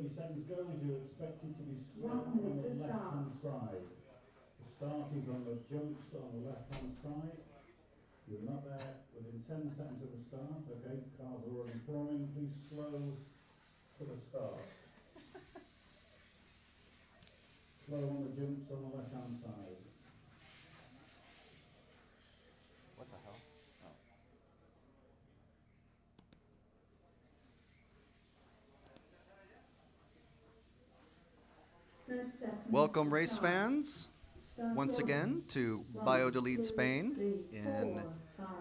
30 seconds go as you're expected to be slow on the left-hand side. The start is on the jumps on the left-hand side. You're not there within 10 seconds of the start. Okay, cars are already forming. Please slow to the start. Slow on the jumps on the left-hand side. What the hell? Oh. Welcome, race fans, once again to Valladolid, Spain, in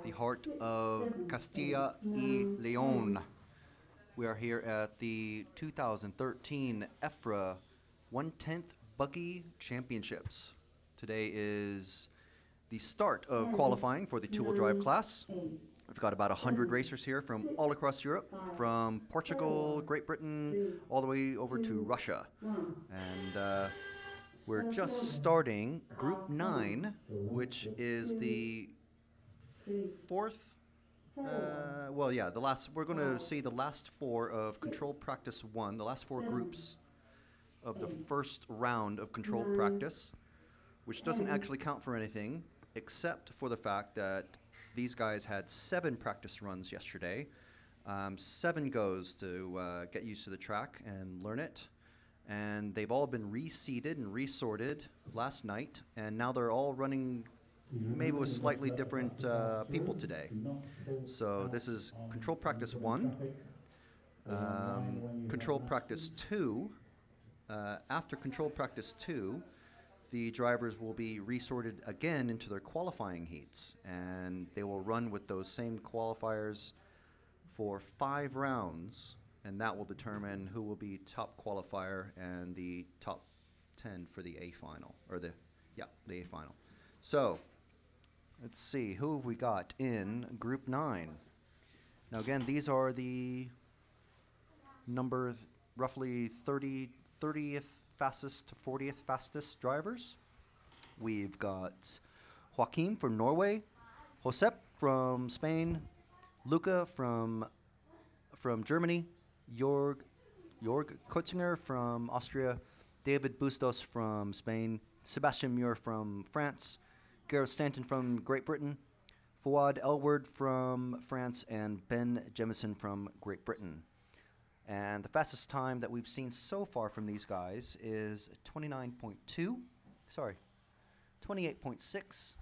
the heart of Castilla y León. We are here at the 2013 EFRA 1/10 Buggy Championships. Today is the start of qualifying for the two-wheel drive class. We've got about 100 racers here from all across Europe, from Portugal, Great Britain, all the way over to Russia. And we're just starting Group 9, which is the fourth, we're going to see the last four of Control Practice 1, the last four groups of the first round of Control Practice, which doesn't actually count for anything, except for the fact that these guys had 7 practice runs yesterday, 7 goes to get used to the track and learn it. And they've all been reseeded and resorted last night, and now they're all running maybe with slightly different people today. So this is Control Practice 1, Control Practice 2. After Control Practice 2, the drivers will be resorted again into their qualifying heats, and they will run with those same qualifiers for 5 rounds, and that will determine who will be top qualifier and the top 10 for the A final, or the A final. So let's see, who have we got in Group 9? Now again, these are the number roughly 30th fastest to 40th fastest drivers. We've got Joaquim from Norway, Josep from Spain, Luca from Germany, Jorg Kutzinger from Austria, David Bustos from Spain, Sebastian Muir from France, Gareth Stanton from Great Britain, Fouad Elward from France, and Ben Jemison from Great Britain. And the fastest time that we've seen so far from these guys is 28.6.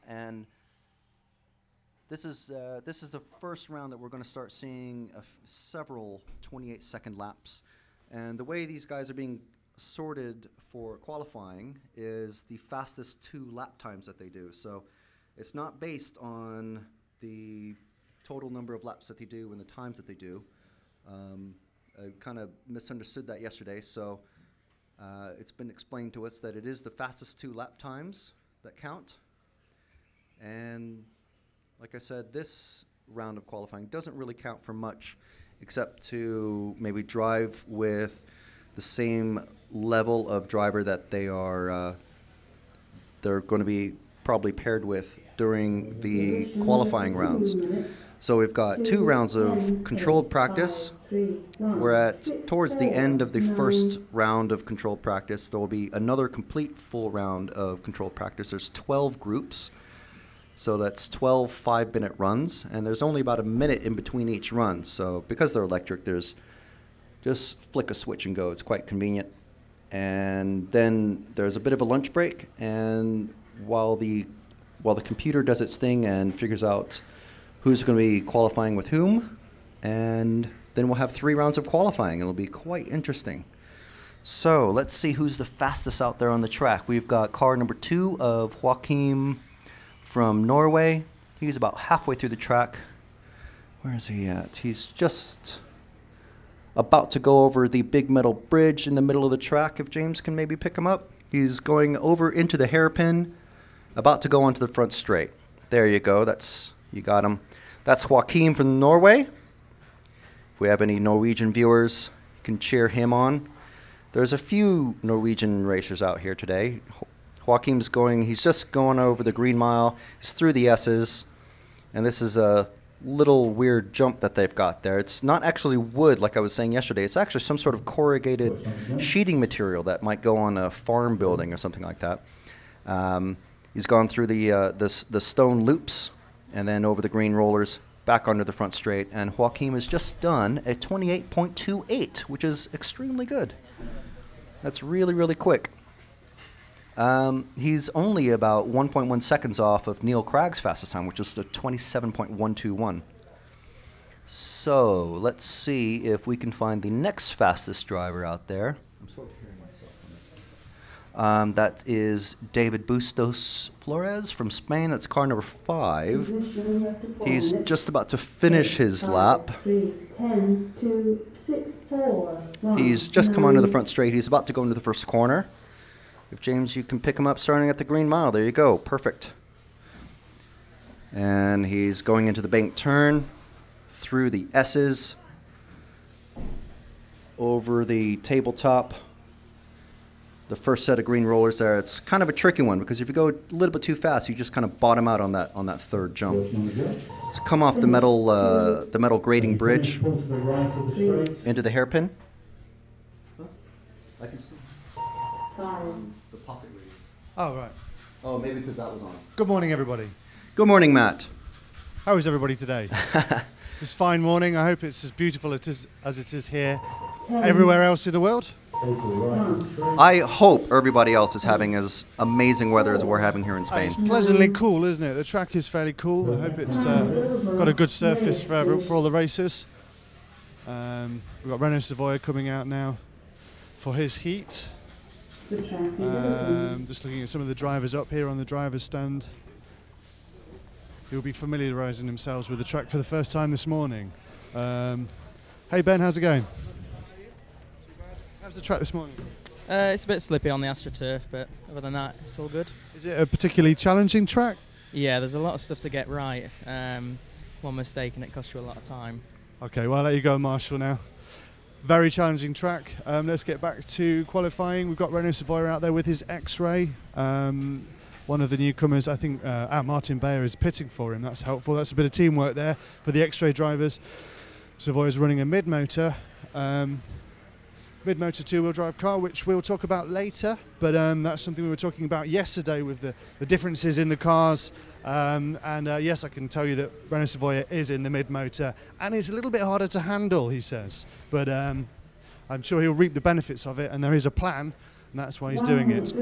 And this is the first round that we're going to start seeing several 28-second laps. And the way these guys are being sorted for qualifying is the fastest 2 lap times that they do. So it's not based on the total number of laps that they do and the times that they do. I kind of misunderstood that yesterday, so it's been explained to us that it is the fastest 2 lap times that count. And like I said, this round of qualifying doesn't really count for much, except to maybe drive with the same level of driver that they're going to be probably paired with during the qualifying rounds. So we've got 2 rounds of controlled practice. We're towards the end of the first round of controlled practice. There will be another complete full round of controlled practice. There's 12 groups, so that's 12 5-minute runs, and there's only about a minute in between each run. So because they're electric, there's just flick a switch and go. It's quite convenient. And then there's a bit of a lunch break, and while the computer does its thing and figures out who's going to be qualifying with whom, and then we'll have 3 rounds of qualifying. It'll be quite interesting. So let's see who's the fastest out there on the track. We've got car number 2 of Joaquim from Norway. He's about halfway through the track. Where is he at? He's just about to go over the big metal bridge in the middle of the track, if James can maybe pick him up. He's going over into the hairpin, about to go onto the front straight. There you go. You got him. That's Joaquim from Norway. If we have any Norwegian viewers, you can cheer him on. There's a few Norwegian racers out here today. Joaquim's he's just going over the green mile. He's through the S's. And this is little weird jump that they've got there. It's not actually wood like I was saying yesterday. It's actually some sort of corrugated sheeting material that might go on a farm building or something like that. He's gone through the stone loops and then over the green rollers, back onto the front straight, and Joaquim has just done a 28.28, which is extremely good. That's really, really quick. He's only about 1.1 seconds off of Neil Craig's fastest time, which is the 27.121. So let's see if we can find the next fastest driver out there. I'm sort of hearing myself on this. That is David Bustos Flores from Spain. That's car number 5. He's just about to finish his lap. 10, 2, 6, 4, 1, He's just come onto the front straight. He's about to go into the first corner. If James, you can pick him up starting at the green mile. There you go. Perfect. And he's going into the bank turn, through the S's, over the tabletop. The first set of green rollers there. It's kind of a tricky one because if you go a little bit too fast, you just kind of bottom out on that third jump. It's come off the metal grading bridge into the hairpin. I can see. The pocket reading. Oh, right. Oh, maybe because that was on. Good morning, everybody. Good morning, Matt. How is everybody today? This fine morning. I hope it's as beautiful as it is here everywhere else in the world. I hope everybody else is having as amazing weather as we're having here in Spain. It's pleasantly cool, isn't it? The track is fairly cool. I hope it's got a good surface for all the racers. We've got Renault Savoia coming out now for his heat. Just looking at some of the drivers up here on the driver's stand. He'll be familiarising themselves with the track for the first time this morning. Hey Ben, how's it going? How's the track this morning? It's a bit slippy on the AstroTurf, but other than that, it's all good. Is it a particularly challenging track? Yeah, there's a lot of stuff to get right. One mistake and it costs you a lot of time. Okay, well I'll let you go, Marshall, now. Very challenging track. Let's get back to qualifying. We've got Renault Savoia out there with his X-Ray. One of the newcomers, I think Martin Bayer is pitting for him. That's helpful. That's a bit of teamwork there for the X-Ray drivers. Savoia's running a mid-motor. Mid-motor two-wheel drive car, which we'll talk about later, but that's something we were talking about yesterday with the differences in the cars. Yes, I can tell you that Renault Savoia is in the mid-motor, and it's a little bit harder to handle, he says, but I'm sure he'll reap the benefits of it, and there is a plan, and that's why he's doing it.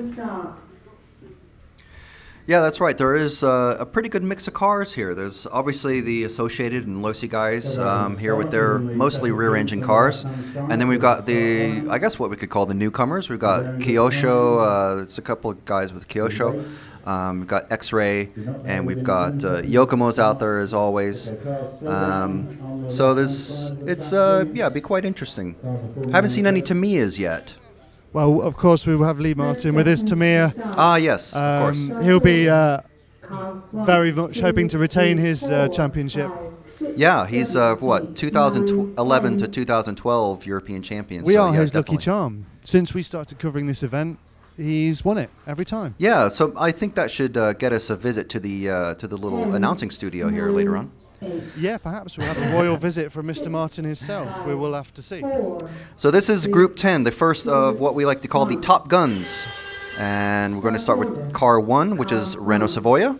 Yeah, that's right. There is a pretty good mix of cars here. There's obviously the Associated and Losi guys here with their mostly rear-engine cars. And then we've got the, I guess what we could call the newcomers. We've got Kyosho. It's a couple of guys with Kyosho. We've got X-Ray, and we've got Yokomo's out there as always. So it'd be quite interesting. Haven't seen any Tamiyas yet. Well, of course, we will have Lee Martin with his Tamiya. Ah, yes, of course. He'll be very much hoping to retain his championship. Yeah, he's, 2011 to 2012 European champion. We are yeah, his definitely. lucky charm. Since we started covering this event, he's won it every time. Yeah, so I think that should get us a visit to the little announcing studio here later on. Yeah, perhaps we'll have a royal visit from Mr. Martin himself. We will have to see. So this is Group 10, the first of what we like to call the Top Guns. And we're going to start with car 1, which is Renault Savoia,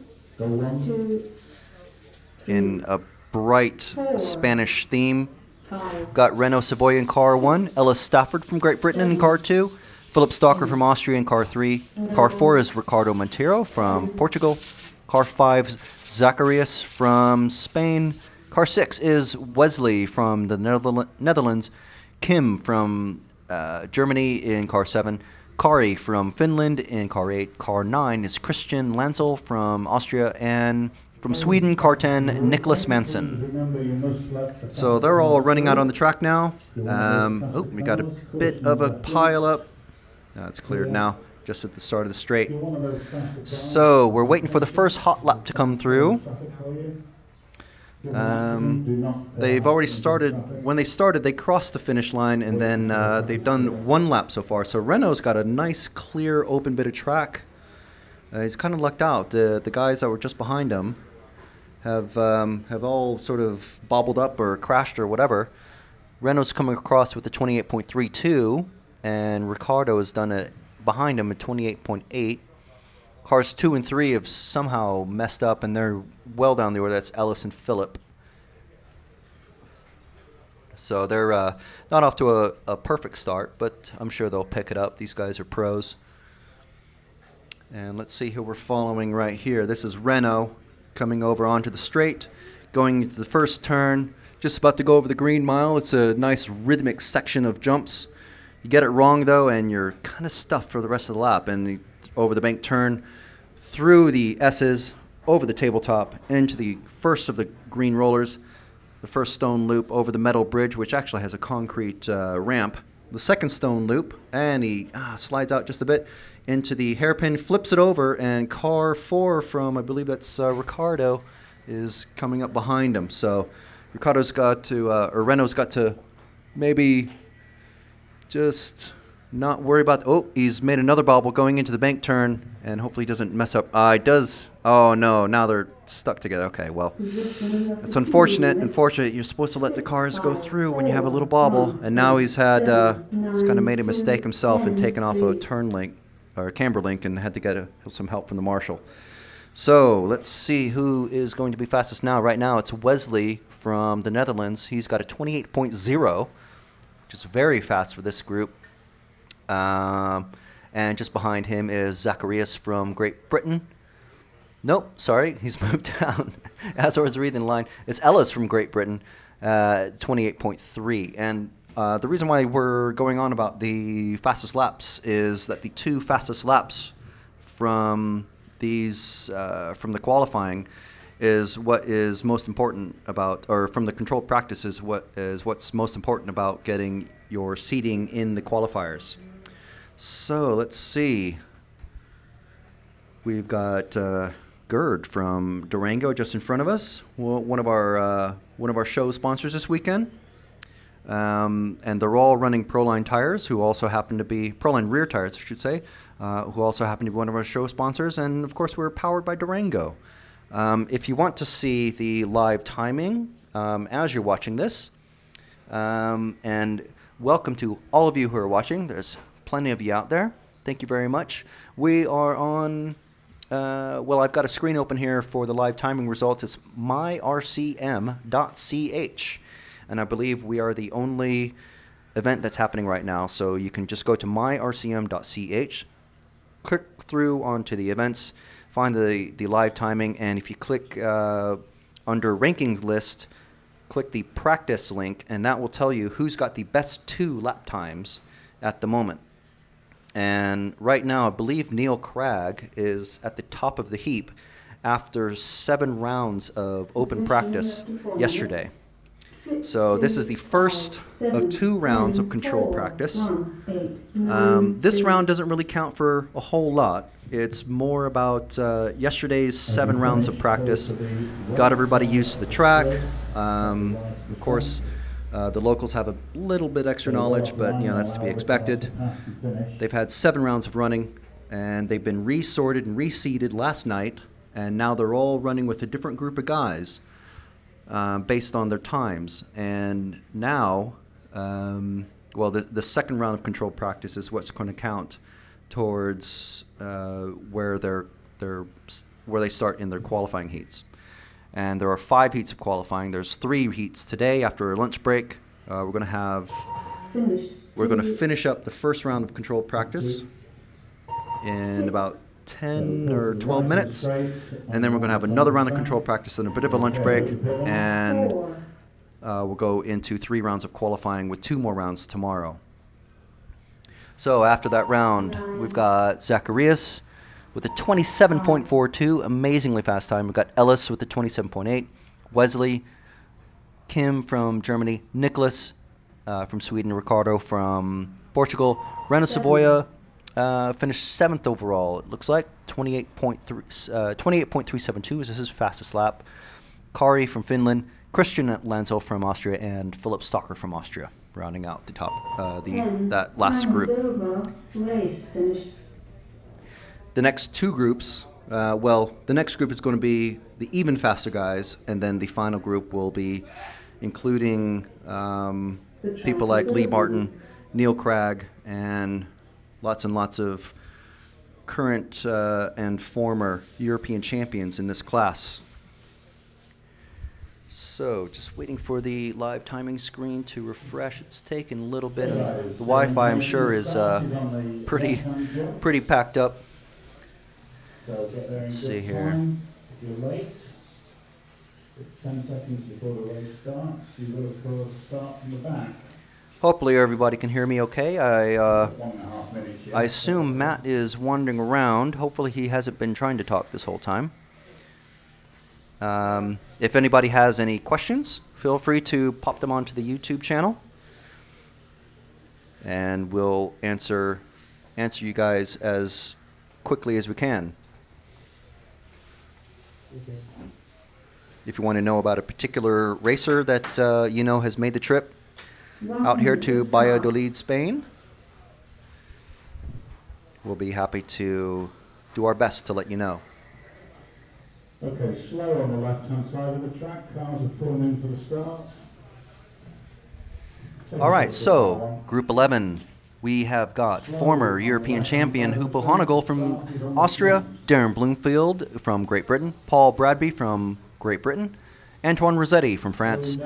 in a bright Spanish theme. Got Renault Savoia in car 1, Ellis Stafford from Great Britain in car 2, Philip Stalker from Austria in car 3. Car 4 is Ricardo Montero from Portugal. Car 5, Zacharias from Spain. Car 6 is Wesley from the Netherlands. Kim from Germany in car 7. Kari from Finland in car 8. Car 9 is Christian Lansel from Austria. And from Sweden, car 10, Nicholas Manson. So they're all running out on the track now. We got a bit of a pile up. It's cleared now, just at the start of the straight. So we're waiting for the first hot lap to come through. They've already started. When they started, they crossed the finish line, and then they've done one lap so far. So Renault's got a nice, clear, open bit of track. He's kind of lucked out. The guys that were just behind him have all sort of bobbled up or crashed or whatever. Renault's coming across with a 28.32, and Ricardo has done it behind him at 28.8. Cars 2 and 3 have somehow messed up, and they're well down the order. That's Ellis and Phillip. So they're not off to a perfect start, but I'm sure they'll pick it up. These guys are pros. And let's see who we're following right here. This is Renault coming over onto the straight, going into the first turn, just about to go over the green mile. It's a nice rhythmic section of jumps. You get it wrong, though, and you're kind of stuffed for the rest of the lap. And over the bank turn, through the S's, over the tabletop, into the first of the green rollers, the first stone loop over the metal bridge, which actually has a concrete ramp. The second stone loop, and he slides out just a bit into the hairpin, flips it over, and car 4 from, I believe that's Ricardo, is coming up behind him. So Ricardo's got to, or Renault's got to maybe just not worry about, oh, he's made another bobble going into the bank turn, and hopefully he doesn't mess up. It does, oh no, now they're stuck together. Okay, well, that's unfortunate. Unfortunate, you're supposed to let the cars go through when you have a little bobble, and now he's had, he's kind of made a mistake himself and taken off a turn link, or camber link, and had to get some help from the marshal. So let's see who is going to be fastest now. Right now it's Wesley from the Netherlands. He's got a 28.0, which is very fast for this group. And just behind him is Zacharias from Great Britain. Nope, sorry, he's moved down. As I was reading the line, it's Ellis from Great Britain, 28.3. And the reason why we're going on about the fastest laps is that the 2 fastest laps from these from the qualifying is what is most important about, or from the controlled practice is what's most important about getting your seating in the qualifiers. So let's see. We've got Gerd from Durango just in front of us. One of our show sponsors this weekend. And they're all running Proline tires, who also happen to be Proline rear tires, I should say, who also happen to be one of our show sponsors. And of course, we're powered by Durango. If you want to see the live timing as you're watching this, and welcome to all of you who are watching. There's plenty of you out there. Thank you very much. We are on. Well, I've got a screen open here for the live timing results. It's myrcm.ch. And I believe we are the only event that's happening right now. So you can just go to myrcm.ch, click through onto the events, find the live timing, and if you click under rankings list, click the practice link, and that will tell you who's got the best 2 lap times at the moment. And right now, I believe Neil Cragg is at the top of the heap after 7 rounds of open practice yesterday. So this is the first of 2 rounds of control practice. This round doesn't really count for a whole lot. It's more about yesterday's 7 rounds of practice. Got everybody used to the track. Of course, the locals have a little bit extra knowledge, but you know that's to be expected. They've had 7 rounds of running, and they've been resorted and reseeded last night, and now they're all running with a different group of guys. Based on their times, and now, well, the second round of controlled practice is what's going to count towards where they start in their qualifying heats. And there are 5 heats of qualifying. There's 3 heats today after a lunch break. We're going to finish up the first round of controlled practice in about 10 or 12 minutes, and then we're going to have another round of control practice and a bit of a lunch break, and we'll go into 3 rounds of qualifying with 2 more rounds tomorrow. So after that round, we've got Zacharias with a 27.42, amazingly fast time. We've got Ellis with a 27.8, Wesley, Kim from Germany, Nicholas from Sweden, Ricardo from Portugal, Renault Savoia finished 7th overall, it looks like, 28.372 is his fastest lap. Kari from Finland, Christian Lanzo from Austria, and Philip Stocker from Austria, rounding out the top, that last group. The next 2 groups Well, the next group is going to be the even faster guys, and then the final group will be including people like Lee Martin, Neil Cragg, and lots of current and former European champions in this class. So, just waiting for the live timing screen to refresh. It's taken a little bit. The Wi-Fi, I'm sure, is pretty packed up. Let's see here. If you're late, 10 seconds before the race starts, you will of course start from the back. Hopefully everybody can hear me okay. 1.5 minutes yet. I assume Matt is wandering around. Hopefully he hasn't been trying to talk this whole time. If anybody has any questions, feel free to pop them onto the YouTube channel, and we'll answer you guys as quickly as we can. If you want to know about a particular racer that you know has made the trip out here to Valladolid, Spain, we'll be happy to do our best to let you know. Okay, slow on the left-hand side of the track. Cars are forming for the start. All right, so Group 11, we have got former European champion Hupo Honigel from Austria, Darren Bloomfield from Great Britain, Paul Bradby from Great Britain, Antoine Rossetti from France,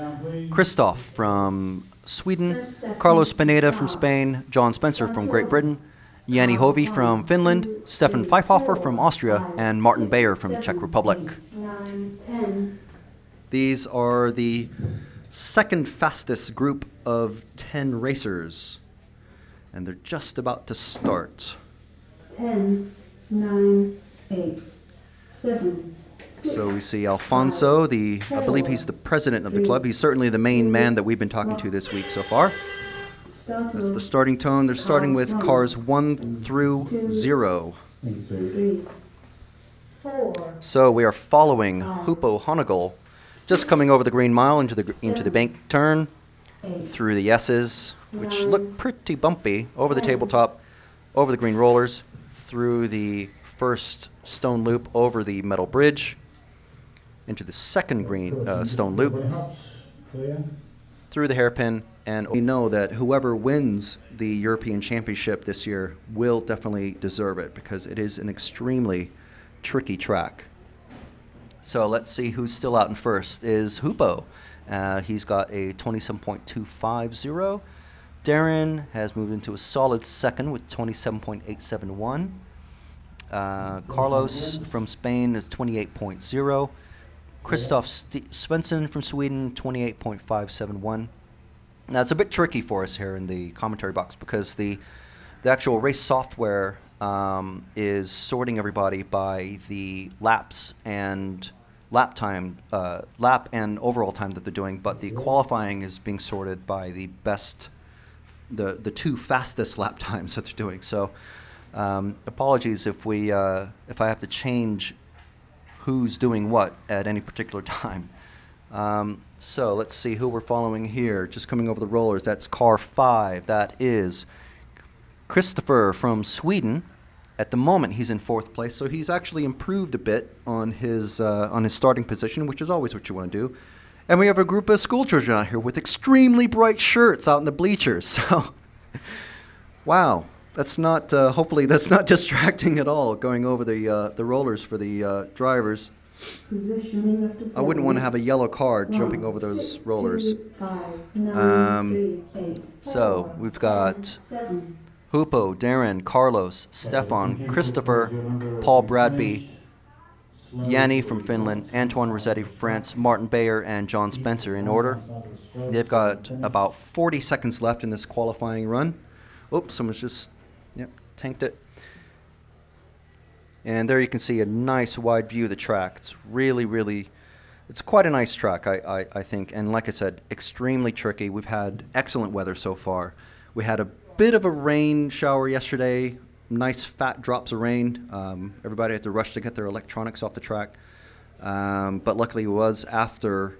Christophe from Sweden, Carlos Pineda from Spain, John Spencer from Great Britain, Yanni Hovey from Finland, Stefan Pfeifhofer from Austria, and Martin Bayer from the Czech Republic. 9, 10, These are the second fastest group of 10 racers, and they're just about to start. 10, 9, 8, 7, So we see Alfonso, I believe he's the president of the club. He's certainly the main man that we've been talking to this week so far. That's the starting tone. They're starting with cars 1 through 0. 3, 4, So we are following Hupo Honigel, just coming over the green mile into the bank turn, 8, through the S's, which look pretty bumpy, over the tabletop, over the green rollers, through the first stone loop, over the metal bridge, into the second green stone loop, through the hairpin, and we know that whoever wins the European Championship this year will definitely deserve it, because it is an extremely tricky track. So let's see who's still out in first. Is Hupo. He's got a 27.250. Darren has moved into a solid second with 27.871. Carlos from Spain is 28.0. Christoph Svensson from Sweden, 28.571. Now, it's a bit tricky for us here in the commentary box, because the actual race software is sorting everybody by the laps and lap time, lap and overall time that they're doing, but the qualifying is being sorted by the best, the 2 fastest lap times that they're doing. So apologies if I have to change who's doing what at any particular time. So let's see who we're following here. Just coming over the rollers, that's car 5. That is Christopher from Sweden. At the moment, he's in 4th place, so he's actually improved a bit on his starting position, which is always what you want to do. And we have a group of school children out here with extremely bright shirts out in the bleachers. So, wow, that's not. Hopefully, that's not distracting at all. Going over the rollers for the drivers. I wouldn't want to have a yellow car jumping over those rollers. So we've got Hupo, Darren, Carlos, Stefan, Christopher, Paul Bradby, Yanni from Finland, Antoine Rossetti from France, Martin Bayer, and John Spencer in order. They've got about 40 seconds left in this qualifying run. Oops, someone's just tanked it. And there you can see a nice wide view of the track. It's really, it's quite a nice track, I think. And like I said, extremely tricky. We've had excellent weather so far. We had a bit of a rain shower yesterday, nice fat drops of rain. Everybody had to rush to get their electronics off the track. But luckily it was after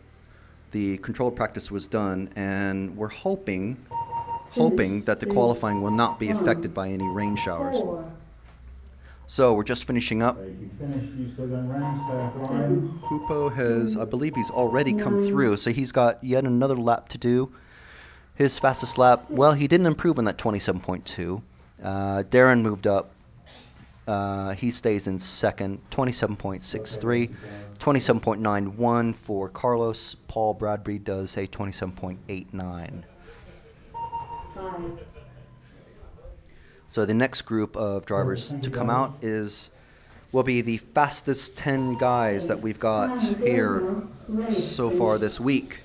the controlled practice was done, and we're hoping that the qualifying will not be affected by any rain showers. So we're just finishing up. If you finish, you still going round, stay offline. Pupo has, I believe he's already come through, so he's got yet another lap to do. His fastest lap, well, he didn't improve on that 27.2. Darren moved up. He stays in second, 27.63. 27.91 for Carlos. Paul Bradbury does a 27.89. So the next group of drivers to come out will be the fastest 10 guys that we've got here so far this week.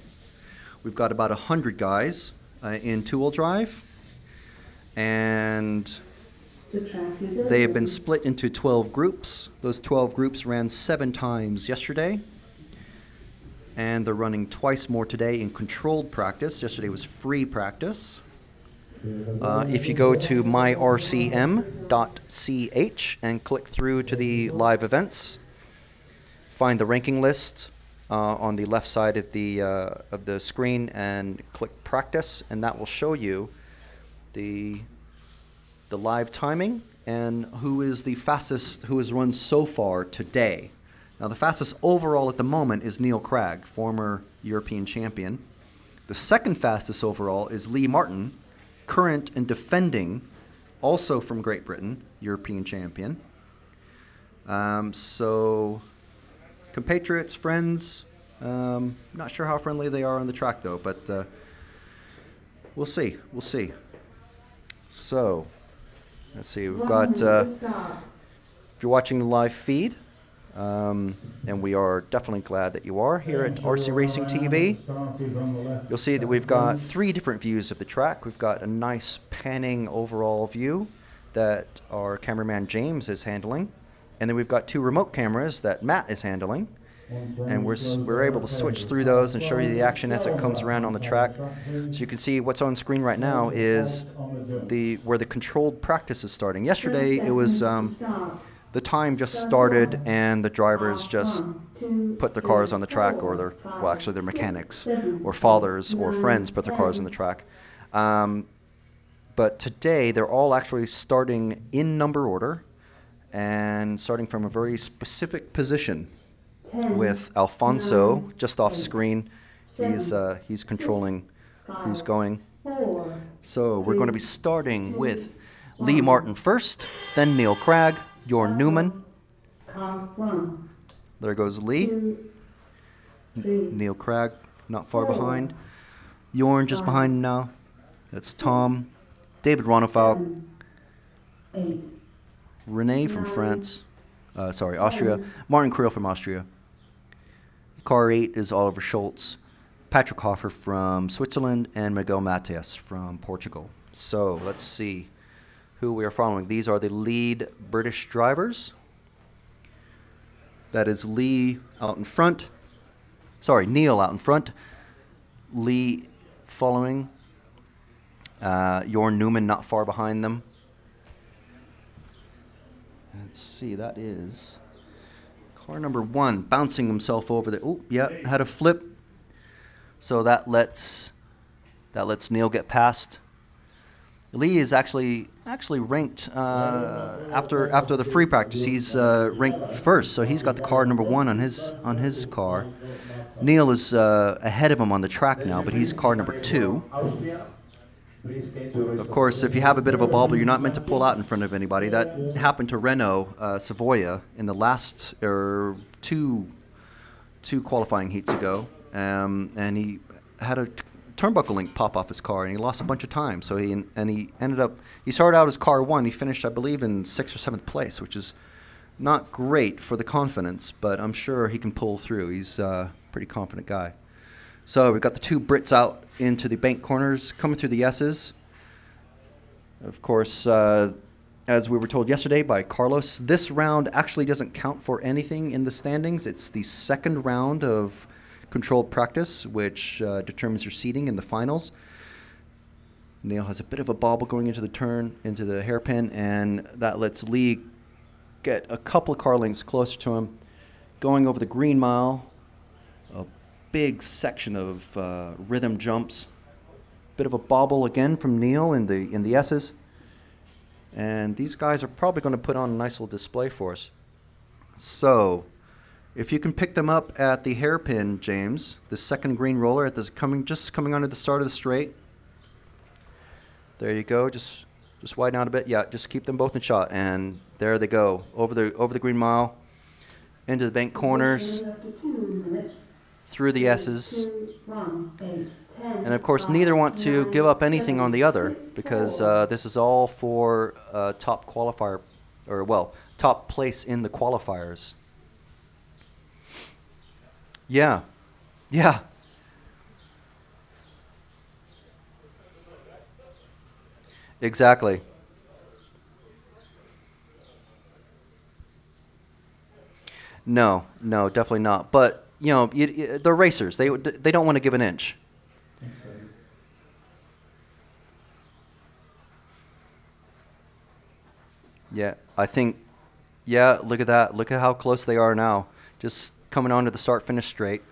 We've got about 100 guys in two-wheel drive, and they have been split into 12 groups. Those 12 groups ran 7 times yesterday, and they're running twice more today in controlled practice. Yesterday was free practice. If you go to myrcm.ch and click through to the live events, find the ranking list on the left side of the screen and click practice, and that will show you the live timing and who is the fastest who has run so far today. Now the fastest overall at the moment is Neil Cragg, former European champion. The second fastest overall is Lee Martin, current and defending, also from Great Britain, European champion. So, compatriots, friends, not sure how friendly they are on the track though, but we'll see, we'll see. So, let's see, we've got, if you're watching the live feed, and we are definitely glad that you are here at RC Racing TV. You'll see that we've got 3 different views of the track. We've got a nice panning overall view that our cameraman James is handling. And then we've got 2 remote cameras that Matt is handling. And we're able to switch through those and show you the action as it comes around on the track. So you can see what's on screen right now is where the controlled practice is starting. Yesterday it was the time just started and the drivers just put their cars on the track, or their mechanics or fathers or friends put their cars on the track. But today they're all actually starting in number order and starting from a very specific position, with Alfonso just off screen. He's controlling who's going. So we're going to be starting with Lee Martin first, then Neil Cragg, Jorn Newman. There goes Lee. Neil Cragg not far behind. Jorn just behind him now. That's Tom. David Ronefalk. Renee from France. Austria. Martin Creel from Austria. Car 8 is Oliver Schultz. Patrick Hoffer from Switzerland, and Miguel Matias from Portugal. So let's see who we are following. These are the lead British drivers. That is Lee out in front. Sorry, Neil out in front. Lee following. Jorn Newman not far behind them. Let's see, that is car number 1 bouncing himself over the. Oh, yeah, had a flip. So that lets Neil get past. Lee is actually ranked after the free practice. He's ranked first, so he's got the car number 1 on his car. Neil is ahead of him on the track now, but he's car number 2. Of course, if you have a bit of a bobble, you're not meant to pull out in front of anybody. That happened to Renault Savoia in the last two qualifying heats ago, and he had a turnbuckle link pop off his car, and he lost a bunch of time. So he started out as car 1. He finished, I believe, in 6th or 7th place, which is not great for the confidence, but I'm sure he can pull through. He's a pretty confident guy. So we've got the 2 Brits out into the bank corners, coming through the S's. Of course, as we were told yesterday by Carlos, this round actually doesn't count for anything in the standings. It's the second round of controlled practice, which determines your seating in the finals. Neil has a bit of a bobble going into the turn, into the hairpin, and that lets Lee get a couple of car lengths closer to him. Going over the green mile, a big section of rhythm jumps. Bit of a bobble again from Neil in the S's. And these guys are probably going to put on a nice little display for us. So, if you can pick them up at the hairpin, James, the second green roller at just coming onto the start of the straight. There you go. Just widen out a bit. Yeah, just keep them both in shot, and there they go over the green mile, into the bank corners, through the S's. And of course, neither want to give up anything on the other, because this is all for top qualifier, or well, top place in the qualifiers. Yeah, yeah. Exactly. No, definitely not. But you know, they're racers. They don't want to give an inch. Yeah, I think. Yeah, look at that. Look at how close they are now. Just coming on to the start-finish straight.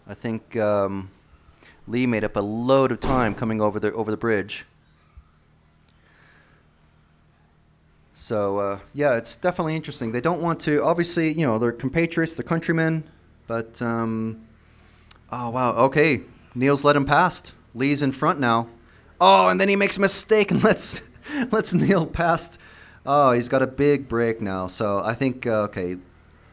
I think Lee made up a load of time coming over the bridge. So yeah, it's definitely interesting. They don't want to. Obviously, you know, they're compatriots, they're countrymen, but oh wow, okay, Neil's let him past. Lee's in front now. Oh, and then he makes a mistake and lets Neil past. Oh, he's got a big break now. So I think okay,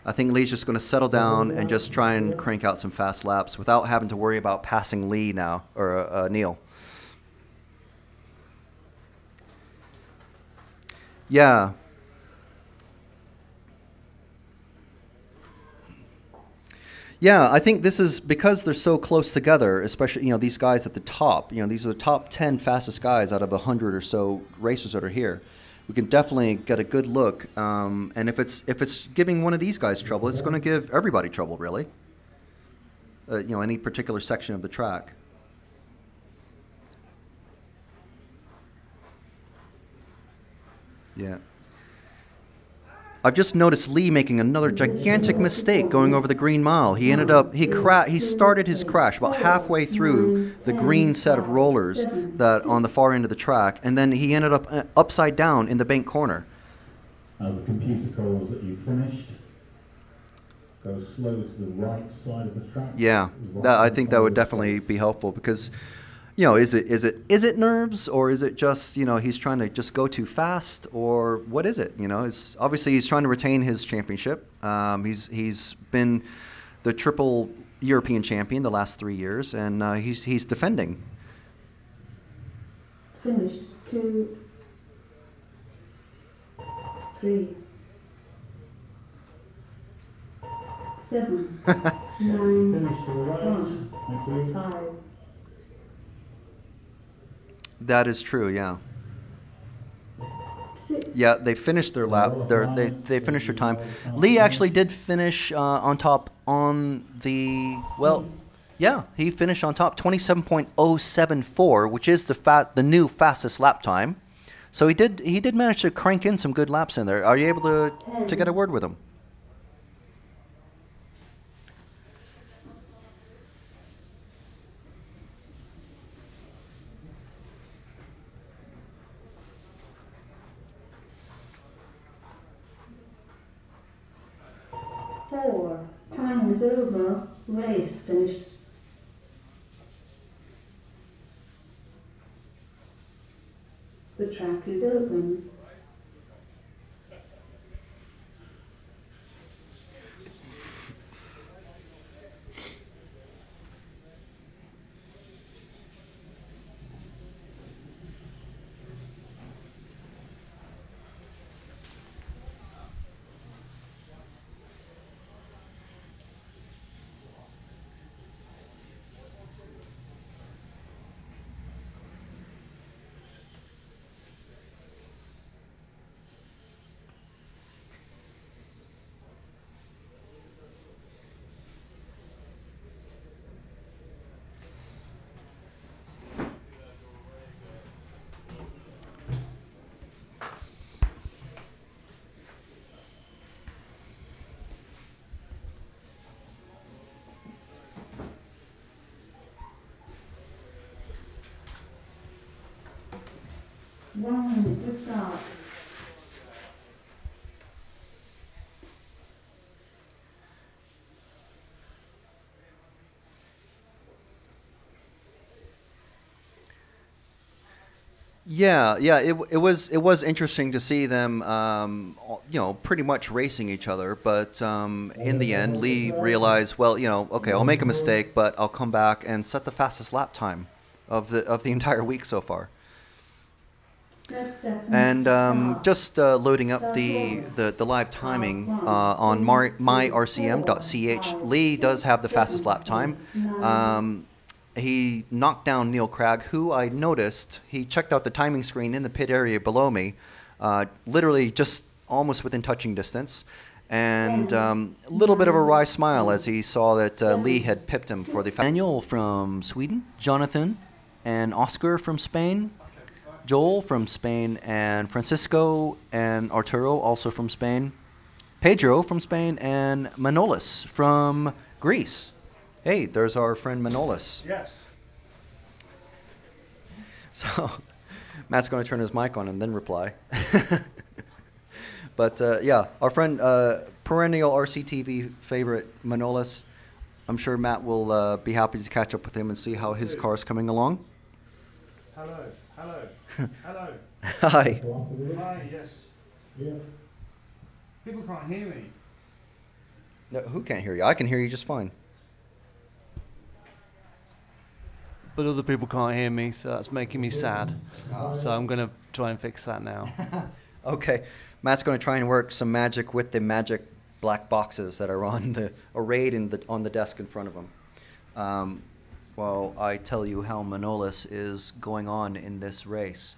I think Lee's just going to settle down and just try and crank out some fast laps without having to worry about passing Lee now, or Neil. Yeah. Yeah, I think this is because they're so close together, especially, you know, these guys at the top. You know, these are the top 10 fastest guys out of 100 or so racers that are here. We can definitely get a good look. And if it's giving one of these guys trouble, it's going to give everybody trouble, really. You know, any particular section of the track. Yeah. I've just noticed Lee making another gigantic mistake going over the green mile. He ended up, he started his crash about halfway through the green set of rollers that on the far end of the track, and then he ended up upside down in the bank corner. As the computer calls that you finished, go slow to the right side of the track. Yeah, I think that would definitely be helpful, because you know, is it nerves, or is it just, you know, he's trying to just go too fast, or what is it? You know, it's obviously he's trying to retain his championship. He's been the triple European champion the last 3 years, and he's defending. Finished 2, 3, 7, 9, 1, 5. That is true, yeah. Yeah, they finished their lap. They finished their time. Lee actually did finish on top on the, well, yeah, he finished on top 27.074, which is the new fastest lap time. So he did manage to crank in some good laps in there. Are you able to get a word with him? Time is over. Race finished. The track is open. 1 minute to start. Yeah, yeah, it was interesting to see them, pretty much racing each other. But in the end, Lee realized, well, okay, I'll make a mistake, but I'll come back and set the fastest lap time of the entire week so far. And just loading up the live timing on myrcm.ch, Lee does have the fastest lap time. He knocked down Neil Cragg, who I noticed, he checked out the timing screen in the pit area below me, literally just almost within touching distance, and a little bit of a wry smile as he saw that Lee had pipped him for the... Daniel from Sweden, Jonathan and Oscar from Spain, Joel from Spain, and Francisco and Arturo also from Spain, Pedro from Spain, and Manolis from Greece. Hey, there's our friend Manolis. Yes. So Matt's going to turn his mic on and then reply. But yeah, our friend, perennial RCTV favorite Manolis. I'm sure Matt will be happy to catch up with him and see how his car's coming along. Hello. Hello. Hello. Hi. Hi, yes. Yeah. People can't hear me. No, who can't hear you? I can hear you just fine. But other people can't hear me, so that's making me sad. So I'm going to try and fix that now. Okay. Matt's going to try and work some magic with the magic black boxes that are arrayed on the desk in front of him. While I tell you how Manolis is going on in this race.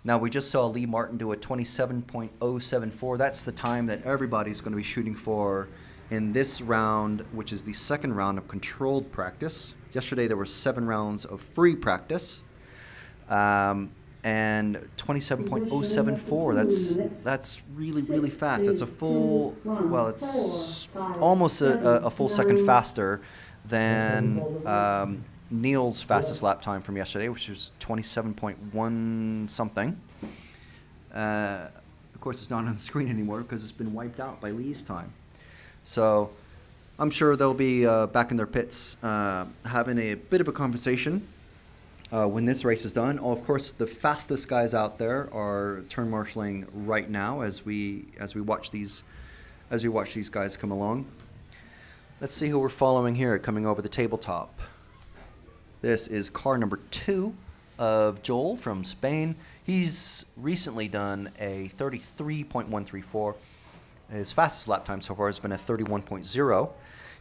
Now, we just saw Lee Martin do a 27.074. That's the time that everybody's going to be shooting for in this round, which is the second round of controlled practice. Yesterday, there were 7 rounds of free practice. And 27.074, that's really, really fast. That's a full, well, it's almost a full second faster than Neil's fastest lap time from yesterday, which was 27.1 something. Of course, it's not on the screen anymore because it's been wiped out by Lee's time. So I'm sure they'll be back in their pits having a bit of a conversation when this race is done. Oh, of course, the fastest guys out there are turn marshaling right now as we watch these guys come along. Let's see who we're following here coming over the tabletop. This is car number 2 of Joel from Spain. He's recently done a 33.134. His fastest lap time so far has been a 31.0.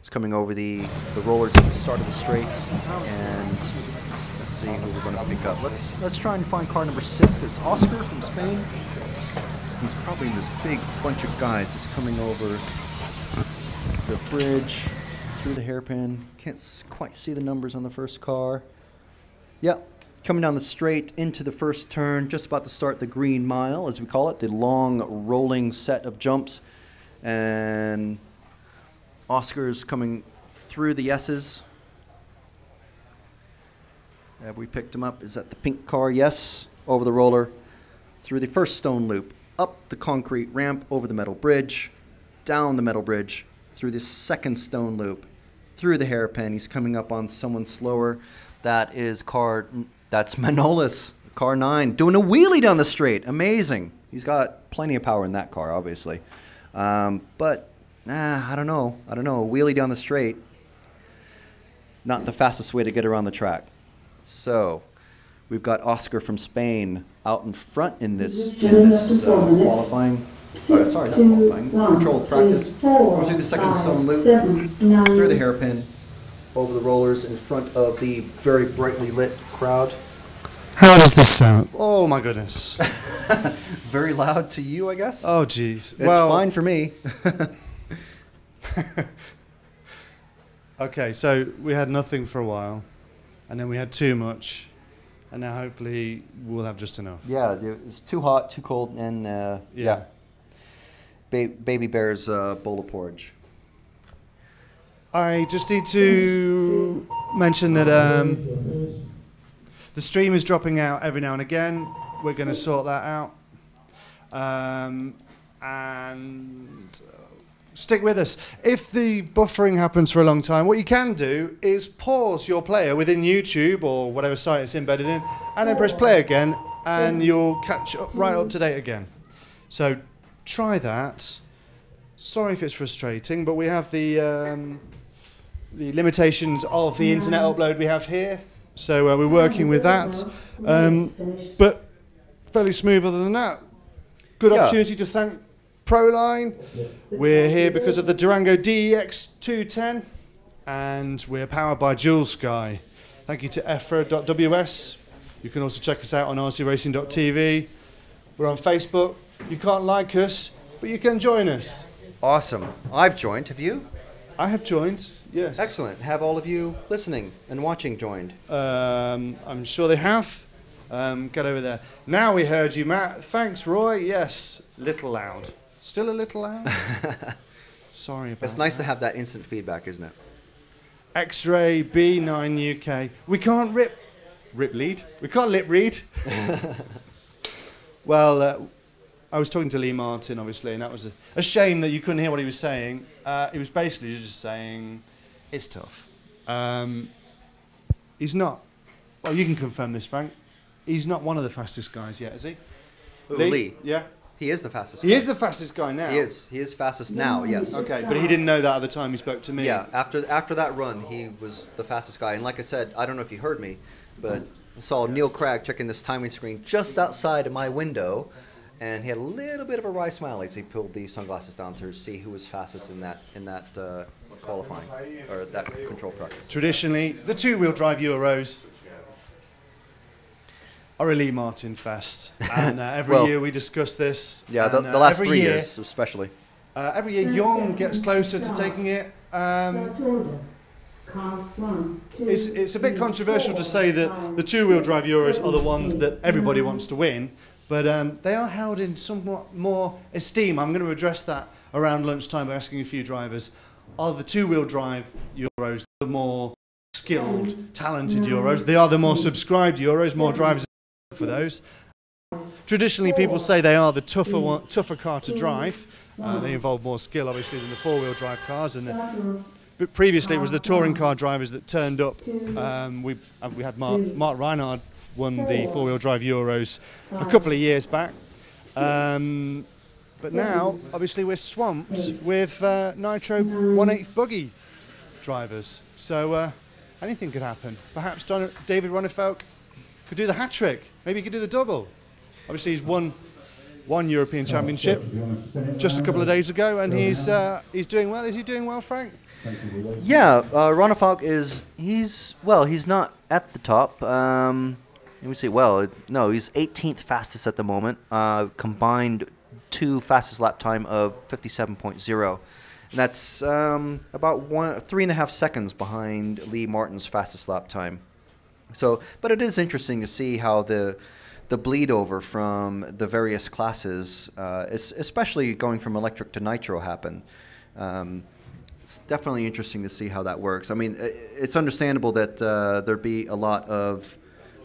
He's coming over the rollers at the start of the straight, and let's see who we're going to pick up. Let's try and find car number 6. It's Oscar from Spain. He's probably this big bunch of guys that's coming over the bridge through the hairpin. Can't quite see the numbers on the first car. Yep, coming down the straight into the first turn, just about to start the green mile, as we call it, the long rolling set of jumps. And Oscar's coming through the S's. Have we picked him up? Is that the pink car? Yes. Over the roller, through the first stone loop, up the concrete ramp, over the metal bridge, down the metal bridge, through the second stone loop, through the hairpin. He's coming up on someone slower. That's Manolis, car 9, doing a wheelie down the straight. Amazing. He's got plenty of power in that car, obviously. But I don't know. A wheelie down the straight, not the fastest way to get around the track. So we've got Oscar from Spain out in front in this qualifying. Not qualifying. Controlled practice. Going through the second stone loop, through the hairpin, over the rollers in front of the very brightly lit crowd. How does this sound? Oh my goodness. Very loud to you, I guess? Oh geez. It's fine for me. Okay, so we had nothing for a while, and then we had too much, and now hopefully we'll have just enough. Yeah, it's too hot, too cold, and yeah. Baby Bear's bowl of porridge. I just need to mention that the stream is dropping out every now and again. we're going to sort that out. And stick with us. If the buffering happens for a long time, what you can do is pause your player within YouTube or whatever site it's embedded in, and then press play again, and you'll catch up right up to date again. So try that. Sorry if it's frustrating, but we have the limitations of the internet upload we have here, so we're working with that. But fairly smooth other than that. Good opportunity to thank Proline. We're here because of the Durango DEX 210, and we're powered by Dual Sky. Thank you to EFRA.ws. You can also check us out on rcracing.tv. We're on Facebook. You can't like us, but you can join us. Awesome. I've joined. Have you? I have joined, yes. Excellent. Have all of you listening and watching joined? I'm sure they have. Get over there. Now we heard you, Matt. Thanks, Roy. Yes, little loud. Still a little loud? Sorry about that. It's nice to have that instant feedback, isn't it? X-Ray B9 UK. We can't lip read. We can't lip read. Well, I was talking to Lee Martin, obviously, and that was a shame that you couldn't hear what he was saying. He was basically just saying, it's tough. He's not, well, you can confirm this, Frank. He's not one of the fastest guys yet, is he? Ooh, Lee? Yeah. He is the fastest guy. He is the fastest guy now. He is. He is fastest now, yes. Okay, but he didn't know that at the time he spoke to me. Yeah, after that run, he was the fastest guy. And like I said, I don't know if you heard me, but I saw Neil Craig checking this timing screen just outside of my window, and he had a little bit of a wry smile as he pulled the sunglasses down to see who was fastest in that qualifying, or that control practice. Traditionally, the two-wheel drive Euros are a Lee Martin fest, and every year we discuss this. Yeah, the last 3 years especially. Every year Young gets closer to taking it. It's a bit controversial to say that the two-wheel drive Euros are the ones that everybody wants to win, but they are held in somewhat more esteem. I'm going to address that around lunchtime by asking a few drivers. Are the two-wheel drive Euros the more skilled, talented Euros? They are the more subscribed Euros, more drivers for those. Traditionally, people say they are the tougher car to drive. They involve more skill, obviously, than the four-wheel drive cars. But previously, it was the touring car drivers that turned up. We had Mark Reinhard won the four-wheel drive Euros a couple of years back. But now, obviously, we're swamped with Nitro 1/8 buggy drivers. So anything could happen. Perhaps David Ronnefeldt could do the hat trick. Maybe he could do the double. Obviously, he's won one European Championship just a couple of days ago, and he's doing well. Is he doing well, Frank? Yeah, Ronnefeldt he's not at the top. Let me see. Well, no, he's 18th fastest at the moment. Combined 2 fastest lap time of 57.0. And that's about 3.5 seconds behind Lee Martin's fastest lap time. So, but it is interesting to see how the bleed over from the various classes, especially going from electric to nitro, happen. It's definitely interesting to see how that works. I mean, it's understandable that there'd be a lot of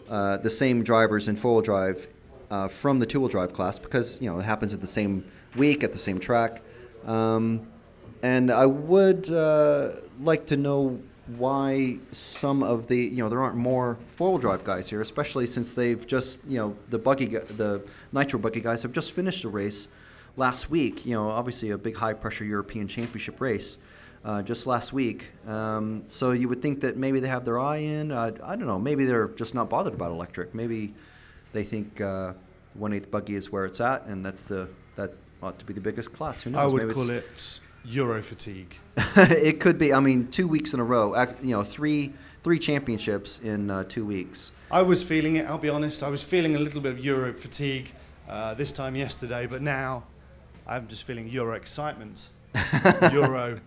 the same drivers in four-wheel drive from the two-wheel drive class because, you know, it happens at the same week at the same track. And I would like to know why some of the, you know, there aren't more four-wheel drive guys here, especially since they've just, you know, the nitro buggy guys have just finished a race last week. You know, obviously a big high-pressure European Championship race just last week. So you would think that maybe they have their eye in. I don't know. Maybe they're just not bothered about electric. Maybe they think 1/8 buggy is where it's at, and that ought to be the biggest class. Who knows? I would maybe call it Euro fatigue. It could be. I mean, 2 weeks in a row. You know, three championships in 2 weeks. I was feeling it. I'll be honest. I was feeling a little bit of Euro fatigue this time yesterday, but now I'm just feeling Euro excitement, Euro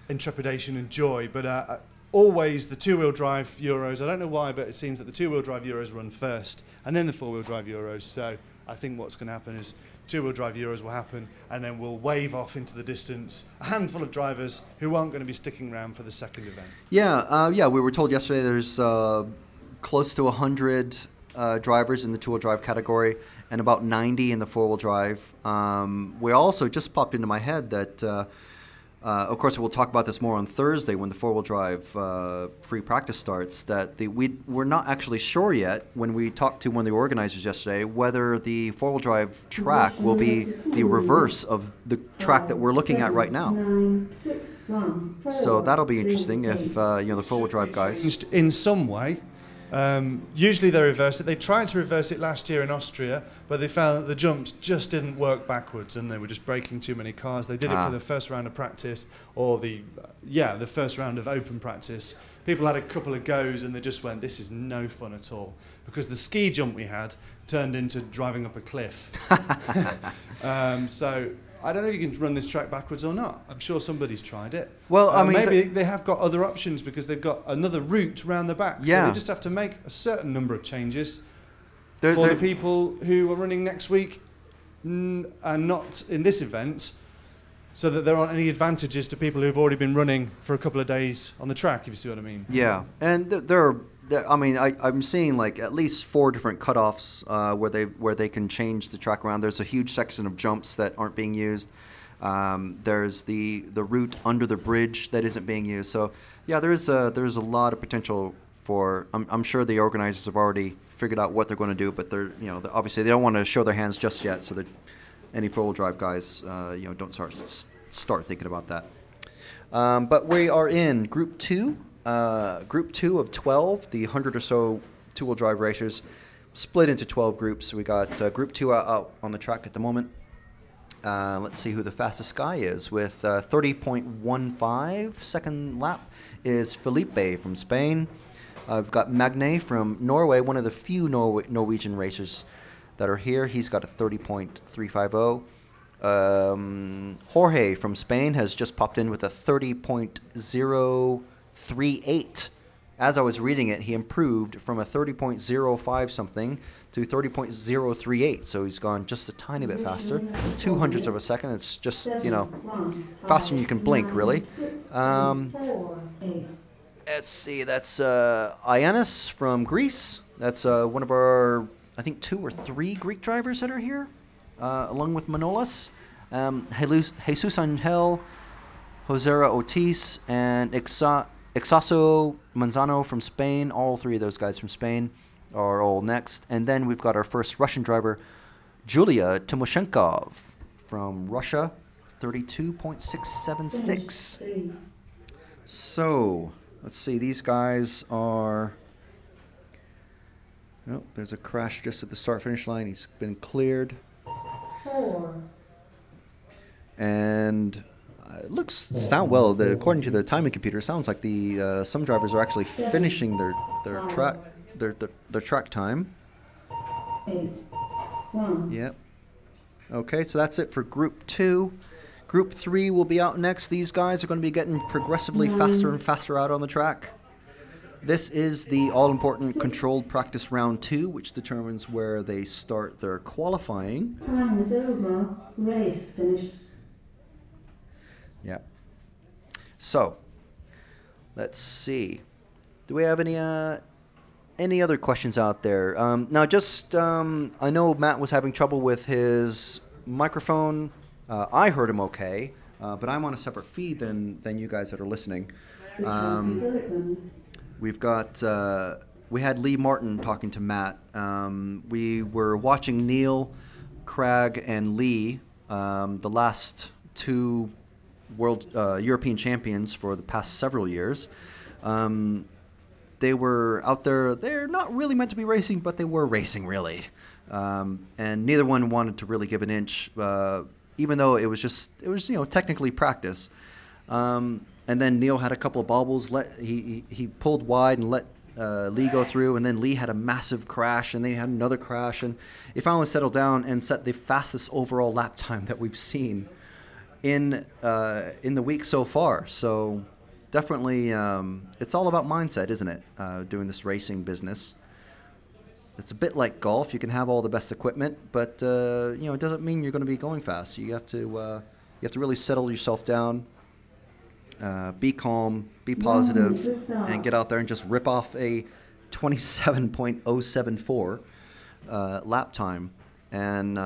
intrepidation and joy. But always the two-wheel drive Euros. I don't know why, but it seems that the two-wheel drive Euros run first, and then the four-wheel drive Euros. So I think what's going to happen is two-wheel drive Euros will happen, and then we'll wave off into the distance a handful of drivers who aren't going to be sticking around for the second event. Yeah, we were told yesterday there's close to 100 drivers in the two-wheel drive category and about 90 in the four-wheel drive. We also just popped into my head that, of course, we'll talk about this more on Thursday when the four-wheel drive free practice starts, that we're not actually sure yet, when we talked to one of the organizers yesterday, whether the four-wheel drive track will be the reverse of the track that we're looking at right now. So that'll be interesting if, the four-wheel drive guys... In some way. Usually they reverse it. They tried to reverse it last year in Austria, but they found that the jumps just didn't work backwards and they were just breaking too many cars. They did it for the first round of practice, or the first round of open practice. People had a couple of goes and they just went, this is no fun at all. Because the ski jump we had turned into driving up a cliff. So I don't know if you can run this track backwards or not. I'm sure somebody's tried it. Well, I mean, maybe they have got other options because they've got another route round the back. Yeah. So they just have to make a certain number of changes for the people who are running next week and not in this event, so that there aren't any advantages to people who've already been running for a couple of days on the track, if you see what I mean. Yeah, and I'm seeing like at least 4 different cutoffs where they can change the track around. There's a huge section of jumps that aren't being used. There's the route under the bridge that isn't being used. So yeah, there's a lot of potential for. I'm sure the organizers have already figured out what they're going to do, but they're obviously they don't want to show their hands just yet, so that any four-wheel drive guys don't start thinking about that. But we are in Group 2. Group 2 of 12, the 100 or so two-wheel drive racers, split into 12 groups. We got Group 2 out on the track at the moment. Let's see who the fastest guy is. With 30.15 second lap is Felipe from Spain. We've got Magne from Norway, one of the few Norwegian racers that are here. He's got a 30.350. Jorge from Spain has just popped in with a 30.038. As I was reading it, he improved from a 30.05 something to 30.038. So he's gone just a tiny bit faster, 200ths of a second. It's just, faster than you can blink, really. Let's see, that's Ioannis from Greece. That's one of our, I think, 2 or 3 Greek drivers that are here, along with Manolis. Jesus Angel, Josera Otis, and Ixaso Manzano from Spain. All 3 of those guys from Spain are all next. And then we've got our first Russian driver, Julia Timoshenkov from Russia, 32.676. So, let's see, these guys are... Oh, there's a crash just at the start-finish line. He's been cleared. 4. And it sound well. According to the timing computer, it sounds like the some drivers are actually finishing their track time. 8. 1. Yep. Okay, so that's it for Group 2. Group 3 will be out next. These guys are going to be getting progressively faster and faster out on the track. This is the all-important controlled practice round 2, which determines where they start their qualifying. Time is over. Race finished. Yeah. So, let's see. Do we have any other questions out there? Now, just I know Matt was having trouble with his microphone. I heard him okay, but I'm on a separate feed than you guys that are listening. We've got we had Lee Martin talking to Matt. We were watching Neil, Craig, and Lee, the last 2 world European champions for the past several years. They were out there. They're not really meant to be racing, but they were racing, really. And neither one wanted to really give an inch, even though it was technically practice. And then Neil had a couple of bobbles. He pulled wide and let Lee go through, and then Lee had a massive crash, and then he had another crash, and he finally settled down and set the fastest overall lap time that we've seen in the week so far. So definitely, it's all about mindset, isn't it? Doing this racing business. It's a bit like golf. You can have all the best equipment, but it doesn't mean you're going to be going fast. You have to really settle yourself down, be calm, be positive, and get out there and just rip off a 27.074 lap time. And,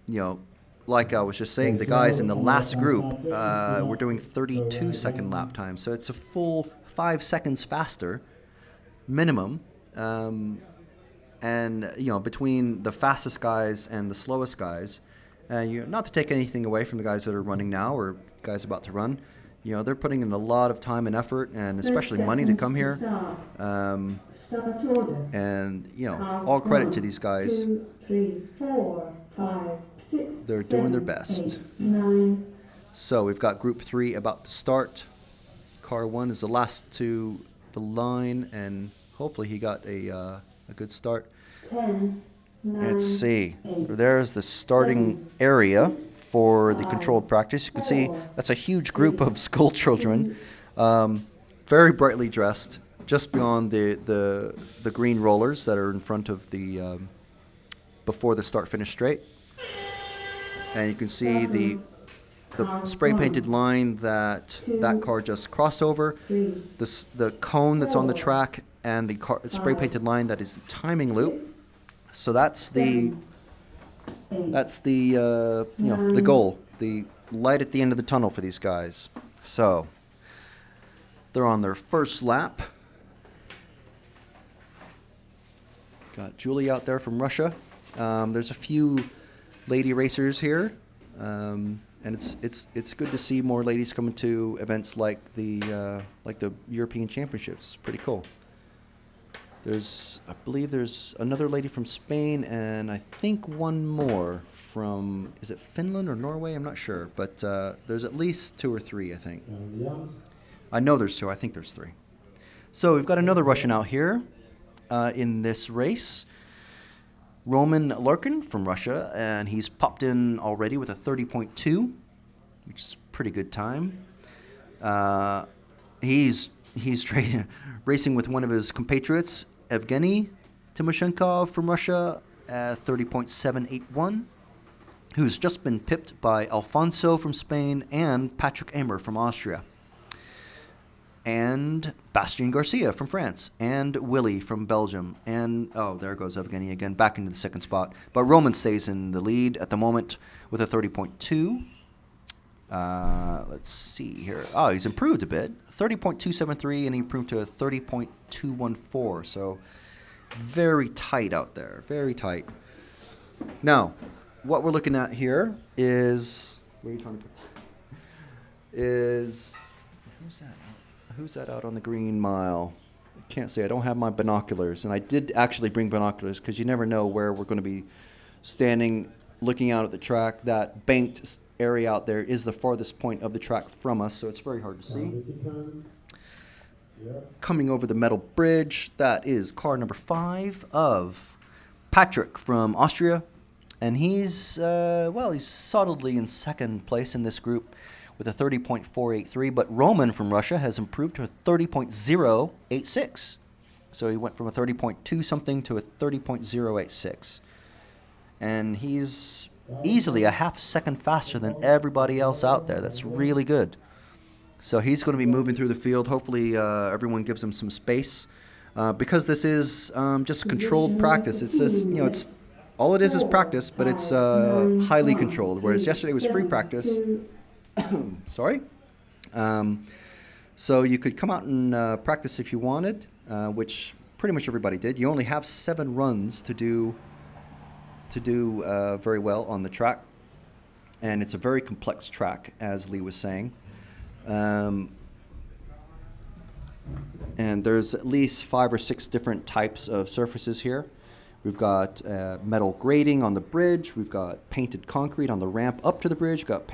you know, like I was just saying, the guys in the last group were doing 32-second lap time. So it's a full 5 seconds faster, minimum. And, you know, between the fastest guys and the slowest guys, not to take anything away from the guys that are running now or guys about to run, you know, they're putting in a lot of time and effort and especially money to come here. And, you know, all credit to these guys. 2, 3, 4, 5, 6, They're doing their best. 8, 9. So we've got Group 3 about to start. Car 1 is the last to the line, and hopefully he got a good start. 10, 9, Let's see. 8, There's the starting area for the controlled practice. You can see that's a huge group of school children, very brightly dressed, just beyond the green rollers that are in front of the before the start-finish straight. And you can see the spray painted line that car just crossed over, the cone that's on the track, and the spray painted line that is the timing loop. So that's the you know, the goal, the light at the end of the tunnel for these guys. So they're on their first lap. Got Julie out there from Russia. There's a few lady racers here, and it's good to see more ladies coming to events like the European Championships. It's pretty cool. I believe there's another lady from Spain, and I think one more from, is it Finland or Norway? I'm not sure, but there's at least 2 or 3, I think. I know there's 2. I think there's 3. So we've got another Russian out here in this race. Roman Larkin from Russia, and he's popped in already with a 30.2, which is a pretty good time. He's racing with one of his compatriots, Evgeny Timoshenkov from Russia, 30.781, who's just been pipped by Alfonso from Spain and Patrick Amer from Austria, and Bastien Garcia from France, and Willie from Belgium, and, oh, there goes Evgeny again, back into the second spot. But Roman stays in the lead at the moment with a 30.2. Let's see here. Oh, he's improved a bit. 30.273, and he improved to a 30.214. So very tight out there. Very tight. Now, what we're looking at here is, where are you trying to put that? Is, who's that? Who's that out on the green mile? I can't say. I don't have my binoculars, and I did actually bring binoculars because you never know where we're going to be standing, looking out at the track. That banked area out there is the farthest point of the track from us, so it's very hard to see. Coming over the metal bridge, that is car number 5 of Patrick from Austria, and he's he's solidly in second place in this group with a 30.483, but Roman from Russia has improved to a 30.086. So he went from a 30.2 something to a 30.086. And he's easily a half second faster than everybody else out there. That's really good. So he's going to be moving through the field. Hopefully everyone gives him some space. Because this is just controlled practice. It's just, you know, it's all it is practice, but it's highly controlled. Whereas yesterday was free practice. Sorry. So you could come out and practice if you wanted, which pretty much everybody did. You only have 7 runs to do very well on the track, and it's a very complex track, as Lee was saying. And there's at least 5 or 6 different types of surfaces here. We've got metal grating on the bridge. We've got painted concrete on the ramp up to the bridge. We've got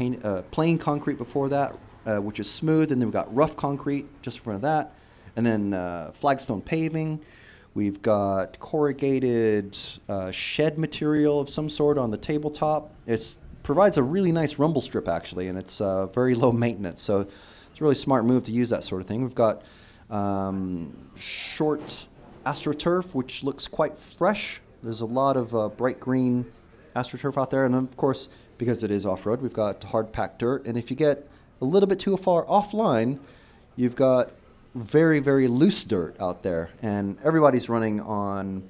plain concrete before that, which is smooth. And then we've got rough concrete just in front of that. And then flagstone paving. We've got corrugated shed material of some sort on the tabletop. It provides a really nice rumble strip, actually, and it's very low maintenance. So it's a really smart move to use that sort of thing. We've got short AstroTurf, which looks quite fresh. There's a lot of bright green AstroTurf out there. And of course, because it is off-road, we've got hard packed dirt. And if you get a little bit too far offline, you've got very, very loose dirt out there, and everybody's running on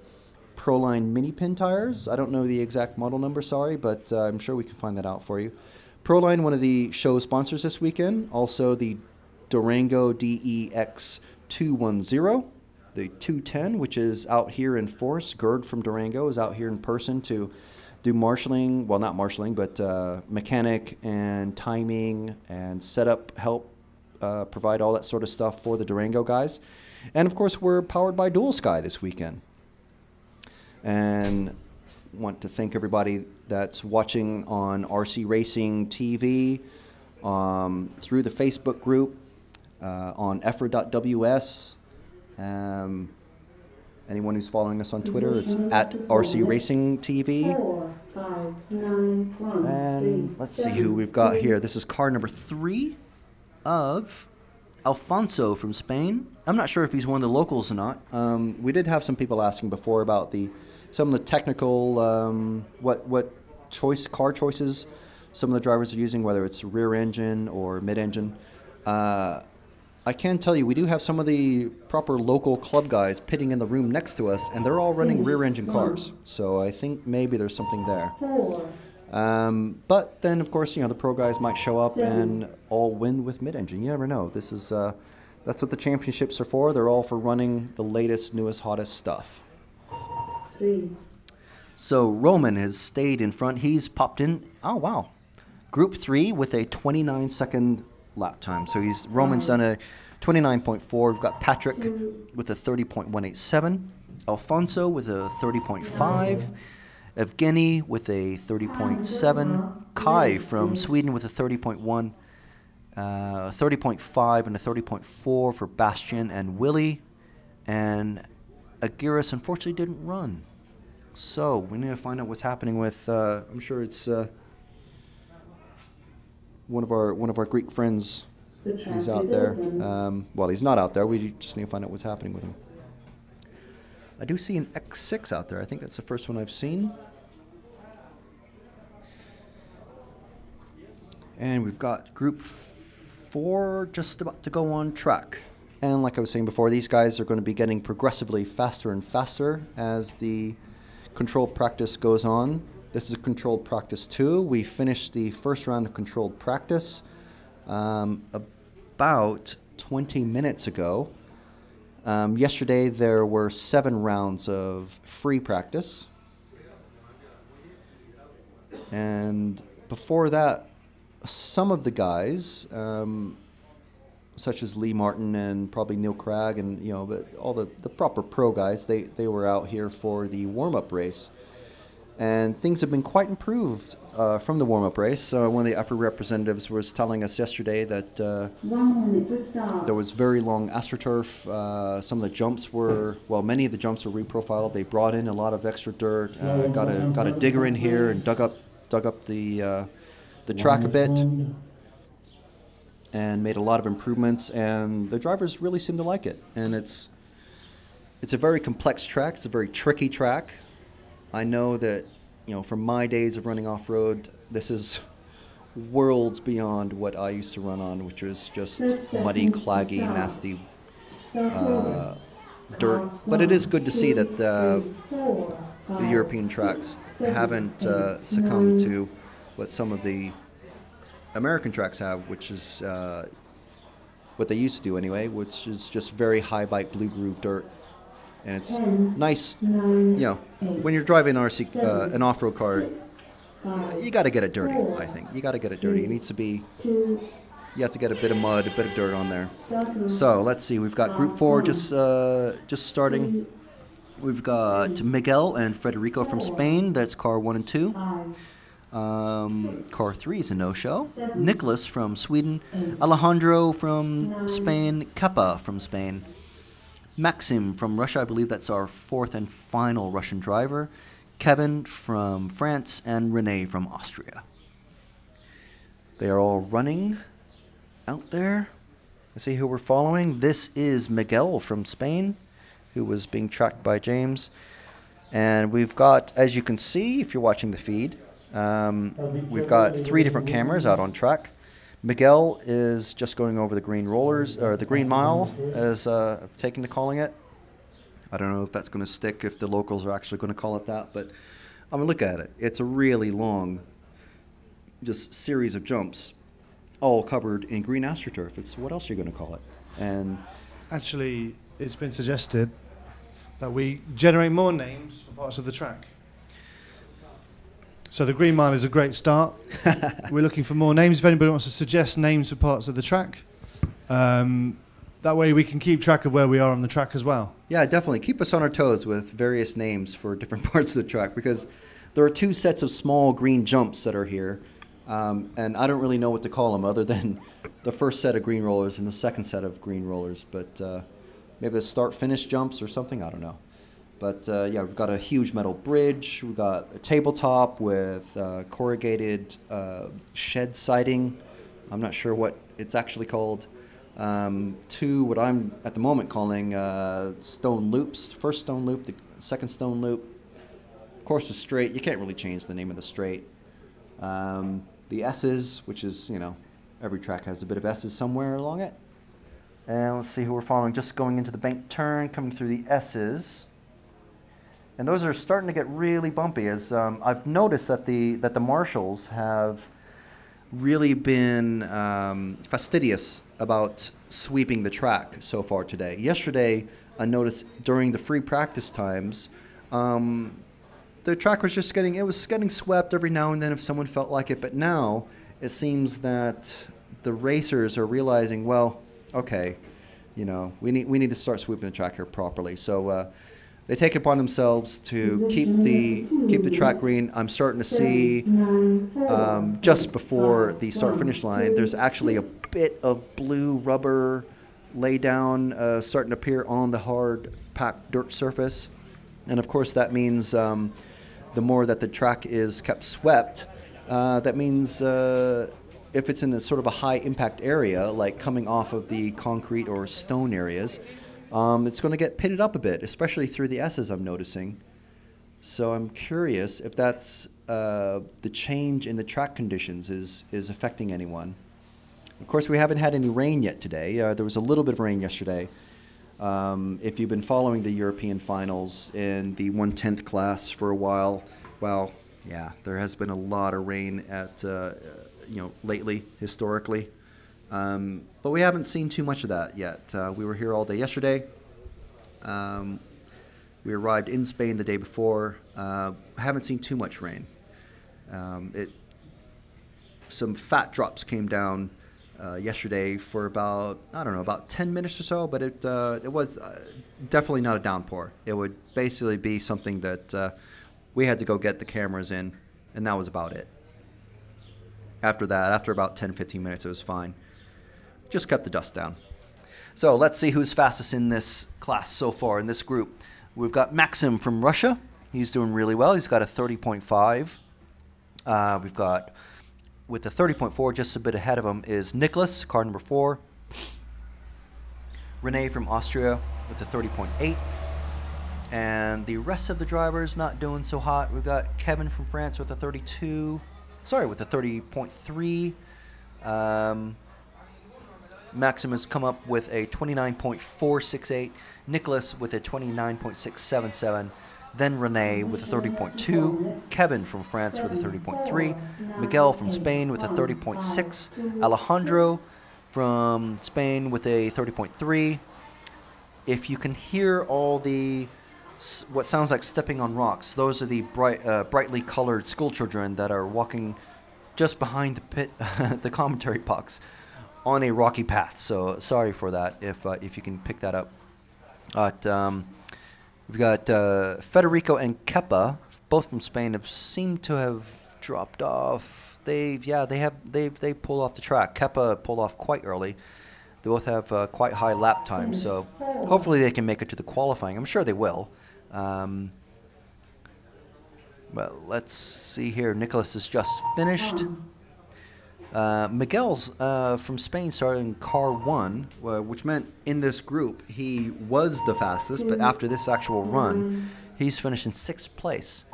Proline mini pin tires. I don't know the exact model number, sorry, but I'm sure we can find that out for you. Proline, one of the show sponsors this weekend. Also the Durango DEX 210, the 210, which is out here in force. Gerd from Durango is out here in person to do marshalling, well, not marshalling, but mechanic and timing and setup help, provide all that sort of stuff for the Durango guys. And of course, we're powered by Dual Sky this weekend. And want to thank everybody that's watching on RC Racing TV, through the Facebook group, on EFRA.ws. Anyone who's following us on Twitter, it's at RC Racing TV. 4, 5, 9, 1, And 3, let's see 7, who we've got 2, here. This is car number 3 of Alfonso from Spain. I'm not sure if he's one of the locals or not. We did have some people asking before about some of the technical, what car choices some of the drivers are using, whether it's rear engine or mid-engine. I can tell you, we do have some of the proper local club guys pitting in the room next to us, and they're all running rear-engine cars. So I think maybe there's something there. 4, But then, of course, the pro guys might show up and all win with mid-engine. You never know. This is that's what the championships are for. They're all for running the latest, newest, hottest stuff. 3, So Roman has stayed in front. He's popped in. Oh, wow. Group 3 with a 29-second lap time. So Roman's done a 29.4. We've got Patrick with a 30.187. Alfonso with a 30.5. Evgeny with a 30.7. Kai from Sweden with a 30.1. 30.5 and a 30.4 for Bastian and Willie. And Aguirre unfortunately didn't run. So we need to find out what's happening with, I'm sure it's one of our Greek friends. He's out there. Well, he's not out there. We just need to find out what's happening with him. I do see an X6 out there. I think that's the first one I've seen. And we've got Group 4 just about to go on track. And like I was saying before, these guys are going to be getting progressively faster and faster as the controlled practice goes on. This is controlled practice 2. We finished the first round of controlled practice about 20 minutes ago. Yesterday there were 7 rounds of free practice. And before that, some of the guys, such as Lee Martin and probably Neil Cragg and but all the proper pro guys, they were out here for the warm-up race. And things have been quite improved from the warm-up race. One of the EFRA representatives was telling us yesterday that 1 minute to start. there was very long AstroTurf. Some of the jumps many of the jumps were reprofiled. They brought in a lot of extra dirt, got a digger in here and dug up the track a bit and made a lot of improvements, and the drivers really seem to like it. And it's a very complex track. It's a very tricky track. I know that, from my days of running off-road, this is worlds beyond what I used to run on, which was just muddy, claggy, nasty dirt. But it is good to see that the European tracks haven't succumbed to what some of the American tracks have, which is what they used to do anyway, which is just very high bite blue groove dirt. And it's nice, when you're driving an off-road car, you got to get it dirty, I think. You got to get it dirty. It needs to be, you have to get a bit of mud, a bit of dirt on there. So let's see, we've got Group 4 just starting. We've got Miguel and Federico from Spain. That's car 1 and 2. Car 3 is a no-show. Nicholas from Sweden. Alejandro from Spain. Kappa from Spain. Maxim from Russia, I believe that's our 4th and final Russian driver. Kevin from France, and Renee from Austria. They are all running out there. Let's see who we're following. This is Miguel from Spain, who was being tracked by James. And we've got, as you can see, if you're watching the feed, we've got 3 different cameras out on track. Miguel is just going over the green rollers, or the green mile, as I've taken to calling it. I don't know if that's going to stick, if the locals are actually going to call it that, but I mean, look at it. It's a really long, just series of jumps, all covered in green astroturf. It's what else are you going to call it? And actually, it's been suggested that we generate more names for parts of the track. So the Green Mile is a great start. We're looking for more names. If anybody wants to suggest names for parts of the track, that way we can keep track of where we are on the track as well. Yeah, definitely. Keep us on our toes with various names for different parts of the track, because there are 2 sets of small green jumps that are here, and I don't really know what to call them other than the first set of green rollers and the second set of green rollers, but maybe the start-finish jumps or something, I don't know. But yeah, we've got a huge metal bridge, we've got a tabletop with corrugated shed siding. I'm not sure what it's actually called. 2 what I'm at the moment calling stone loops. First stone loop, the second stone loop. Of course, the straight, you can't really change the name of the straight. The S's, which is, you know, every track has a bit of S's somewhere along it. And let's see who we're following. Just going into the bank turn, coming through the S's. And those are starting to get really bumpy, as I've noticed that the marshals have really been fastidious about sweeping the track so far today. Yesterday, I noticed during the free practice times, the track was just getting swept every now and then if someone felt like it. But now it seems that the racers are realizing, well, okay, you know, we need to start sweeping the track here properly. So they take it upon themselves to keep the track green. I'm starting to see just before the start-finish line, there's actually a bit of blue rubber laydown starting to appear on the hard packed dirt surface, and of course that means the more that the track is kept swept, that means if it's in a sort of a high impact area, like coming off of the concrete or stone areas, it's going to get pitted up a bit, especially through the S's, I'm noticing. So I'm curious if that's the change in the track conditions is affecting anyone. Of course, we haven't had any rain yet today. There was a little bit of rain yesterday. If you've been following the European finals in the 1/10 class for a while, well, yeah, there has been a lot of rain at lately, historically. But we haven't seen too much of that yet. We were here all day yesterday. We arrived in Spain the day before. Haven't seen too much rain. Some fat drops came down yesterday for about 10 minutes or so, but it was definitely not a downpour. It would basically be something that we had to go get the cameras in, and that was about it. After that, after about 10-15 minutes, it was fine. Just kept the dust down. So let's see who's fastest in this class so far, in this group. We've got Maxim from Russia. He's doing really well. He's got a 30.5. We've got, with the 30.4, just a bit ahead of him is Nicholas, car number 4. Renee from Austria with a 30.8. And the rest of the drivers not doing so hot. We've got Kevin from France with a 30.3. Maxim has come up with a 29.468. Nicholas with a 29.677. Then Renee with a 30.2. Kevin from France with a 30.3. Miguel from Spain with a 30.6. Alejandro from Spain with a 30.3. If you can hear all the what sounds like stepping on rocks, those are the brightly colored school children that are walking just behind the pit, the commentary box, on a rocky path. So sorry for that if you can pick that up. But we've got Federico and Kepa, both from Spain, have seemed to have dropped off. They pulled off the track. Kepa pulled off quite early. They both have quite high lap times, so hopefully they can make it to the qualifying. I'm sure they will. Well, let's see here. Nicholas is just finished. Miguel's from Spain started in car 1, which meant in this group he was the fastest, but after this actual run, he's finished in 6th place.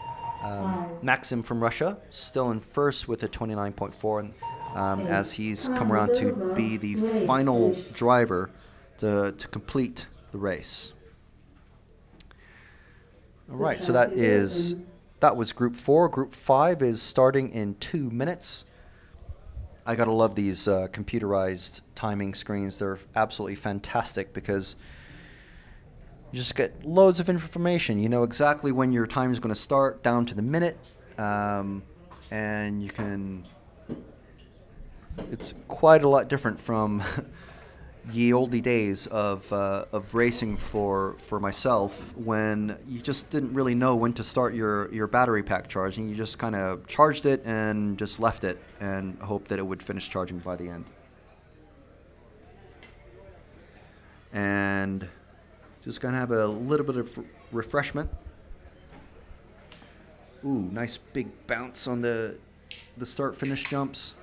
Maxim from Russia, still in 1st with a 29.4, and as he's come around to be the final driver to complete the race. All right, so that was Group 4. Group 5 is starting in 2 minutes. I gotta love these computerized timing screens. They're absolutely fantastic because you just get loads of information. You know exactly when your time is going to start down to the minute, and you can. It's quite a lot different from ye olde days of racing for myself, when you just didn't really know when to start your battery pack charging. You just kind of charged it and just left it and hoped that it would finish charging by the end. And just gonna have a little bit of refreshment. Ooh, nice big bounce on the start finish jumps.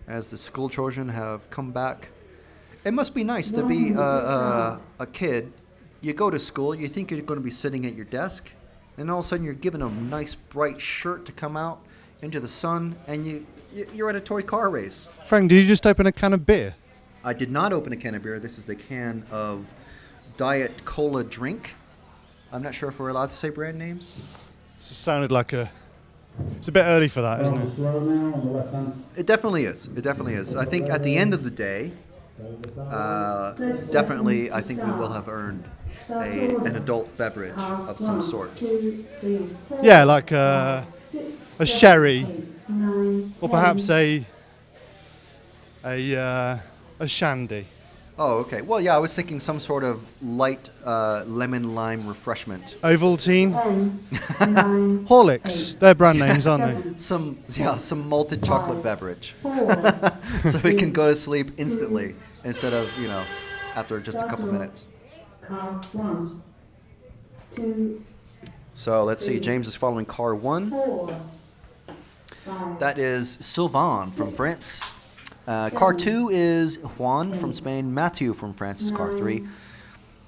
As the school children have come back. It must be nice to be a kid. You go to school, you think you're going to be sitting at your desk, and all of a sudden you're given a nice bright shirt to come out into the sun, and you're at a toy car race. Frank, did you just open a can of beer? I did not open a can of beer. This is a can of Diet Cola drink. I'm not sure if we're allowed to say brand names. It sounded like it's a bit early for that, isn't it? It definitely is. It definitely is. I think at the end of the day, definitely, I think we will have earned an adult beverage of some sort. Yeah, like a sherry, or perhaps a shandy. Oh, okay. Well, yeah, I was thinking some sort of light lemon lime refreshment. Ovaltine, Horlicks. They're brand names, aren't they? Some malted chocolate beverage, so we can go to sleep instantly instead of after just a couple minutes. So let's see. James is following car 1. That is Sylvain from France. Car 2 is Juan from Spain, Matthew from France is car 3.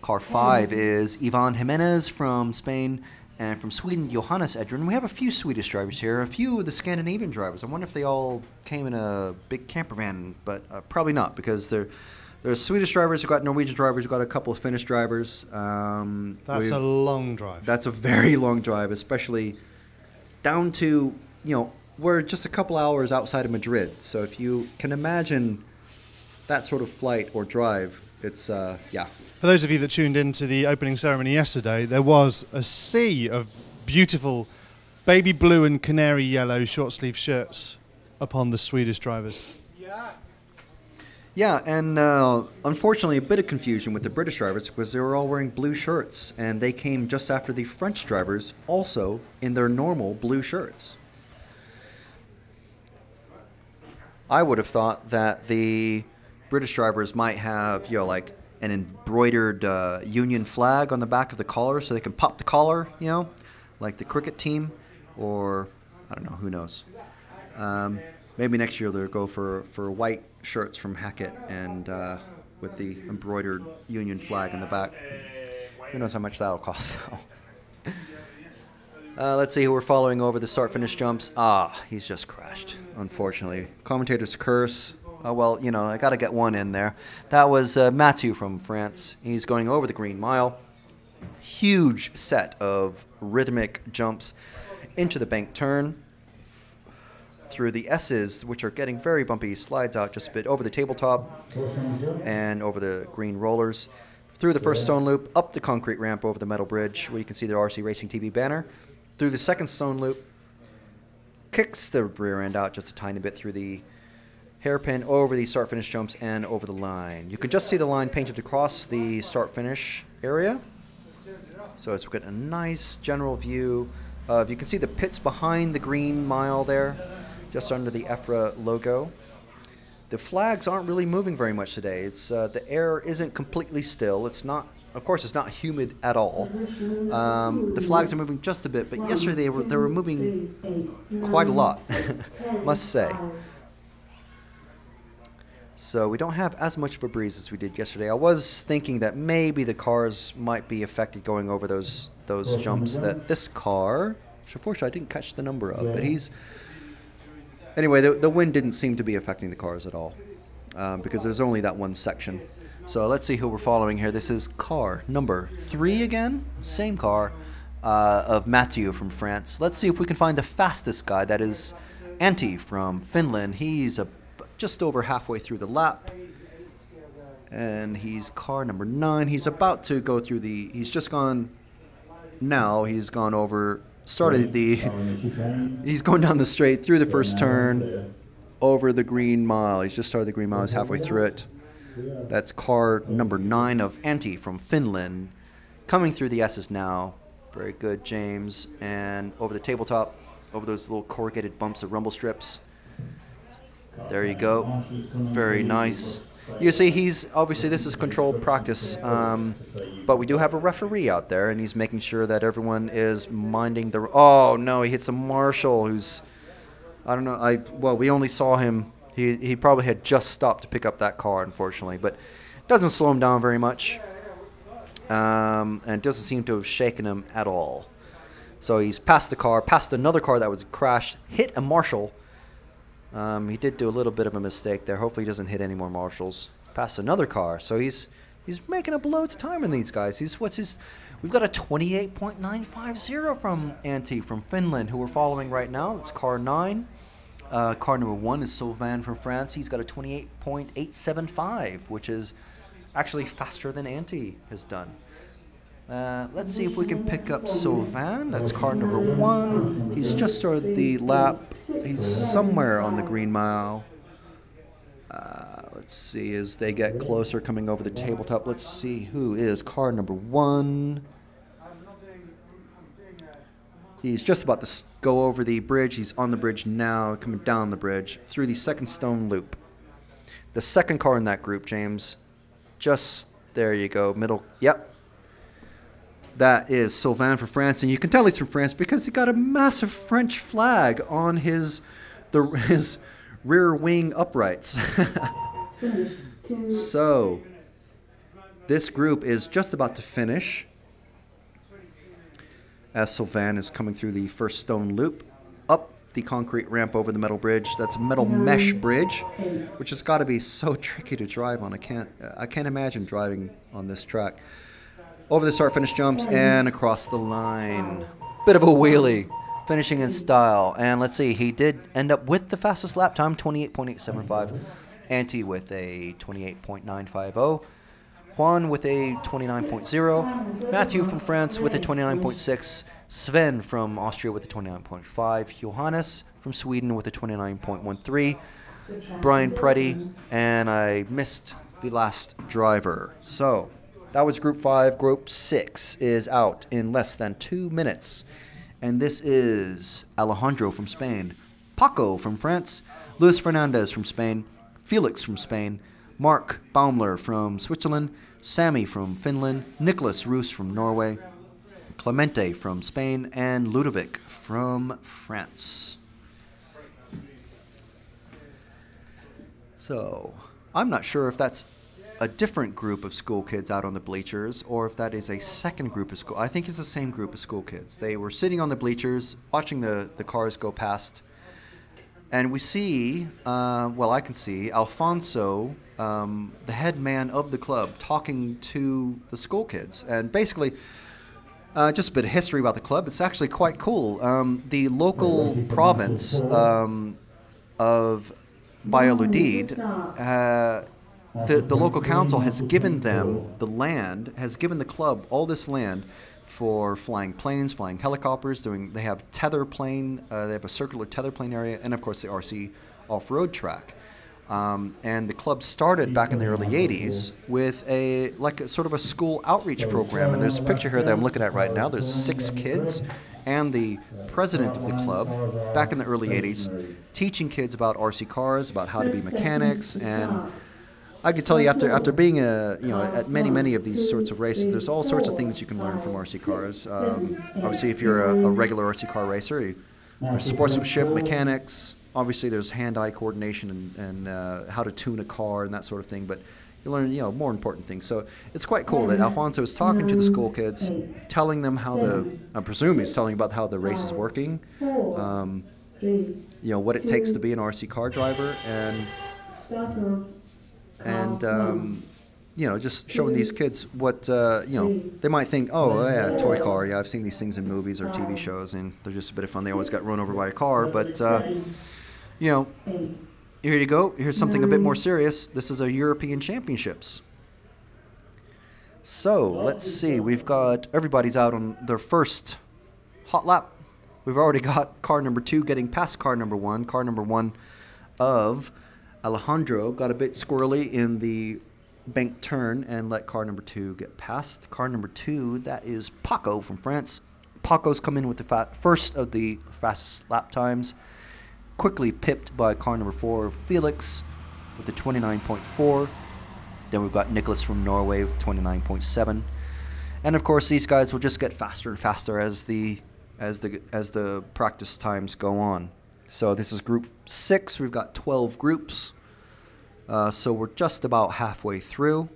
Car 5 is Ivan Jimenez from Spain, and from Sweden, Johannes Edrin. We have a few Swedish drivers here, a few of the Scandinavian drivers. I wonder if they all came in a big camper van, but probably not, because there's Swedish drivers, we've got Norwegian drivers, we've got a couple of Finnish drivers. That's a long drive. That's a very long drive, especially down to, we're just a couple hours outside of Madrid. So if you can imagine that sort of flight or drive, it's, yeah. For those of you that tuned into the opening ceremony yesterday, there was a sea of beautiful baby blue and canary yellow short sleeve shirts upon the Swedish drivers. Yeah, and unfortunately a bit of confusion with the British drivers because they were all wearing blue shirts, and they came just after the French drivers also in their normal blue shirts. I would have thought that the British drivers might have, like an embroidered Union flag on the back of the collar so they can pop the collar, like the cricket team, or I don't know, who knows. Maybe next year they'll go for white shirts from Hackett and with the embroidered Union flag in the back. Who knows how much that'll cost. Let's see who we're following over the start-finish jumps. He's just crashed, unfortunately. Commentator's curse. Oh, well, I got to get one in there. That was Mathieu from France. He's going over the green mile. Huge set of rhythmic jumps into the bank turn. Through the S's, which are getting very bumpy, slides out just a bit over the tabletop and over the green rollers. Through the first stone loop, up the concrete ramp over the metal bridge, where you can see the RC Racing TV banner. Through the second stone loop, kicks the rear end out just a tiny bit through the hairpin, over the start-finish jumps, and over the line. You can just see the line painted across the start-finish area. So as we get a nice general view of, you can see the pits behind the green mile there, just under the EFRA logo. The flags aren't really moving very much today. It's the air isn't completely still. It's not. Of course, it's not humid at all. The flags are moving just a bit, but yesterday they were moving quite a lot, must say. So we don't have as much of a breeze as we did yesterday. I was thinking that maybe the cars might be affected going over those jumps that this car Unfortunately, I didn't catch the number of, but he's... Anyway, the wind didn't seem to be affecting the cars at all, because there's only that one section. So let's see who we're following here. This is car number 3 again, same car, of Mathieu from France. Let's see if we can find the fastest guy. That is Antti from Finland. He's just over halfway through the lap. And he's car number 9. He's about to go through the... He's just gone... Now he's gone over... Started the... He's going down the straight, through the first turn, over the green mile. He's just started the green mile. He's halfway through it. That's car number 9 of Antti from Finland. Coming through the S's now. Very good, James. And over the tabletop, over those little corrugated bumps of rumble strips. There you go. Very nice. You see, he's obviously, this is controlled practice, but we do have a referee out there, and he's making sure that everyone is minding the... Oh, no, he hits a marshal who's... I don't know. Well, we only saw him. He probably had just stopped to pick up that car, unfortunately, but it doesn't slow him down very much, and it doesn't seem to have shaken him at all. So he's passed the car, passed another car that was crashed, hit a marshal. He did do a little bit of a mistake there. Hopefully he doesn't hit any more marshals. Passed another car. So he's making up loads of time in these guys. We've got a 28.950 from Antti from Finland, who we're following right now. It's car 9. Car number 1 is Sylvain from France. He's got a 28.875, which is actually faster than Antti has done. Let's see if we can pick up Sylvain. That's car number 1. He's just started the lap. He's somewhere on the green mile. Let's see as they get closer coming over the tabletop. Let's see who is car number 1. He's just about to go over the bridge. He's on the bridge now, coming down the bridge through the second stone loop. The second car in that group, James. Just there you go, middle. Yep. That is Sylvain from France, and you can tell he's from France because he got a massive French flag on his rear wing uprights. So this group is just about to finish as Sylvain is coming through the first stone loop, up the concrete ramp over the metal bridge. That's a metal mesh bridge, which has got to be so tricky to drive on. I can't imagine driving on this track. Over the start-finish jumps and across the line. Bit of a wheelie, finishing in style. And let's see, he did end up with the fastest lap time, 28.875. Antti with a 28.950. Juan with a 29.0. Mathieu from France with a 29.6. Sven from Austria with a 29.5. Johannes from Sweden with a 29.13. Brian Preddy, and I missed the last driver. So that was Group 5. Group 6 is out in less than 2 minutes. And this is Alejandro from Spain, Paco from France, Luis Fernandez from Spain, Felix from Spain, Mark Baumler from Switzerland, Sammy from Finland, Nicholas Roos from Norway, Clemente from Spain, and Ludovic from France. So I'm not sure if that's a different group of school kids out on the bleachers or if that is a second group of school. I think it's the same group of school kids. They were sitting on the bleachers watching the cars go past. And we see, well, I can see Alfonso, the head man of the club, talking to the school kids. And basically, just a bit of history about the club. It's actually quite cool. The local province of Valladolid, the local council has given them the land, has given the club all this land for flying planes, flying helicopters. They have tether plane, they have a circular tether plane area, and of course the RC off-road track. And the club started back in the early 80s with a sort of a school outreach program. And there's a picture here that I'm looking at right now. There's 6 kids and the president of the club back in the early 80s teaching kids about RC cars, about how to be mechanics. And I can tell you, after being at many of these sorts of races, there's all sorts of things you can learn from RC cars. Obviously, if you're a regular RC car racer, there's sportsmanship, mechanics. Obviously, there's hand-eye coordination and how to tune a car and that sort of thing. But You learn, more important things. So it's quite cool that Alfonso is talking to the school kids, telling them how I presume he's telling about how the race is working, what it takes to be an RC car driver, and just showing these kids what, they might think, oh, yeah, toy car, yeah, I've seen these things in movies or TV shows, and they're just a bit of fun. They always got run over by a car, but, here you go. Here's something a bit more serious. This is a European Championships. So, let's see. We've got, everybody's out on their first hot lap. We've already got car number 2 getting past car number 1. Car number 1 of Alejandro got a bit squirrely in the bank turn and let car number 2 get past. Car number 2, that is Paco from France. Paco's come in with the first of the fastest lap times. Quickly pipped by car number 4, Felix, with the 29.4. Then we've got Nicholas from Norway with 29.7. And of course, these guys will just get faster and faster as the practice times go on. So this is group 6. We've got 12 groups. So we're just about halfway through.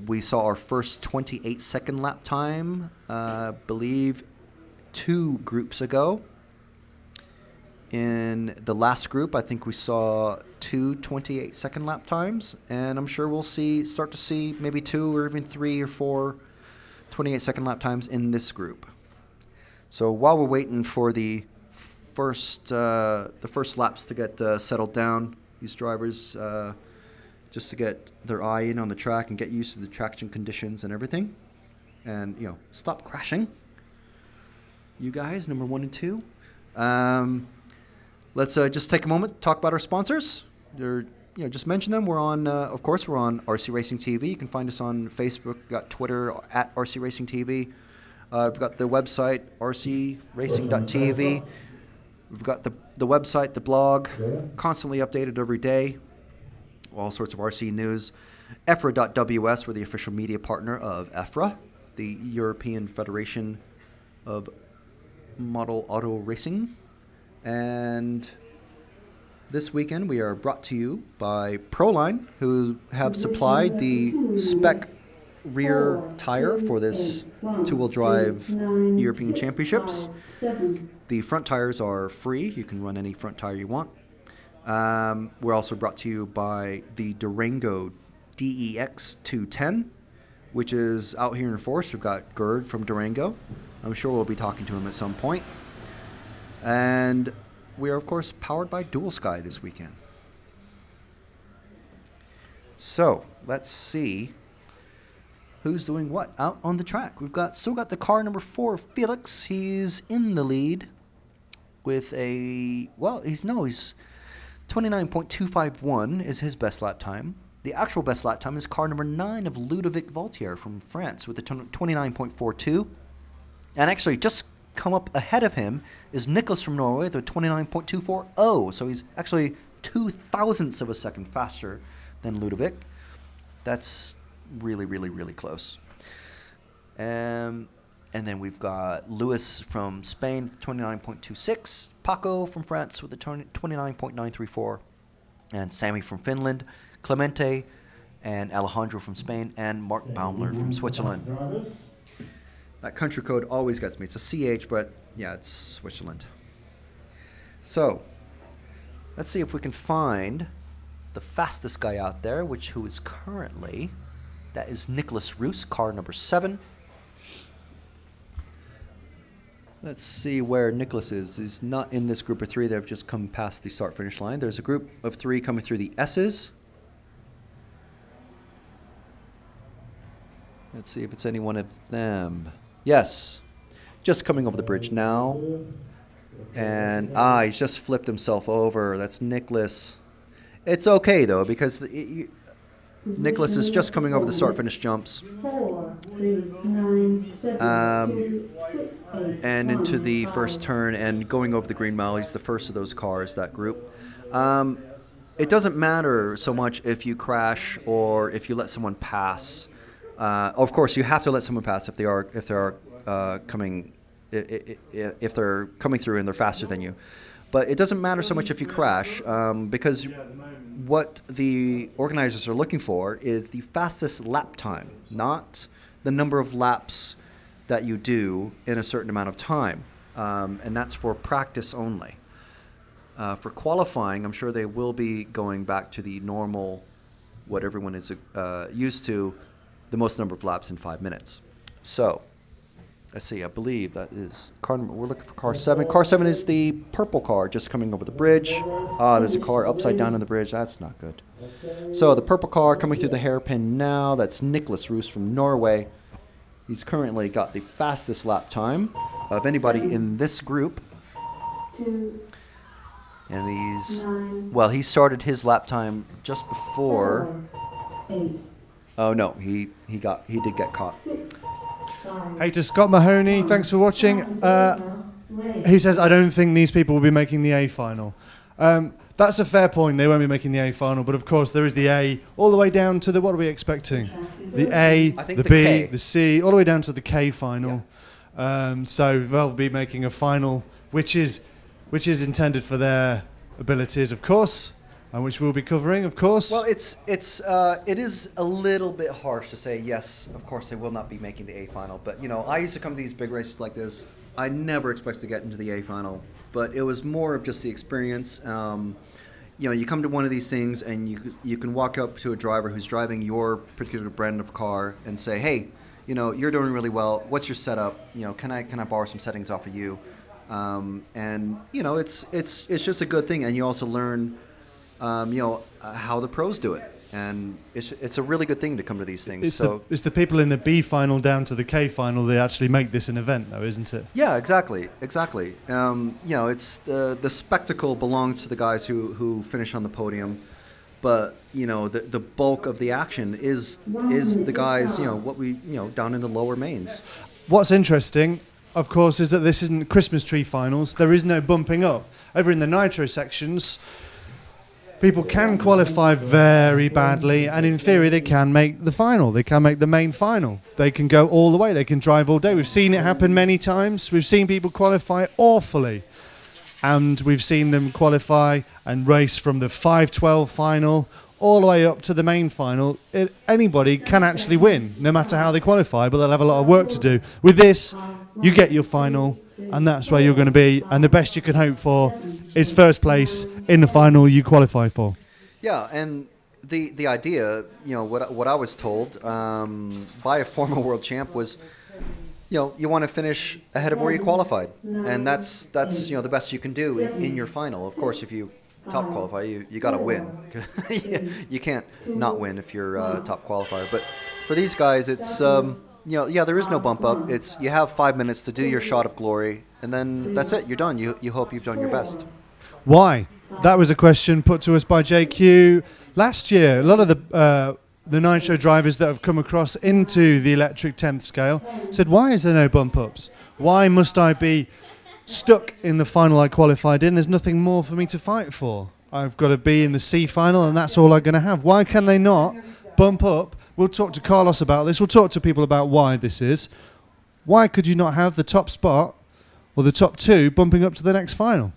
We saw our first 28-second lap time, I believe, 2 groups ago. In the last group, I think we saw 2 28-second lap times, and I'm sure we'll start to see maybe 2 or even 3 or 4 28-second lap times in this group. So while we're waiting for the first laps to get settled down, these drivers just to get their eye in on the track and get used to the traction conditions and everything, and stop crashing. You guys, number 1 and 2. Let's just take a moment to talk about our sponsors. Just mention them. We're on, of course, we're on RC Racing TV. You can find us on Facebook, got Twitter at RC Racing TV. We've got the website, rcracing.tv. We've got the website, the blog, constantly updated every day. All sorts of RC news. EFRA.ws, we're the official media partner of EFRA, the European Federation of Model Auto Racing. And this weekend we are brought to you by Proline, who have supplied the spec rear tire for this two-wheel drive European Championships. The front tires are free. You can run any front tire you want. We're also brought to you by the Durango DEX 210, which is out here in force. We've got Gerd from Durango. I'm sure we'll be talking to him at some point. And we are, of course, powered by Dual Sky this weekend. So, let's see who's doing what out on the track. We've still got the car number 4, Felix. He's in the lead with he's 29.251 is his best lap time. The actual best lap time is car number 9 of Ludovic Vautier from France with the 29.42. And actually, just come up ahead of him is Nicholas from Norway with a 29.240. So he's actually 0.02 of a second faster than Ludovic. That's really, really, really close. And then we've got Luis from Spain, 29.26. Paco from France with a 29.934. And Sammy from Finland, Clemente, and Alejandro from Spain, and Mark Baumler from Switzerland. That country code always gets me. It's a CH, but yeah, it's Switzerland. So, let's see if we can find the fastest guy out there, who is currently, that is Nicholas Roos, car number 7. Let's see where Nicholas is. He's not in this group of 3. They've just come past the start-finish line. There's a group of 3 coming through the S's. Let's see if it's any one of them. Yes, just coming over the bridge now. And, he's just flipped himself over. That's Nicholas. It's okay, though, because Nicholas is just coming over the start-finish jumps. 4, 3, 9, 7, 2, 6, 8, and into the first turn and going over the green mile. He's the first of those cars, that group. It doesn't matter so much if you crash or if you let someone pass. Of course, you have to let someone pass if they're coming through and they're faster than you. But it doesn't matter so much if you crash, because what the organizers are looking for is the fastest lap time, not the number of laps that you do in a certain amount of time. And that's for practice only. For qualifying, I'm sure they will be going back to the normal, what everyone is used to, the most number of laps in 5 minutes. So, let's see, I believe that is car number, we're looking for car 7. Car 7 is the purple car just coming over the bridge. There's a car upside down on the bridge. That's not good. So the purple car coming through the hairpin now, that's Nicholas Roos from Norway. He's currently got the fastest lap time of anybody in this group. And he started his lap time just before. Oh no, he did get caught. Hey, to Scott Mahoney, thanks for watching. He says, I don't think these people will be making the A final. That's a fair point. They won't be making the A final, but of course there is the A all the way down to the, what are we expecting? The A, the B, K. the C, all the way down to the K final. Yeah. So they'll be making a final which is intended for their abilities, of course, and which we'll be covering, of course. Well, it is a little bit harsh to say, yes, of course they will not be making the A final, but you know, I used to come to these big races like this. I never expected to get into the A final, but it was more of just the experience. You know, you come to one of these things and you can walk up to a driver who's driving your particular brand of car and say, hey, you know, you're doing really well. What's your setup? You know, can I borrow some settings off of you? And you know, it's just a good thing, and you also learn, you know, how the pros do it, and it's a really good thing to come to these things. It's the people in the B final down to the K final that actually make this an event, though, isn't it? Yeah, exactly. You know, it's the spectacle belongs to the guys who finish on the podium, but you know, the bulk of the action is the guys, you know, down in the lower mains. What's interesting, of course, is that this isn't Christmas tree finals. There is no bumping up. Over in the nitro sections, people can qualify very badly, and in theory they can make the final. They can make the main final. They can go all the way. They can drive all day. We've seen it happen many times. We've seen people qualify awfully, and we've seen them qualify and race from the 5:12 final all the way up to the main final. Anybody can actually win, no matter how they qualify, but they'll have a lot of work to do. With this, you get your final, and that's where you're going to be, and the best you can hope for is first place in the final you qualify for. Yeah, and the idea, you know, what I was told by a former world champ was, you know, you want to finish ahead of where you qualified, and that's you know, the best you can do in your final. Of course, if you top qualify, you got to win. You can't not win if you're top qualifier. But for these guys, it's you know, yeah, there is no bump up. It's you have 5 minutes to do your shot of glory, and then that's it. You're done. You hope you've done your best. Why? That was a question put to us by JQ last year. A lot of the nitro drivers that have come across into the electric 10th scale said, why is there no bump ups? Why must I be stuck in the final I qualified in? There's nothing more for me to fight for. I've got to be in the C final, and that's all I'm going to have. Why can they not bump up? We'll talk to Carlos about this. We'll talk to people about why this is. Why could you not have the top spot or the top two bumping up to the next final?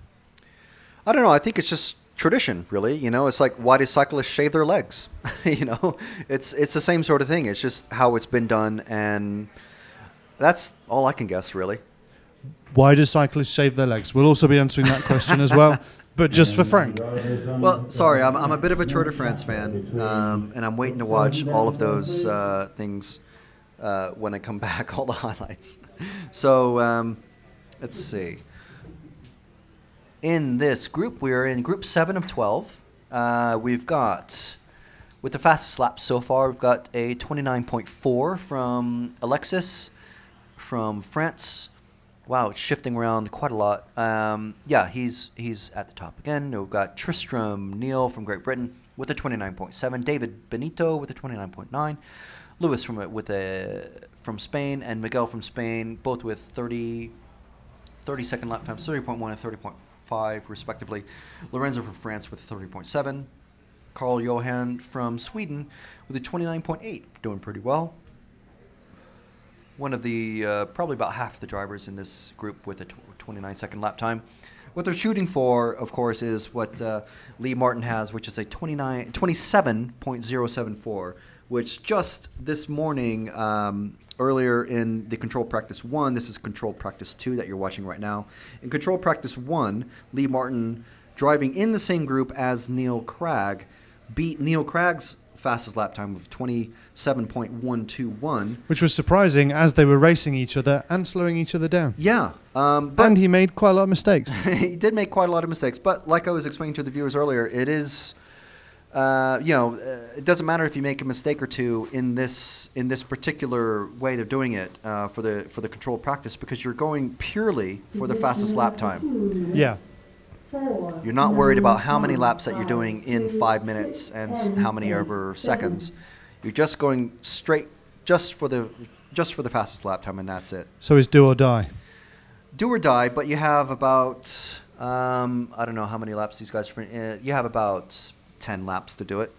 I don't know. I think it's just tradition, really. You know, it's like, why do cyclists shave their legs? You know, it's the same sort of thing. It's just how it's been done, and that's all I can guess, really. Why do cyclists shave their legs? We'll also be answering that question as well, but just for Frank. Well, sorry, I'm a bit of a Tour de France fan, and I'm waiting to watch all of those things when I come back, all the highlights. So, let's see. In this group, we're in Group 7 of 12. We've got, with the fastest lap so far, we've got a 29.4 from Alexis from France. Wow, it's shifting around quite a lot. Yeah, he's at the top again. We've got Tristram Neal from Great Britain with a 29.7. David Benito with a 29.9. Lewis from Spain, and Miguel from Spain, both with 30-second lap times, 30.1 and 30.5 respectively. Lorenzo from France with 30.7. Carl Johan from Sweden with a 29.8, doing pretty well. One of the, probably about half of the drivers in this group with a 29-second lap time. What they're shooting for, of course, is what Lee Martin has, which is a 27.074, which just this morning, earlier in the Control Practice 1, this is Control Practice 2 that you're watching right now. In Control Practice 1, Lee Martin, driving in the same group as Neil Cragg, beat Neil Cragg's fastest lap time of 27.121. Which was surprising as they were racing each other and slowing each other down. Yeah. And he made quite a lot of mistakes. He did make quite a lot of mistakes. But like I was explaining to the viewers earlier, it is, it doesn't matter if you make a mistake or two in this particular way they're doing it for the control practice, because you're going purely for the fastest lap time. Yeah. You're not worried about how many laps that you're doing in 5 minutes and how many over seconds. You're just going straight just for the fastest lap time, and that's it. So it's do or die. Do or die, but you have about I don't know how many laps these guys are. You have about 10 laps to do it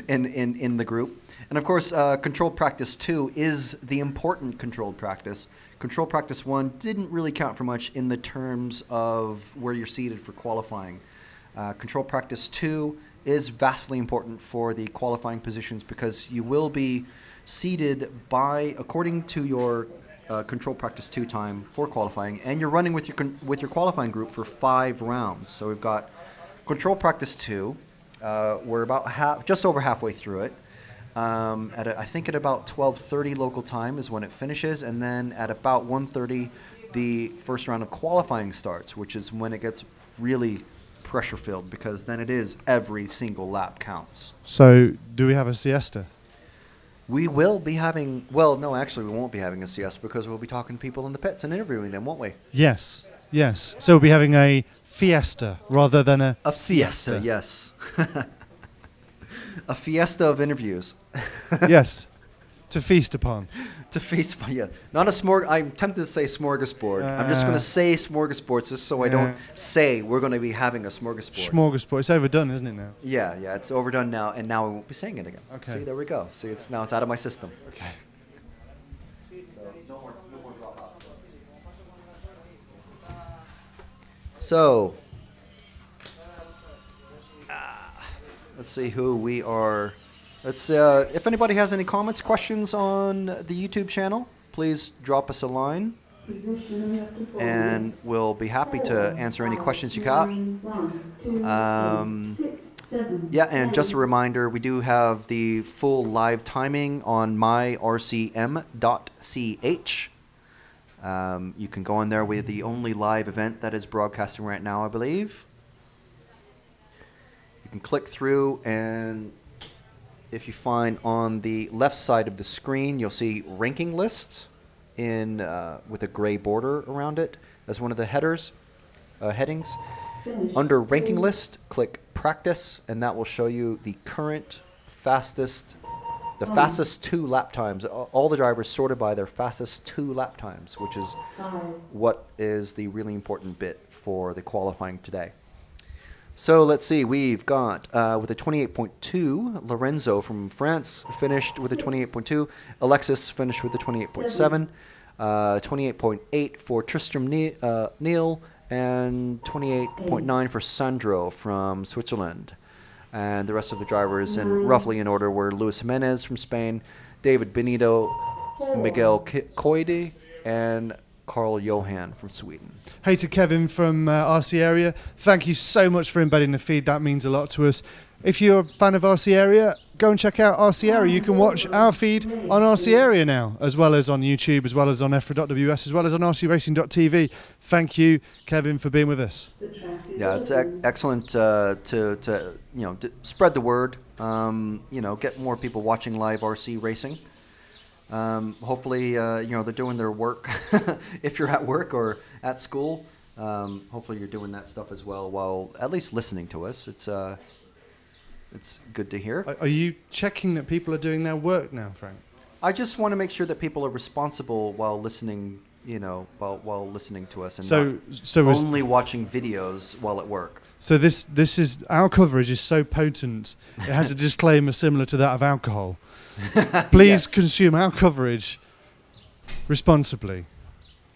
in the group. And of course, control practice 2 is the important controlled practice. Control practice 1 didn't really count for much in the terms of where you're seated for qualifying. Control practice 2 is vastly important for the qualifying positions, because you will be seated according to your control practice 2 time for qualifying, and you're running with your qualifying group for 5 rounds. So we've got control practice 2. We're about just over halfway through it. I think at about 12:30 local time is when it finishes, and then at about 1:30 the first round of qualifying starts, which is when it gets really pressure filled, because then it is every single lap counts. So do we have a siesta? We will be having, well, no, actually we won't be having a siesta, because we'll be talking to people in the pits and interviewing them, won't we? Yes, yes. So we'll be having a fiesta rather than a siesta. Yes. A fiesta of interviews. Yes, to feast upon. To feast upon, yeah. Not a smorg. I'm tempted to say smorgasbord. I'm just going to say smorgasbord just so I don't say we're going to be having a smorgasbord. Smorgasbord. It's overdone, isn't it now? Yeah, it's overdone now, and now we won't be saying it again. Okay. See, there we go. See, it's out of my system. Okay. So, let's see who we are. If anybody has any comments, questions on the YouTube channel, please drop us a line, and we'll be happy to answer any questions you got. Yeah, and just a reminder, we do have the full live timing on myrcm.ch. You can go in there. We're the only live event that is broadcasting right now, I believe. You can click through, and if you find on the left side of the screen, you'll see ranking lists with a gray border around it as one of the headings. Under ranking list, click practice, and that will show you the current fastest 2 lap times. All the drivers sorted by their fastest 2 lap times, which is what is the really important bit for the qualifying today. So let's see, we've got with a 28.2, Lorenzo from France finished with a 28.2, Alexis finished with a 28.7, 28.8 for Tristram Neal, and 28.9 for Sandro from Switzerland. And the rest of the drivers, roughly in order, were Luis Jimenez from Spain, David Benito, Miguel Coide, and Carl Johan from Sweden. Hey to Kevin from RC Area. Thank you so much for embedding the feed. That means a lot to us. If you're a fan of RC Area, go and check out RC Area. You can watch our feed on RC Area now, as well as on YouTube, as well as on EFRA.ws, as well as on rcracing.tv. Thank you, Kevin, for being with us. Yeah, it's excellent to spread the word. Get more people watching live RC racing. Hopefully, they're doing their work. If you're at work or at school, hopefully you're doing that stuff as well while at least listening to us. It's good to hear. Are you checking that people are doing their work now, Frank? I just want to make sure that people are responsible while listening, while listening to us, and not only watching videos while at work. So this is, our coverage is so potent, it has a disclaimer similar to that of alcohol. Please consume our coverage responsibly.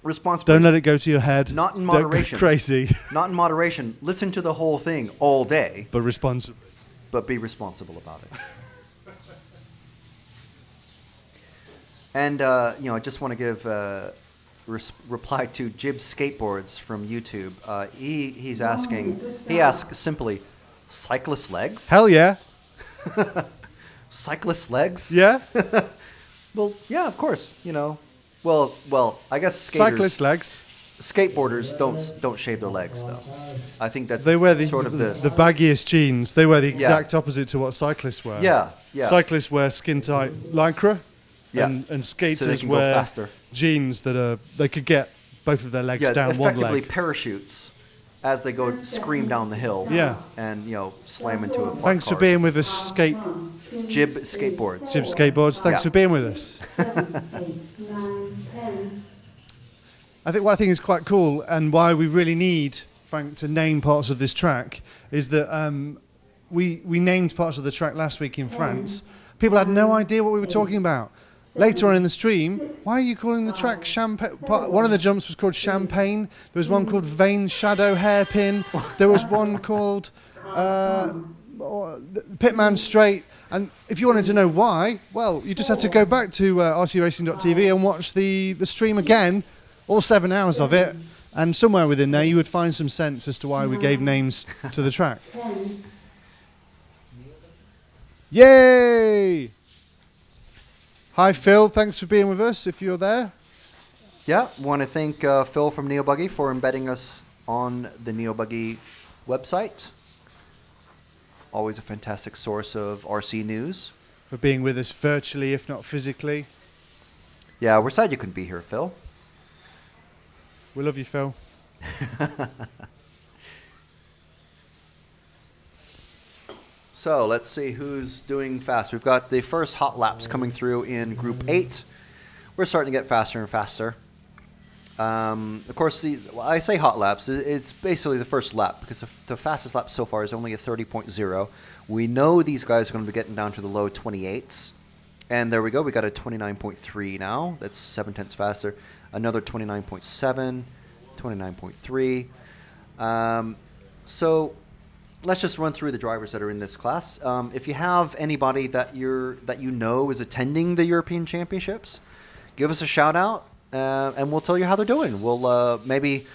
responsibly. Don't let it go to your head. Not in Don't go moderation. crazy. Not in moderation. Listen to the whole thing all day, But responsible. but be responsible about it. And I just want to give reply to Jib Skateboards from YouTube. He asks simply, cyclist legs? Hell yeah. Cyclist legs? Yeah. Well, yeah, of course. Well, I guess Cyclist legs. skateboarders don't shave their legs though. I think that's They wear the baggiest jeans. They wear the exact opposite to what cyclists wear. Yeah. Cyclists wear skin tight lycra. Yeah. And So they skaters can go wear faster. jeans that they could get both of their legs down one effectively leg. parachutes as they go scream down the hill. Yeah. And slam into a parked Thanks for car. being with us, Jib Skateboards. Jib Skateboards. Thanks Yeah. for being with us. 7, 8, 9, 10. I think what I think is quite cool, and why we really need Frank to name parts of this track, is that we named parts of the track last week in France. People had no idea what we were talking about. Later on in the stream, why are you calling the track Champagne? One of the jumps was called Champagne. There was one called Vein Shadow Hairpin. There was one called Pitman Straight. And if you wanted to know why, well, you just had to go back to rcracing.tv and watch the stream again, all 7 hours of it. And somewhere within there, you would find some sense as to why we gave names to the track. 10. Yay! Hi, Phil. Thanks for being with us, if you're there. Yeah, want to thank Phil from NeoBuggy for embedding us on the NeoBuggy website. Always a fantastic source of RC news. For being with us virtually, if not physically. Yeah, we're sad you couldn't be here, Phil. We love you, Phil. So let's see who's doing fast. We've got the first hot laps coming through in Group 8. We're starting to get faster and faster. Of course, I say hot laps. It's basically the first lap because the fastest lap so far is only a 30.0. We know these guys are going to be getting down to the low 28s. And there we go. We got a 29.3 now. That's 7 tenths faster. Another 29.7, 29.3. So let's just run through the drivers that are in this class. If you have anybody that you know is attending the European Championships, give us a shout out, and we'll tell you how they're doing. We'll maybe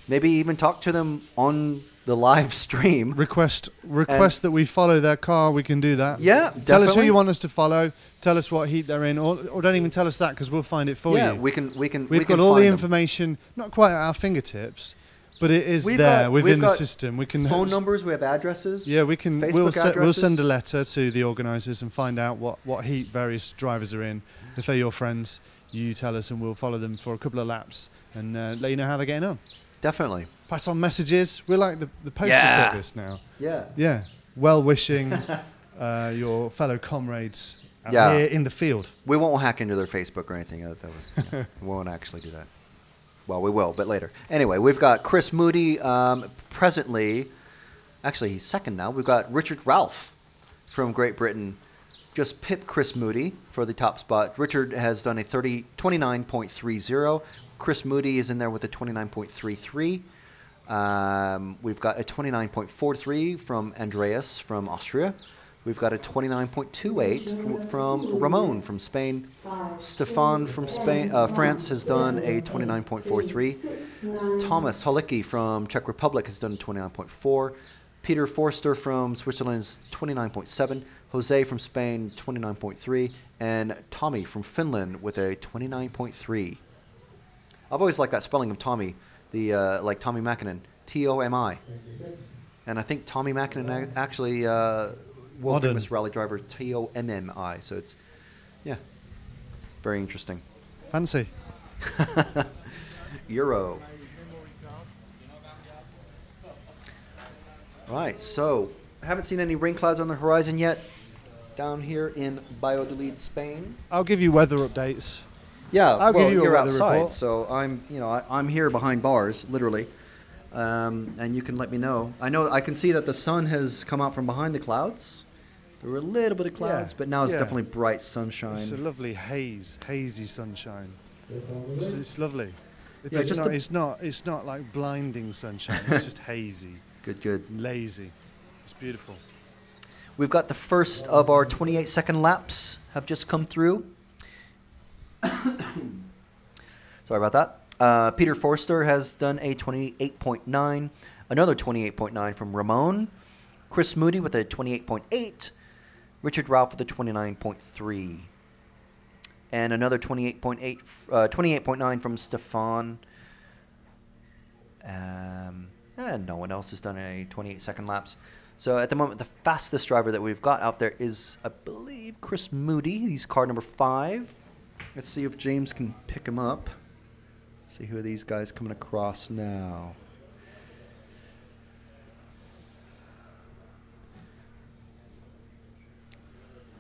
even talk to them on the live stream. Request that we follow their car. We can do that. Yeah, definitely. Tell us who you want us to follow. Tell us what heat they're in, or don't even tell us that because we'll find it for you. Yeah, we can. We've got all the information, not quite at our fingertips, but it is there within the system. We can phone numbers. We have addresses. Yeah, we can. Facebook We'll addresses. send a letter to the organisers and find out what heat various drivers are in. If they're your friends, you tell us, and we'll follow them for a couple of laps and let you know how they're getting on. Definitely. Pass on messages. We're like the postal service now. Yeah. Yeah. Well wishing your fellow comrades out here in the field. We won't hack into their Facebook or anything. We won't actually do that. Well, we will, but later. Anyway, we've got Chris Moody presently. Actually, he's second now. We've got Richard Ralph from Great Britain. Just pipped Chris Moody for the top spot. Richard has done a 29.30. Chris Moody is in there with a 29.33. We've got a 29.43 from Andreas from Austria. We've got a 29.28 from Ramon from Spain. Stefan from Spain, France has done a 29.43. Thomas Holicki from Czech Republic has done 29.4. Peter Forster from Switzerland is 29.7. Jose from Spain, 29.3. And Tommy from Finland with a 29.3. I've always liked that spelling of Tommy, like Tommy Mäkinen, T-O-M-I. And I think Tommy Mäkinen actually, world famous rally driver, T-O-M-M-I. So it's, yeah, very interesting. Fancy. Euro. Right, so haven't seen any rain clouds on the horizon yet down here in Valladolid, Spain. I'll give you weather updates. Yeah, I'll give you a you're weather outside, report. so I'm here behind bars, literally, and you can let me know. I can see that the sun has come out from behind the clouds. There were a little bit of clouds, but now it's definitely bright sunshine. It's a lovely hazy sunshine. It's lovely. Yeah, It's just not, the- it's not like blinding sunshine. It's just hazy, Good. lazy. It's beautiful. We've got the first of our 28-second laps have just come through. Sorry about that. Peter Forster has done a 28.9, another 28.9 from Ramon, Chris Moody with a 28.8, Richard Ralph with a 29.3, and another 28.9 from Stefan. And no one else has done a 28-second laps. So at the moment, the fastest driver that we've got out there is, I believe, Chris Moody. He's car number 5. Let's see if James can pick him up. See who are these guys coming across now.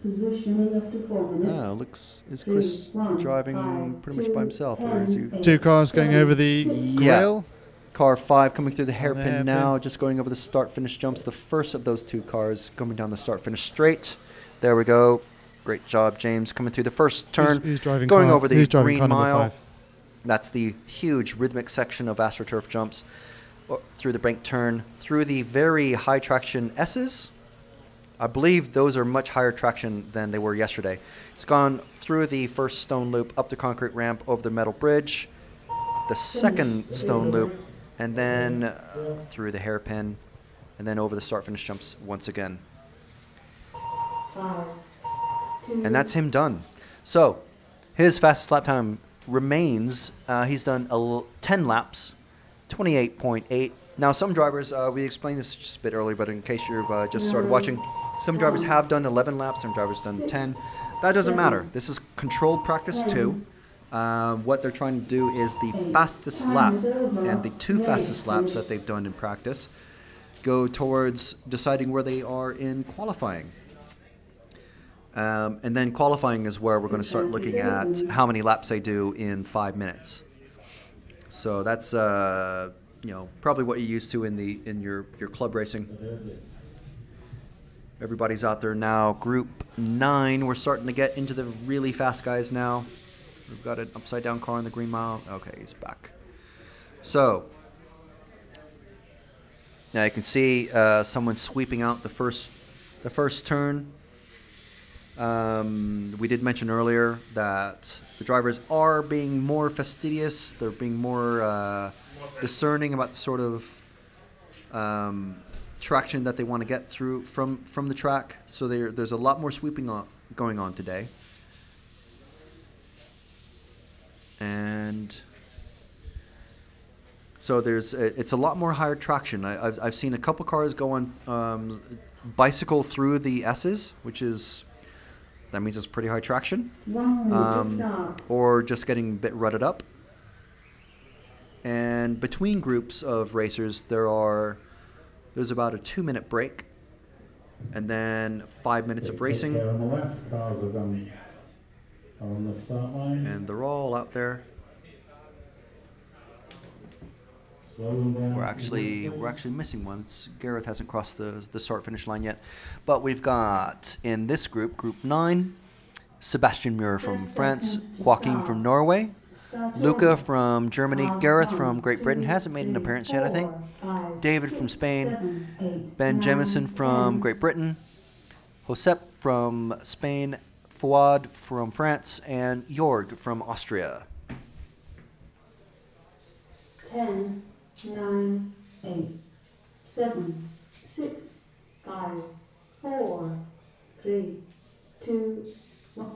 Position after 4 minutes. Oh, is Chris 3, 1, driving 5, pretty much by himself, or is he? 10, 2 cars going over the Yeah. grill. Car 5 coming through the hairpin hairpin. now, just going over the start-finish jumps. The first of those 2 cars coming down the start-finish straight. There we go. Great job, James, coming through the first turn. Who's driving going car, over the who's driving green car number mile. 5? That's the huge rhythmic section of AstroTurf jumps through the bank turn, through the very high traction S's. I believe those are much higher traction than they were yesterday. It's gone through the first stone loop, up the concrete ramp, over the metal bridge, the second stone loop, and then through the hairpin, and then over the start-finish jumps once again. 5, 2, And that's him done. So his fastest lap time remains, he's done 10 laps, 28.8. Now some drivers, we explained this just a bit earlier, but in case you've just started watching, some drivers have done 11 laps, some drivers done 10. That doesn't matter. This is controlled practice too. What they're trying to do is the fastest lap, and the 2 fastest laps that they've done in practice go towards deciding where they are in qualifying. And then qualifying is where we're going to start looking at how many laps they do in 5 minutes. So that's probably what you're used to in your club racing. Everybody's out there now. Group 9, we're starting to get into the really fast guys now. We've got an upside down car in the green mile. Okay, he's back. So now you can see someone sweeping out the first turn. We did mention earlier that the drivers are being more fastidious. They're being more discerning about the sort of traction that they want to get through from the track. So there's a lot more sweeping going on today. And so it's a lot more higher traction. I've seen a couple cars go on bicycle through the S's, that means it's pretty high traction, 1 minute to start. or just getting a bit rutted up. And between groups of racers, there's about a 2-minute break, and then 5 minutes of racing. Okay, on the left, cars are on the start line. And they're all out there. Slow them down. We're actually missing one. Gareth hasn't crossed the start-finish line yet. But we've got, in this group, Group 9, Sebastian Muir from France, Joaquin from Norway, Luca from Germany, Gareth from Great Britain, hasn't made an appearance yet, I think, David from Spain, Ben Jemison from Great Britain, Josep from Spain, Fouad from France, and Jorg from Austria. 10, 9, 8, 7, 6, 5, 4, 3, 2, 1.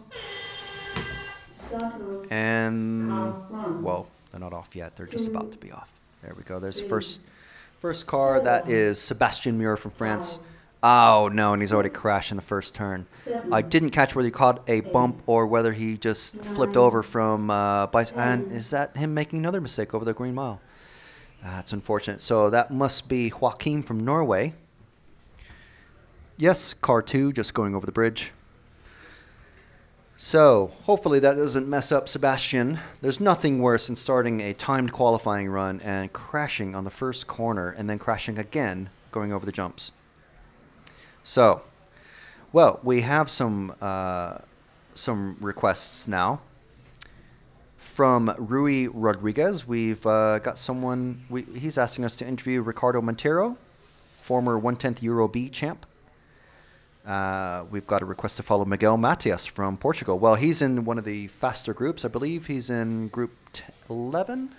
Start over. And, Car 1. well, they're not off yet. They're just about to be off. There we go. There's the first car. That is Sebastian Muir from France. Oh, no, and he's already crashed in the first turn. I didn't catch whether he caught a bump or whether he just flipped over from bicycle. And is that him making another mistake over the green mile? That's unfortunate. So that must be Joaquin from Norway. Yes, car 2 just going over the bridge. So hopefully that doesn't mess up Sebastian. There's nothing worse than starting a timed qualifying run and crashing on the first corner and then crashing again going over the jumps. So, well, we have some requests now. from Rui Rodriguez. We've got someone, he's asking us to interview Ricardo Montero, former 1/10 Euro B champ. We've got a request to follow Miguel Matias from Portugal. Well, he's in one of the faster groups. I believe he's in group 11.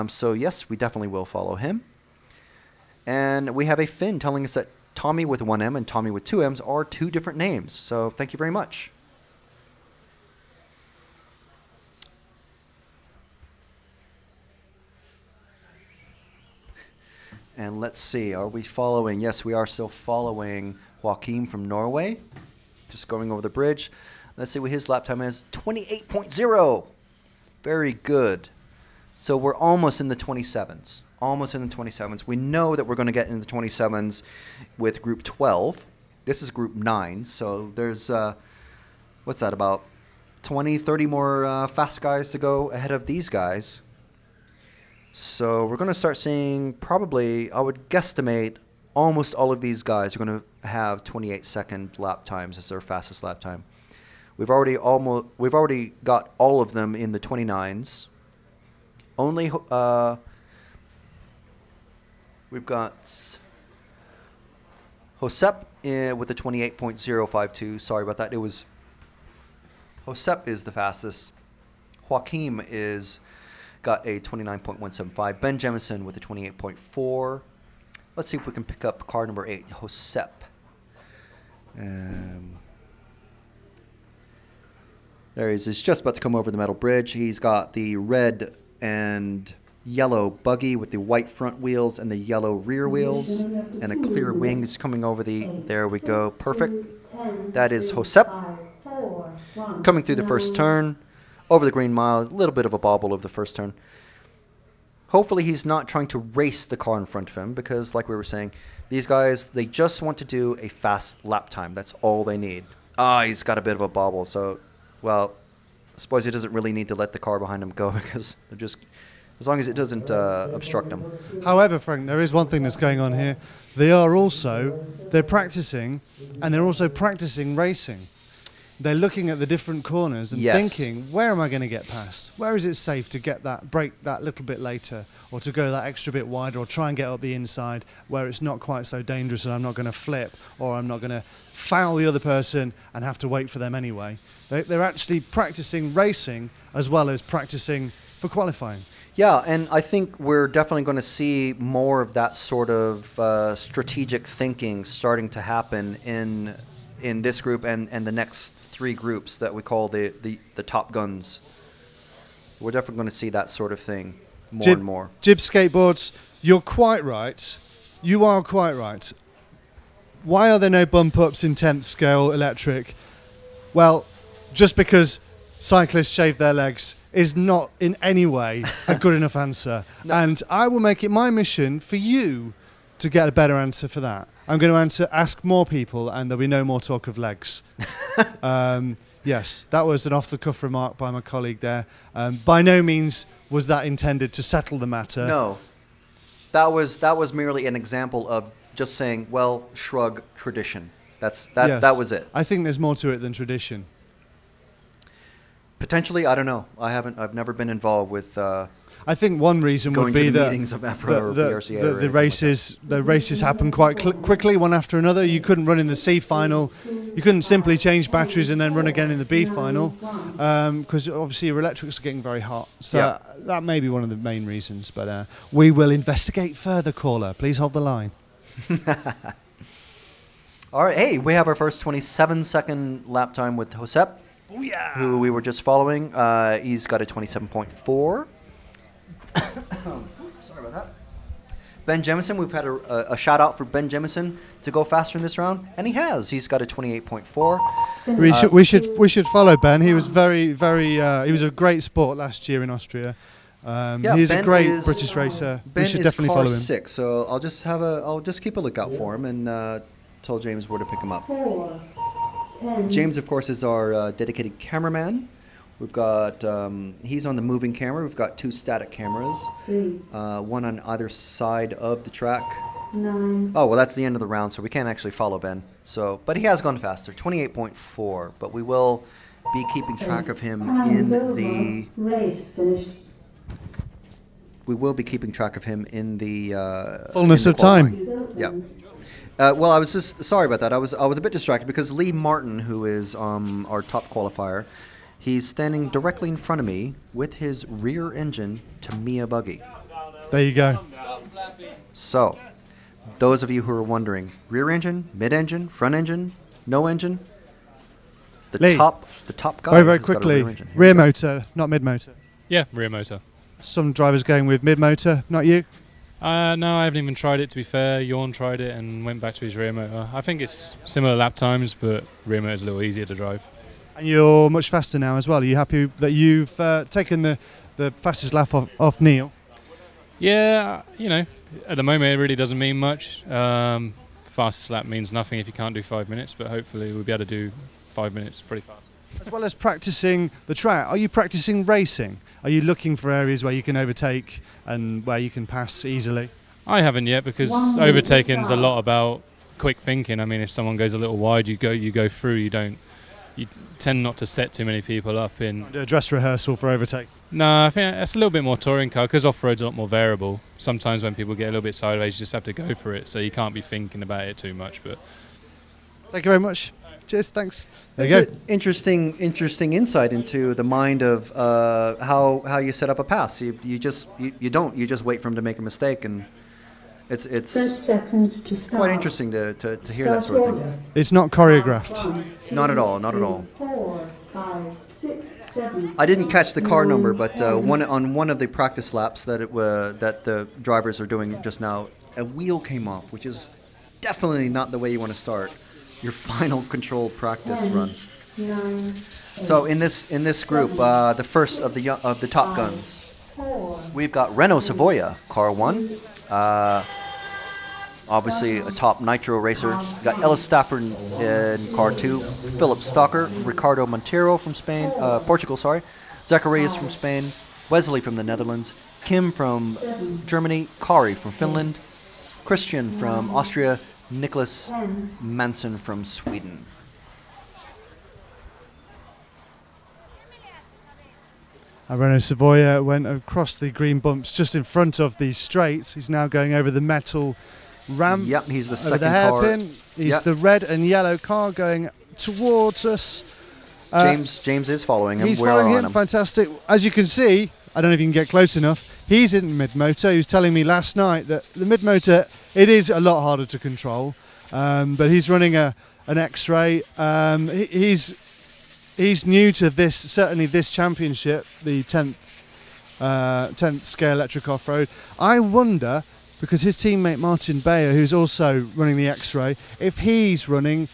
So yes, we definitely will follow him. And we have a Finn telling us that Tommy with 1M and Tommy with 2M's are 2 different names. So thank you very much. And let's see, are we following? Yes, we are still following Joachim from Norway. Just going over the bridge. Let's see what his lap time is. 28.0. Very good. So we're almost in the 27s. Almost in the 27s. We know that we're going to get into the 27s with group 12. This is group 9. So there's, what's that, about 20, 30 more fast guys to go ahead of these guys. So we're going to start seeing probably, I would guesstimate, almost all of these guys are going to have 28-second lap times as their fastest lap time. We've already got all of them in the 29s. Only we've got Josep with the 28.052. Sorry about that. It was Josep is the fastest. Joachim is got a 29.175. Ben Jemison with a 28.4. Let's see if we can pick up car number 8, Josep. There he is. He's just about to come over the metal bridge. He's got the red and yellow buggy with the white front wheels and the yellow rear wheels and a clear wing. He's coming over the, there we go, perfect. That is Josep coming through the first turn. Over the green mile, a little bit of a bobble of the first turn. Hopefully he's not trying to race the car in front of him because, like we were saying, these guys, they just want to do a fast lap time. That's all they need. He's got a bit of a bobble. So, well, I suppose he doesn't really need to let the car behind him go because they're just, as long as it doesn't obstruct him. However, Frank, there is one thing that's going on here. They're practicing, and they're also practicing racing. They're looking at the different corners and thinking, where am I going to get past? Where is it safe to get that, brake that little bit later, or to go that extra bit wider, or try and get up the inside where it's not quite so dangerous and I'm not going to flip, or I'm not going to foul the other person and have to wait for them anyway. They're actually practicing racing as well as practicing for qualifying. Yeah, and I think we're definitely going to see more of that sort of strategic thinking starting to happen in this group and the next 3 groups that we call the top guns. We're definitely going to see that sort of thing more and more. Jib skateboards, you're quite right. You are quite right. Why are there no bump ups in 10th scale electric? Well, just because cyclists shave their legs is not in any way a good enough answer. No. And I will make it my mission for you to get a better answer for that. I'm going to ask more people, and there'll be no more talk of legs. Yes, that was an off-the-cuff remark by my colleague there. By no means was that intended to settle the matter. No, that was merely an example of just saying, well, shrug tradition. Yes, that was it. I think there's more to it than tradition. Potentially, I don't know. I've never been involved with. I think one reason would be that meetings of EFRA or BRCA the races happen quite quickly, one after another. You couldn't run in the C final. You couldn't simply change batteries and then run again in the B final because obviously your electrics are getting very hot. So that may be one of the main reasons. But we will investigate further, caller. Please hold the line. All right. Hey, we have our first 27-second lap time with Josep, who we were just following. He's got a 27.4. Sorry about that. Ben Jemison, we've had a shout out for Ben Jemison to go faster in this round, and he has. He's got a 28.4. We should follow Ben. He was very he was a great sport last year in Austria. He's a great British racer. We should definitely follow him. 6, so I'll just keep a lookout for him and tell James where to pick him up. James, of course, is our dedicated cameraman. We've got, he's on the moving camera. We've got 2 static cameras, one on either side of the track. 9. Oh, well, that's the end of the round, so we can't actually follow Ben. So, but he has gone faster, 28.4. But we will be keeping track of him Time in is over. the. Race finished. We will be keeping track of him in the Fullness in the of time. qualifying. Yeah. Well, I was just sorry about that. I was a bit distracted because Lee Martin, who is our top qualifier, he's standing directly in front of me with his rear engine Tamiya buggy. There you go. So, those of you who are wondering, rear engine, mid engine, front engine, no engine. Lee, The top guy. Very, very has got a quickly. rear engine. Here Rear we go. motor, not mid motor. Yeah, rear motor. Some drivers going with mid motor, not you. No, I haven't even tried it, to be fair. Jorn tried it and went back to his rear motor. I think it's similar lap times, but rear motor's a little easier to drive. And you're much faster now as well. Are you happy that you've taken the fastest lap off Neil? Yeah, at the moment it really doesn't mean much. Fastest lap means nothing if you can't do 5 minutes, but hopefully we'll be able to do 5 minutes pretty fast. As well as practicing the track, are you practicing racing? Are you looking for areas where you can overtake and where you can pass easily? I haven't yet, because overtaking's a lot about quick thinking. I mean, if someone goes a little wide, you go through. You tend not to set too many people up in. Do a dress rehearsal for overtake. No, I think that's a little bit more touring car, because off-road's a lot more variable. Sometimes when people get a little bit sideways, you just have to go for it, so you can't be thinking about it too much. But Thank you very much. Cheers, thanks. There It's you go. an interesting insight into the mind of how you set up a pass. You just wait for him to make a mistake, and it's 30 seconds to start. quite interesting to hear that sort of thing. It's not choreographed. Not at all, not at all. 4, 5, 6, 7. I didn't catch the car number, but on one of the practice laps that the drivers are doing just now, a wheel came off, which is definitely not the way you want to start your final controlled practice run. 9, So in this group, the first of the Top Guns, 4, we've got Renault Savoia, car 1. Obviously a top nitro racer. We've got Ellis Stafford in car 2. Philip Stocker, Ricardo Montero from Spain, Portugal, sorry. Zacharias from Spain. Wesley from the Netherlands. Kim from Germany. Kari from Finland. Christian from Austria. Nicholas 10, Manson from Sweden. Renault Savoia went across the green bumps just in front of the straights. He's now going over the metal ramp. Yep, he's the over second the car. hairpin. He's Yep. the red and yellow car going towards us. James is following him. He's We're following on him. him. Fantastic. As you can see, I don't know if you can get close enough. He's in mid motor. He was telling me last night that the mid motor, it is a lot harder to control. But he's running an X-ray. He's new to this, certainly this championship, the 10th scale electric off-road. I wonder, because his teammate Martin Bayer, who's also running the X-ray, if he's running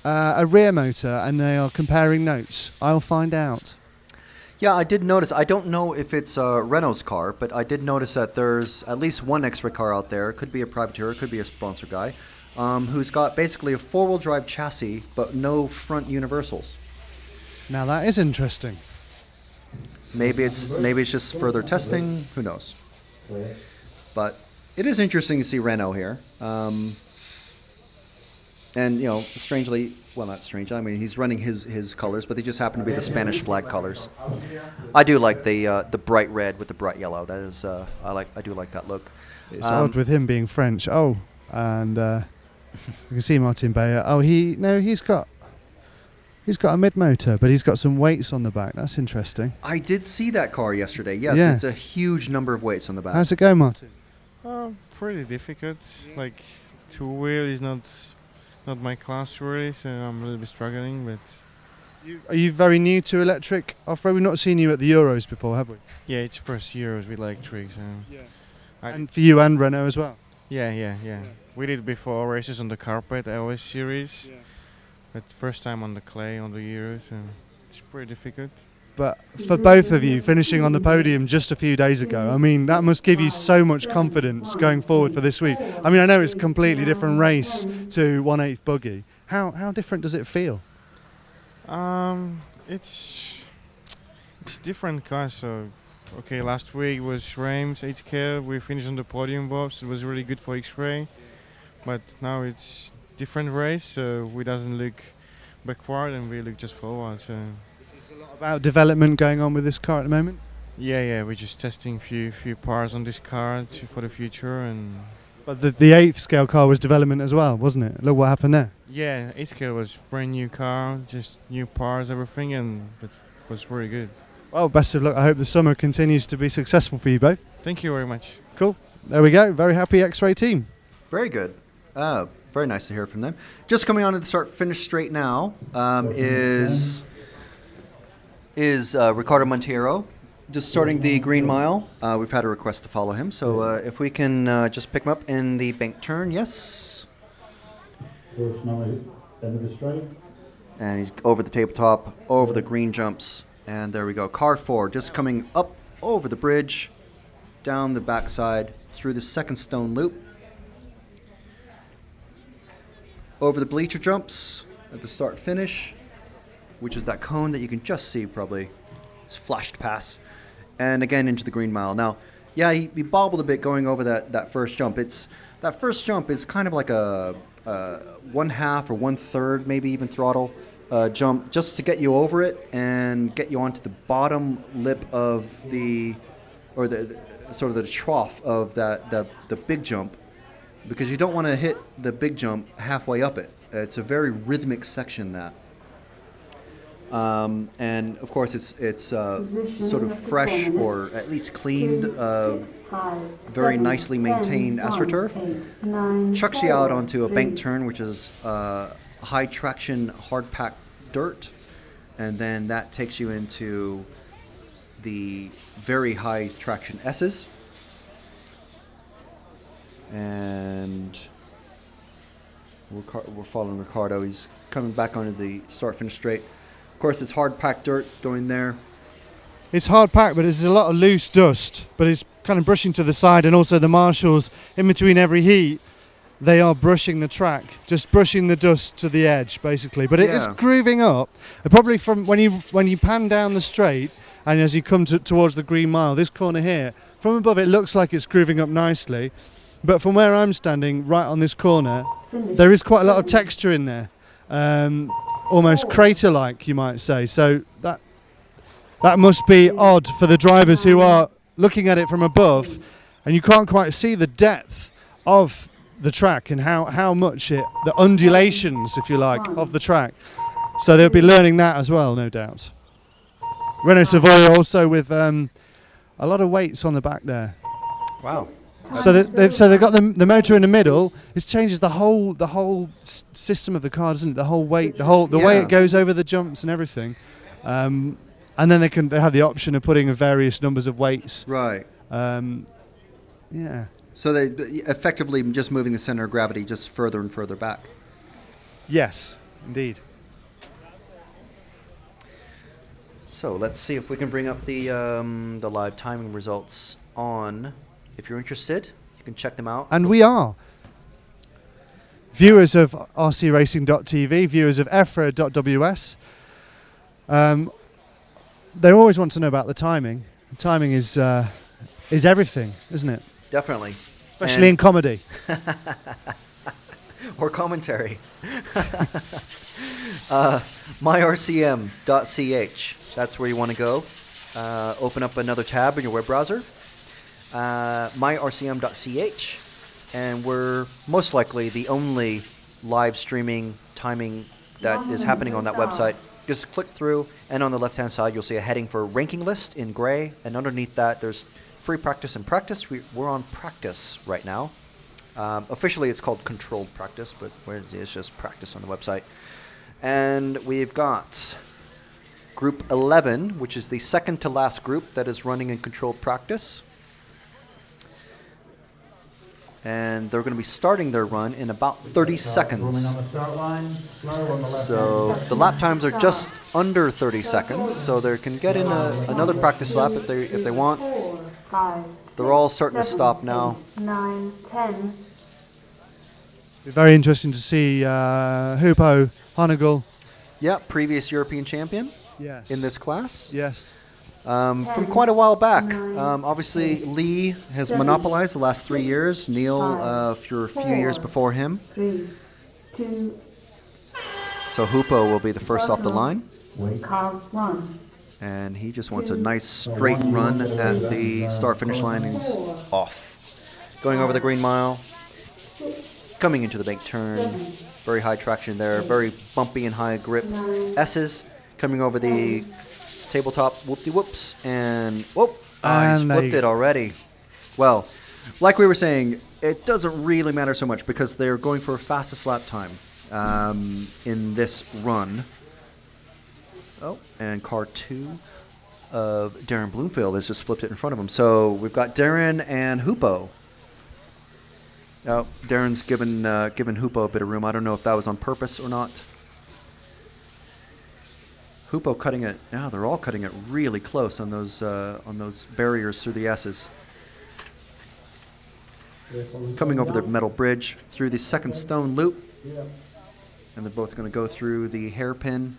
a rear motor and they are comparing notes. I'll find out. Yeah, I did notice. I don't know if it's Renault's car, but I did notice that there's at least one X-ray car out there. It could be a privateer, it could be a sponsor guy, who's got basically a four-wheel drive chassis but no front universals. Now that is interesting. Maybe it's just further testing. Who knows? But it is interesting to see Renault here. And strangely, well, not strangely. I mean, he's running his colors, but they just happen to be the Spanish flag colors. I do like the bright red with the bright yellow. That is, I do like that look. It's odd with him being French. Oh, and you can see Martin Bayer. Oh, he's got a mid motor, but he's got some weights on the back. That's interesting. I did see that car yesterday. Yes, Yeah. It's a huge number of weights on the back. How's it go, Martin? Pretty difficult. Like two-wheel is not my class really, so I'm a little bit struggling. But Are you very new to electric off-road? We've not seen you at the Euros before, have we? yeah, it's first years with electric. So And for you and Renault as well. yeah. We did before races on the carpet, LS series, but first time on the clay on the Euros. So it's pretty difficult. But for both of you, finishing on the podium just a few days ago, I mean, that must give you so much confidence going forward for this week. I mean, I know it's a completely different race to 1/8 buggy. How different does it feel? It's different cars. So okay, last week was Reims 8K. We finished on the podium, Bob. So it was really good for X-ray. But now it's different race, so we doesn't look backward and we look just forward. So There's a lot about development going on with this car at the moment. Yeah, we're just testing few parts on this car for the future, and But the 8th scale car was development as well, wasn't it? Look what happened there. yeah, 8 scale was brand new car, just new parts, everything, and it was really good. Well, best of luck. I hope the summer continues to be successful for you both. Thank you very much. Cool. There we go. Very happy X-Ray team. Very good. Very nice to hear from them. Just coming on to the start-finish straight now is Ricardo Monteiro. Just starting the green mile. We've had a request to follow him, so if we can just pick him up in the bank turn, yes. First now, end of the straight. And he's over the tabletop, over the green jumps, and there we go. Car 4 just coming up over the bridge, down the backside, through the second stone loop, over the bleacher jumps at the start finish, which is that cone that you can just see probably. It's flashed past. And again into the green mile. Now, yeah, he bobbled a bit going over that first jump. That first jump is kind of like a 1/2 or 1/3, maybe even throttle jump, just to get you over it and get you onto the bottom lip of the sort of the trough of the big jump, because you don't want to hit the big jump halfway up it. It's a very rhythmic section, that. And of course it's sort of fresh, or at least cleaned, very nicely maintained AstroTurf. Chucks you out onto a bank turn, which is high traction hard packed dirt, and then that takes you into the very high traction S's. And we're following Ricardo. He's coming back onto the start finish straight. Of course, it's hard packed dirt going there. It's hard packed, but there's a lot of loose dust, but it's kind of brushing to the side, and also the marshals, in between every heat, they are brushing the track, just brushing the dust to the edge, basically. But it is grooving up. Probably from when you pan down the straight, and as you come towards the green mile, this corner here, from above it looks like it's grooving up nicely, but from where I'm standing, right on this corner, there is quite a lot of texture in there, almost crater-like, you might say. So that must be odd for the drivers who are looking at it from above, and you can't quite see the depth of the track and how much the undulations, if you like, of the track. So they'll be learning that as well, no doubt. Renault Savoy also with a lot of weights on the back there. Wow. So they've got the motor in the middle. It changes the whole system of the car, doesn't it? The whole weight, the way it goes over the jumps and everything. And then they have the option of putting various numbers of weights. Right. Yeah. So they effectively just moving the center of gravity just further and further back. Yes, indeed. So let's see if we can bring up the live timing results on. If you're interested, you can check them out. And we are. Viewers of rcracing.tv, viewers of EFRA.ws, they always want to know about the timing. The timing is everything, isn't it? Definitely. Especially in comedy. Or commentary. myrcm.ch. That's where you want to go. Open up another tab in your web browser. myrcm.ch. And we're most likely the only live streaming timing that is happening on that website. Just click through, and on the left-hand side, you'll see a heading for ranking list in gray. And underneath that, there's free practice and practice. We're on practice right now. Officially, it's called controlled practice, but it's just practice on the website. And we've got Group 11, which is the second to last group that is running in controlled practice. And they're going to be starting their run in about 30 seconds. So the lap times are just under 30 seconds, so they can get in another practice lap if they want. They're all starting to stop now. 9, 10. Be very interesting to see Hupo Honegal. Yeah, previous European champion. Yes. In this class. Yes. From quite a while back. Obviously, Lee has monopolized the last 3 years. Neil for a few years before him. 3, 2. So Hupo will be the first off the line. car 1. And he just wants a nice straight run at the start-finish line, and he's off. Going over the green mile, coming into the bank turn, very high traction there, very bumpy and high grip. S's coming over the tabletop, whoop-de-whoops, and whoop, he's flipped it already. Well, like we were saying, it doesn't really matter so much because they're going for a fastest lap time in this run. Oh, and car 2 of Darren Bloomfield has just flipped it in front of him. So we've got Darren and Hupo. Oh, Darren's given Hupo a bit of room. I don't know if that was on purpose or not. Hupo cutting it. Yeah, they're all cutting it really close on those barriers through the S's. Coming over the metal bridge through the second stone loop, and they're both going to go through the hairpin.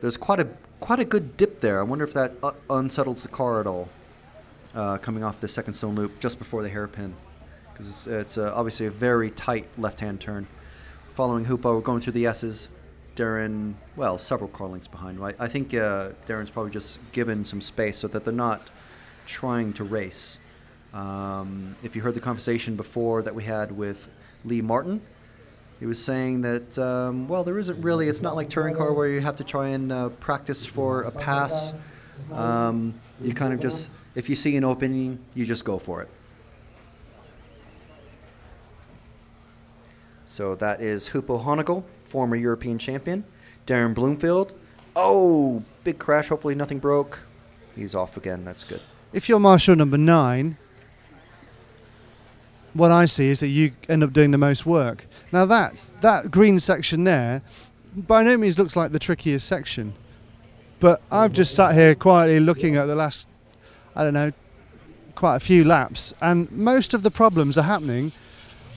There's quite a good dip there. I wonder if that unsettles the car at all. Coming off the second stone loop just before the hairpin, because it's obviously a very tight left-hand turn. Following Hupo, going through the S's. Darren, well, several car lengths behind. I think Darren's probably just given some space so that they're not trying to race. If you heard the conversation before that we had with Lee Martin, he was saying that, well, there isn't really, it's not like touring car where you have to try and practice for a pass. You kind of just, if you see an opening, you just go for it. So that is Hupo Honigel, former European champion. Darren Bloomfield. Oh, big crash. Hopefully nothing broke. He's off again. That's good. If you're marshal number 9, what I see is that you end up doing the most work. Now that green section there, by no means looks like the trickiest section. But I've just sat here quietly looking at the last, I don't know, quite a few laps, and most of the problems are happening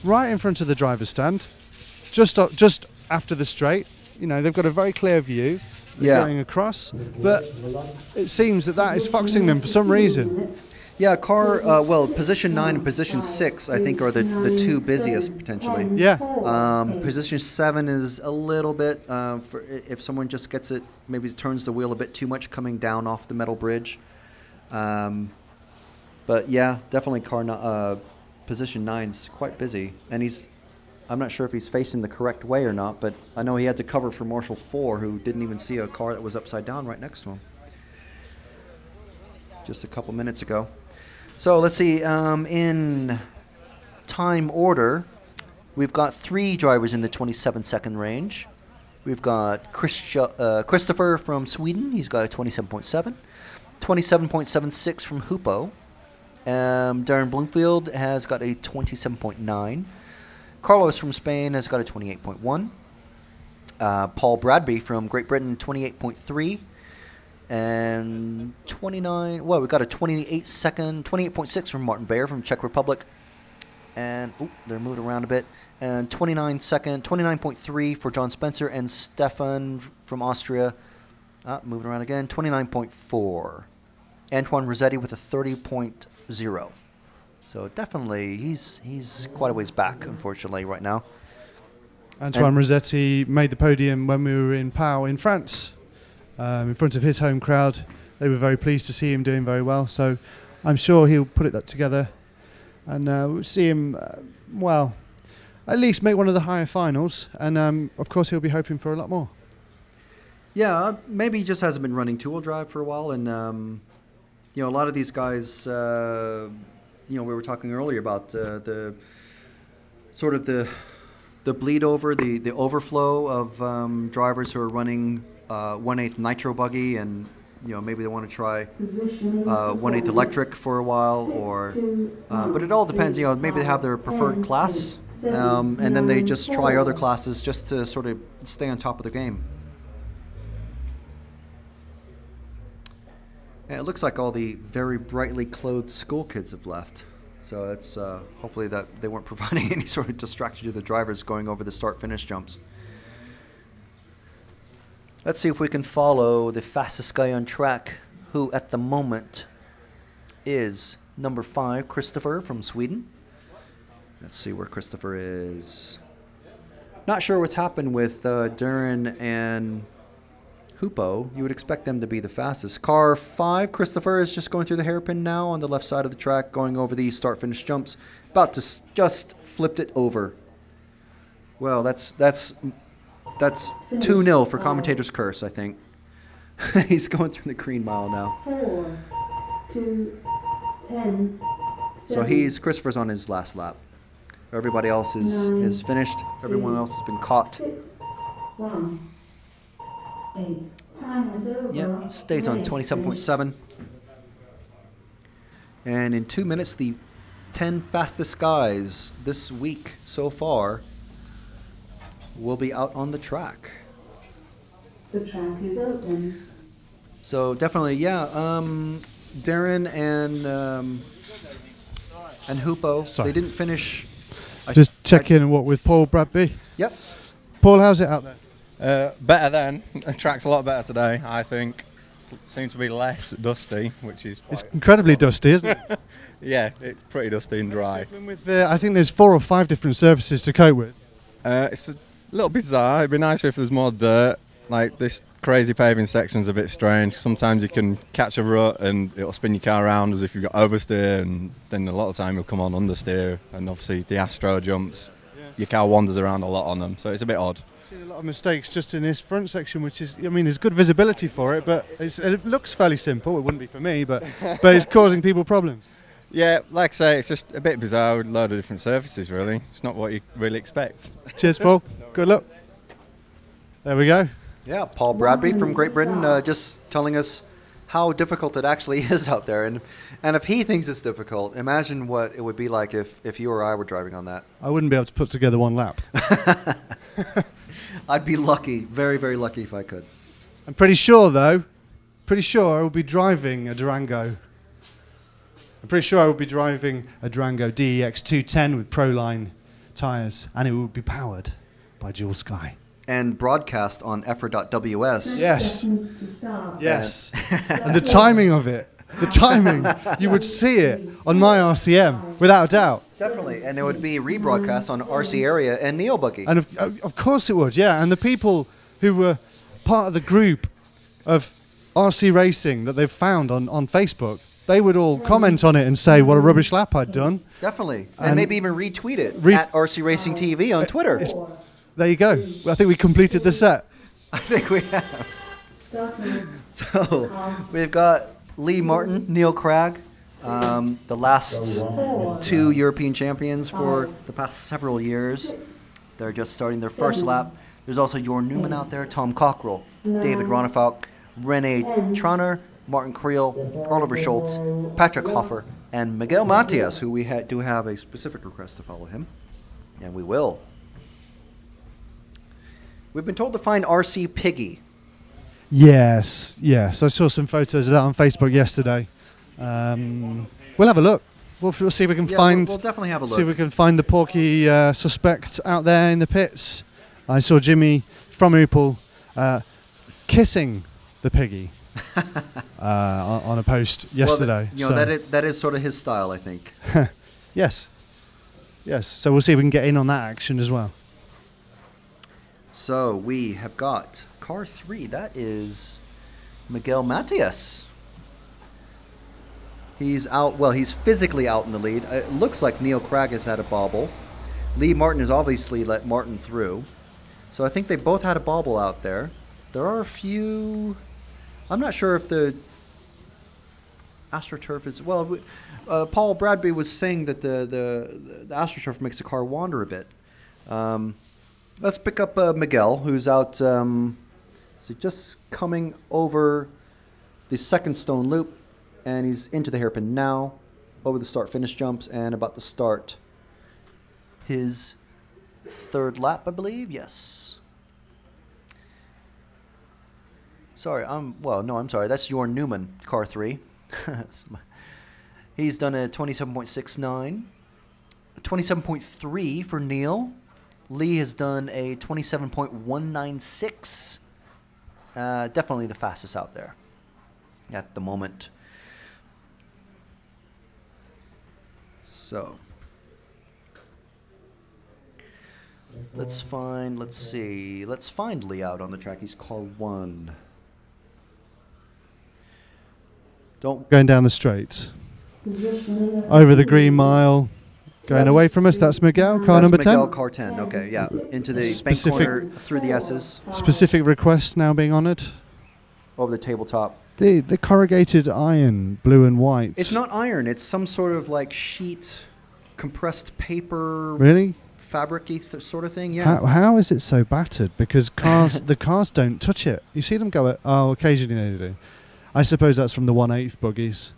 right in front of the driver's stand, just after the straight. You know, they've got a very clear view. They're going across, but it seems that is foxing them for some reason. Yeah, well, position 9 and position 6, I think, are the two busiest, potentially. Yeah. Position 7 is a little bit, if someone just gets it, maybe turns the wheel a bit too much coming down off the metal bridge. But yeah, definitely position 9's quite busy. And I'm not sure if he's facing the correct way or not, but I know he had to cover for Marshal 4, who didn't even see a car that was upside down right next to him just a couple minutes ago. So let's see, in time order, we've got 3 drivers in the 27-second range. We've got Christopher from Sweden. He's got a 27.7. 27.76 from Hupo. Darren Bloomfield has got a 27.9. Carlos from Spain has got a 28.1. Paul Bradby from Great Britain, 28.3. And 29, well, we've got a 28.6 from Martin Bayer from Czech Republic. And, they're moving around a bit. And 29.3 for John Spencer and Stefan from Austria. Moving around again, 29.4. Antoine Rossetti with a 30.0. So definitely, he's quite a ways back, unfortunately, right now. Antoine Rossetti made the podium when we were in Pau in France. In front of his home crowd. They were very pleased to see him doing very well, so I'm sure he'll put that together, and we'll see him, well, at least make one of the higher finals, and of course he'll be hoping for a lot more. Yeah, maybe he just hasn't been running two-wheel drive for a while, and you know, a lot of these guys, you know, we were talking earlier about the sort of the bleed over, the overflow of drivers who are running 1/8 nitro buggy, and you know, maybe they want to try 1/8 electric for a while, or but it all depends. You know, maybe they have their preferred class, and then they just try other classes just to sort of stay on top of the game. And it looks like all the very brightly clothed school kids have left, so it's hopefully that they weren't providing any sort of distraction to the drivers going over the start-finish jumps. Let's see if we can follow the fastest guy on track, who at the moment is number 5, Christopher from Sweden. Let's see where Christopher is. Not sure what's happened with Darren and Hupo, you would expect them to be the fastest. Car 5, Christopher, is just going through the hairpin now on the left side of the track, going over the start-finish jumps. About to just flipped it over. Well, that's 2-0 for commentator's curse, I think. He's going through the green mile now. 4, 2, 10. So Christopher's on his last lap. Everybody else is finished. Everyone else has been caught. 6, 1, 8. Time is over. Yep, stays on 27.7. And in 2 minutes, the 10 fastest guys this week so far will be out on the track. The track is open. So definitely, yeah. Darren and Hupo, Sorry. they didn't finish. Just check in with Paul Bradby. Yep. Paul, how's it out there? Better then. The track's a lot better today, I think. Seems to be less dusty, which is It's incredibly dusty, isn't it? yeah, it's pretty dusty and dry. I think there's 4 or 5 different surfaces to cope with. It's a little bizarre. It'd be nicer if there was more dirt. Like, this crazy paving section's a bit strange. Sometimes you can catch a rut and it'll spin your car around as if you've got oversteer, and then a lot of time you'll come on understeer. And obviously the Astro jumps, your car wanders around a lot on them, so it's a bit odd. I've seen a lot of mistakes just in this front section, which is, I mean, there's good visibility for it, but it looks fairly simple. It wouldn't be for me, but it's causing people problems. Yeah, like I say, it's just a bit bizarre with a load of different surfaces, really. It's not what you really expect. Cheers, Paul. Good luck. There we go. Yeah, Paul Bradby from Great Britain, just telling us how difficult it actually is out there. And if he thinks it's difficult, imagine what it would be like if you or I were driving on that. I wouldn't be able to put together one lap. I'd be lucky, very, very lucky if I could. I'm pretty sure I will be driving a Durango. I'm pretty sure I will be driving a Durango DEX 210 with Proline tyres, and it will be powered by Dual Sky. And broadcast on EFRA.ws. Yes. Yes. And the timing of it. The timing. You would see it on my RCM, without a doubt. Definitely. And it would be rebroadcast on RC Area and Neo Buggy. And of course it would, yeah. And the people who were part of the group of RC racing that they've found on Facebook, they would all comment on it and say what a rubbish lap I'd done. Definitely. And maybe even retweet it at RC Racing TV on Twitter. There you go. I think we completed the set. I think we have. So we've got Lee Martin, Neil Cragg, the last 2 European champions for the past several years. They're just starting their first lap. There's also Jorn Newman out there, Tom Cockrell, David Ronefalk, Rene Tranner, Martin Creel, Oliver Schultz, Patrick Hoffer, and Miguel Matias, who we do have a specific request to follow him, and we will. We've been told to find RC Piggy. Yes, yes. I saw some photos of that on Facebook yesterday. We'll have a look. We'll see if we can find. We'll definitely have a look. See if we can find the porky suspect out there in the pits. I saw Jimmy from Opel kissing the piggy on a post yesterday. Well, that is sort of his style, I think. Yes, yes. So we'll see if we can get in on that action as well. So we have got car 3. That is Miguel Matias. He's out. Well, he's physically out in the lead. It looks like Neil Cragg has had a bobble. Lee Martin has obviously let Martin through. So I think they both had a bobble out there. There are a few. I'm not sure if the AstroTurf is. Well, Paul Bradby was saying that the AstroTurf makes the car wander a bit. Let's pick up Miguel, who's out. So just coming over the second stone loop, and he's into the hairpin now, over the start-finish jumps, and about to start his 3rd lap, I believe. Yes. Sorry, I'm sorry. That's Jorn Newman, car 3. He's done a 27.69, 27.3 for Neil. Lee has done a 27.196. Definitely the fastest out there at the moment. So let's find Lee out on the track. He's car 1. Don't. Going down the straight. Over the green mile. Going away from us, that's Miguel, car number 10. Miguel, car 10, okay, yeah. Into the bank corner, through the S's. Specific requests now being honoured. Over the tabletop. The corrugated iron, blue and white. It's not iron, it's some sort of like sheet, compressed paper. Really? Fabric-y sort of thing, yeah. How is it so battered? Because cars, the cars don't touch it. You see them go, occasionally they do. I suppose that's from the 1/8 buggies.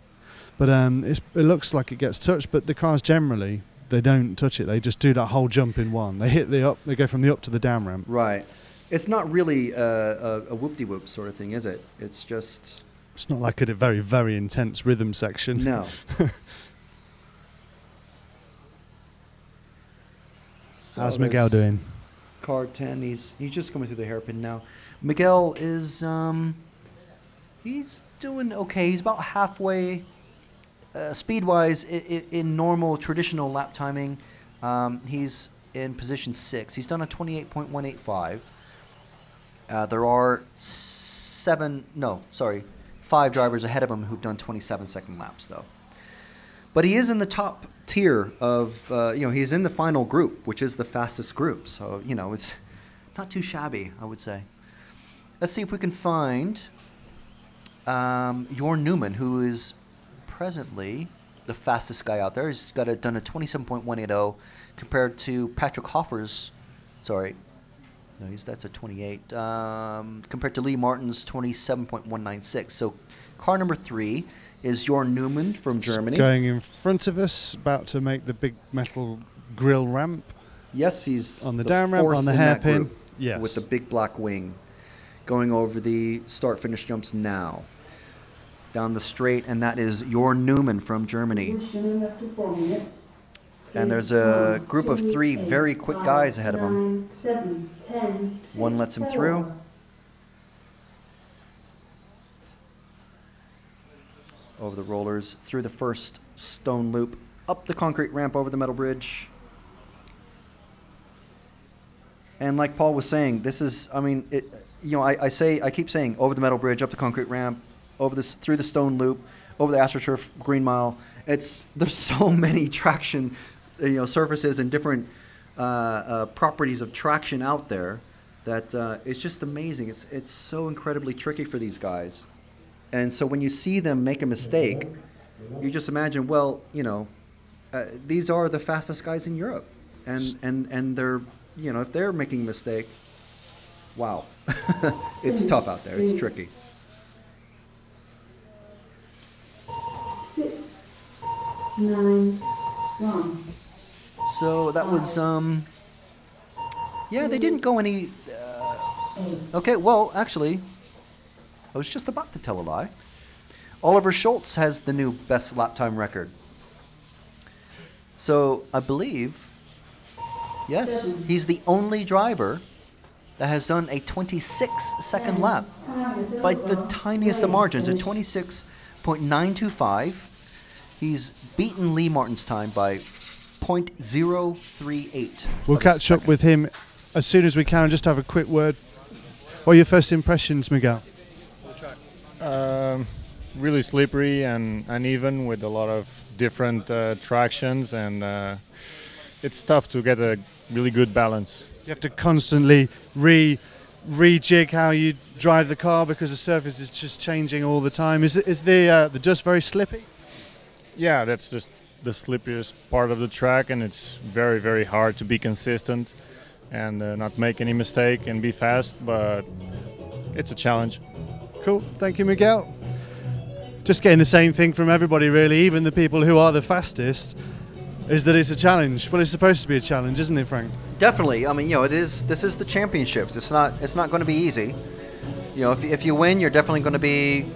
But it looks like it gets touched, but the cars generally, they don't touch it. They just do that whole jump in one. They hit the up, they go from the up to the down ramp. Right. It's not really a whoop-de-whoop sort of thing, is it? It's just... It's not like a very, very intense rhythm section. No. So how's Miguel doing? Car 10, he's just coming through the hairpin now. Miguel is, he's doing okay. He's about halfway, speed-wise, in normal, traditional lap timing. He's in position 6. He's done a 28.185. There are 5 drivers ahead of him who've done 27-second laps, though. But he is in the top tier of, he's in the final group, which is the fastest group. So, it's not too shabby, I would say. Let's see if we can find Jorn Newman, who is presently the fastest guy out there. He's done a 27.180 compared to Patrick Hoffer's, that's a 28, compared to Lee Martin's 27.196. So car number 3 is Jorn Newman from Germany. Going in front of us, about to make the big metal grill ramp. Yes, he's on the down ramp, on the hairpin. Yes. With the big black wing. Going over the start-finish jumps now. Down the straight, and that is Jorn Newman from Germany. And there's a group of 3 very quick guys ahead of him. 7, 10, 6, one lets him through. Over the rollers, through the first stone loop, up the concrete ramp over the metal bridge. And like Paul was saying, this is, I keep saying over the metal bridge, up the concrete ramp, through the stone loop, over the AstroTurf Green Mile. There's so many traction, surfaces and different properties of traction out there that it's just amazing. It's so incredibly tricky for these guys. And so when you see them make a mistake, you just imagine, these are the fastest guys in Europe. And they're, if they're making a mistake, wow. It's tough out there. It's tricky. 6, 9, 1. So that was, they didn't go any, okay, well, actually, I was just about to tell a lie. Oliver Schultz has the new best lap time record. So I believe, yes, he's the only driver that has done a 26-second lap by the tiniest of margins, a 26.925. He's beaten Lee Martin's time by 0.038. We'll catch up with him as soon as we can. Just have a quick word. What are your first impressions, Miguel? Really slippery and uneven with a lot of different tractions, and it's tough to get a really good balance. You have to constantly rejig how you drive the car because the surface is just changing all the time. Is the dust very slippy? Yeah, that's just the slippiest part of the track, and it's very, very hard to be consistent and not make any mistake and be fast, but it's a challenge. Cool, thank you, Miguel. Just getting the same thing from everybody, really, even the people who are the fastest, is that it's a challenge. Well, it's supposed to be a challenge, isn't it, Frank? Definitely. I mean, it is. This is the championships. It's not going to be easy. If you win, you're definitely going to be,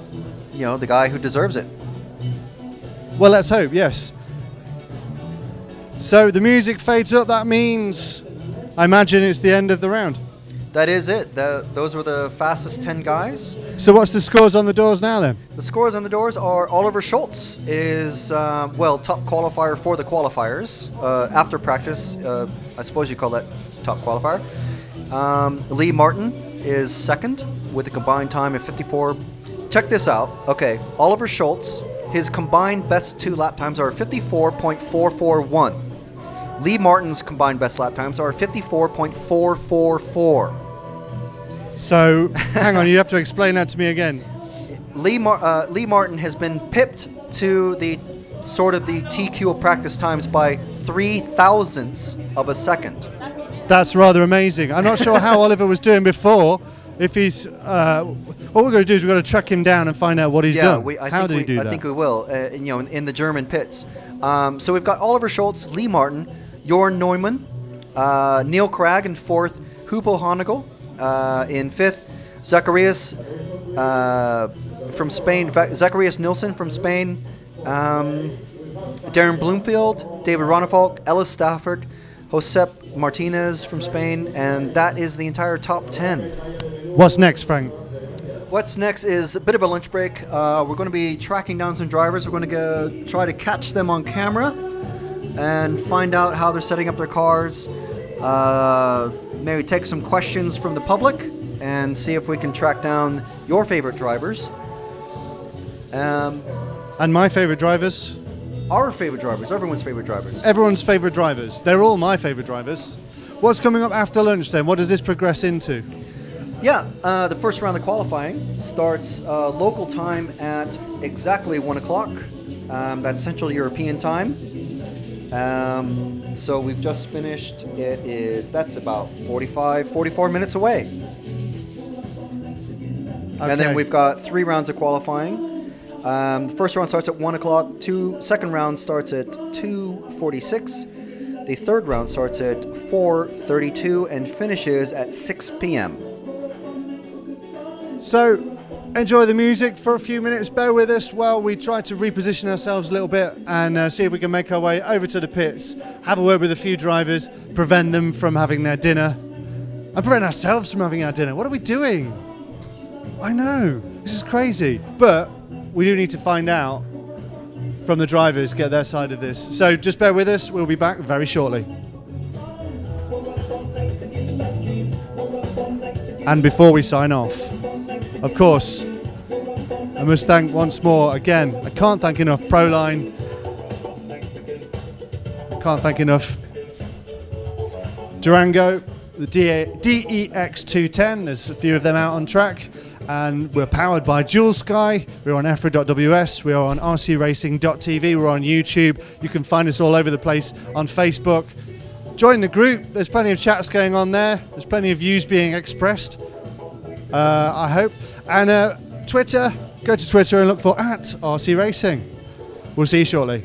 the guy who deserves it. Well, let's hope. Yes. So the music fades up. That means, I imagine, it's the end of the round. That is it. Those were the fastest 10 guys. So what's the scores on the doors now, then? The scores on the doors are Oliver Schultz is, top qualifier for the qualifiers. After practice, I suppose you call that top qualifier. Lee Martin is second with a combined time of 54 check this out. Okay, Oliver Schultz, his combined best 2 lap times are 54.441. Lee Martin's combined best lap times are 54.444. So, hang on, you have to explain that to me again. Lee Martin has been pipped to the sort of the TQ practice times by 0.003 of a second. That's rather amazing. I'm not sure how Oliver was doing before. If he's, what we're going to do is we're going to track him down and find out what he's done. How did he do that? I think we will. In the German pits. So we've got Oliver Schultz, Lee Martin, Jorn Neumann, Neil Cragg in 4th, Hupo Honigel in 5th, Zacharias from Spain, Zacharias Nilsson from Spain, Darren Bloomfield, David Ronefalk, Ellis Stafford, Josep Martinez from Spain, and that is the entire top 10. What's next, Frank? What's next is a bit of a lunch break. We're going to be tracking down some drivers. We're going to go try to catch them on camera and find out how they're setting up their cars. Maybe take some questions from the public and see if we can track down your favorite drivers. And my favorite drivers? Our favorite drivers. Everyone's favorite drivers. Everyone's favorite drivers. They're all my favorite drivers. What's coming up after lunch then? What does this progress into? Yeah, the first round of qualifying starts local time at exactly 1 o'clock. That's Central European time. So we've just finished. That's about 44 minutes away. Okay. And then we've got 3 rounds of qualifying. The first round starts at 1 o'clock. Second round starts at 2:46. The third round starts at 4:32 and finishes at 6 p.m. So, enjoy the music for a few minutes. Bear with us while we try to reposition ourselves a little bit and see if we can make our way over to the pits, have a word with a few drivers, prevent them from having their dinner, and prevent ourselves from having our dinner. What are we doing? I know, this is crazy. But we do need to find out from the drivers, get their side of this. So just bear with us. We'll be back very shortly. And before we sign off, of course, I must thank once more, again, I can't thank enough Proline. I can't thank enough Durango, the DEX210. There's a few of them out on track. And we're powered by Dual Sky. We're on EFRA.ws. We are on rcracing.tv. We're on YouTube. You can find us all over the place on Facebook. Join the group. There's plenty of chats going on there. There's plenty of views being expressed, I hope. And Twitter, go to Twitter and look for @RC Racing. We'll see you shortly.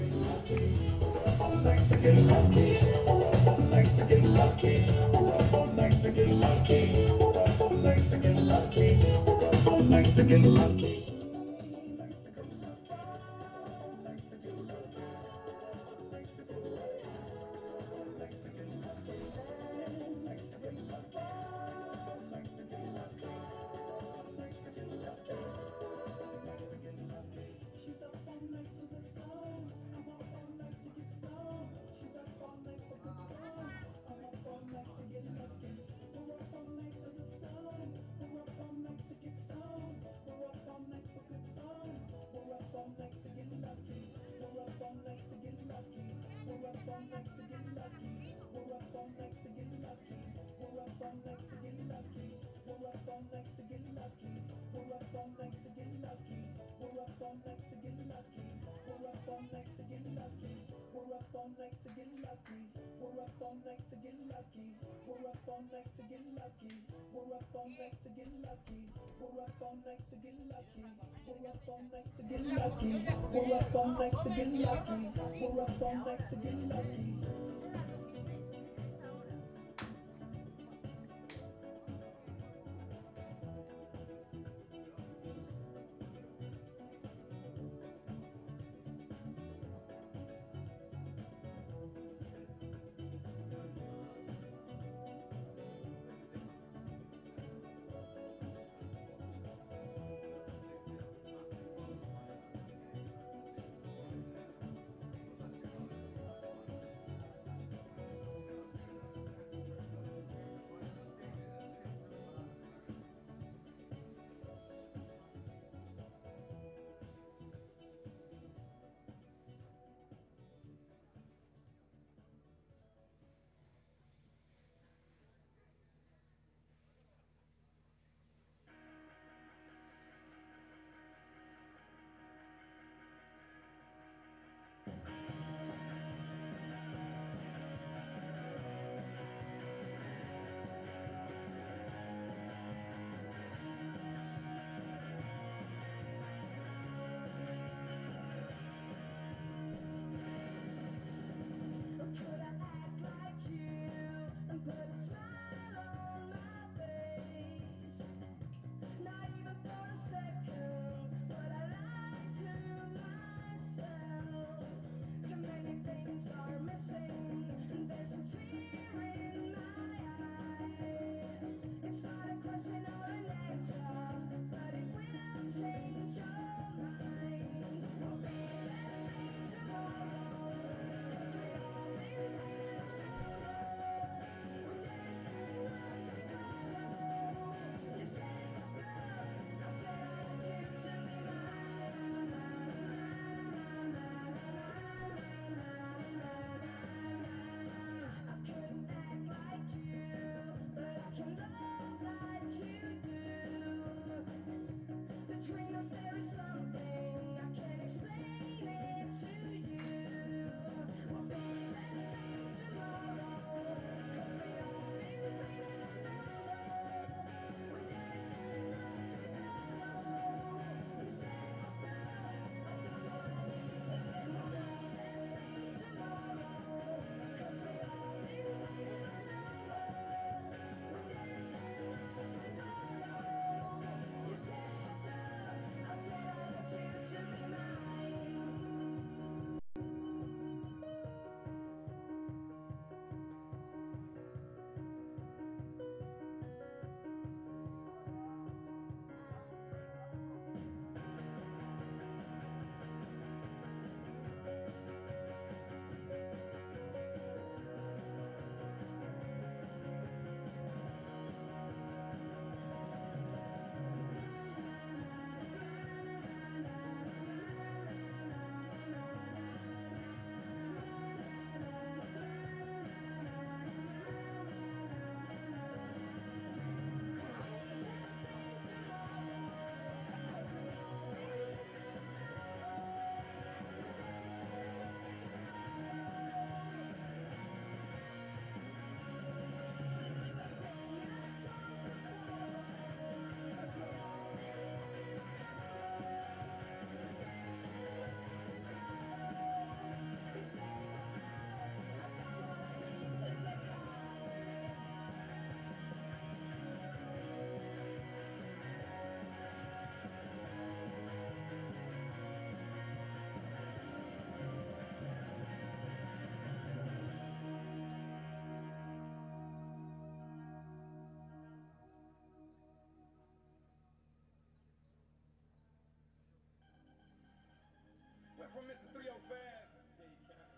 Mr. 305. Yeah, you can.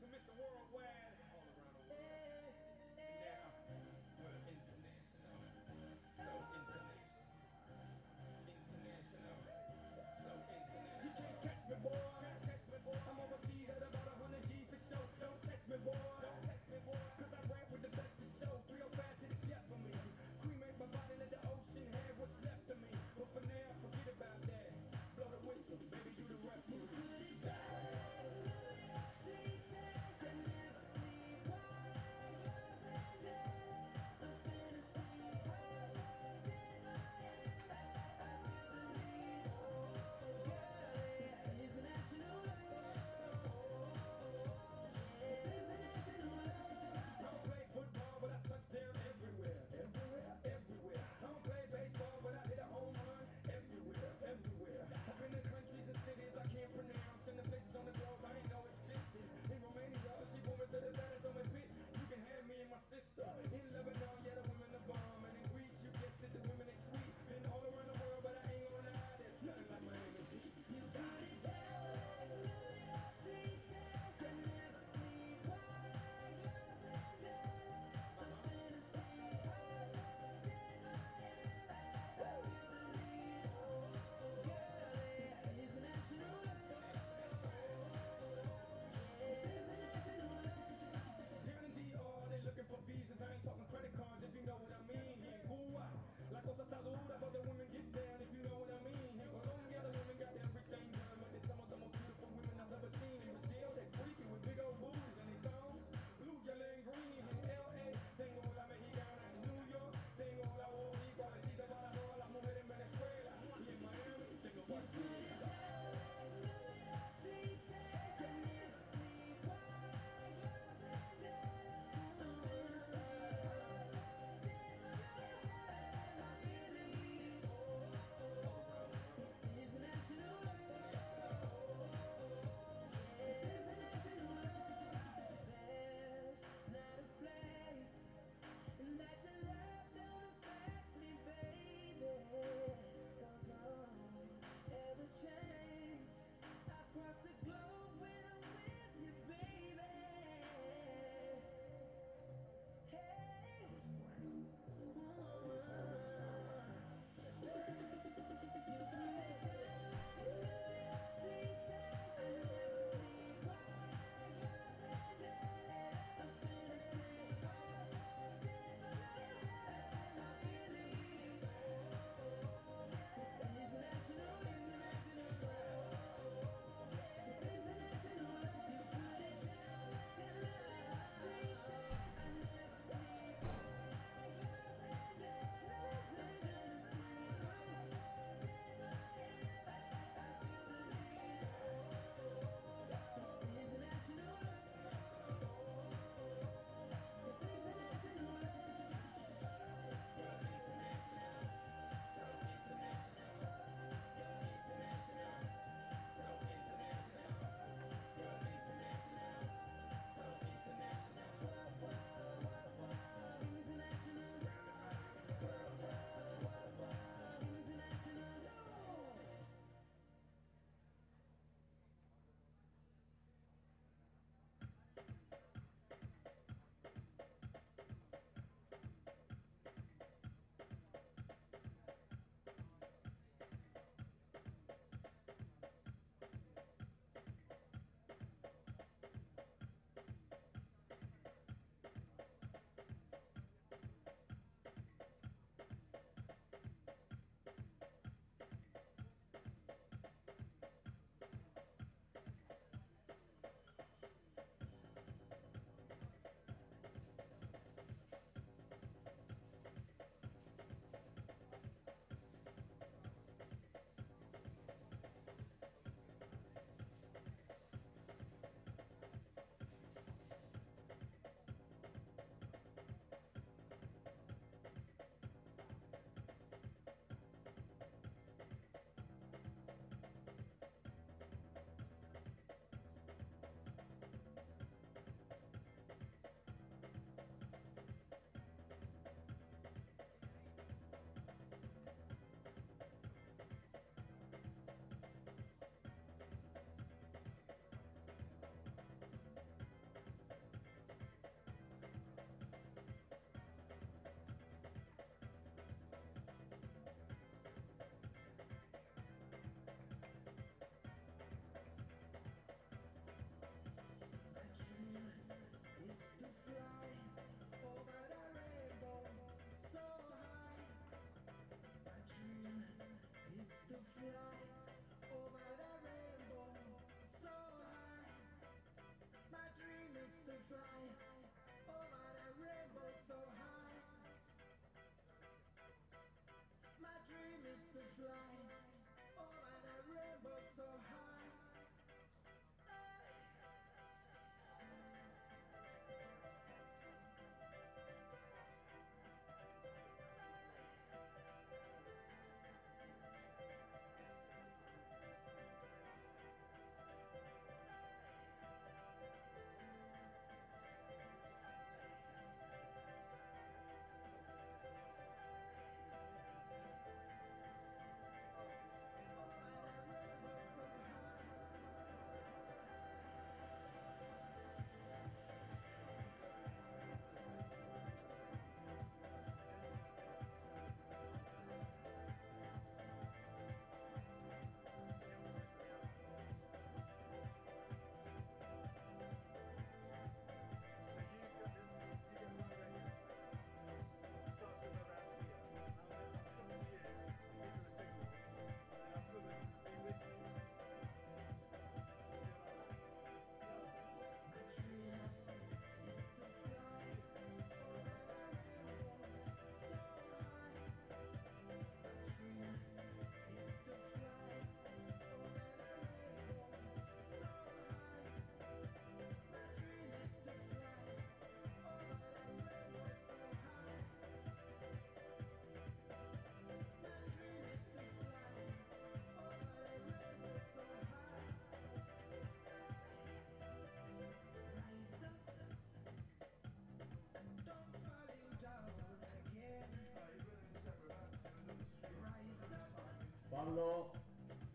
To Mr. Worldwide, all around the world. Now, we're international. So international. International. So international. You can't catch me, boy. Can't catch me, boy. I'm overseas at about 100 G for show. Don't test me, boy. Don't test me, boy. Cause I rap with the best for show. 305 to the death of me. Cremate my body, let the ocean have what's left of me. But for now, forget about that. Blow the whistle, baby, you the referee.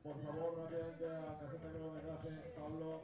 Por favor, rápidamente a caseta kilometraje, Pablo.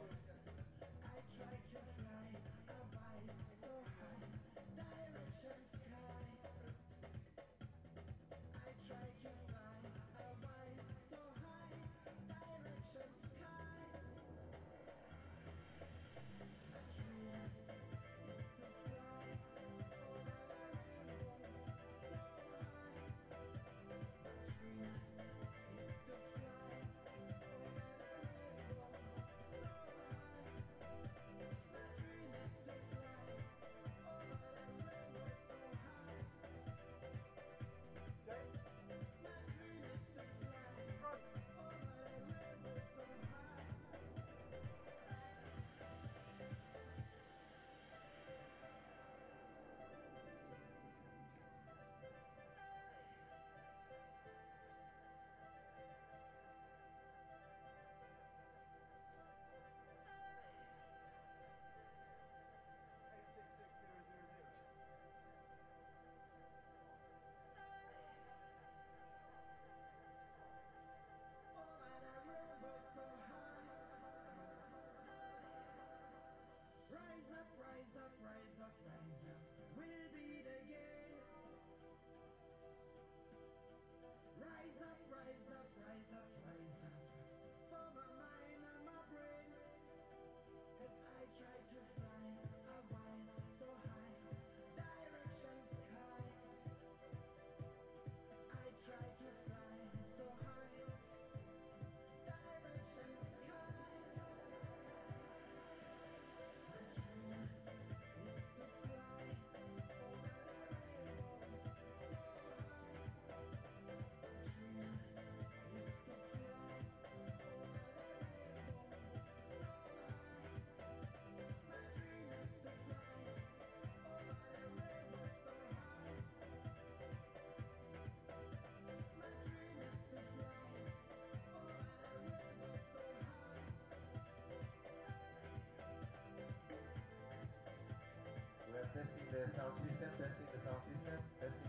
We are testing the sound system, testing the sound system,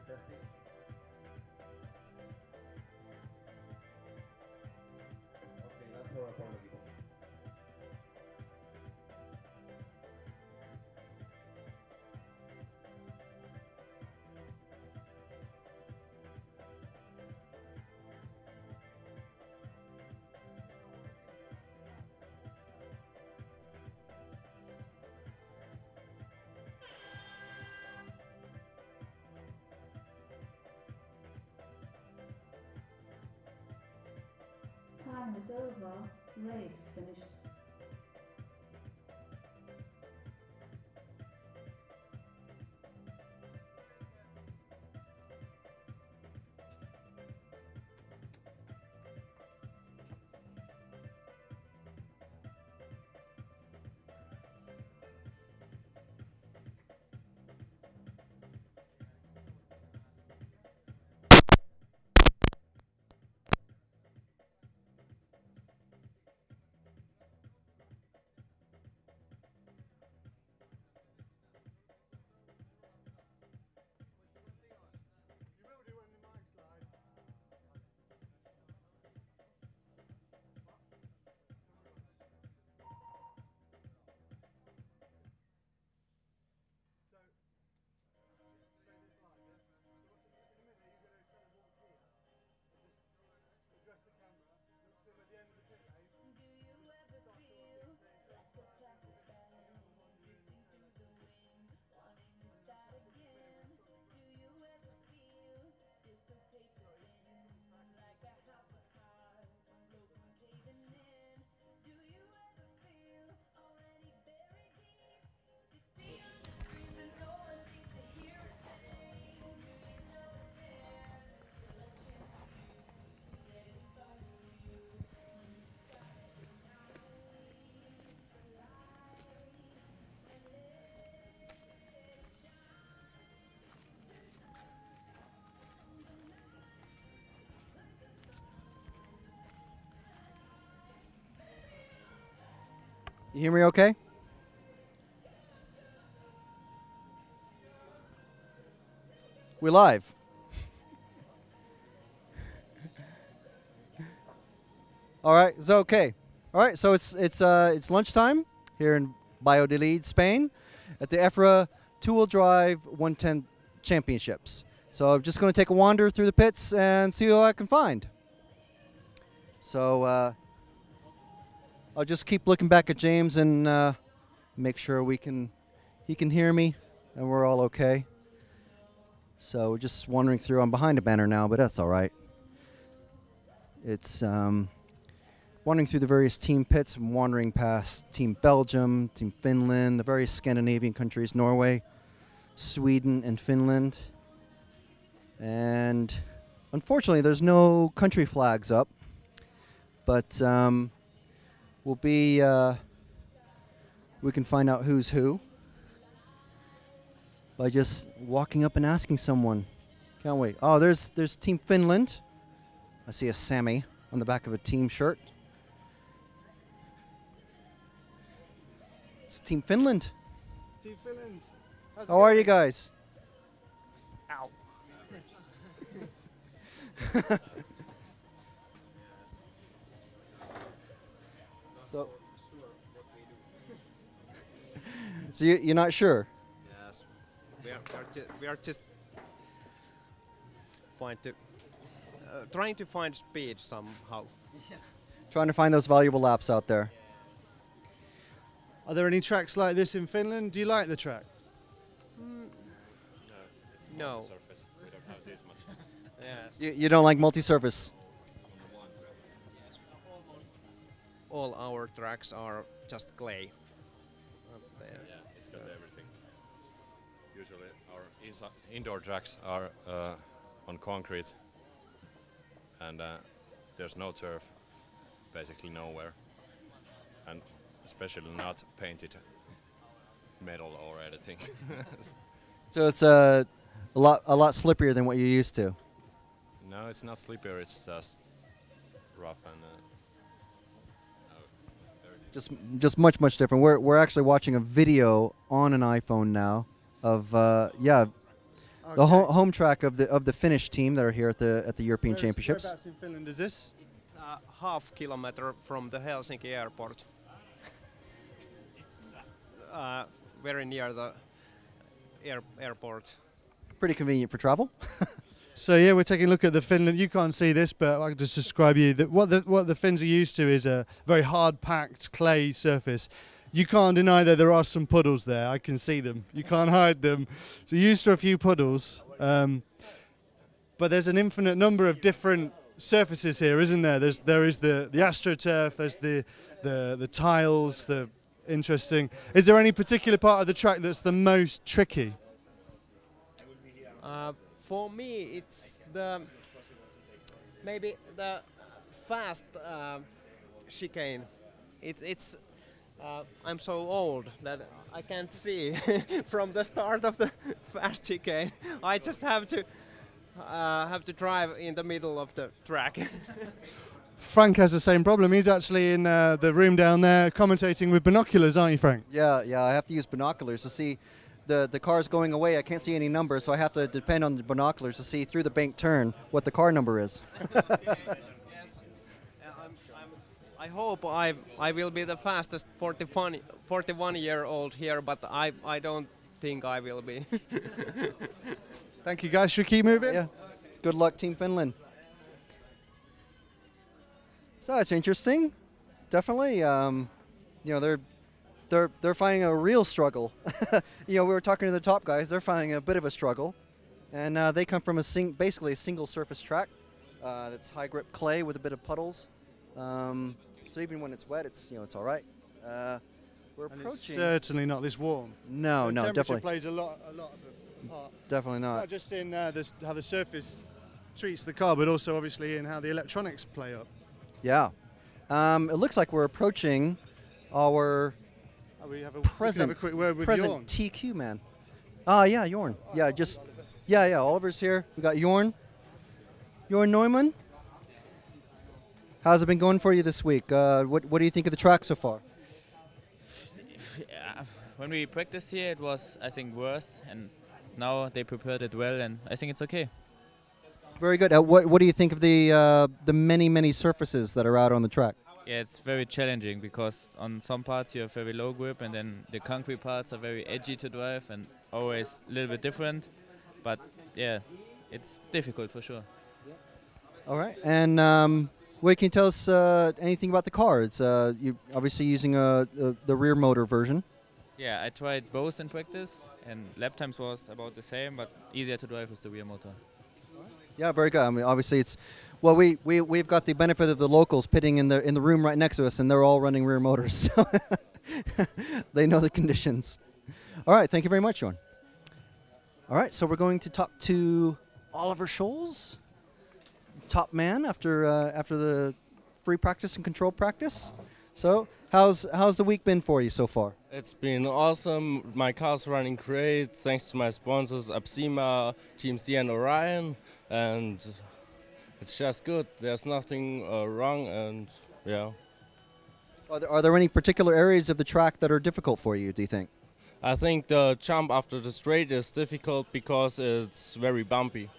testing. Ok, lanzo ahora por el equipo. Time is over. Race finished. You hear me okay? We're live. All right, it's okay. All right, so it's lunchtime here in Valladolid, Spain, at the EFRA two-wheel drive 110 championships. So I'm just going to take a wander through the pits and see who I can find. So I'll just keep looking back at James and make sure he can hear me and we're all okay. So we're just wandering through. I'm behind a banner now, but that's all right. It's wandering through the various team pits. I'm wandering past Team Belgium, Team Finland, the various Scandinavian countries, Norway, Sweden, and Finland. And unfortunately, there's no country flags up. But we can find out who's who by just walking up and asking someone. Can't wait. Oh, there's Team Finland. I see a Sammy on the back of a team shirt. It's Team Finland. Team Finland. How are you guys? Ow. So you're not sure? Yes, we are just trying to find speed somehow. Trying to find those valuable laps out there. Are there any tracks like this in Finland? Do you like the track? No. Surface. We don't have this much. Yes. You don't like multi-surface? All our tracks are just clay. Yeah, it's got everything. Usually our indoor tracks are on concrete and there's no turf basically nowhere, and especially not painted metal or anything. So it's a lot slipperier than what you're used to. No, it's not slippery, it's just rough and just much different. We're actually watching a video on an iPhone now of the home track of the Finnish team that are here at the European Championships. Whereabouts in Finland is this? It's half kilometer from the Helsinki airport. It's very near the airport. Pretty convenient for travel. So yeah, we're taking a look at the Finland. You can't see this, but I can just describe you that what the Finns are used to is a very hard packed clay surface. You can't deny that there are some puddles there. I can see them. You can't hide them. So you're used to a few puddles, but there's an infinite number of different surfaces here, isn't there? There is the AstroTurf. There's the tiles. The interesting. Is there any particular part of the track that's the most tricky? For me, it's maybe the fast chicane. It's I'm so old that I can't see from the start of the fast chicane. I just have to drive in the middle of the track. Frank has the same problem. He's actually in the room down there commentating with binoculars, aren't you, Frank? Yeah, I have to use binoculars to see the cars going away. I can't see any numbers, so I have to depend on the binoculars to see through the bank turn what the car number is. Yes. I hope I will be the fastest 41-year-old here, but I don't think I will be. Thank you, guys. Should we keep moving? Yeah. Good luck, Team Finland. So it's interesting. Definitely, they're finding a real struggle. We were talking to the top guys. They're finding a bit of a struggle, and they come from basically a single surface track that's high grip clay with a bit of puddles. So even when it's wet, it's all right. We're and approaching. it's certainly not this warm. No, temperature definitely. plays a lot of a part. Definitely not. Not just in how the surface treats the car, but also obviously in how the electronics play up. Yeah. It looks like we're approaching our we have a present quick word with present Jorn. TQ man. Yeah, Jorn. Yeah, Oliver's here. We got Jorn. Jorn Neumann. How's it been going for you this week? What do you think of the track so far? Yeah, when we practiced here, it was, I think, worse, and now they prepared it well, and I think it's okay. Very good. What do you think of the many surfaces that are out on the track? Yeah, it's very challenging because on some parts you have very low grip, and then the concrete parts are very edgy to drive and always a little bit different. But yeah, it's difficult for sure. All right. And what can you tell us anything about the car? It's you're obviously using the rear motor version. Yeah, I tried both in practice, and lap times was about the same, but easier to drive with the rear motor. Yeah, very good. I mean, obviously it's, well, we've got the benefit of the locals pitting in the room right next to us, and they're all running rear motors, so they know the conditions. All right, thank you very much, Sean. All right, so we're going to talk to Oliver Scholes, top man after the free practice and control practice. So how's the week been for you so far? It's been awesome. My car's running great thanks to my sponsors Absima, Team C and Orion, and it's just good. There's nothing wrong, and yeah. Are there any particular areas of the track that are difficult for you, do you think? I think the jump after the straight is difficult because it's very bumpy.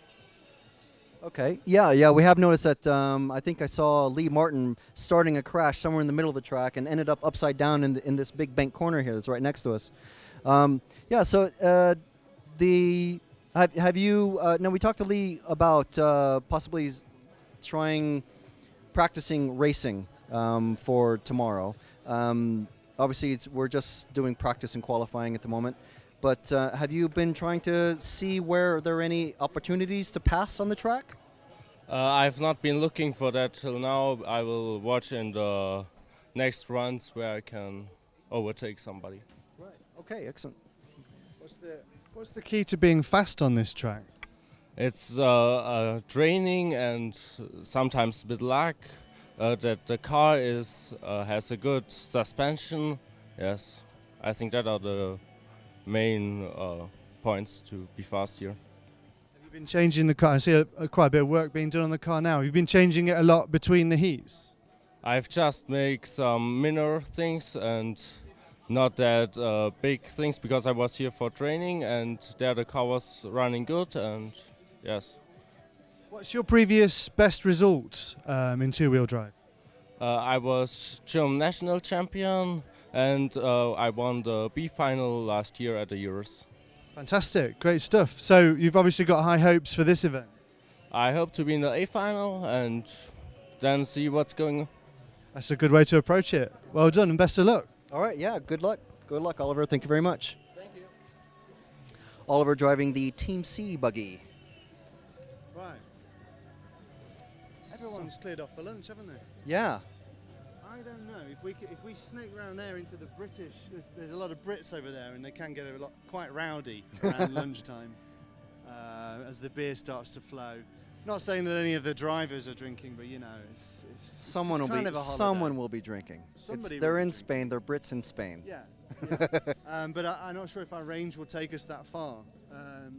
Okay. Yeah. We have noticed that. I think I saw Lee Martin starting a crash somewhere in the middle of the track and ended up upside down in this big bank corner here that's right next to us. Yeah. So have you? Now we talked to Lee about possibly practicing racing for tomorrow. Obviously, we're just doing practice and qualifying at the moment. But have you been trying to see where there are any opportunities to pass on the track? I've not been looking for that till now. I will watch in the next runs where I can overtake somebody. Right. Okay. Excellent. What's the key to being fast on this track? It's training and sometimes a bit luck. That the car has a good suspension. Yes, I think that are the main points to be fast here. Have you been changing the car? I see quite a bit of work being done on the car now. Have you been changing it a lot between the heats? I've just made some minor things and not that big things because I was here for training and there the car was running good, and yes. What's your previous best result in two-wheel drive? I was German national champion, and I won the B final last year at the Euros. Fantastic, great stuff. So you've obviously got high hopes for this event. I hope to be in the A final and then see what's going on. That's a good way to approach it. Well done and best of luck. All right, yeah, good luck. Good luck, Oliver. Thank you very much. Thank you. Oliver driving the Team C buggy. Right. Everyone's cleared off for lunch, haven't they? Yeah. I don't know. If we snake around there into the British, there's a lot of Brits over there, and they can get quite rowdy around lunchtime as the beer starts to flow. Not saying that any of the drivers are drinking, but you know, someone will be drinking. They're in Spain. They're Brits in Spain. Yeah. But I'm not sure if our range will take us that far.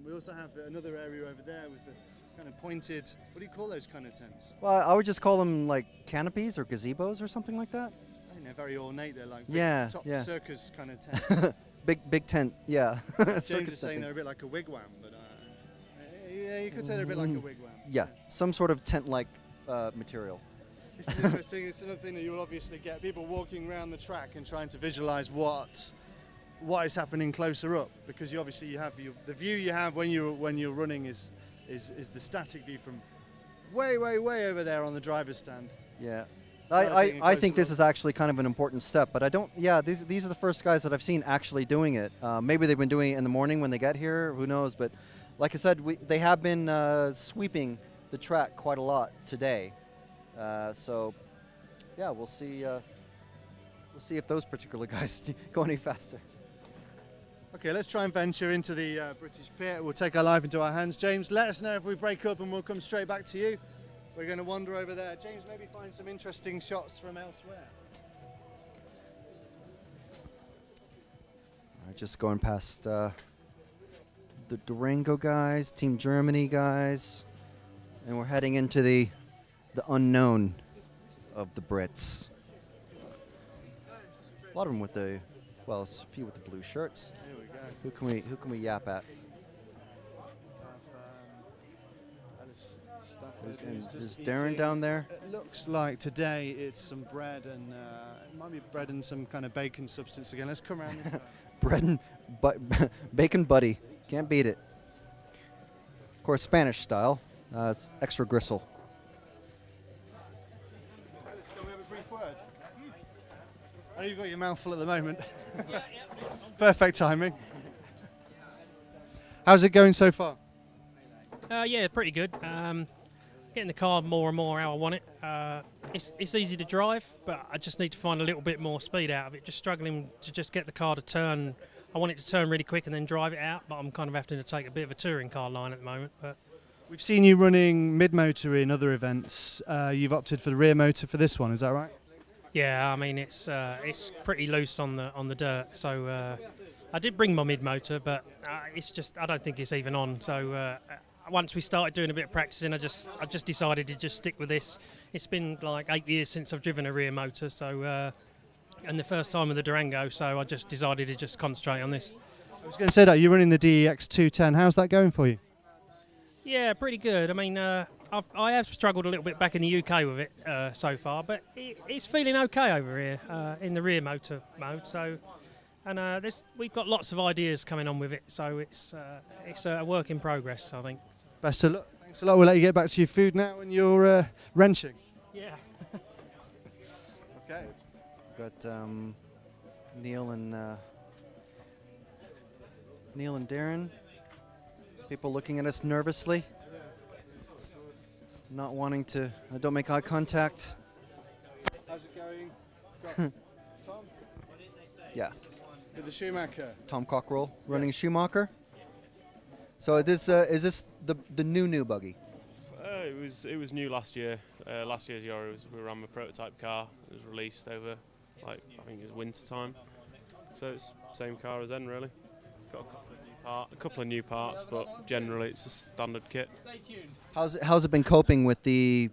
We also have another area over there with the kind of pointed. What do you call those kind of tents? Well, I would just call them like canopies or gazebos or something like that. I think they're very ornate. They're like top circus kind of tent. big tent. Yeah. James is saying they're a bit like a wigwam, but yeah, you could say they're a bit like a wigwam. Yeah, some sort of tent-like material. This is interesting. It's another thing that you will obviously get people walking around the track and trying to visualize what is happening closer up, because you obviously have the view you have when you're running is the static view from way over there on the driver's stand. Yeah. I think this is actually kind of an important step, but I don't. Yeah, these are the first guys that I've seen actually doing it. Maybe they've been doing it in the morning when they get here. Who knows? But like I said, they have been sweeping the track quite a lot today. So yeah, we'll see. We'll see if those particular guys go any faster. Okay, let's try and venture into the British pit. We'll take our life into our hands. James, let us know if we break up, and we'll come straight back to you. We're going to wander over there. James, maybe find some interesting shots from elsewhere. Just going past the Durango guys, Team Germany guys, and we're heading into the unknown of the Brits. A lot of them with a few with the blue shirts. Here we go. Who can we yap at? Is Darren down there? It looks like today it's some bread and it might be bread and some kind of bacon substance again. Let's come around this way. Bread and bacon buddy. Can't beat it. Of course, Spanish style. It's extra gristle. Can we have a brief word? I know you've got your mouth full at the moment. Perfect timing. How's it going so far? Yeah, pretty good. Getting the car more and more how I want it. It's easy to drive, but I just need to find a little bit more speed out of it. Just struggling to just get the car to turn. I want it to turn really quick and then drive it out, but I'm kind of having to take a bit of a touring car line at the moment. But we've seen you running mid-motor in other events. You've opted for the rear motor for this one, is that right? yeah, I mean it's pretty loose on the dirt. So I did bring my mid-motor, but it's just I don't think it's even on. So once we started doing a bit of practicing, I just decided to just stick with this. It's been like 8 years since I've driven a rear motor, so and the first time with the Durango, so I just decided to just concentrate on this. I was going to say that you're running the DEX 210. How's that going for you? Yeah, pretty good. I mean, I have struggled a little bit back in the UK with it so far, but it's feeling okay over here in the rear motor mode. So, and we've got lots of ideas coming on with it, so it's a work in progress, I think. Best of luck. Thanks a lot. We'll let you get back to your food now and your wrenching. Yeah. Okay. Got Neil and Darren. People looking at us nervously, not wanting to. Don't make eye contact. How's it going? Got Tom? Yeah. With the Schumacher. Tom Cockrell running Schumacher. So is this the new buggy? It was new last year. Last year's Euro we ran my prototype car. It was released over I think it was winter time. So it's same car as then really. Got a couple of new parts, but generally it's a standard kit. How's it been coping with the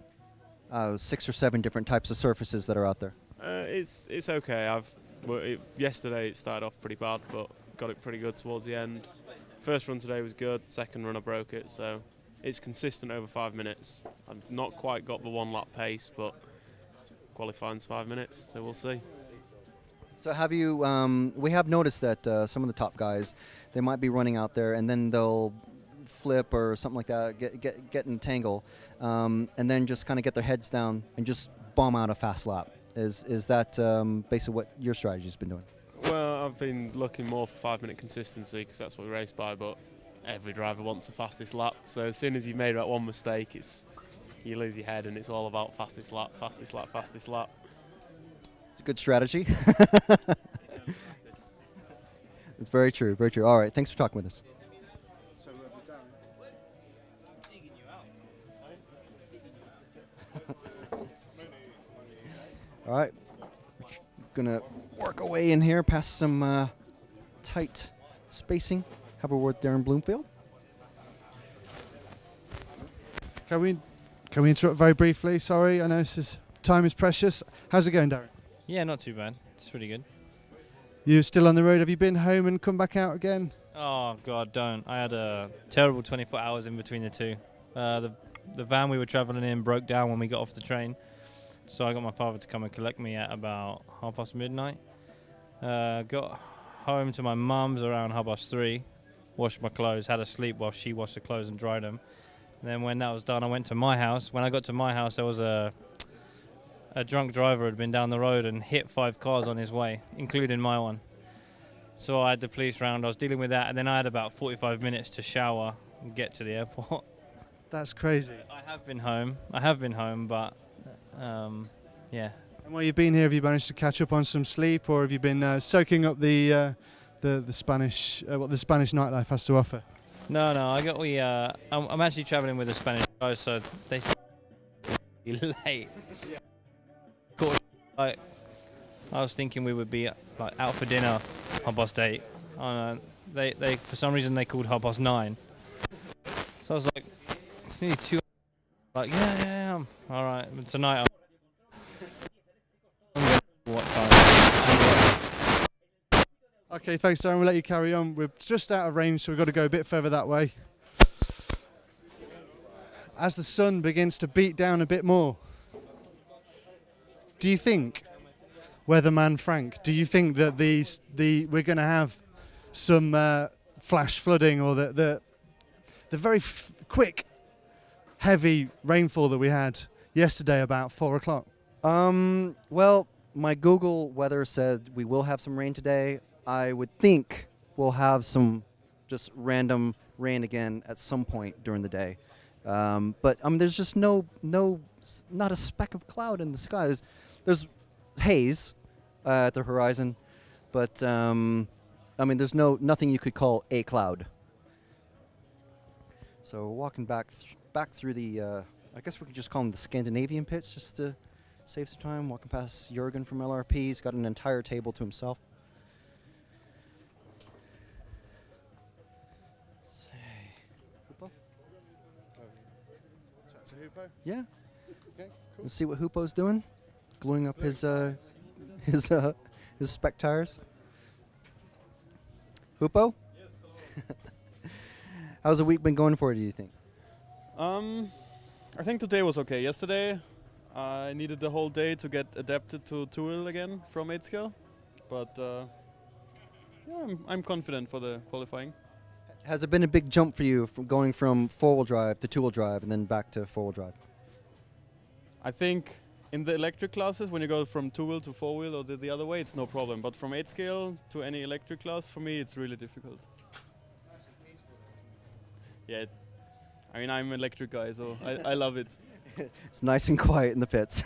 6 or 7 different types of surfaces that are out there? It's okay. Yesterday it started off pretty bad, but got it pretty good towards the end. First run today was good. Second run I broke it, so it's consistent over 5 minutes. I've not quite got the 1 lap pace, but qualifying's 5 minutes, so we'll see. So have you? We have noticed that some of the top guys, they might be running out there and then they'll flip or something like that, get in a tangle, and then just kind of get their heads down and just bomb out a fast lap. Is that basically what your strategy's been doing? Well, I've been looking more for 5 minute consistency because that's what we race by. But every driver wants the fastest lap. So as soon as you've made that one mistake, you lose your head and it's all about fastest lap, fastest lap, fastest lap. It's a good strategy. It's very true, very true. All right, thanks for talking with us. All right, gonna work our way in here past some tight spacing. Have a word with Darren Bloomfield. Can we interrupt very briefly? Sorry, I know time is precious. How's it going, Darren? Yeah, not too bad. It's pretty good. You're still on the road. Have you been home and come back out again? Oh God, don't! I had a terrible 24 hours in between the two. The van we were travelling in broke down when we got off the train, so I got my father to come and collect me at about midnight. Got home to my mum's around 3:30. Washed my clothes, had a sleep while she washed the clothes and dried them. And then when that was done, I went to my house. When I got to my house, there was a drunk driver had been down the road and hit 5 cars on his way, including my one. So I had the police round. I was dealing with that, and then I had about 45 minutes to shower and get to the airport. That's crazy. I have been home, but yeah. And while you've been here, have you managed to catch up on some sleep, or have you been soaking up the Spanish what the Spanish nightlife has to offer? No, I'm actually travelling with the Spanish guys, so they late. Like, I was thinking we would be like out for dinner 8:30. They for some reason they called 9:30. So I was like, it's nearly 2 hours. Like, yeah, all right. But tonight what time? Okay, thanks, Darren. We'll let you carry on. We're just out of range, so we've got to go a bit further that way. as the sun begins to beat down a bit more, do you think, Weatherman Frank, do you think that we're going to have some flash flooding, or the very quick, heavy rainfall that we had yesterday about 4 o'clock? Well, my Google weather said we will have some rain today. I would think we'll have some just random rain again at some point during the day. But there's just not a speck of cloud in the sky. There's haze at the horizon, but there's nothing you could call a cloud. So we're walking back through the, I guess we could just call them the Scandinavian pits, just to save some time. Walking past Jürgen from LRP, he's got an entire table to himself. Yeah. Okay, cool. Let's see what Hoopo's doing. Gluing up his spec tires. Hoopo? How's the week been going for you, do you think? I think today was okay. Yesterday I needed the whole day to get adapted to two-wheel again from 8 scale. But yeah, I'm confident for the qualifying. Has it been a big jump for you from going from four-wheel drive to two-wheel drive and then back to four-wheel drive? I think in the electric classes, when you go from two-wheel to four-wheel or the other way, it's no problem. But from 8 scale to any electric class, for me, it's really difficult. Yeah, I'm an electric guy, so I love it. It's nice and quiet in the pits.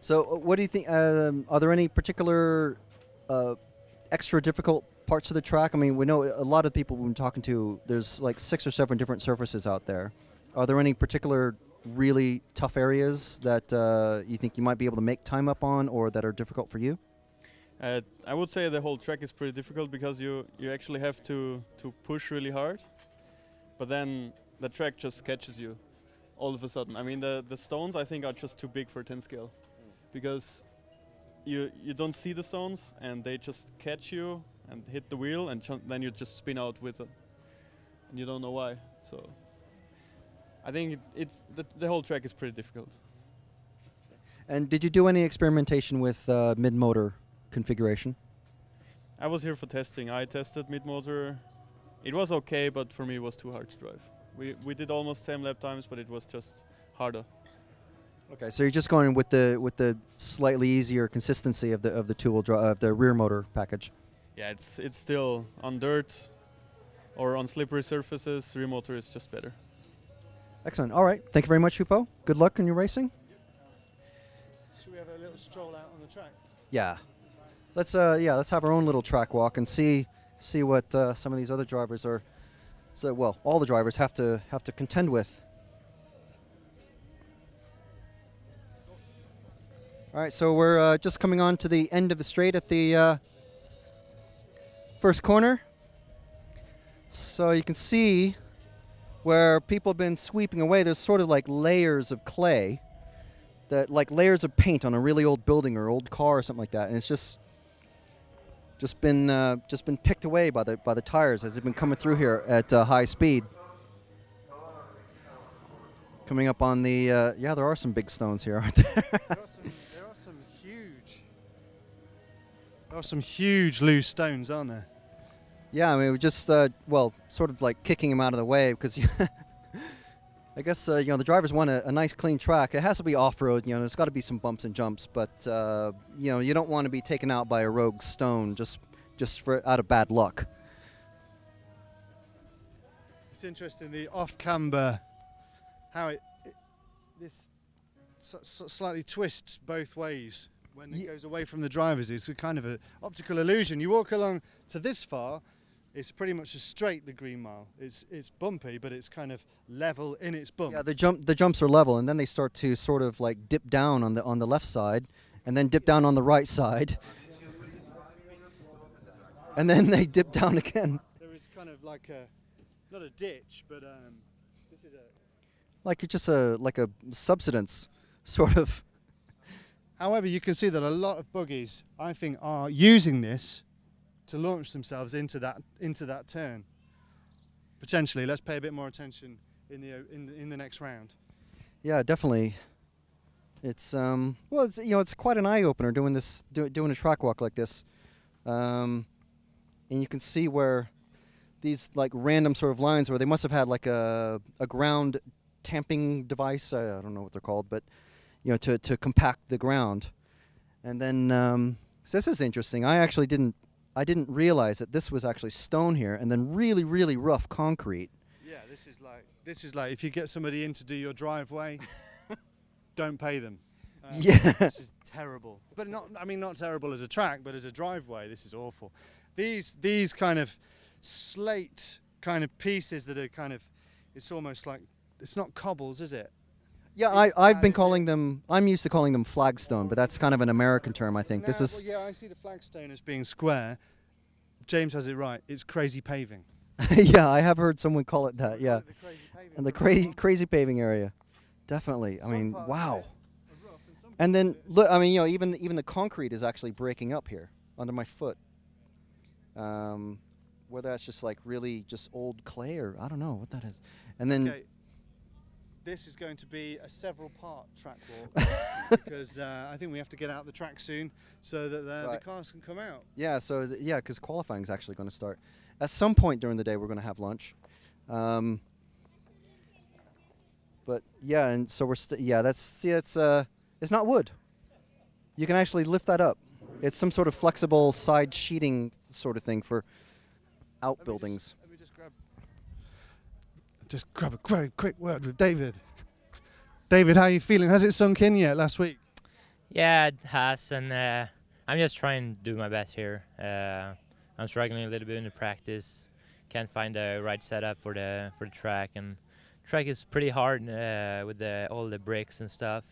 So what do you think, are there any particular extra difficult parts of the track? I mean, we know a lot of people we've been talking to, there's like 6 or 7 different surfaces out there. Are there any particular really tough areas that you think you might be able to make time up on, or that are difficult for you? I would say the whole track is pretty difficult because you actually have to push really hard, but then the track just catches you all of a sudden. I mean, the stones I think are just too big for 10 scale because you don't see the stones and they just catch you and hit the wheel, and then you just spin out with it and you don't know why. So I think the whole track is pretty difficult. And did you do any experimentation with mid-motor configuration? I was here for testing. I tested mid-motor. It was okay, but for me it was too hard to drive. We did almost same lap times, but it was just harder. Okay, so you're just going with the slightly easier consistency of the two-wheel drive, of the rear motor package. Yeah, it's still on dirt or on slippery surfaces. Rear motor is just better. Excellent. All right. Thank you very much, Hoopo. Good luck in your racing. Should we have a little stroll out on the track? Yeah. Let's have our own little track walk and see what some of these other drivers are. So, well, all the drivers have to contend with. All right. So we're just coming on to the end of the straight at the first corner. So you can see where people have been sweeping away. There's sort of like layers of clay, that like layers of paint on a really old building or old car or something like that, and it's just been picked away by the tires as they've been coming through here at high speed. Coming up on the there are some big stones here, aren't there? There are some huge loose stones, aren't there? Yeah, I mean, we just sort of like kicking them out of the way because I guess the drivers want a nice clean track. It has to be off-road. There's got to be some bumps and jumps, but you don't want to be taken out by a rogue stone just out of bad luck. It's interesting, the off-camber, how this slightly twists both ways when it goes away from the drivers. It's a kind of an optical illusion. You walk along to this far, it's pretty much a straight, the Green Mile. It's bumpy, but it's kind of level in its bumps. Yeah, the jumps are level, and then they start to sort of like dip down on the left side, and then dip down on the right side, and then they dip down again. There is kind of like not a ditch, but this is like a subsidence, sort of. However, you can see that a lot of buggies, I think, are using this to launch themselves into that turn. Potentially, let's pay a bit more attention in the next round. Yeah, definitely. It's well, it's it's quite an eye opener doing this, doing a track walk like this, and you can see where these like random sort of lines where they must have had like a ground tamping device. I don't know what they're called, but to compact the ground. And then so this is interesting. I didn't realize that this was actually stone here, and then really rough concrete. Yeah, this is like if you get somebody in to do your driveway, don't pay them. Yeah, this is terrible. But not terrible as a track, but as a driveway, this is awful. These kind of slate kind of pieces that are kind of, it's almost like, it's not cobbles, is it? Yeah, I've been calling them, I'm used to calling them flagstone, but that's kind of an American term, I think. No, this is. Well, yeah, I see the flagstone as being square. James has it right. It's crazy paving. Yeah, I have heard someone call it that. Yeah, and the crazy paving area, definitely. I mean, wow. And then look, I mean, even the concrete is actually breaking up here under my foot. Whether that's just like really just old clay or I don't know what that is. And then this is going to be a several part track walk because I think we have to get out the track soon so that the cars can come out. Yeah, so because qualifying is actually going to start at some point during the day. We're going to have lunch. But yeah, and so we're it's not wood. You can actually lift that up. It's some sort of flexible side sheeting sort of thing for outbuildings. Let me just grab a quick word with David. David, how are you feeling? Has it sunk in yet last week? Yeah, it has, and I'm just trying to do my best here. I'm struggling a little bit in the practice. Can't find the right setup for the track, and track is pretty hard with all the bricks and stuff.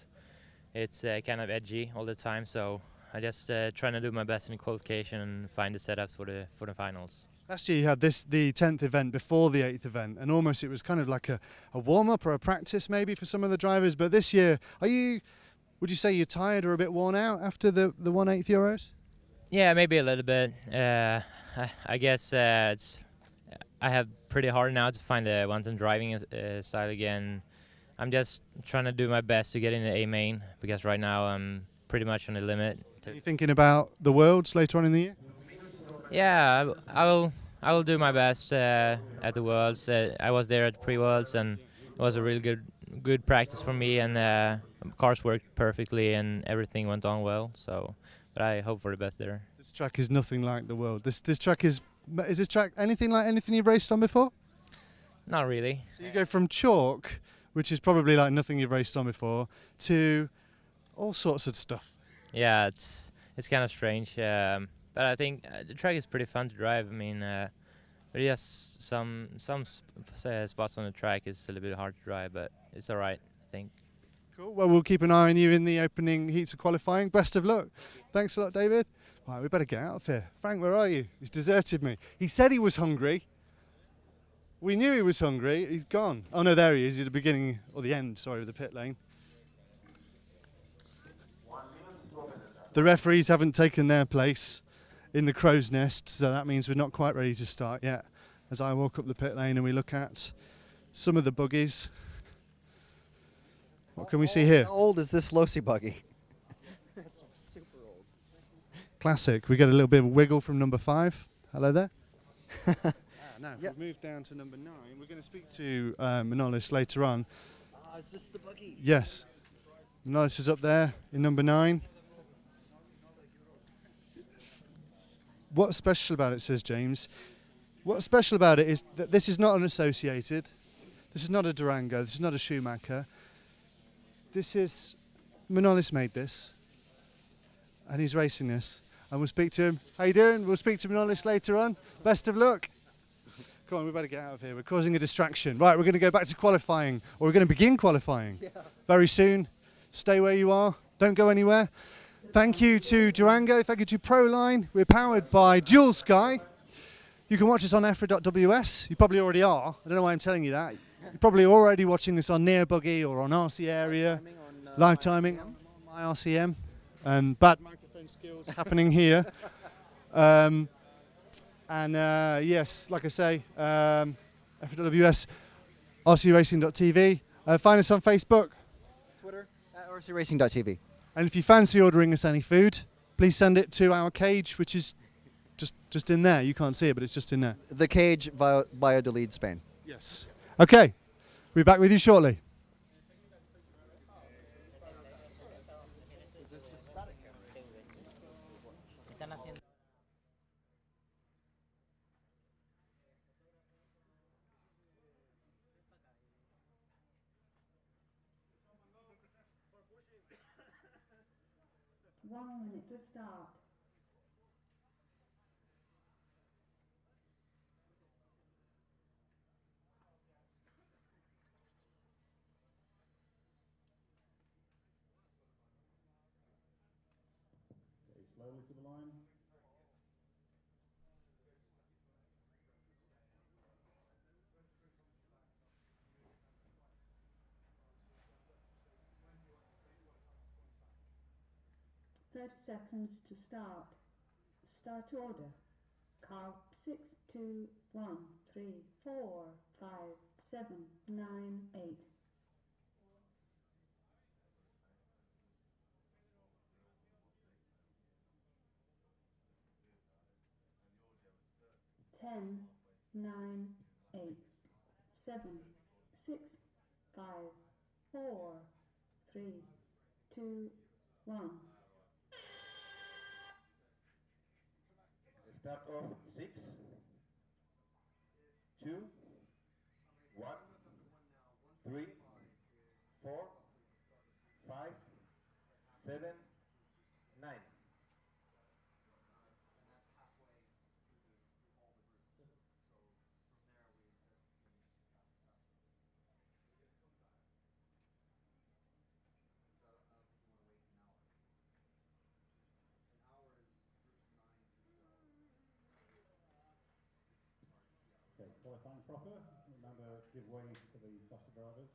It's kind of edgy all the time, so I just trying to do my best in the qualification and find the setups for the finals. Last year you had the 10th event before the 8th event, and almost it was kind of like a warm-up or a practice maybe for some of the drivers. But this year, would you say you're tired or a bit worn out after the 1/8 Euros? Yeah, maybe a little bit. I guess I have pretty hard now to find the one-ton driving style again. I'm just trying to do my best to get in the A main because right now I'm pretty much on the limit. Are you thinking about the Worlds later on in the year? Yeah, I will do my best at the Worlds. I was there at the pre-Worlds and it was a really good practice for me, and cars worked perfectly and everything went on well. So, but I hope for the best there. This track is nothing like the World. This track is this track anything like anything you've raced on before? Not really. So you go from chalk, which is probably like nothing you've raced on before, to all sorts of stuff. Yeah, it's kind of strange, but I think the track is pretty fun to drive. I mean, but yes, some spots on the track is a little bit hard to drive, but it's all right, I think. Cool. Well, we'll keep an eye on you in the opening heats of qualifying. Best of luck. Thanks a lot, David. Right, we better get out of here. Frank, where are you? He's deserted me. He said he was hungry. We knew he was hungry. He's gone. Oh no, there he is. He's at the beginning or the end, sorry, of the pit lane. The referees haven't taken their place in the crow's nest, so that means we're not quite ready to start yet. As I walk up the pit lane and we look at some of the buggies. What can we see here? How old is this Losi buggy? It's super old. Classic. We get a little bit of a wiggle from number 5. Hello there. Now, if we move down to number 9, we're going to speak to Manolis later on. Is this the buggy? Yes. Manolis is up there in number 9. What's special about it, says James. What's special about it is that this is not an Associated. This is not a Durango. This is not a Schumacher. This is... Manolis made this. And he's racing this. And we'll speak to him. How you doing? We'll speak to Manolis later on. Best of luck. Come on, we better get out of here. We're causing a distraction. Right, we're going to go back to qualifying. Or we're going to begin qualifying very soon. Stay where you are. Don't go anywhere. Thank you to Durango. Thank you to Proline. We're powered by Dual Sky. You can watch us on EFRA.ws. You probably already are. I don't know why I'm telling you that. You're probably already watching us on Neo Buggy or on RC Area. Live timing on my RCM. Bad microphone skills happening here. Yes, like I say, EFRA.ws. rcracing.tv. Find us on Facebook. Twitter at rcracing.tv. And if you fancy ordering us any food, please send it to our cage, which is just in there. You can't see it, but it's just in there. The cage via Valladolid, Spain. Yes. Okay. We'll be back with you shortly. One minute to start. Okay, slowly to the line. Seconds to start. Start order. Count 6, 2, 1, 3, 4, 5, 7, 9, 8. Ten, 9, 8, 7, 6, 5, 4, 3, 2, 1. Start off 6, 2, 1, 3, 4, 5, 7, 9. Okay, qualifying proper. Remember, give way for the faster drivers.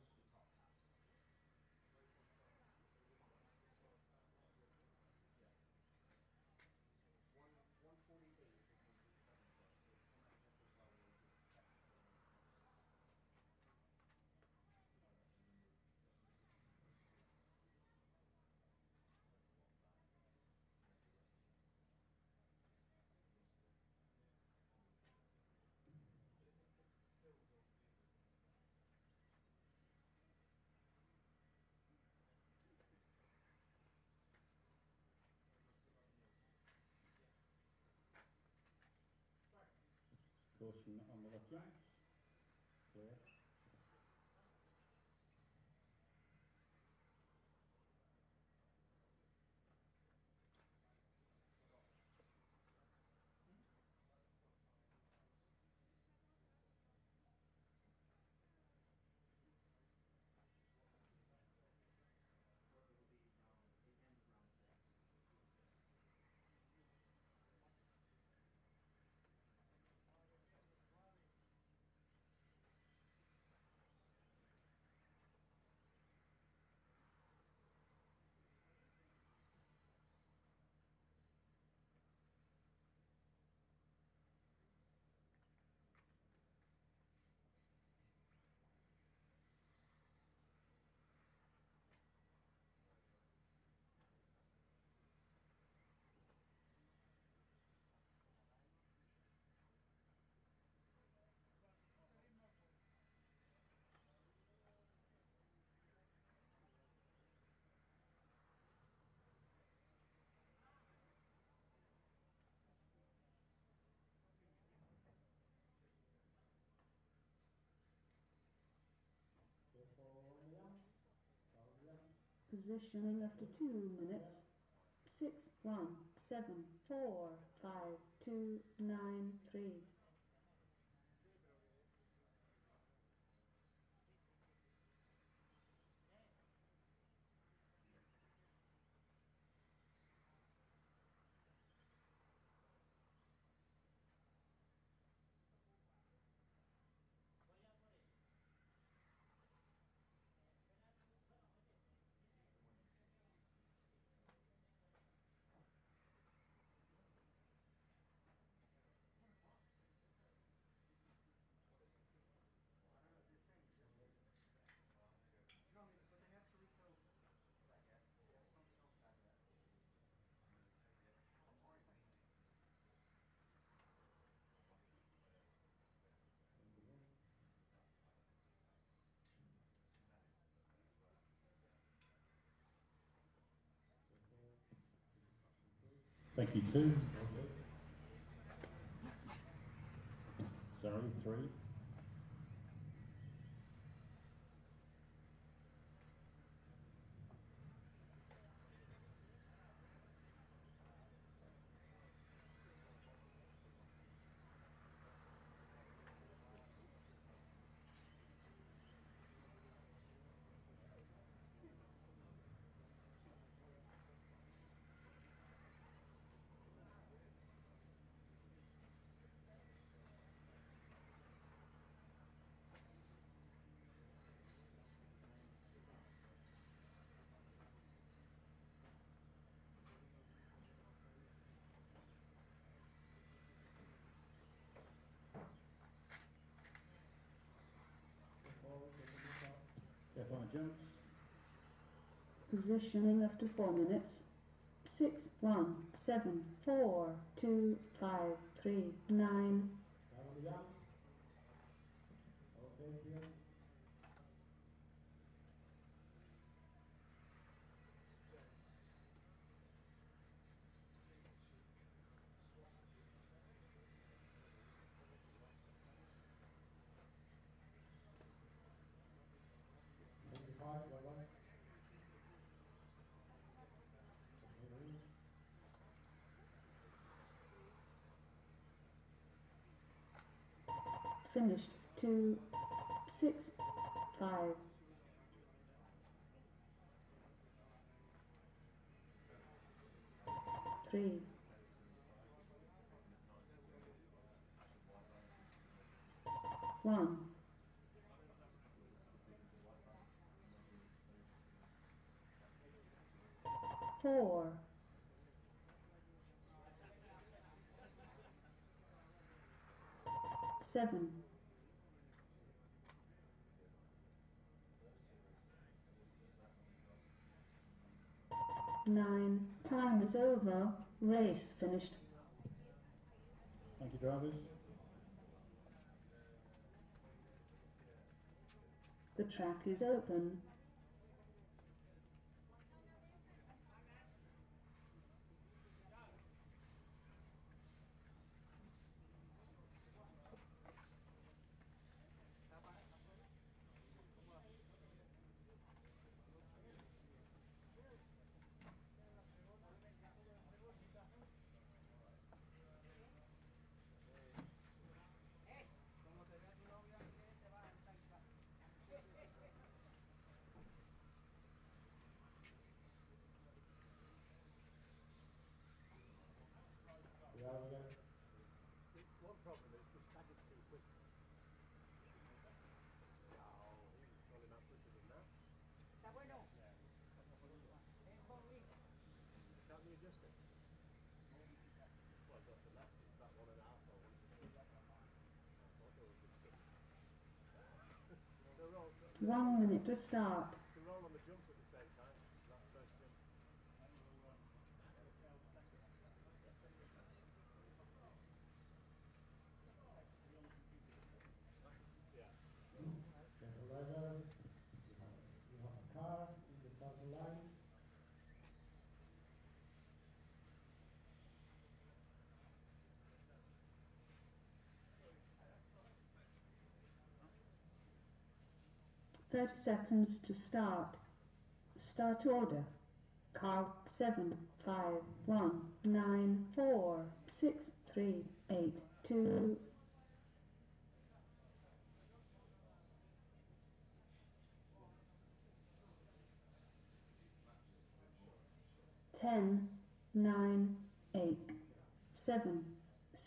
Caution on the left jumps. Clear. Positioning after 2 minutes. 6, 1, 7, 4, 5, 2, 9, 3. Thank you, 2. Sorry, 3. EFRA jumps. Positioning after 4 minutes. 6, 1, 7, 4, 2, 5, 3, 9. Finished. 2, 6, 5. 3. 1. 4. 7. 9. Time is over. Race finished. Thank you, drivers. The track is open. One minute to start. Car, the top line. Thirty seconds to start. Start order. Car 7, 5, 1, 9, 4, 6, 3, 8, 2. 10, 9, 8, 7,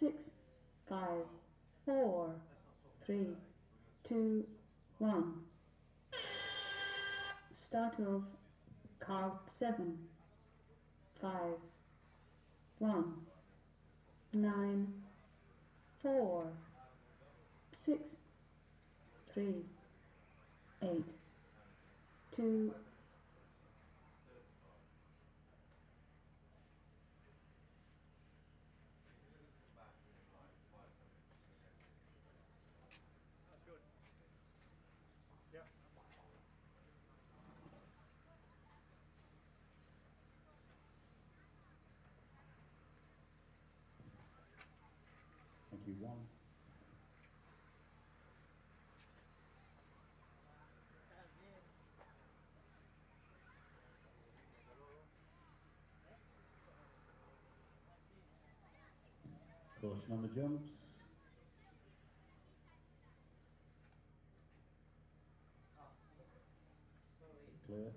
6, 5, 4, 3, 2, 1. Start of car 7, 5, 1, 9, 4, 6, 3, 8, 2. 1. Caution on the jumps. Clear.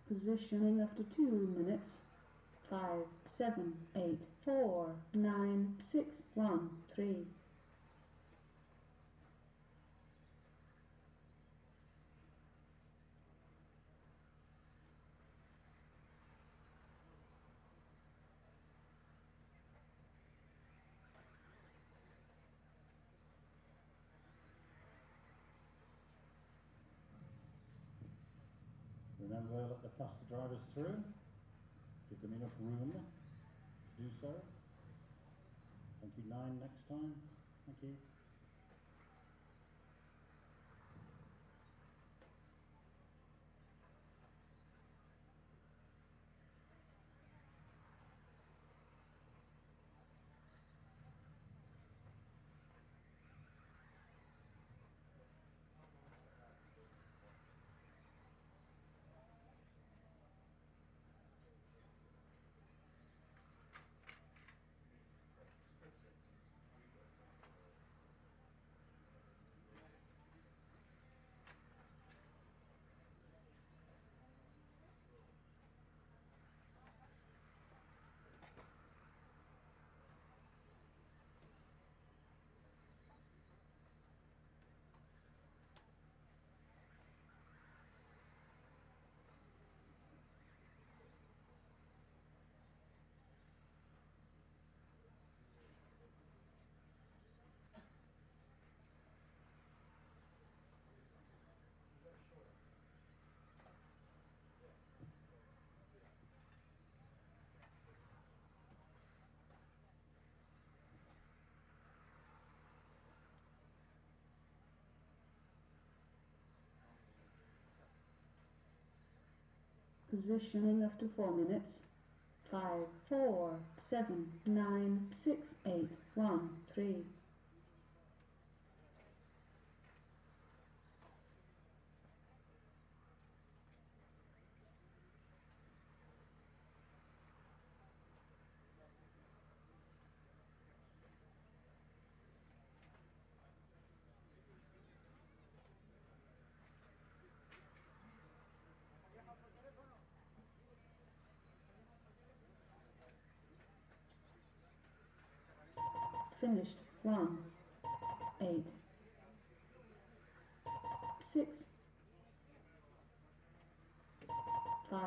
Positioning after 2 minutes. 5, 7, 8, 4, 9, 6, 1, 3. Remember, let the faster drivers through. Give them enough room to do so. Thank you, 9 next time. Thank you. Positioning after 4 minutes. 5, 4, 7, 9, 6, 8, 1, 3. Finished. 1, 8, 6, 5,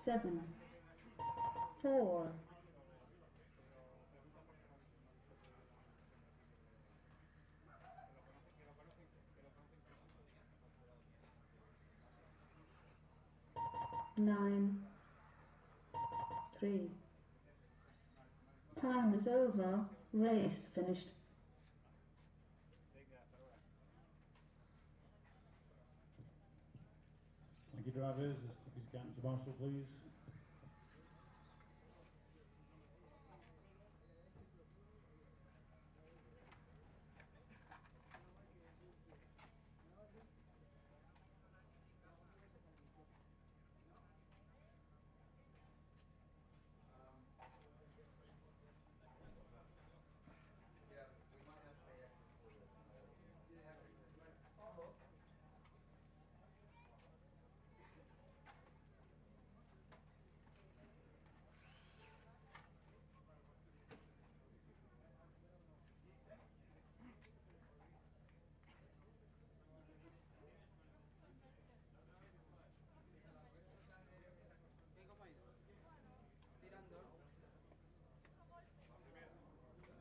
7, 4, 9, 3. Time is over. Race finished. Thank you, drivers. As quick as you can to marshal, please.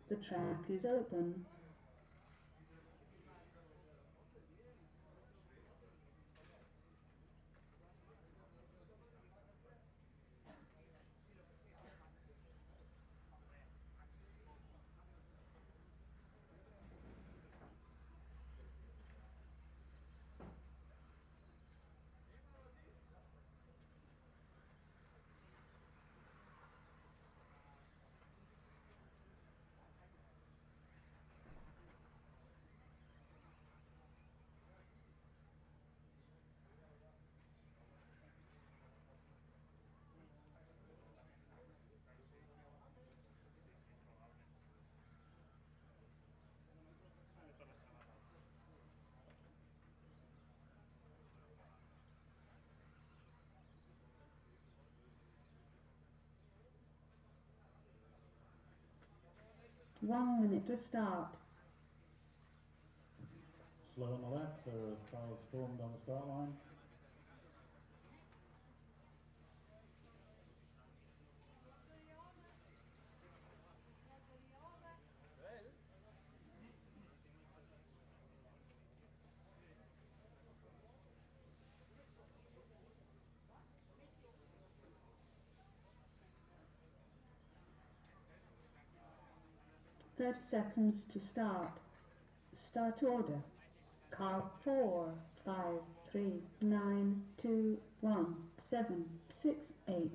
The track is open. One minute to start. Slow on the left, cars formed on the start line. Thirty seconds to start. Start order. Car 4, 5, 3, 9, 2, 1, 7, 6, 8.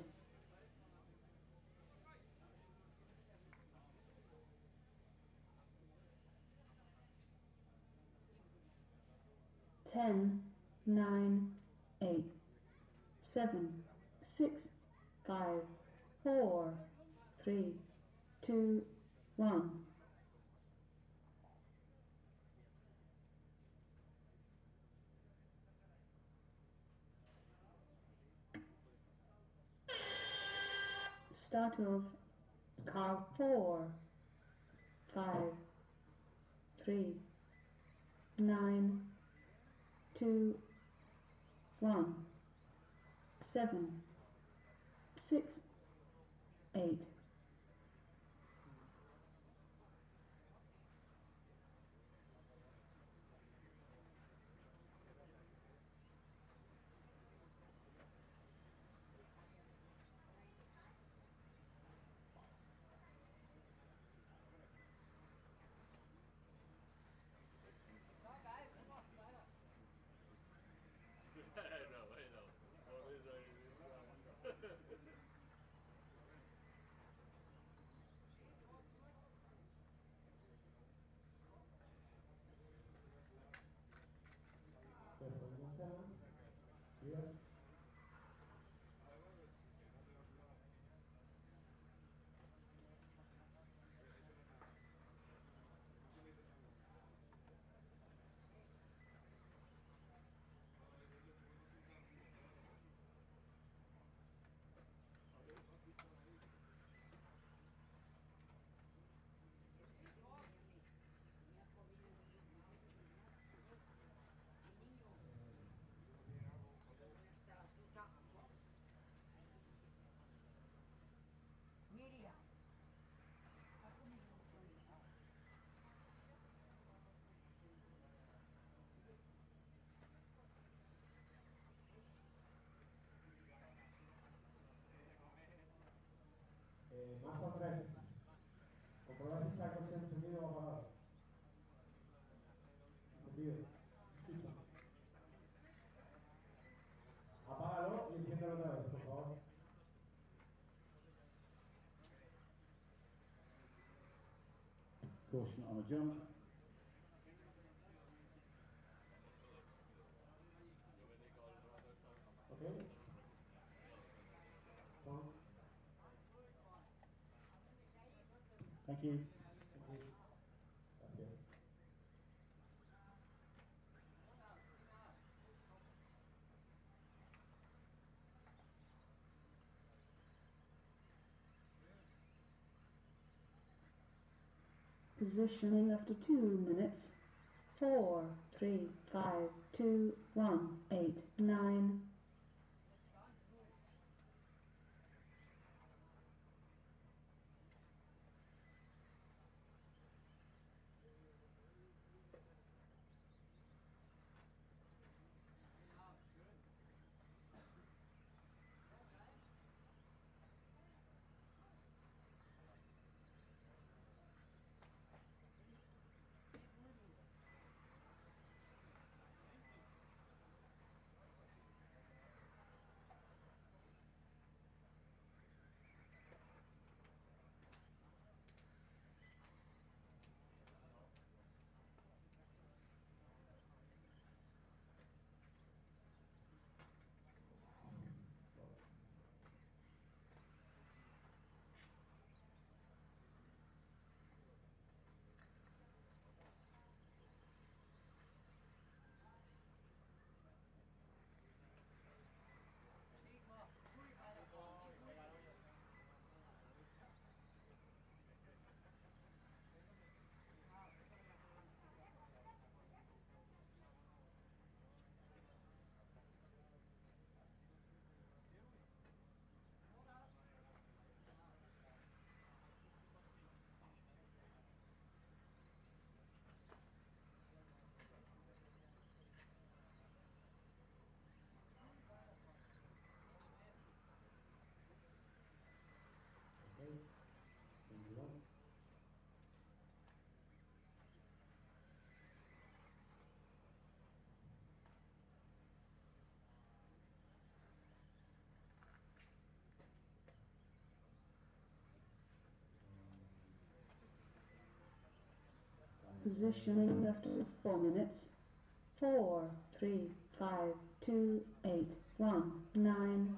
Ten, 9, 8, 7, 6, 5, 4, 3, 2, 1. Start of car 4, 5, 3, 9, 2, 1, 7, 6, 8. Marzo 3. Comprobar si está con encendido o apagado. Encendido. Escucha. Apágalo y enciéndelo otra vez, por favor. Caution on a jump. Okay. Thank you. Gracias. Positioning after 2 minutes. 4, 3, 5, 2, 1, 8, 9. Positioning after 4 minutes. 4, 3, 5, 2, 8, 1, 9.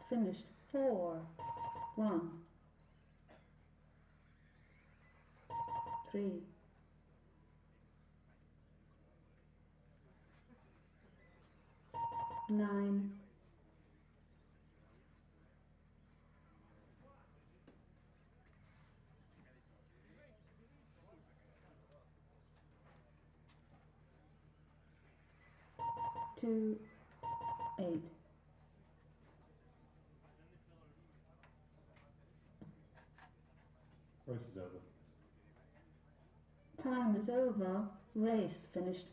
Finished. 4, 1, 3, 9. 2, 8. Race is over. Time is over. Race finished.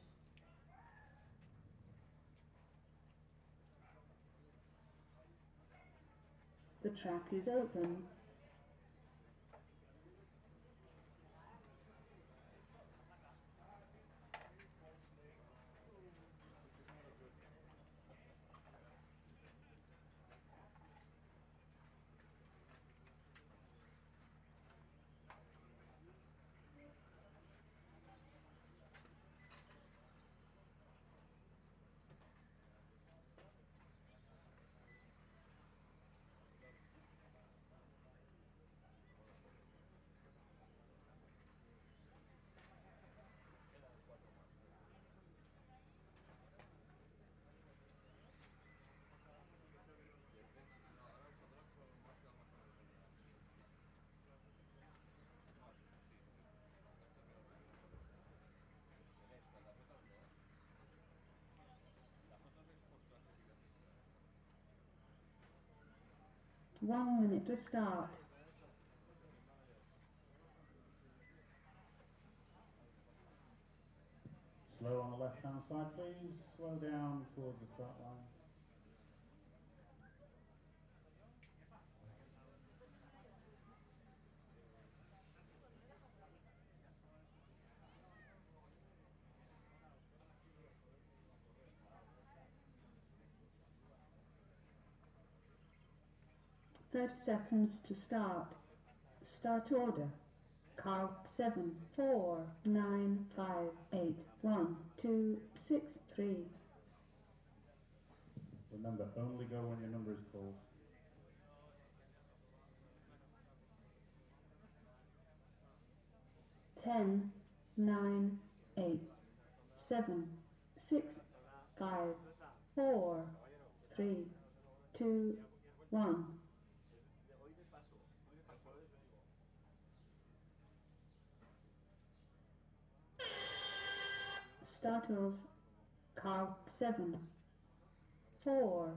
The track is open. 1 minute to start. Slow on the left-hand side, please. Slow down towards the start line. Thirty seconds to start. Start order. Car 7, 4, 9, 5, 8, 1, 2, 6, 3. Remember, only go when your number is called. Ten, 9, 8, 7, 6, 5, 4, 3, 2, 1. Start of car 7, 4,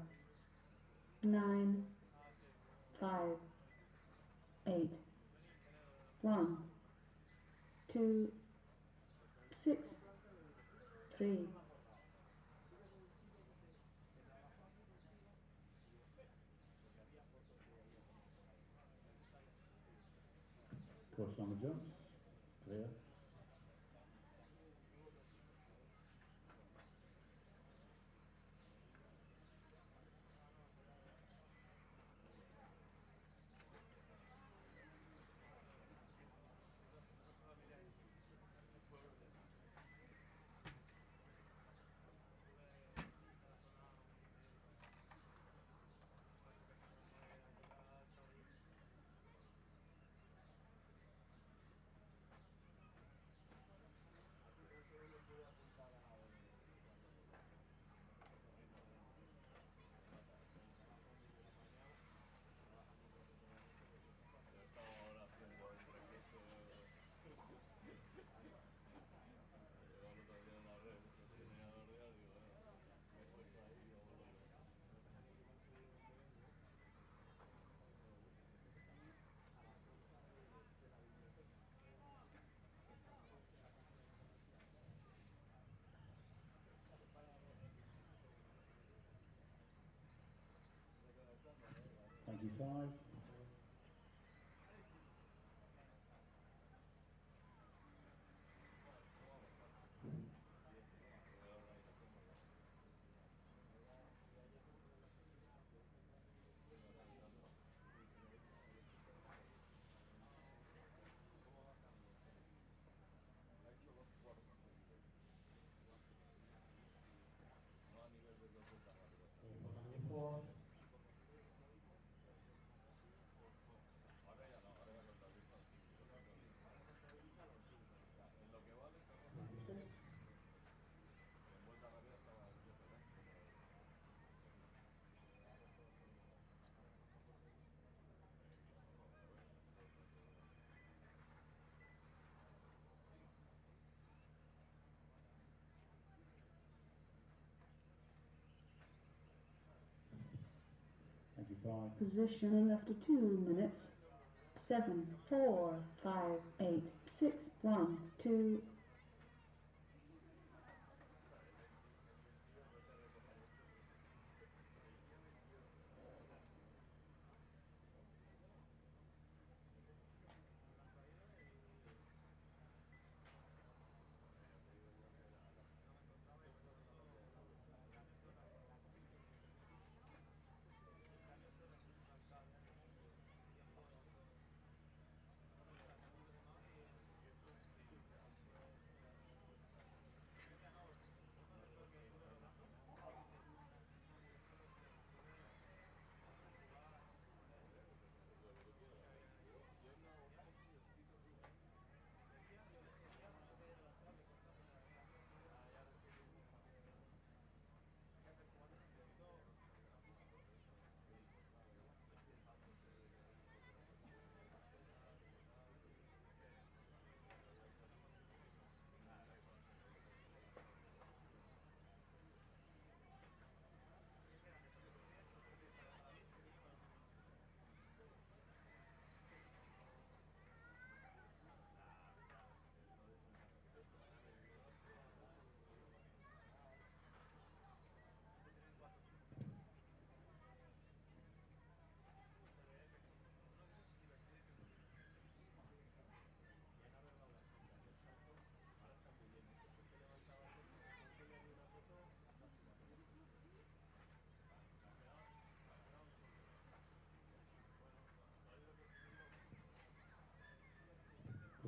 9, 5, 8, 1, 2, 6, 3. Push on the jumps. Clear. Thank you, 5. Thank you, 5. Position after 2 minutes. 7, 4, 5, 8, 6, 1, 2.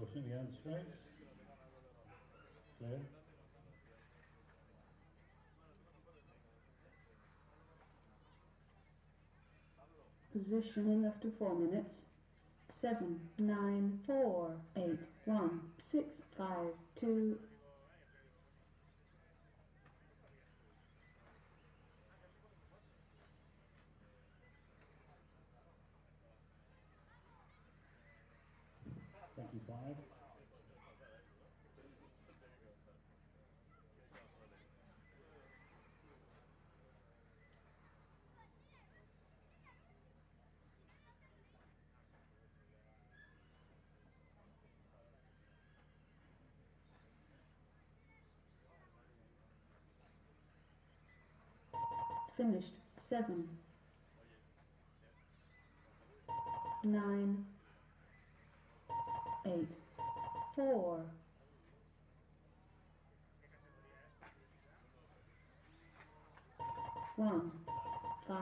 Pushing the end straight. Clear. Positioning after 4 minutes. 7, 9, 4, 8, 1, 6, 5, 2. Thank you, 5. Finished. 7, 9, 8, 4. 1, 5.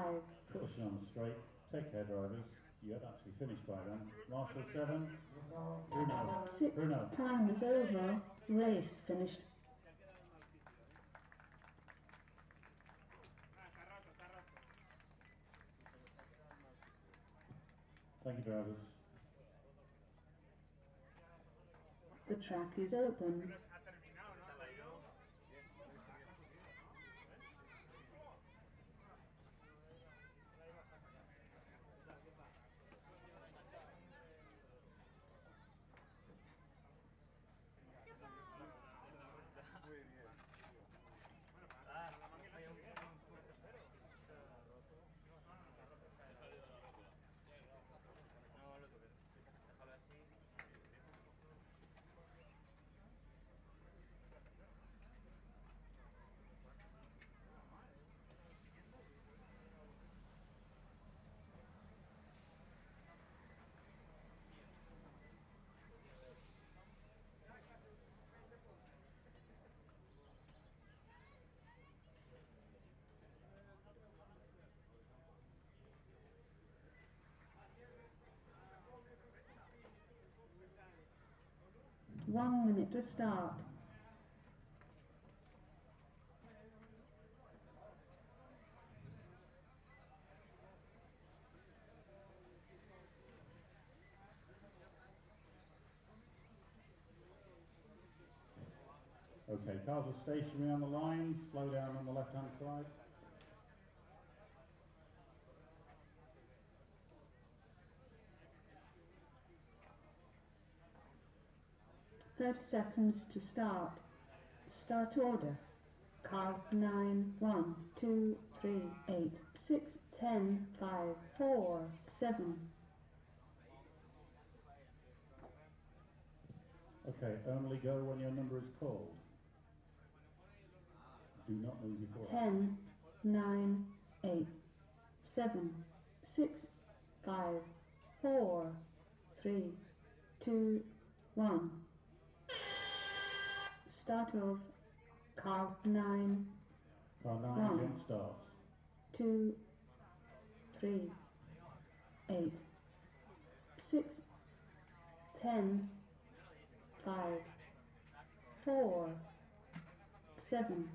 Pushing on straight. Take care, drivers. You had actually finished by then. Marshall 7. Bruno. 6. Bruno. Time is over. Race finished. Thank you, drivers. The track is open. One minute to start. Okay, cars are stationary on the line. Slow down on the left-hand side. Seconds to start. Start order. Car 9, 1, 2, 3, 8, 6, 10, 5, 4, 7. Okay, only go when your number is called. Do not move before. 10, 9, 8, 7, 6, 5, 4, 3, 2, 1. Start of car 9, Car 9, 1, jump start. 2, 3, 8, 6, 10, 5, 4, 7.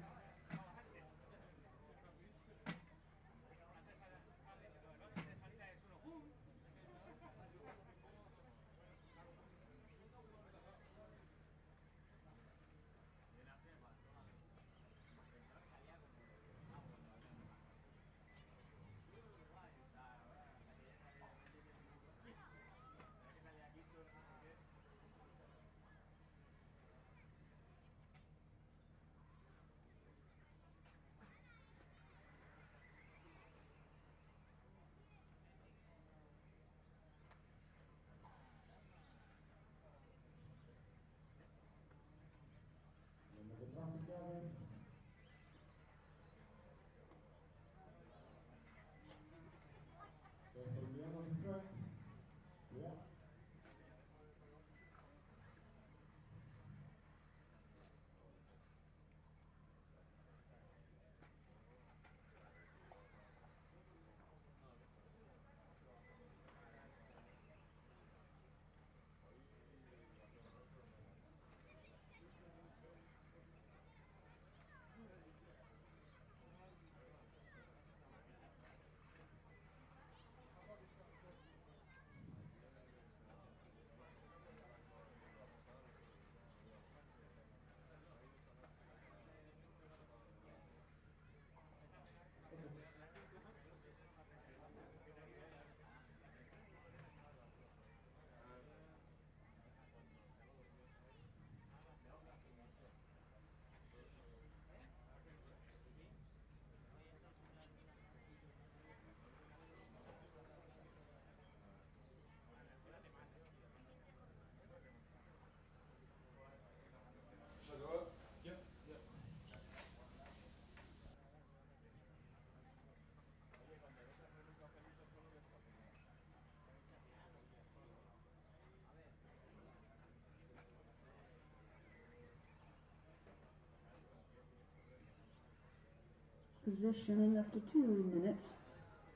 Positioning after 2 minutes.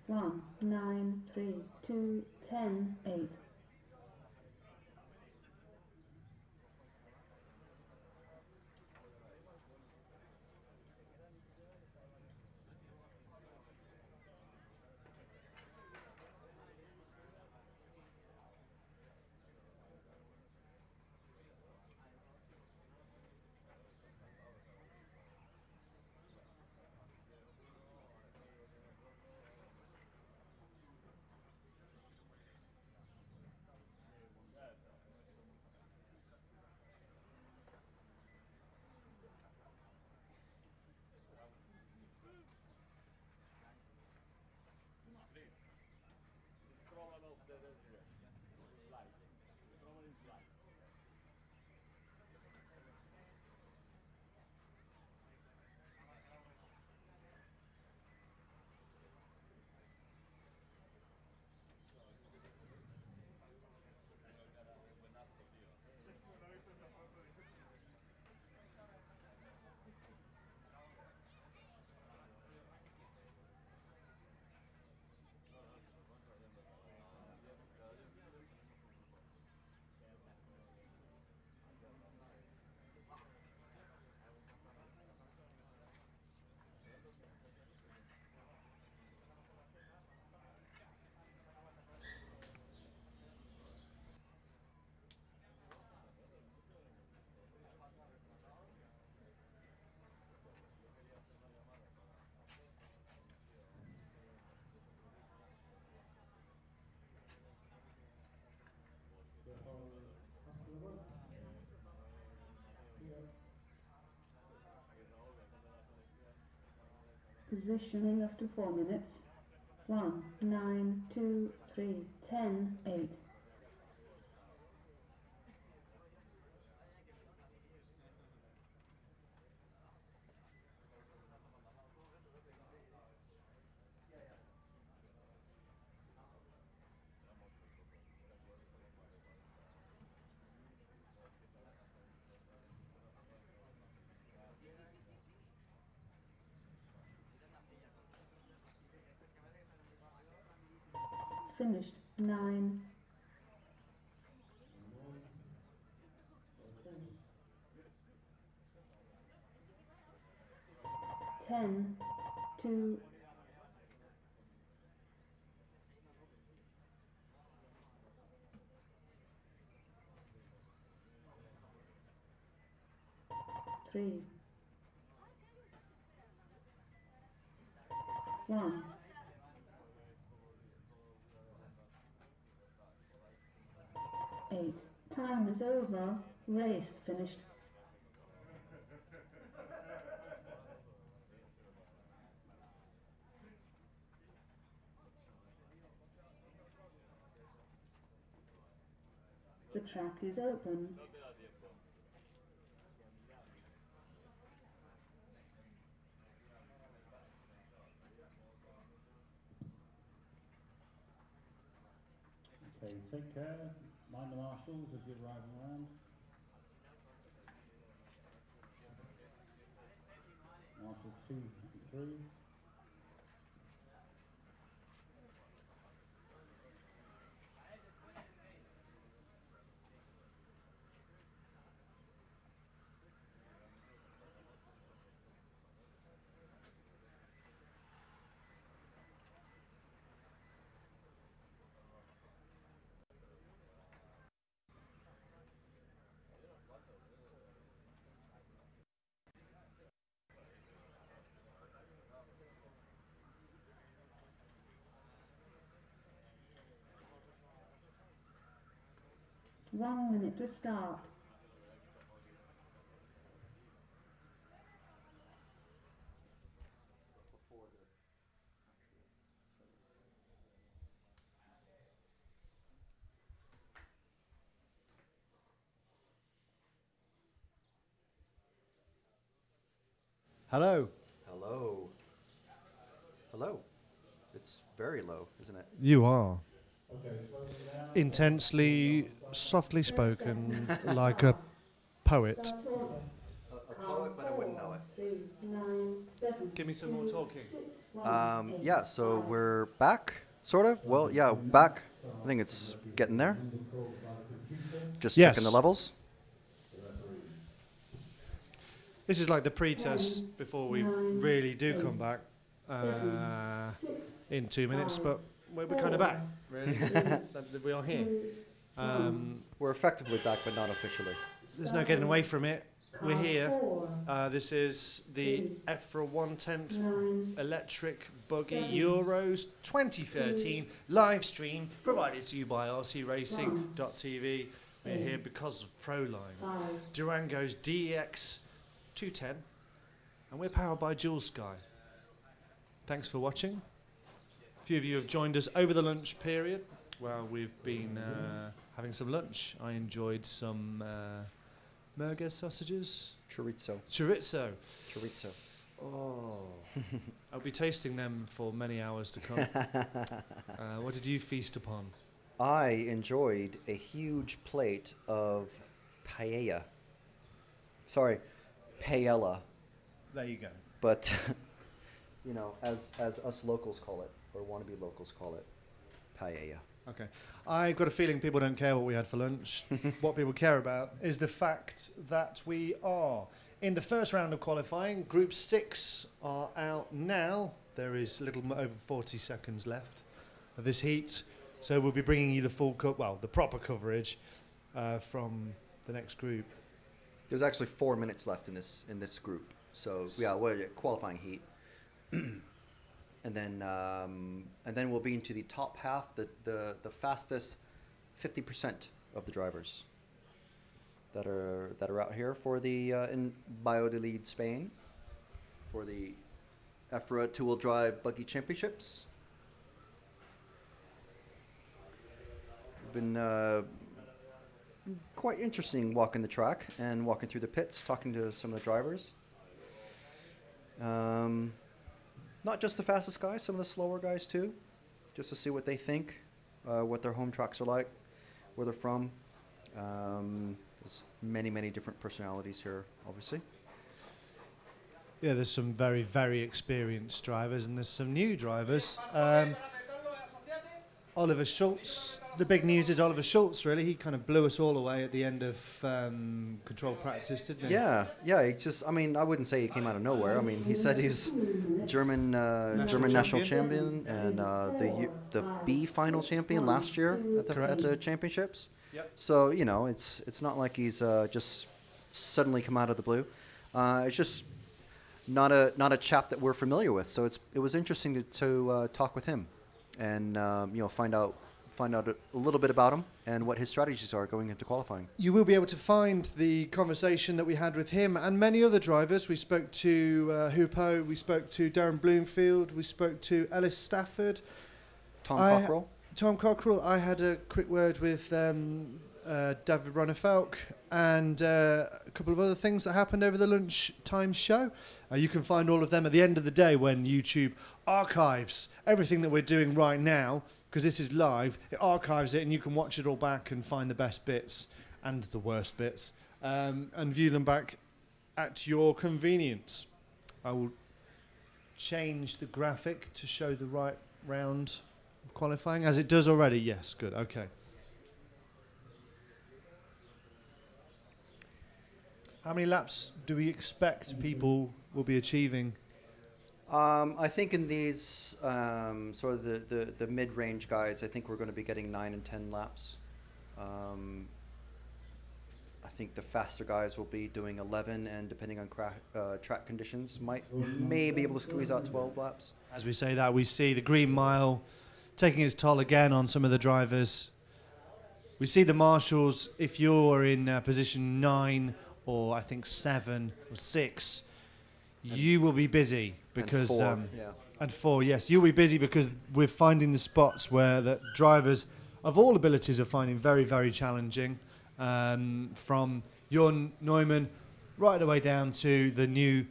1, 9, 3, 2, 10, 8. Positioning after 4 minutes. 1, 9, 2, 3, 10, 8. Finished. 9. Ten, 2, 3, 1. Eight. Time is over. Race finished. The track is open. Okay, take care. Mind the marshals as you're driving around. Marshal 2 and 3. One minute to start. Hello. Hello. Hello. It's very low, isn't it? You are. Intensely, softly spoken, like a poet. A poet, but I wouldn't know it. 3, 9, 7. Give me some more talking. Yeah, so we're back, sort of. Well, yeah, back. I think it's getting there. Just checking the levels. This is like the pre-test before we really do come back in 2 minutes, but we're kind of back, really. We are here. We're effectively back, but not officially. There's no getting away from it. We're here. This is the EFRA 1/10 electric buggy Euros 2013 live stream provided to you by rcracing.tv. We're here because of Proline, Durango's DEX 210, and we're powered by Dual Sky. Thanks for watching. A few of you have joined us over the lunch period while we've been having some lunch. I enjoyed some merguez sausages. Chorizo. Oh. I'll be tasting them for many hours to come. What did you feast upon? I enjoyed a huge plate of paella. Sorry, paella. There you go. But, you know, as us locals call it, or wannabe locals call it, paella. Okay. I've got a feeling people don't care what we had for lunch. What people care about is the fact that we are in the first round of qualifying. Group 6 are out now. There is a little over 40 seconds left of this heat. So we'll be bringing you the full the proper coverage from the next group. There's actually 4 minutes left in this group. So yeah, we're qualifying heat. And then we'll be into the top half, the fastest 50% of the drivers that are out here for the in Valladolid, Spain, for the EFRA 2-wheel drive buggy championships. Been quite interesting walking the track and walking through the pits, talking to some of the drivers. Not just the fastest guys, some of the slower guys too, just to see what they think, what their home tracks are like, where they're from. There's many different personalities here, obviously. Yeah, there's some very, very experienced drivers, and there's some new drivers. Oliver Schultz, the big news is Oliver Schultz, really. He kind of blew us all away at the end of control practice, didn't he? Yeah, he just, I mean, I wouldn't say he came out of nowhere. I mean, he said he's German national champion and the B final champion last year at the championships. Yep. So, you know, it's not like he's just suddenly come out of the blue. It's just not a chap that we're familiar with. So it was interesting to talk with him. And find out a little bit about him and what his strategies are going into qualifying. You will be able to find the conversation that we had with him and many other drivers. We spoke to Hupo, we spoke to Darren Bloomfield, we spoke to Ellis Stafford. Tom Cockrell. I had a quick word with David Runner-Falk and a couple of other things that happened over the lunchtime show. You can find all of them at the end of the day when YouTube archives everything that we're doing right now, because this is live. It archives it and you can watch it all back and find the best bits and the worst bits and view them back at your convenience. I will change the graphic to show the right round of qualifying, as it does already. Yes, good, okay. How many laps do we expect people will be achieving? I think in these sort of the mid-range guys, I think we're going to be getting 9 and 10 laps. I think the faster guys will be doing 11, and depending on track conditions, may be able to squeeze out 12 laps. As we say that, we see the Green Mile taking its toll again on some of the drivers. We see the marshals, if you're in position 9 or I think 7 or 6, you will be busy because and 4, yes, you'll be busy because we're finding the spots where the drivers of all abilities are finding very, very challenging, from Jon Neumann right the way down to the new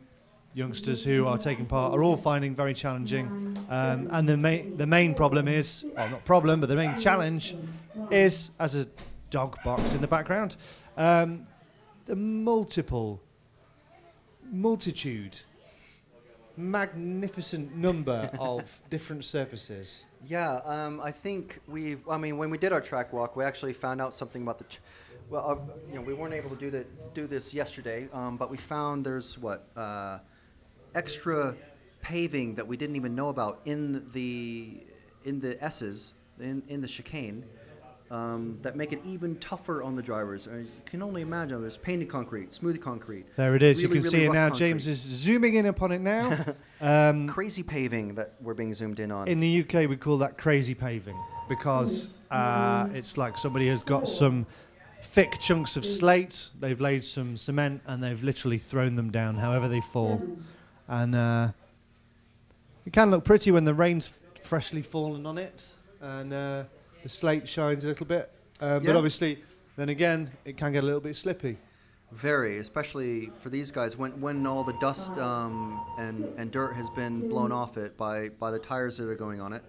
youngsters who are taking part are all finding very challenging, and the main problem is, well, not problem, but the main challenge is, as a dog barks in the background, the multitude magnificent number of different surfaces. Yeah, I think I mean, when we did our track walk, we actually found out something about the. You know, we weren't able to do this yesterday, but we found there's extra paving that we didn't even know about in the S's in the chicane. That make it even tougher on the drivers. You can only imagine there's painted concrete, smooth concrete. There it is. Really, you can really see it rough now. concrete. James is zooming in upon it now. Crazy paving that we're being zoomed in on. In the UK, we call that crazy paving because it's like somebody has got some thick chunks of slate, they've laid some cement, and they've literally thrown them down however they fall. And it can look pretty when the rain's freshly fallen on it and the slate shines a little bit. But obviously, then again, it can get a little bit slippy. Very, especially for these guys when all the dust and dirt has been blown off it by the tires that are going on it.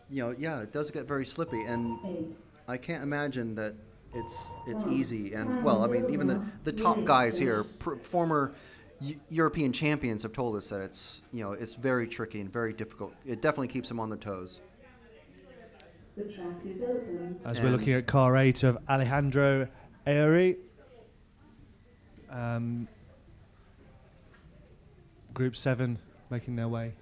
You know, yeah, it does get very slippy, and I can't imagine that it's easy. And well, I mean, even the top guys here, former European champions, have told us that it's very tricky and very difficult. It definitely keeps them on their toes. The track is open. As we're looking at car 8 of Alejandro Ayori. Group 7 making their way.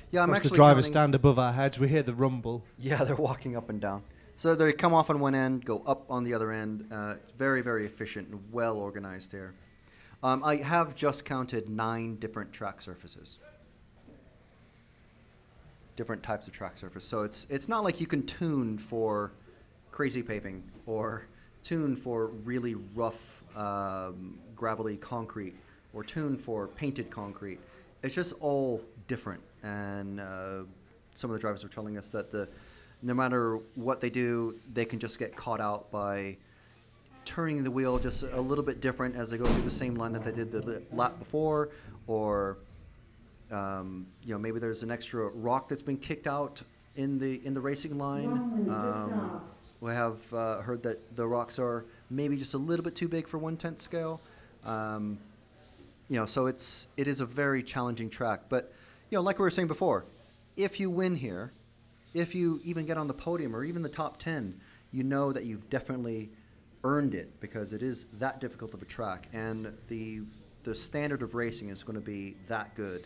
Yeah, I'm actually the drivers counting. stand above our heads. We hear the rumble. Yeah, they're walking up and down. So they come off on one end, go up on the other end. It's very, very efficient and well organized here. I have just counted 9 different track surfaces. Different types of track surface. So it's not like you can tune for crazy paving or tune for really rough gravelly concrete or tune for painted concrete. It's just all different. And some of the drivers are telling us that no matter what they do, they can just get caught out by turning the wheel just a little bit different as they go through the same line that they did the lap before, or maybe there's an extra rock that's been kicked out in the racing line. We have heard that the rocks are maybe just a little bit too big for 1/10 scale. So it is a very challenging track. But like we were saying before, if you win here, if you even get on the podium or even the top 10, you know that you've definitely earned it because it is that difficult of a track, and the standard of racing is going to be that good,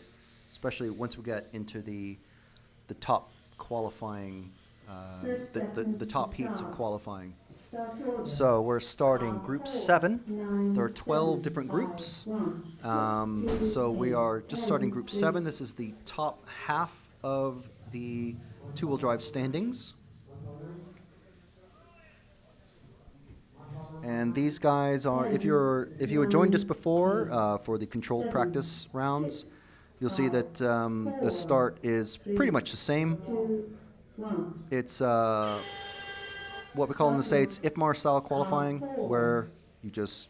especially once we get into the top qualifying, the top heats of qualifying. So we're starting Group 7. There are 12 different groups. So we are just starting Group 7. This is the top half of the two-wheel drive standings. And these guys are, if you had joined us before for the controlled practice rounds, you'll see that the start is pretty much the same. It's what we call in the States IFMAR style qualifying, where you just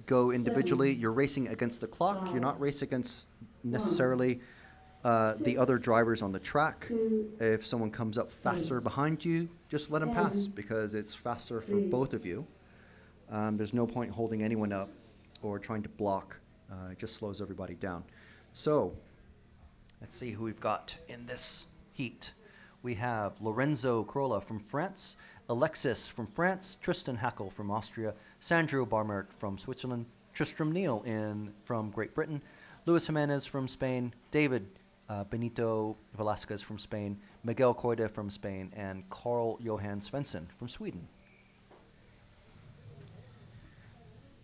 go individually. You're racing against the clock. You're not racing against necessarily the other drivers on the track. If someone comes up faster behind you, just let them pass because it's faster for both of you. There's no point holding anyone up or trying to block. It just slows everybody down. So let's see who we've got in this heat. We have Lorenzo Crolla from France, Alexis from France, Tristan Hackel from Austria, Sandro Barmert from Switzerland, Tristram Neal from Great Britain, Luis Jimenez from Spain, David Benito Velasquez from Spain, Miguel Coida from Spain, and Carl Johan Svensson from Sweden.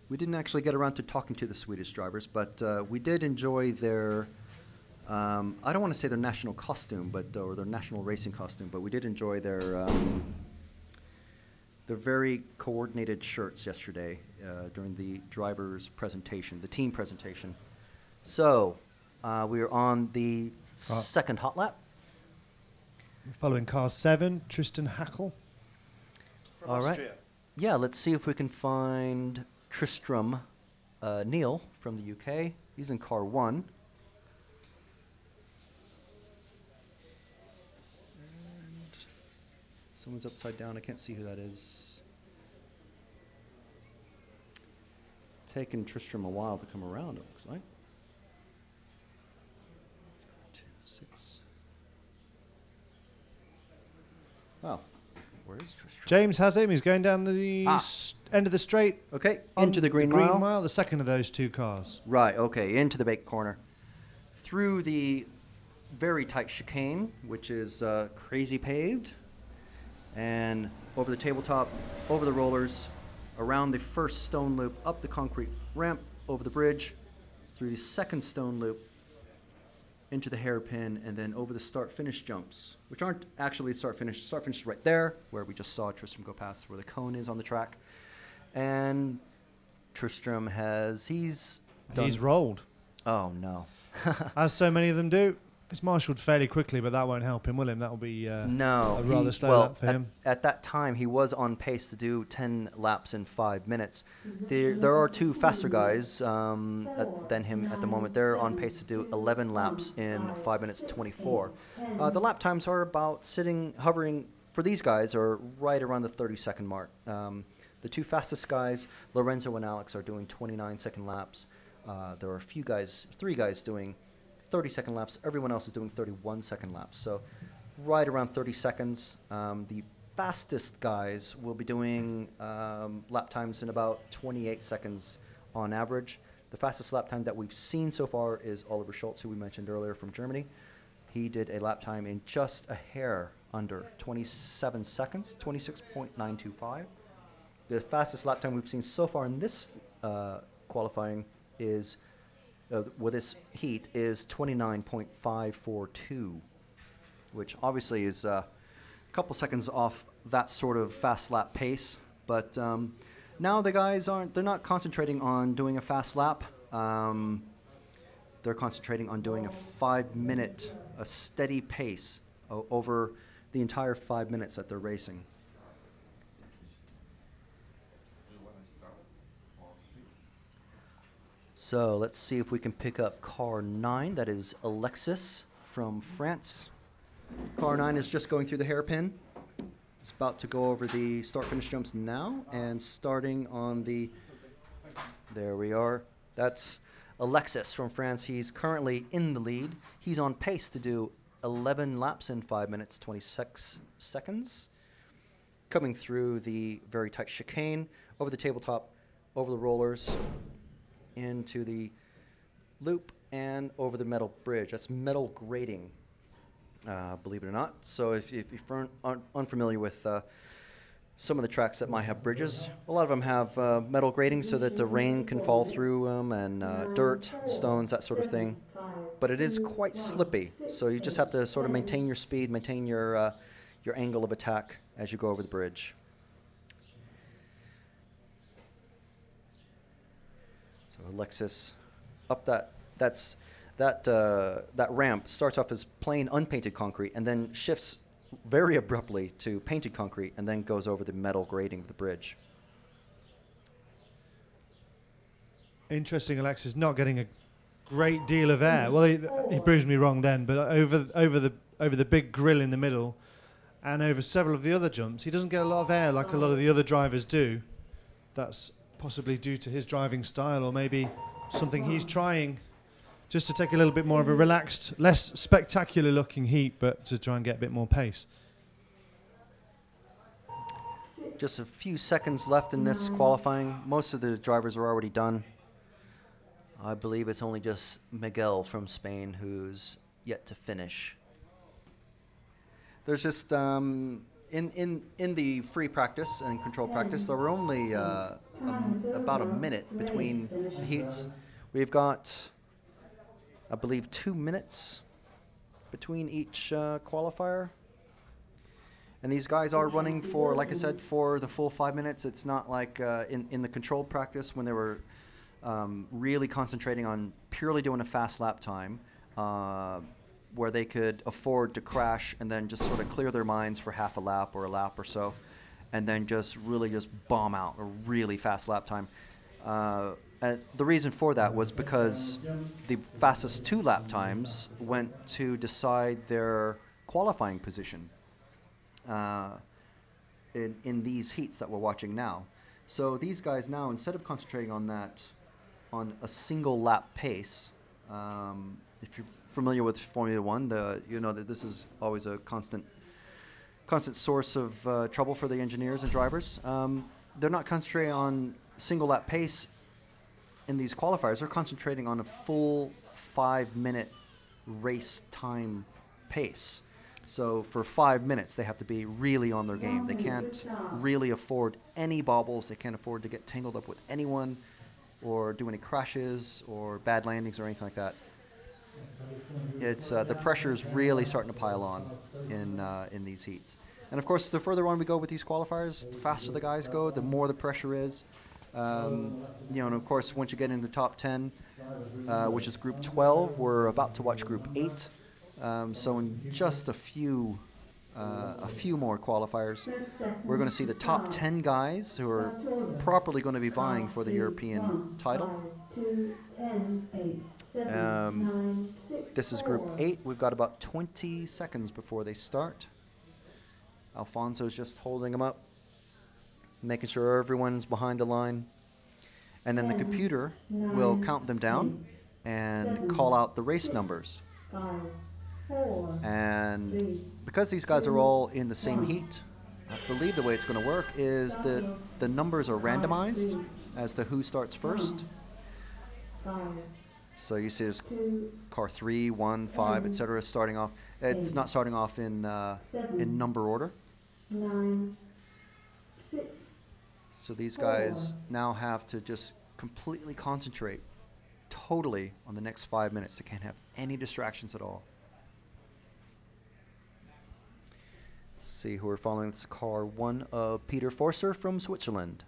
We didn't actually get around to talking to the Swedish drivers, but we did enjoy their, I don't want to say their national costume, or their national racing costume, but we did enjoy their very coordinated shirts yesterday during the drivers' presentation, the team presentation. So we are on the second hot lap. Following car 7, Tristan Hackel. All right. Austria. Yeah, let's see if we can find Tristram Neal from the UK. He's in car 1. And someone's upside down. I can't see who that is. Taking Tristram a while to come around, it looks like. Well, where is Tristram? James has him. He's going down the end of the straight. Okay, on into the green mile. the second of those two cars. Right, okay, into the bake corner. Through the very tight chicane, which is crazy paved, and over the tabletop, over the rollers, around the first stone loop, up the concrete ramp, over the bridge, through the second stone loop, into the hairpin, and then over the start-finish jumps, which aren't actually start-finish. Start-finish is right there, where we just saw Tristram go past, where the cone is on the track. And Tristram he's rolled. Oh, no. As so many of them do. It's marshalled fairly quickly, but that won't help him, will him? That'll be no, a rather slow lap for him. At that time, he was on pace to do 10 laps in 5 minutes. There are two faster guys than him at the moment. They're on pace to do 11 laps in 5 minutes 24. The lap times are about hovering, for these guys, are right around the 30-second mark. The two fastest guys, Lorenzo and Alex, are doing 29-second laps. There are three guys doing 30-second laps. Everyone else is doing 31-second laps. So right around 30 seconds. The fastest guys will be doing lap times in about 28 seconds on average. The fastest lap time that we've seen so far is Oliver Schultz, who we mentioned earlier from Germany. He did a lap time in just a hair under 27 seconds, 26.925. The fastest lap time we've seen so far in this qualifying is with this heat is 29.542, which obviously is a couple seconds off that sort of fast lap pace. But now the guys they're not concentrating on doing a fast lap. They're concentrating on doing a 5 minute, a steady pace over the entire 5 minutes that they're racing. So let's see if we can pick up car 9. That is Alexis from France. Car 9 is just going through the hairpin. It's about to go over the start-finish jumps now, and starting on the, there we are. That's Alexis from France. He's currently in the lead. He's on pace to do 11 laps in 5 minutes, 26 seconds. Coming through the very tight chicane, over the tabletop, over the rollers, into the loop, and over the metal bridge. That's metal grating, believe it or not. So if you're unfamiliar with some of the tracks that might have bridges, a lot of them have metal grating so that the rain can fall through them, and dirt, stones, that sort of thing. But it is quite slippy, so you just have to sort of maintain your speed, maintain your angle of attack as you go over the bridge. So Alexis, up that ramp starts off as plain unpainted concrete and then shifts very abruptly to painted concrete and then goes over the metal grating of the bridge. Interesting, Alexis not getting a great deal of air. Well, he proves me wrong then, but over the big grill in the middle and over several of the other jumps, he doesn't get a lot of air like a lot of the other drivers do. That's possibly due to his driving style, or maybe something he's trying just to take a little bit more of a relaxed, less spectacular looking heat, but to try and get a bit more pace. Just a few seconds left in this qualifying. Most of the drivers are already done. I believe it's only just Miguel from Spain who's yet to finish. There's just in the free practice and controlled practice, there were only about a minute between the heats. We've got, I believe, 2 minutes between each qualifier. And these guys are running for, like I said, for the full 5 minutes. It's not like in the controlled practice when they were really concentrating on purely doing a fast lap time, where they could afford to crash and then just sort of clear their minds for half a lap or a lap or so, and then just bomb out a really fast lap time. The reason for that was because the fastest 2 lap times went to decide their qualifying position in these heats that we're watching now. So these guys now, instead of concentrating on a single lap pace, if you're familiar with Formula One, you know that this is always a constant constant source of trouble for the engineers and drivers. They're not concentrating on single lap pace in these qualifiers. They're concentrating on a full 5-minute race time pace. So for 5 minutes, they have to be really on their game. They can't really afford any bobbles. They can't afford to get tangled up with anyone or do any crashes or bad landings or anything like that. It's the pressure is really starting to pile on in these heats. And of course, the further on we go with these qualifiers, the faster the guys go, the more the pressure is. You know, and of course, once you get into the top 10, which is Group 12, we're about to watch Group 8. So in just a few more qualifiers, we're going to see the top 10 guys who are properly going to be vying for the European title. This is Group 8. We've got about 20 seconds before they start. Alfonso's just holding them up, making sure everyone's behind the line. And then the computer will count them down and call out the race numbers. And because these guys are all in the same heat, I believe the way it's going to work is that the numbers are randomized as to who starts first. So you see there's car 3, 1, 5, etc. starting off. It's not starting off in number order. 9, 6. So these guys now have to just completely concentrate totally on the next 5 minutes. They can't have any distractions at all. Let's see who we're following. It's car 1 of Peter Forster from Switzerland.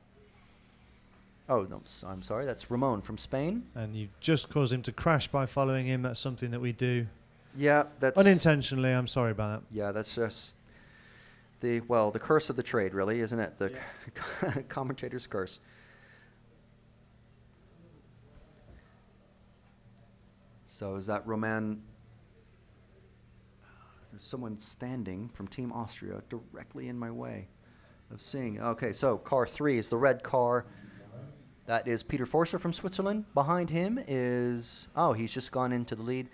Oh, no, I'm sorry. That's Ramon from Spain. And you just caused him to crash by following him. That's something that we do. Yeah, that's... unintentionally. I'm sorry about that. Yeah, that's just the curse of the trade, really, isn't it? The commentator's curse. So is that Roman? There's someone standing from Team Austria directly in my way of seeing. Okay, so car 3 is the red car. That is Peter Forster from Switzerland. Behind him is, he's just gone into the lead.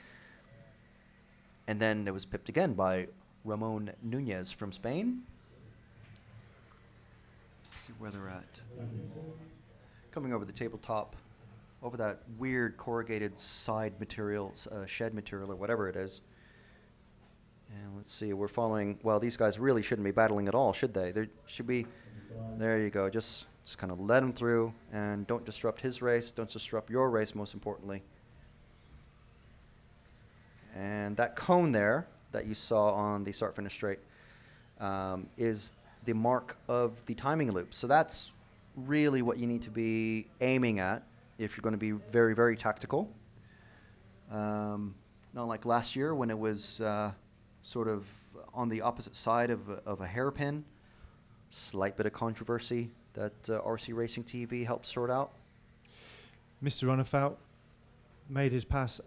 And then it was pipped again by Ramon Nunez from Spain. Let's see where they're at. Coming over the tabletop, over that weird corrugated side material, shed material or whatever it is. And let's see, we're following, well, these guys really shouldn't be battling at all, should they? There should be, there you go, just kind of let him through and don't disrupt his race, don't disrupt your race, most importantly. And that cone there that you saw on the start-finish straight is the mark of the timing loop. So that's really what you need to be aiming at if you're going to be very, very tactical. Not like last year when it was sort of on the opposite side of a hairpin. Slight bit of controversy that RC Racing TV helped sort out. Mr. Runnerfout made his pass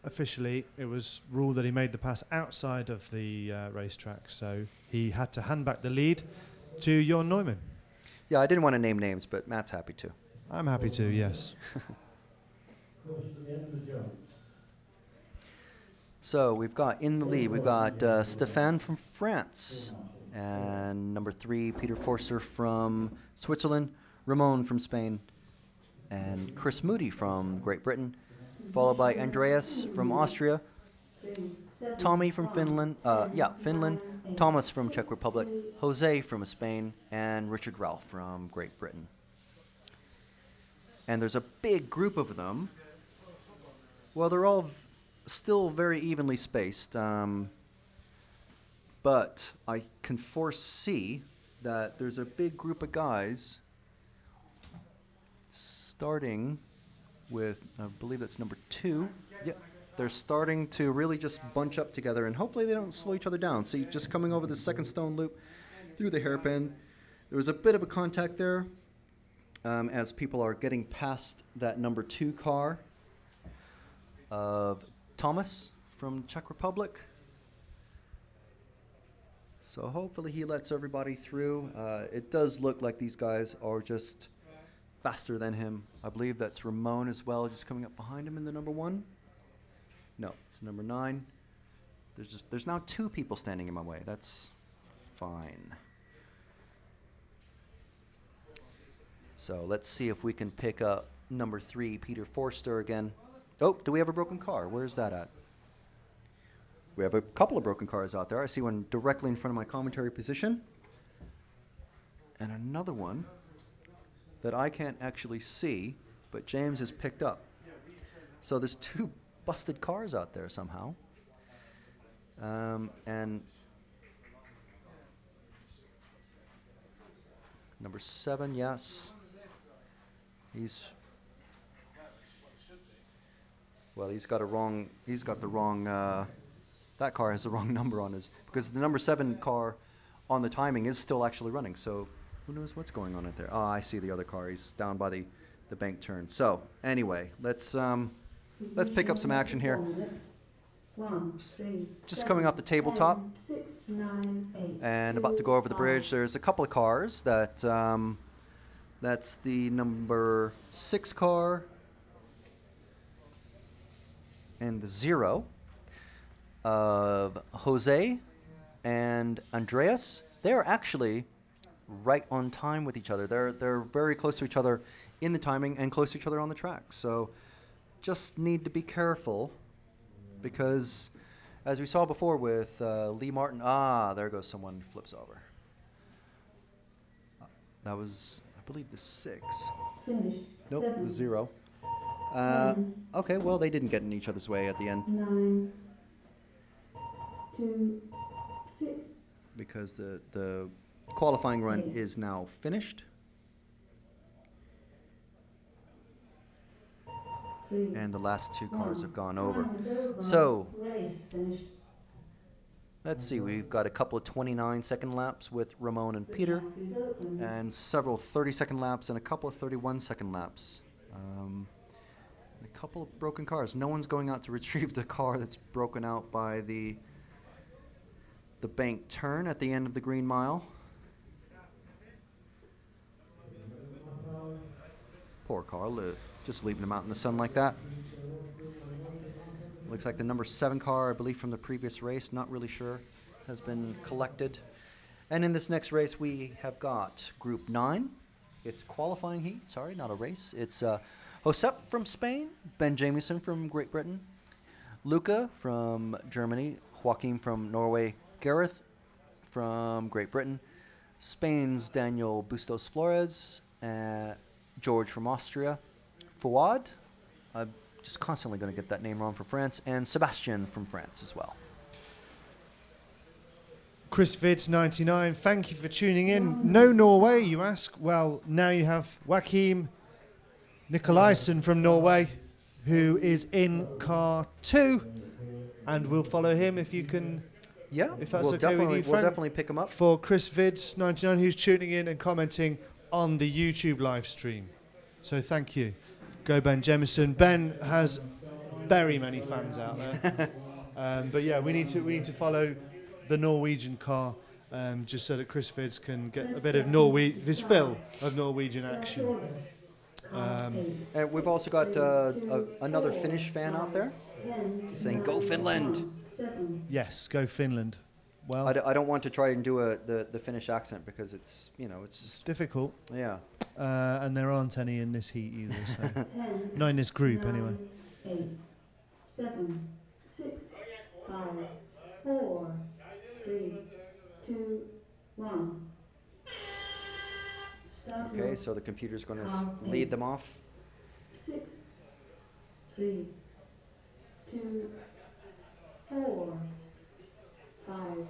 officially. It was ruled that he made the pass outside of the racetrack, so he had to hand back the lead to Jon Neumann. Yeah, I didn't want to name names, but Matt's happy to. I'm happy to, yes. So we've got in the lead, we've got Stéphane from France, and number 3, Peter Forster from Switzerland, Ramon from Spain, and Chris Moody from Great Britain, followed by Andreas from Austria, Tommy from Finland, Thomas from Czech Republic, Jose from Spain, and Richard Ralph from Great Britain. And there's a big group of them. Well, they're all still very evenly spaced, but I can foresee that there's a big group of guys starting with, I believe that's number 2. Yep. They're starting to really just bunch up together, and hopefully they don't slow each other down. See, just coming over the second stone loop through the hairpin, there was a bit of a contact there as people are getting past that number 2 car of Thomas from Czech Republic. So hopefully he lets everybody through. It does look like these guys are just faster than him. I believe that's Ramon as well, just coming up behind him in the number 1. No, it's number 9. There's now 2 people standing in my way. That's fine. So let's see if we can pick up number 3, Peter Forster again. Oh, do we have a broken car? Where's that at? We have a couple of broken cars out there. I see one directly in front of my commentary position. And another one that I can't actually see, but James has picked up. So there's 2 busted cars out there somehow. And number 7, yes. He's got the wrong, that car has the wrong number on his, because the number 7 car on the timing is still actually running, so who knows what's going on out there. Oh, I see the other car. He's down by the bank turn. So anyway, let's pick up some action here. Just coming off the tabletop and about to go over the bridge. There's a couple of cars that that's the number 6 car and the 0 of Jose and Andreas. They're actually right on time with each other. They're very close to each other in the timing and close to each other on the track. So just need to be careful, because as we saw before with Lee Martin, there goes someone who flips over. That was, I believe, the 6. Nope, 7. the 0. Okay, well, they didn't get in each other's way at the end. 9, 2, 6. Because the qualifying run is now finished. 3. And the last 2 cars have gone over. So, Race finished. let's see, we've got a couple of 29-second laps with Ramon and Peter, and several 30-second laps and a couple of 31-second laps. A couple of broken cars. No one's going out to retrieve the car that's broken out by the bank turn at the end of the Green Mile. Poor car, just leaving him out in the sun like that. Looks like the number 7 car, I believe from the previous race, not really sure, has been collected. And in this next race we have got Group 9. It's a qualifying heat, sorry, not a race. It's Josep from Spain, Ben Jamieson from Great Britain, Luca from Germany, Joaquim from Norway, Gareth from Great Britain, Spain's Daniel Bustos Flores, George from Austria, Fouad, I'm just constantly going to get that name wrong, for France, and Sebastian from France as well. Chris Vids 99, thank you for tuning in. No Norway, you ask? Well, now you have Joachim Nikolaisen from Norway, who is in car 2, and we'll follow him if you can. Yeah, if that's we'll okay with you, we'll Frank. definitely pick him up. For Chris Vids 99, who's tuning in and commenting on the YouTube live stream. So thank you. Go Ben Jemison. Ben has very many fans out there. But yeah, we need to follow the Norwegian car, just so that Chris Vids can get a bit of his fill of Norwegian action. And we've also got another Finnish fan out there saying, "Go Finland!" Yes, go Finland. Well, I don't want to try and do the Finnish accent, because it's it's difficult. Yeah. And there aren't any in this heat either. So 10, not in this group 9, anyway. 8, 7, 6, 5, 4, 3, 2, 1. Okay, so the computer's going to lead them off. 6, 3, 2, 4, 5,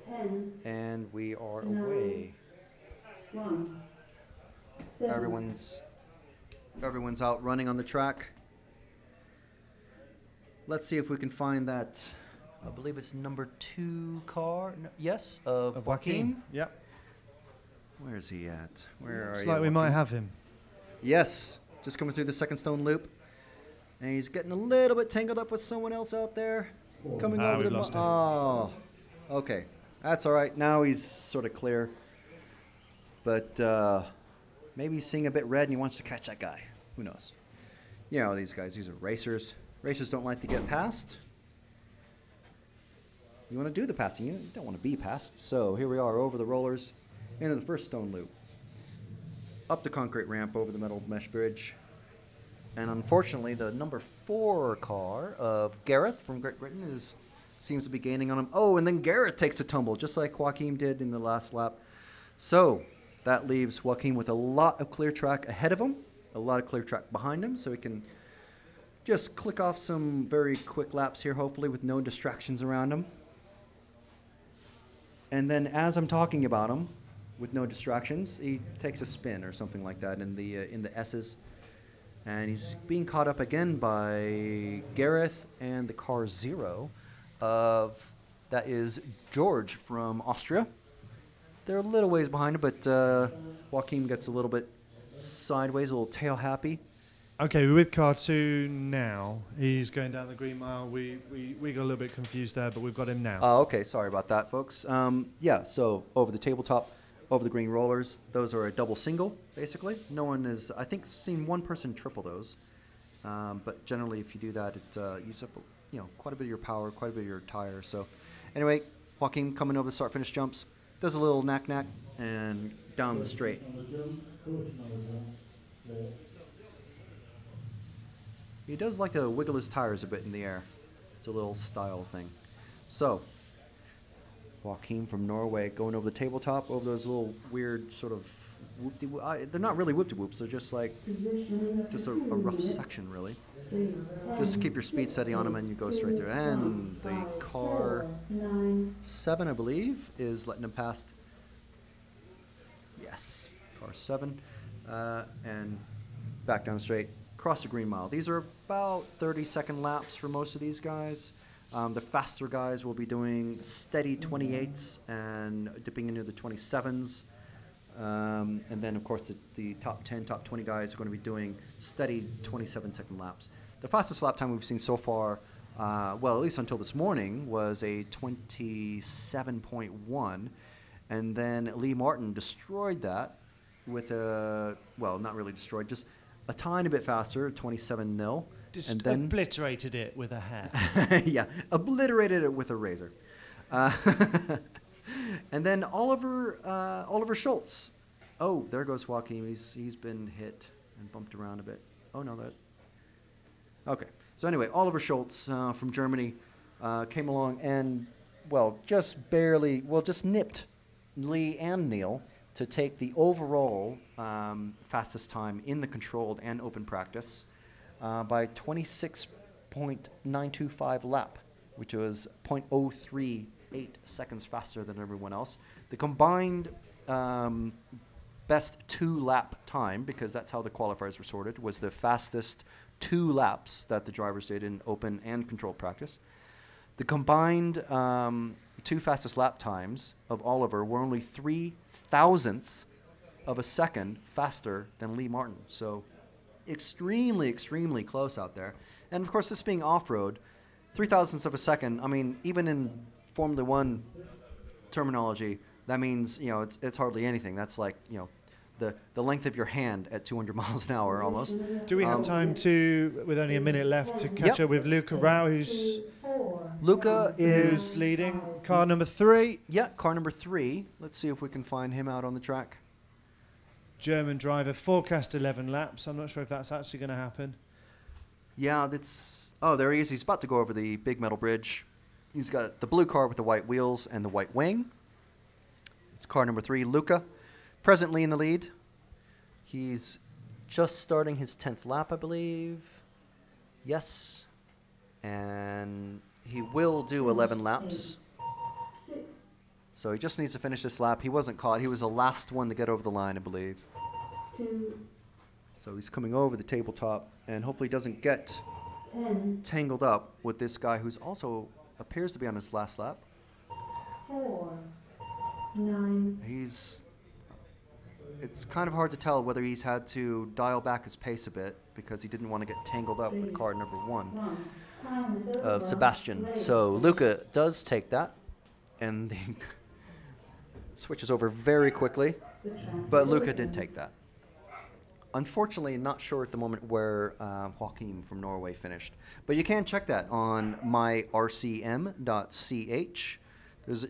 10. And we are 9, away. 1. 7. Everyone's out running on the track. Let's see if we can find that. I believe it's number 2 car. No, yes, of Joaquim. Yep. Where is he at? Where are Looks you? like we Joaquim? might have him. Yes, just coming through the second stone loop, and he's getting a little bit tangled up with someone else out there. Coming over the. Lost him. Oh, okay, that's all right. Now he's sort of clear, but maybe he's seeing a bit red and he wants to catch that guy. Who knows? You know, these guys. These are racers. Racers don't like to get past. You want to do the passing. You don't want to be passed. So here we are over the rollers into the first stone loop. Up the concrete ramp over the metal mesh bridge. And unfortunately, the number 4 car of Gareth from Great Britain seems to be gaining on him. Oh, and then Gareth takes a tumble, just like Joaquim did in the last lap. So that leaves Joaquim with a lot of clear track ahead of him, a lot of clear track behind him, so he can just click off some very quick laps here, hopefully with no distractions around him. And then as I'm talking about him, with no distractions, he takes a spin or something like that in the S's. And he's being caught up again by Gareth and the car 0 that is George from Austria. They're a little ways behind him, but Joaquim gets a little bit sideways, a little tail happy. Okay, we're with car 2 now. He's going down the green mile. We got a little bit confused there, but we've got him now. Okay, sorry about that, folks. Yeah, so over the tabletop, over the green rollers, those are a double single, basically. No one has, I think, seen one person triple those. But generally, if you do that, it uses up quite a bit of your power, quite a bit of your tire. So anyway, Joaquim coming over the start-finish jumps, does a little knack-knack, and down the straight. He does like to wiggle his tires a bit in the air. It's a little style thing. So, Joaquim from Norway going over the tabletop, over those little weird sort of they're not really whoop-de-whoops, they're just like, just a rough section, really. Just keep your speed steady on them and you go straight through. And the car 7, I believe, is letting him past. Yes, car 7. And back down straight, cross the green mile. These are about 30-second laps for most of these guys. The faster guys will be doing steady 28s and dipping into the 27s. And then, of course, the top 10, top 20 guys are going to be doing steady 27-second laps. The fastest lap time we've seen so far, well, at least until this morning, was a 27.1. And then Lee Martin destroyed that with a, well, not really destroyed, just a tiny bit faster, 27.0. And then obliterated it with a hat. Yeah, obliterated it with a razor. And then Oliver Schultz. Oh, there goes Joaquim. He's been hit and bumped around a bit. Oh no, that. Okay. So anyway, Oliver Schultz from Germany came along and, well, just nipped Lee and Neil to take the overall fastest time in the controlled and open practice by 26.925 lap, which was 0.038 seconds faster than everyone else. The combined best 2-lap time, because that's how the qualifiers were sorted, was the fastest 2 laps that the drivers did in open and controlled practice. The combined 2 fastest lap times of Oliver were only 0.003 of a second faster than Lee Martin. So extremely, extremely close out there. And of course, this being off-road, 0.003 of a second, I mean, even in Formula One terminology, that means, it's hardly anything. That's like, the length of your hand at 200 miles an hour almost. Do we have time to, with only a minute left, to catch up with Luca Rao, who's leading? Car number 3. Yeah, car number 3. Let's see if we can find him out on the track. German driver, forecast 11 laps. I'm not sure if that's actually going to happen. Yeah, oh, there he is. He's about to go over the big metal bridge. He's got the blue car with the white wheels and the white wing. It's car number 3, Luca, presently in the lead. He's just starting his 10th lap, I believe. Yes. And he will do 11 laps. So he just needs to finish this lap. He wasn't caught. He was the last one to get over the line, I believe. So he's coming over the tabletop and hopefully doesn't get tangled up with this guy who's also appears to be on his last lap. 4, 9. It's kind of hard to tell whether he's had to dial back his pace a bit because he didn't want to get tangled up with car number 1 of Sebastian. So Luca does take that and he switches over very quickly, but Luca did take that. unfortunately not sure at the moment where Joachim from Norway finished. But you can check that on myrcm.ch.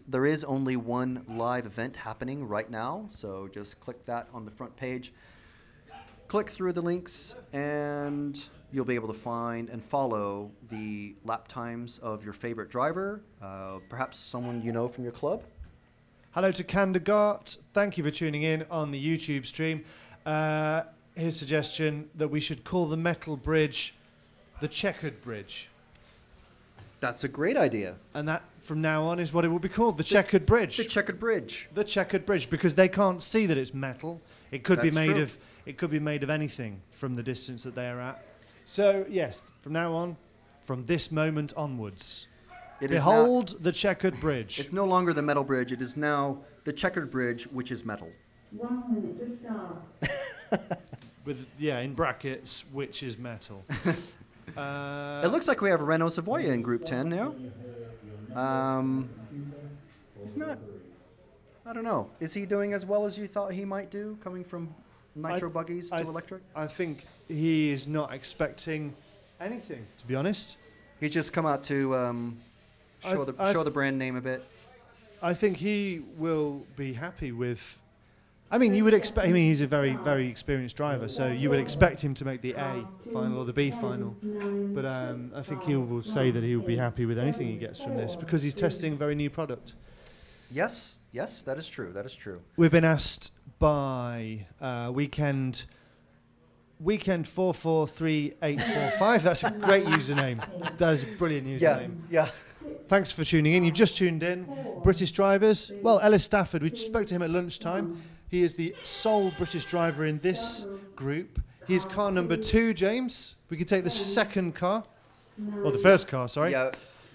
There is only one live event happening right now, so just click that on the front page. Click through the links, and you'll be able to find and follow the lap times of your favorite driver, perhaps someone you know from your club. Hello to Kandagart. Thank you for tuning in on the YouTube stream. His suggestion that we should call the metal bridge the checkered bridge. That's a great idea. And that, from now on, is what it will be called, the checkered bridge. The checkered bridge. The checkered bridge, because they can't see that it's metal. It could be That's made true. of. It could be made of anything from the distance that they are at. So yes, from now on, from this moment onwards, behold the checkered bridge. It's no longer the metal bridge. It is now the checkered bridge, which is metal. 1 minute to start. With in brackets, which is metal. It looks like we have Renault Savoia in Group 10 now. He's not. I don't know. Is he doing as well as you thought he might do, coming from nitro buggies to electric? I think he is not expecting anything, to be honest. He's just come out to show the brand name a bit. I think he will be happy with. I mean, you would expect. I mean, he's a very, very experienced driver, so you would expect him to make the A final or the B final. But I think he will say that he will be happy with anything he gets from this because he's testing a very new product. Yes, that is true. That is true. We've been asked by Weekend 443845. That's a great username. That is a brilliant username. Yeah. Thanks for tuning in. You've just tuned in. British drivers. Well, Ellis Stafford, we spoke to him at lunchtime. He is the sole British driver in this group. He's car number 2, James. We could take the second car. Or the first car, sorry.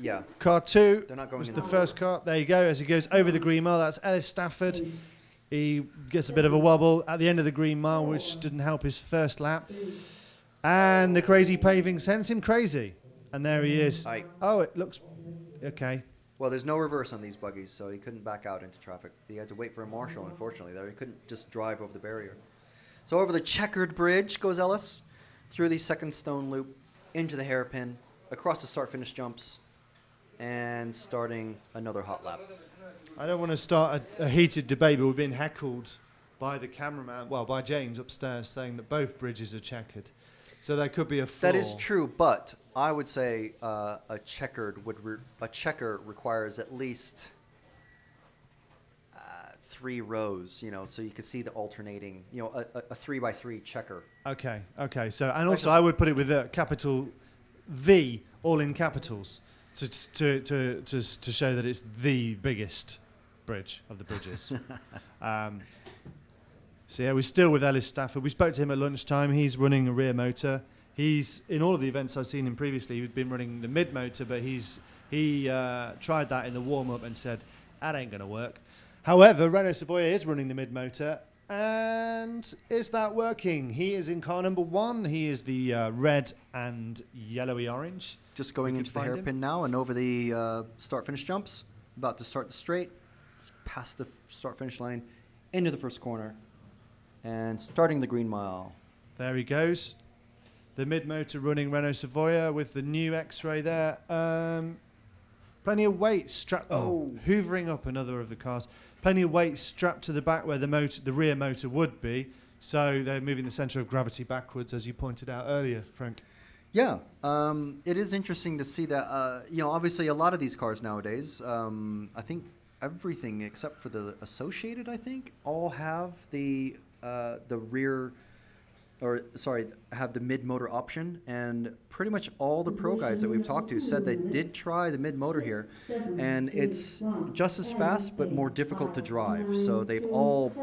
Yeah. Car 2 They're not going was in the that first car. There you go. As he goes over the green mile, that's Ellis Stafford. He gets a bit of a wobble at the end of the green mile, which didn't help his first lap. And the crazy paving sends him crazy. And there he is. Oh, it looks okay. Well, there's no reverse on these buggies, so he couldn't back out into traffic. He had to wait for a marshal, unfortunately, there. He couldn't just drive over the barrier. So over the checkered bridge goes Ellis, through the second stone loop, into the hairpin, across the start-finish jumps, and starting another hot lap. I don't want to start a heated debate, but we've been heckled by the cameraman, well, by James upstairs, saying that both bridges are checkered. So there could be a flaw. That is true, but I would say a checker requires at least 3 rows, so you could see the alternating, a 3x3 checker. Okay. So, and also I would put it with a capital V, all in capitals, to show that it's the biggest bridge of the bridges. So yeah, we're still with Ellis Stafford. We spoke to him at lunchtime. He's running a rear motor. He's in all of the events I've seen him previously. He'd been running the mid motor, but he tried that in the warm up and said that ain't going to work. However, Renault Savoia is running the mid motor, and is that working? He is in car number 1. He is the red and yellowy orange. Just going into the hairpin now and over the start-finish jumps. About to start the straight, past the start-finish line, into the first corner. And starting the green mile. There he goes. The mid-motor running Renault Savoia with the new X-ray there. Plenty of weight strapped. Hoovering up another of the cars. Plenty of weight strapped to the back where the rear motor would be. So they're moving the centre of gravity backwards, as you pointed out earlier, Frank. Yeah, it is interesting to see that. Obviously a lot of these cars nowadays, I think everything except for the Associated, I think, all have the rear, have the mid-motor option, and pretty much all the pro guys that we've talked to said they did try the mid-motor here, and it's just as fast but more difficult to drive. So they've almost,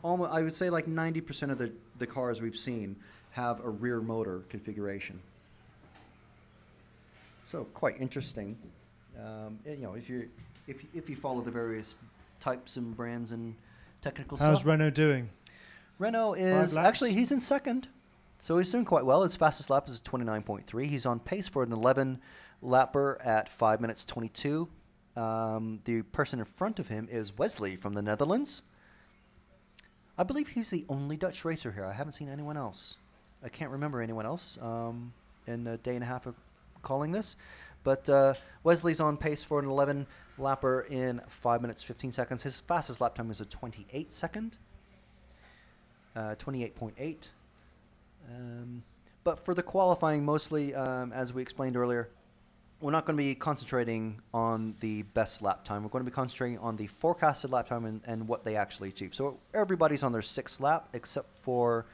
I would say like 90% of the cars we've seen have a rear motor configuration. So quite interesting. If you follow the various types and brands and technical stuff. How's Renault doing? Renault is actually, he's in second, so he's doing quite well. His fastest lap is 29.3. He's on pace for an 11 lapper at 5 minutes 22. The person in front of him is Wesley from the Netherlands. I believe he's the only Dutch racer here. I haven't seen anyone else. I can't remember anyone else in a day and a half of calling this. But Wesley's on pace for an 11 lapper in 5 minutes 15 seconds. His fastest lap time is a 28 second, 28.8. But for the qualifying, mostly, as we explained earlier, we're not going to be concentrating on the best lap time. We're going to be concentrating on the forecasted lap time and what they actually achieve. So everybody's on their 6th lap except for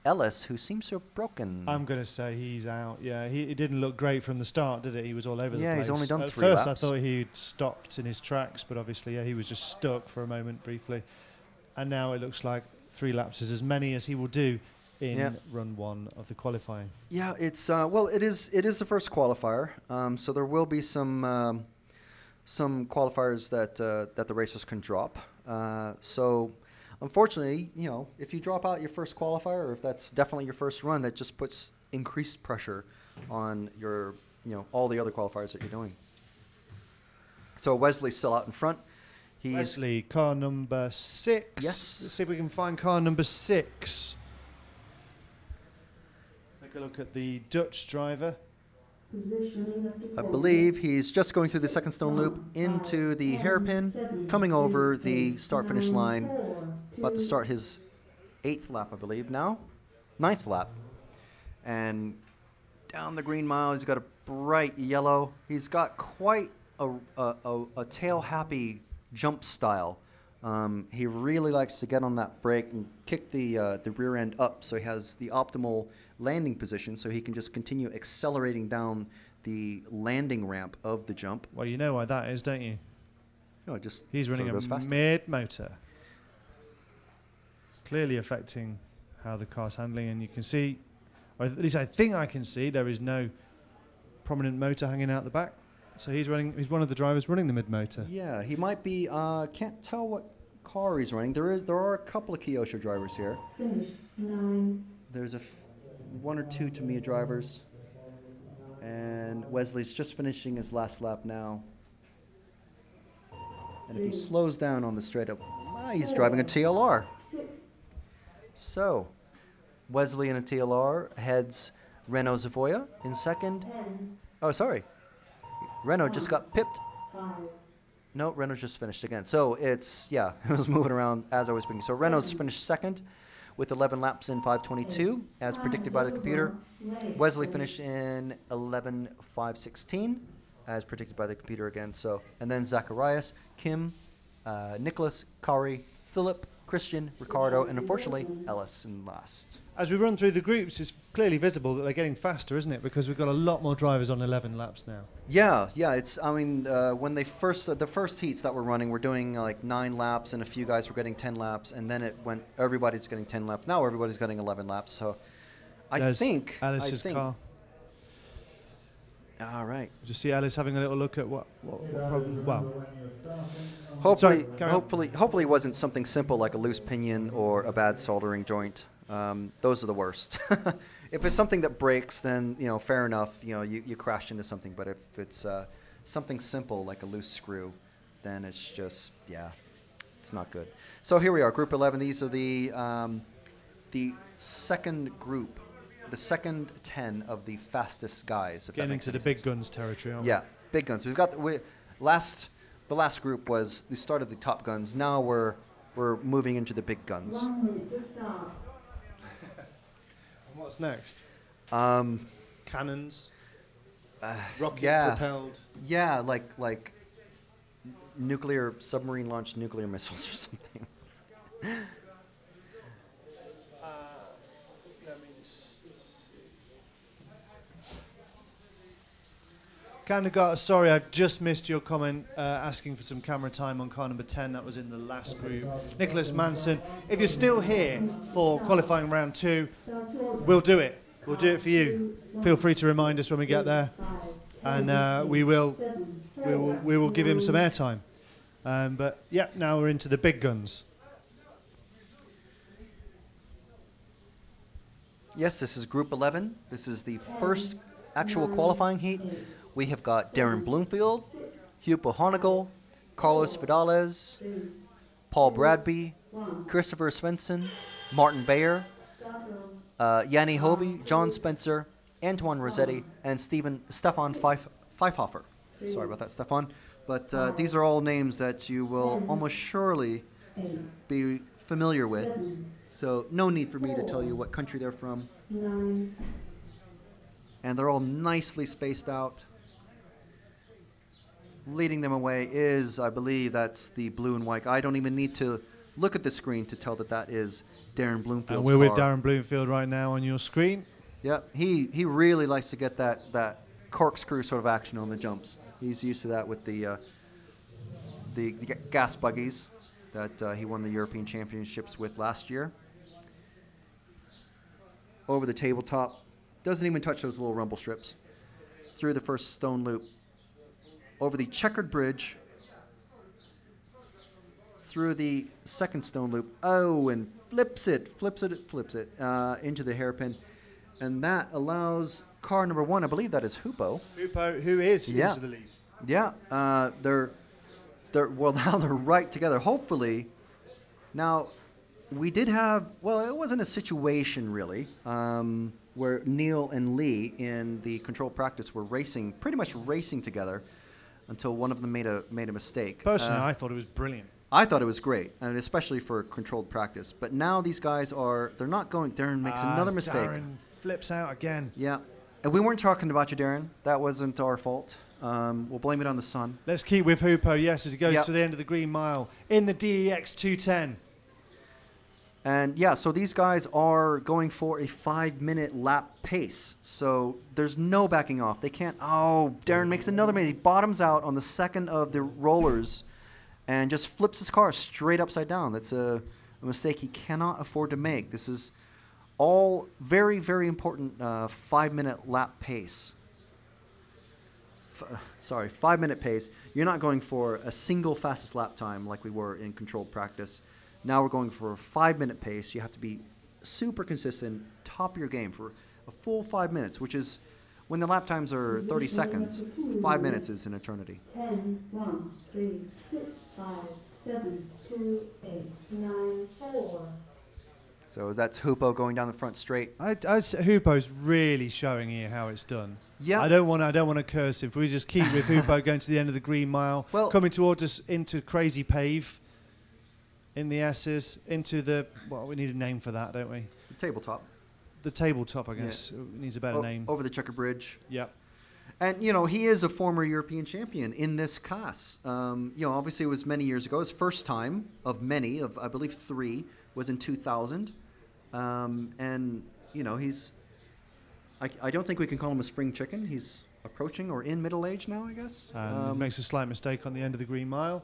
Ellis, who seems to have broken. I'm going to say he's out. Yeah, he didn't look great from the start, did it? He was all over the place. Yeah, he's only done 3 laps. At first, laps. I thought he'd stopped in his tracks, but obviously, yeah, he was just stuck for a moment briefly. And now it looks like 3 laps is as many as he will do in run 1 of the qualifying. Yeah, it's well, it is the first qualifier, so there will be some qualifiers that the racers can drop. So, unfortunately, you know, if you drop out your first qualifier, or if that's definitely your first run, that just puts increased pressure on your, you know, all the other qualifiers that you're doing. So Wesley's still out in front. He's Wesley, car number 6. Yes. Let's see if we can find car number 6. Take a look at the Dutch driver. I believe he's just going through the second stone loop into the hairpin, coming over the start-finish line, about to start his 8th lap, I believe, now. 9th lap. And down the green mile, he's got a bright yellow. He's got quite a tail-happy jump style. He really likes to get on that brake and kick the rear end up so he has the optimal landing position so he can just continue accelerating down the landing ramp of the jump. Well, you know why that is, don't you? No, just he's running a mid-motor. It's clearly affecting how the car's handling, and you can see, or at least I think I can see, there is no prominent motor hanging out the back. So he's one of the drivers running the mid-motor. Yeah, he might be, can't tell what car he's running. There are a couple of Kyosho drivers here. There's 1 or 2 Tamiya drivers. And Wesley's just finishing his last lap now. And if he slows down on the straight up, he's driving a TLR. So, Wesley in a TLR heads Renault Zavoya in second. Oh, sorry. Renault just got pipped. No, Renault just finished again. So it's, yeah, it was moving around as I was speaking. So Renault's finished second with 11 laps in 5:22, as predicted by the computer. Wesley finished in 11:5:16, as predicted by the computer again. So, and then Zacharias, Kim, Nicholas, Kari, Philip, Christian, Ricardo, and unfortunately Ellis in last. As we run through the groups, it's clearly visible that they're getting faster, isn't it? Because we've got a lot more drivers on 11 laps now. Yeah, it's, I mean, when they the first heats that were running, we're doing like 9 laps, and a few guys were getting 10 laps, and then it went, everybody's getting 10 laps. Now everybody's getting 11 laps, so I think Alice's car. All right. Just see Alice having a little look at what problem, well. Hopefully it wasn't something simple like a loose pinion or a bad soldering joint. Those are the worst. If it's something that breaks, then, you know, fair enough. You know, you crash into something. But if it's something simple like a loose screw, then it's just, yeah, it's not good. So here we are, Group 11. These are the second group, the second 10 of the fastest guys. Getting into the big guns territory, aren't we? Yeah, big guns. We've got the last group was the start of the top guns. Now we're moving into the big guns. 1 minute to start. And what's next? Cannons. Rocket propelled. Yeah, like nuclear submarine launched nuclear missiles or something. Kanagawa, sorry, I just missed your comment asking for some camera time on car number 10. That was in the last group. Nicholas Manson, if you're still here for qualifying round 2, we'll do it. We'll do it for you. Feel free to remind us when we get there, and we will give him some airtime. But yeah, now we're into the big guns. Yes, this is Group 11. This is the first actual qualifying heat. We have got Darren Bloomfield, Hugo Honegel, Carlos Vidales, Paul Bradby, Christopher Svensson, Martin Bayer, Yanni Hovey, John Spencer, Antoine Rossetti, and Stefan Pfeifhofer. Sorry about that, Stefan. But these are all names that you will almost surely be familiar with. So no need for me to tell you what country they're from. And they're all nicely spaced out. Leading them away is, I believe, that's the blue and white. I don't even need to look at the screen to tell that that is Darren Bloomfield's And we're car. with Darren Bloomfield right now on your screen. Yep, he really likes to get that corkscrew sort of action on the jumps. He's used to that with the gas buggies that he won the European Championships with last year. Over the tabletop, doesn't even touch those little rumble strips. Through the first stone loop, over the checkered bridge, through the second stone loop, and flips it into the hairpin. And that allows car number 1, I believe that is Hupo. Hupo, who is Yeah. into the lead. Yeah, they're now they're right together. Hopefully, now we did have, well, it wasn't a situation really, where Neil and Lee in the controlled practice were pretty much racing together until one of them made a mistake. Personally, I thought it was brilliant. I thought it was great, and especially for controlled practice. But now these guys they're not going. Darren makes another mistake. Darren flips out again. Yeah. And we weren't talking about you, Darren. That wasn't our fault. We'll blame it on the sun. Let's keep with Hupo, yes, as he goes Yep. to the end of the green mile in the DEX 210. And yeah, so these guys are going for a 5-minute lap pace. So there's no backing off. They can't. Oh, Darren makes another mistake. He bottoms out on the second of the rollers and just flips his car straight upside down. That's a mistake he cannot afford to make. This is all very, very important 5-minute lap pace. 5-minute pace. You're not going for a single fastest lap time like we were in controlled practice. Now we're going for a 5-minute pace. You have to be super consistent, top of your game for a full 5 minutes, which is when the lap times are 30 seconds. 5 minutes is an eternity. 10, 1, 3, 6, 5, 7, 2, 8, 9, 4. So that's Hupo going down the front straight. I'd say Hupo's really showing here how it's done. Yeah. I don't want to curse him. If we just keep with Hupo going to the end of the green mile, coming towards us into crazy pave, in the S's, into the, well, we need a name for that, don't we? The tabletop. The tabletop, I guess. Yeah. It needs a better name. Over the checker bridge. Yep. And, you know, he is a former European champion in this class. You know, obviously it was many years ago. His first time of many, of I believe 3, was in 2000. And, you know, I don't think we can call him a spring chicken. He's approaching or in middle age now, I guess. Makes a slight mistake on the end of the green mile.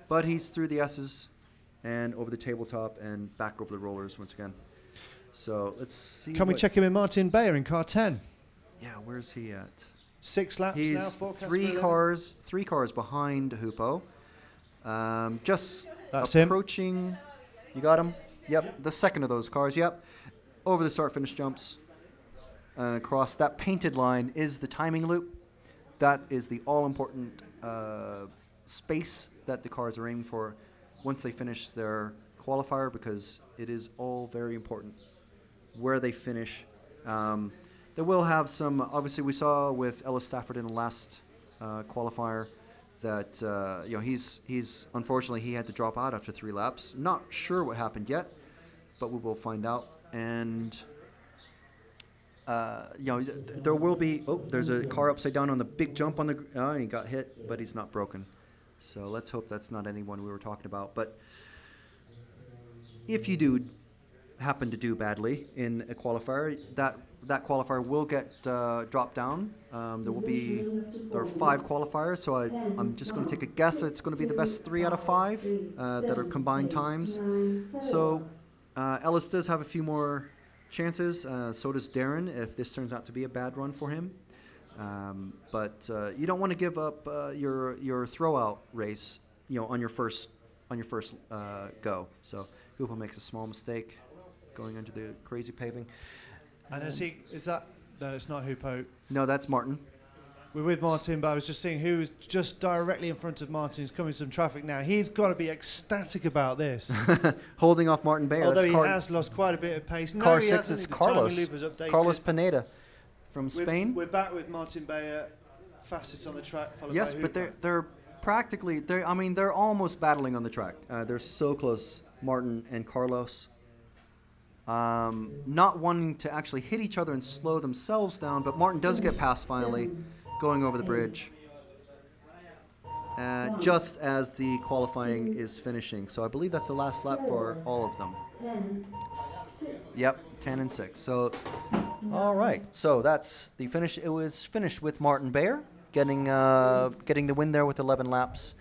But he's through the S's and over the tabletop and back over the rollers once again. So let's see. Can we check him in Martin Bayer in car 10? Yeah, where's he at? 6 laps He's now. Forecast three for 11. cars behind Hupo. Just That's him. approaching. You got him? Yep, the second of those cars. Yep, over the start-finish jumps and across that painted line is the timing loop. That is the all-important space that the cars are aiming for once they finish their qualifier, because it is all very important where they finish. They will have some, obviously we saw with Ellis Stafford in the last qualifier that you know, he's unfortunately he had to drop out after 3 laps. Not sure what happened yet, but we will find out. And you know, there will be, there's a car upside down on the big jump on the, he got hit, but he's not broken. So let's hope that's not anyone we were talking about. But if you do happen to do badly in a qualifier, that qualifier will get dropped down. There are 5 qualifiers, so I'm just going to take a guess that it's going to be the best 3 out of 5 that are combined times. So Ellis does have a few more chances. So does Darren if this turns out to be a bad run for him. But you don't want to give up your throwout race, you know, on your first go. So Hupo makes a small mistake going into the crazy paving. And is that? No, it's not Hupo. No, that's Martin. We're with Martin, but I was just seeing who is just directly in front of Martin. He's coming some traffic now. He's got to be ecstatic about this. Holding off Martin Bayer. Although That's he has lost quite a bit of pace. Car No, he 6 hasn't. is The timing Carlos. loop was updated. Carlos Pineda from Spain. We're back with Martin Bayer, fastest on the track, followed Yes, by but Hooper. they're practically, they're almost battling on the track. They're so close, Martin and Carlos. Not wanting to actually hit each other and slow themselves down, but Martin does get past finally, going over the bridge. Just as the qualifying is finishing. So I believe that's the last lap for all of them. Yep, 10 and 6. So, all right. So that's the finish. It was finished with Martin Bayer getting the win there with 11 laps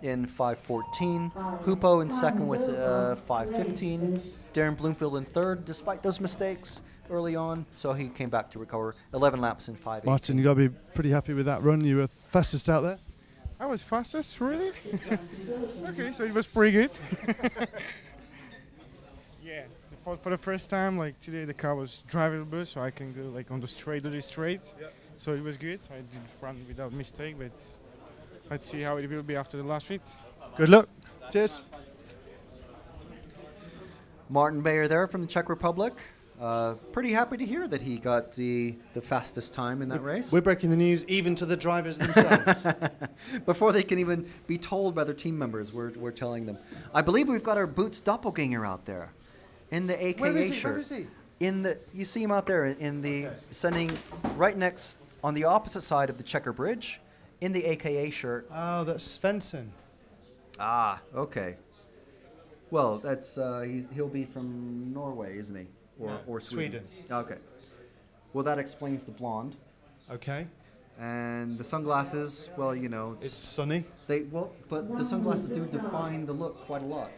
in 5:14. Hupo in second with 5:15. Darren Bloomfield in third, despite those mistakes early on. So he came back to recover 11 laps in 5:18. Martin, you got to be pretty happy with that run. You were fastest out there. I was fastest, really? Okay, so it was pretty good. Yeah, for the first time, like today, the car was drivable, so I can go like on the straight to the straight. Yeah. So it was good. I did run without mistake, but let's see how it will be after the last fit. Good luck. Cheers. Martin Bayer there from the Czech Republic. Pretty happy to hear that he got the fastest time in that race. We're breaking the news even to the drivers themselves. Before they can even be told by their team members, we're telling them. I believe we've got our Boots doppelganger out there in the AKA Where is he? shirt. Where is he? You see him out there in the sending right next on the opposite side of the Checker Bridge in the AKA shirt. Oh, that's Svensson. Ah, okay. Well, that's he'll be from Norway, isn't he? Or Sweden. Okay. Well, that explains the blonde. Okay. And the sunglasses, well, you know, it's sunny. But the sunglasses do define the look quite a lot.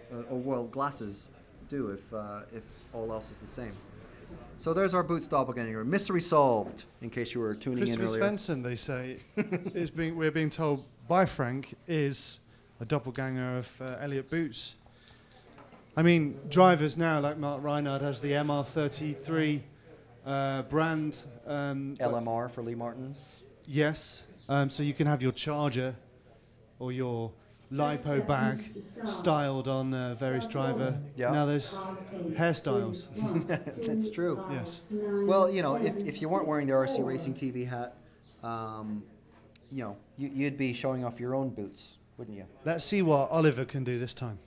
Glasses do if all else is the same. So there's our Boots doppelganger. Mystery solved. In case you were tuning in earlier. Svensson, they say, we're being told by Frank, is a doppelganger of Elliot Boots. I mean, drivers now, like Mark Reinhardt, has the MR33 brand. LMR for Lee Martin. Yes. So you can have your charger or your lipo bag styled on various driver. Yeah. Now there's hairstyles. That's true. Yes. Well, you know, if you weren't wearing the RC Racing TV hat, you know, you'd be showing off your own boots, wouldn't you? Let's see what Oliver can do this time.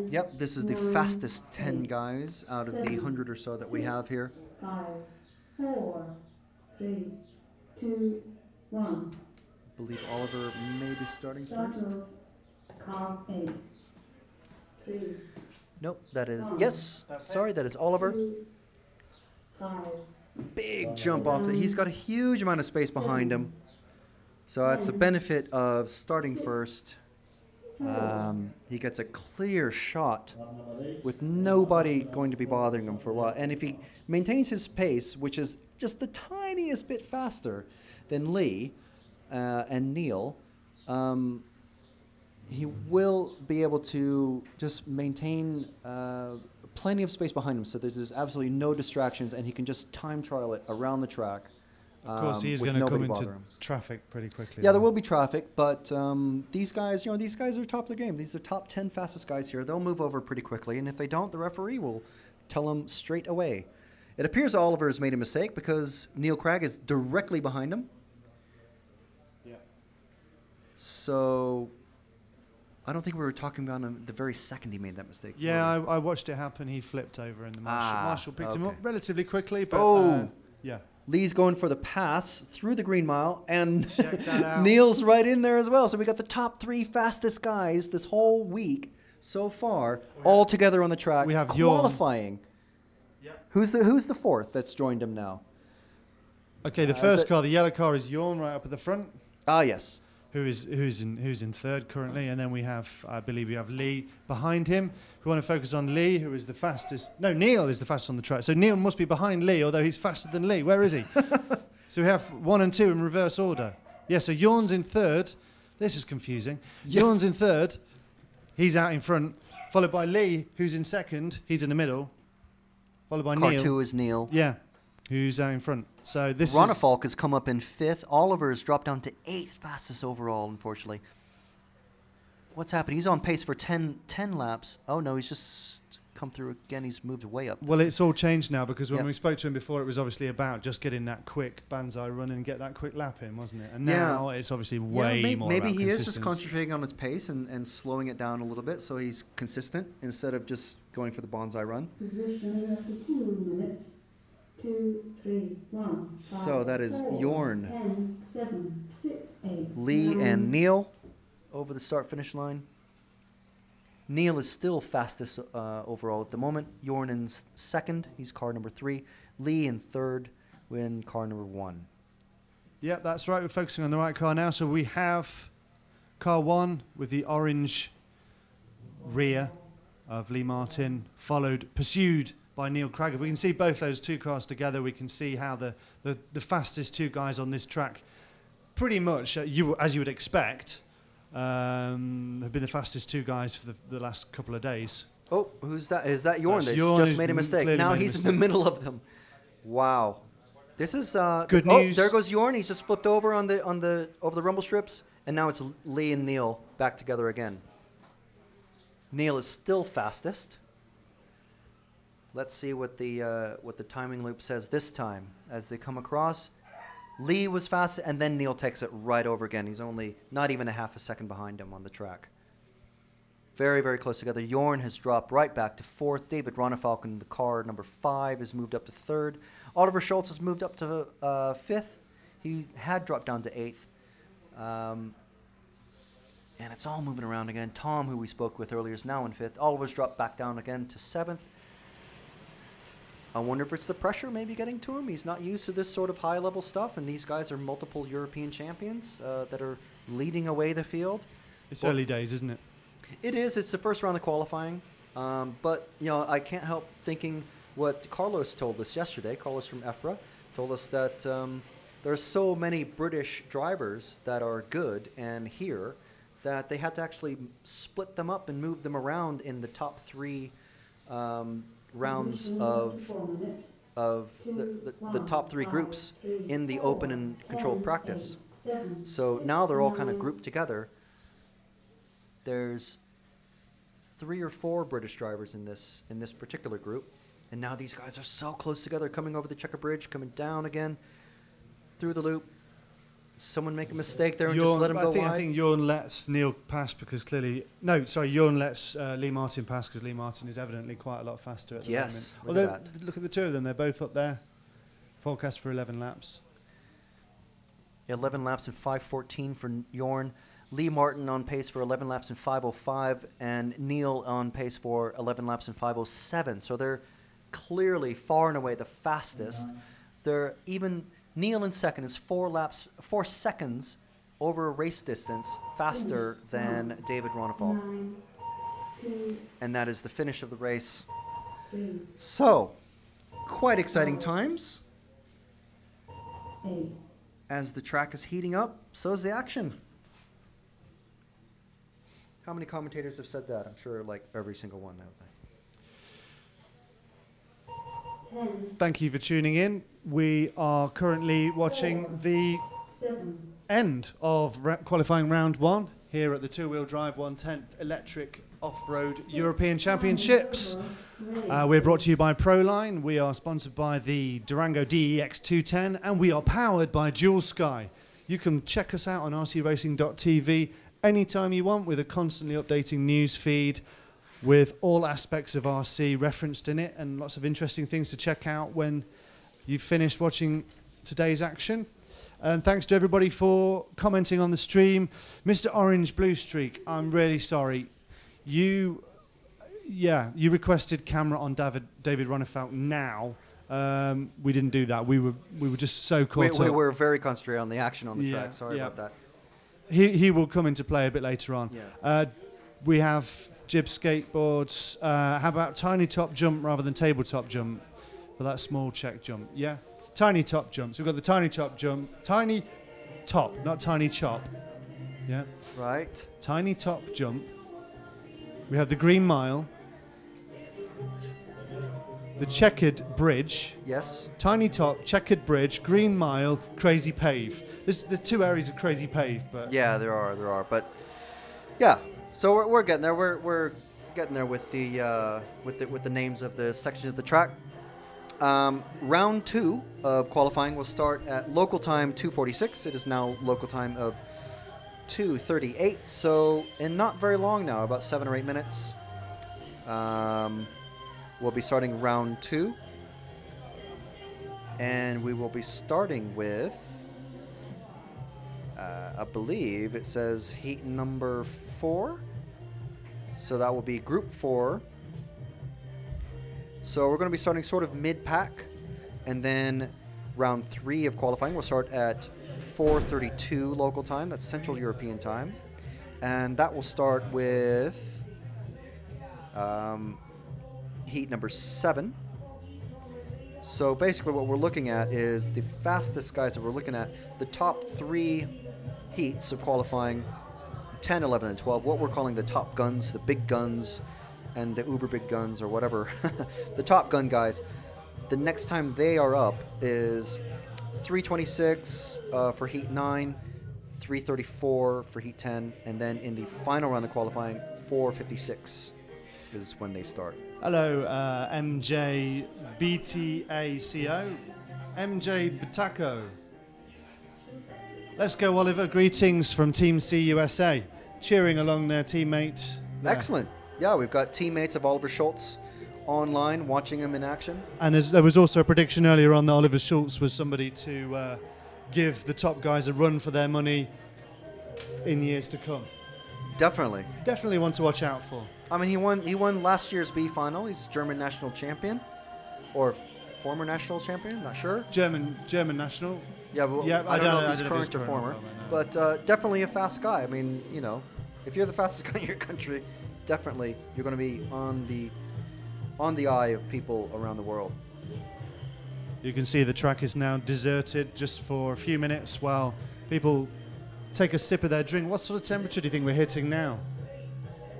Yep, this is the fastest 10 guys out of the 100 or so that we have here. 5, 4, 3, 2, 1. I believe Oliver may be starting first. Car 8. 3. Nope, that is, yes, sorry, that is Oliver. 5. Big jump off. He's got a huge amount of space behind him. So that's the benefit of starting first. He gets a clear shot with nobody going to be bothering him for a while. And if he maintains his pace, which is just the tiniest bit faster than Lee and Neil, he will be able to just maintain plenty of space behind him. So there's absolutely no distractions, and he can just time trial it around the track. Of course, he is going to come into traffic pretty quickly. Yeah, there will be traffic, but these guys, you know, these guys are top of the game. These are top 10 fastest guys here. They'll move over pretty quickly, and if they don't, the referee will tell them straight away. It appears Oliver has made a mistake because Neil Cragg is directly behind him. Yeah. So I don't think we were talking about him the very second he made that mistake. Yeah, I watched it happen. He flipped over, and the marshal picked him up relatively quickly. But yeah. Lee's going for the pass through the green mile, and Neil's right in there as well. So we got the top 3 fastest guys this whole week so far, all together on the track. We have qualifying. Yep. Who's the fourth that's joined him now? Okay, the first car, the yellow car, is Jorn right up at the front. Ah, yes. Who's in third currently, and then we have, I believe, we have Lee behind him. We want to focus on Lee, who is the fastest. No, Neil is the fastest on the track. So Neil must be behind Lee, although he's faster than Lee. Where is he? So we have 1 and 2 in reverse order. Yeah, so Jorn's in third. This is confusing. Yeah. Jorn's in third. He's out in front, followed by Lee, who's in second. He's in the middle. Followed by Neil. Car 2 is Neil. Yeah, who's out in front. So this Ronefalk has come up in 5th. Oliver has dropped down to 8th fastest overall, unfortunately. What's happening? He's on pace for 10 laps. Oh, no, he's just come through again. He's moved way up. Well, it's all changed now because when Yep. we spoke to him before, it was obviously about just getting that quick banzai run and get that quick lap in, wasn't it? And Yeah. now it's obviously way more maybe about he is just consistency. concentrating on his pace and slowing it down a little bit so he's consistent instead of just going for the bonsai run. Position after 2 minutes. 2, 3, 1. So that is 4, Jorn, 10, 7, 6, 8, Lee 9. and Neil over the start-finish line. Neil is still fastest overall at the moment. Jorn in 2nd. He's car number 3. Lee in 3rd, in car number 1. Yep, that's right. We're focusing on the right car now. So we have car 1 with the orange rear of Lee Martin, pursued by Neil Cragg. If we can see both those two cars together, we can see how the fastest two guys on this track, pretty much as you would expect, have been the fastest two guys for the last couple of days. Oh, who's that? Is that Jorn? That's That's Jorn just who's made a mistake. Now made a he's in the middle of them. Wow. This is good oh, news. there goes Jorn. He's just flipped over over the rumble strips, and now it's Lee and Neil back together again. Neil is still fastest. Let's see what the timing loop says this time as they come across. Lee was fast, and then Neil takes it right over again. He's only not even a half a second behind him on the track. Very, very close together. Jorn has dropped right back to 4th. David Ronefalk in the car number 5 has moved up to 3rd. Oliver Schultz has moved up to 5th. He had dropped down to 8th. And it's all moving around again. Tom, who we spoke with earlier, is now in 5th. Oliver's dropped back down again to 7th. I wonder if it's the pressure maybe getting to him. He's not used to this sort of high-level stuff, and these guys are multiple European champions that are leading away the field. It's early days, isn't it? It is. It's the first round of qualifying. But, I can't help thinking what Carlos told us yesterday. Carlos from EFRA told us that there are so many British drivers that are good and here that they had to actually split them up and move them around in the top 3 rounds of the top 3 groups in the open and controlled practice. So now they're all kind of grouped together. There's 3 or 4 British drivers in this particular group, and now these guys are so close together, coming over the checker bridge, coming down again through the loop. Someone make a mistake there and just let him go wide. I think Jorn lets Neil pass because Jorn lets Lee Martin pass because Lee Martin is evidently quite a lot faster at the moment. Although, look at the two of them; they're both up there. Forecast for 11 laps. 11 laps in 5:14 for Jorn. Lee Martin on pace for 11 laps in 5:05, and Neil on pace for 11 laps in 5:07. So they're clearly far and away the fastest. They're even Neil in 2nd is 4 seconds over a race distance faster than David Ronefalk. And that is the finish of the race. So, quite exciting times. As the track is heating up, so is the action. How many commentators have said that? I'm sure like every single one out there. Thank you for tuning in. We are currently watching the end of qualifying round 1 here at the two-wheel drive 1/10 electric off-road European Championships. We're brought to you by Proline. We are sponsored by the Durango DEX 210, and we are powered by Dual Sky. You can check us out on rcracing.tv anytime you want with a constantly updating news feed with all aspects of RC referenced in it and lots of interesting things to check out when you've finished watching today's action. And thanks to everybody for commenting on the stream. Mr. Orange Blue Streak, I'm really sorry. You requested camera on David Ronefalk now. We didn't do that. We were just so caught up. We were very concentrated on the action on the track. Sorry about that. He will come into play a bit later on. Yeah. We have jib skateboards. How about tiny top jump rather than tabletop jump for that small check jump? Yeah, tiny top jumps. We've got the tiny top jump. Tiny top, not tiny chop. Yeah. Right. Tiny top jump. We have the green mile. the checkered bridge. Yes. Tiny top, checkered bridge, green mile, crazy pave. There's 2 areas of crazy pave, but Yeah, there are, but yeah. So we're getting there. We're getting there with the names of the sections of the track. Round 2 of qualifying will start at local time 2:46. It is now local time of 2:38. So in not very long now, about 7 or 8 minutes, we'll be starting round 2, and we will be starting with. I believe it says heat number 4. So that will be group 4. So we're going to be starting sort of mid-pack. And then round 3 of qualifying will start at 4:32 local time. That's Central European time. And that will start with heat number 7. So basically what we're looking at is the fastest guys that we're looking at. The top 3 heats of qualifying, 10, 11, and 12, what we're calling the top guns, the big guns, and the uber big guns, or whatever. The top gun guys, the next time they are up is 3:26 for heat 9, 3:34 for heat 10, and then in the final round of qualifying, 4:56 is when they start. hello, MJ BTACO, MJ Bataco. Let's go, Oliver. Greetings from Team C USA, cheering along their teammate. There. Excellent. Yeah, we've got teammates of Oliver Schultz online watching him in action. And there was also a prediction earlier on that Oliver Schultz was somebody to give the top guys a run for their money in years to come. Definitely. Definitely one to watch out for. I mean, he won last year's B final. He's German national champion, or former national champion. Not sure. German national. Yeah, well, yeah, I don't know if he's current or former, but definitely a fast guy. I mean, you know, if you're the fastest guy in your country, definitely you're going to be on the eye of people around the world. You can see the track is now deserted just for a few minutes while people take a sip of their drink. What sort of temperature do you think we're hitting now?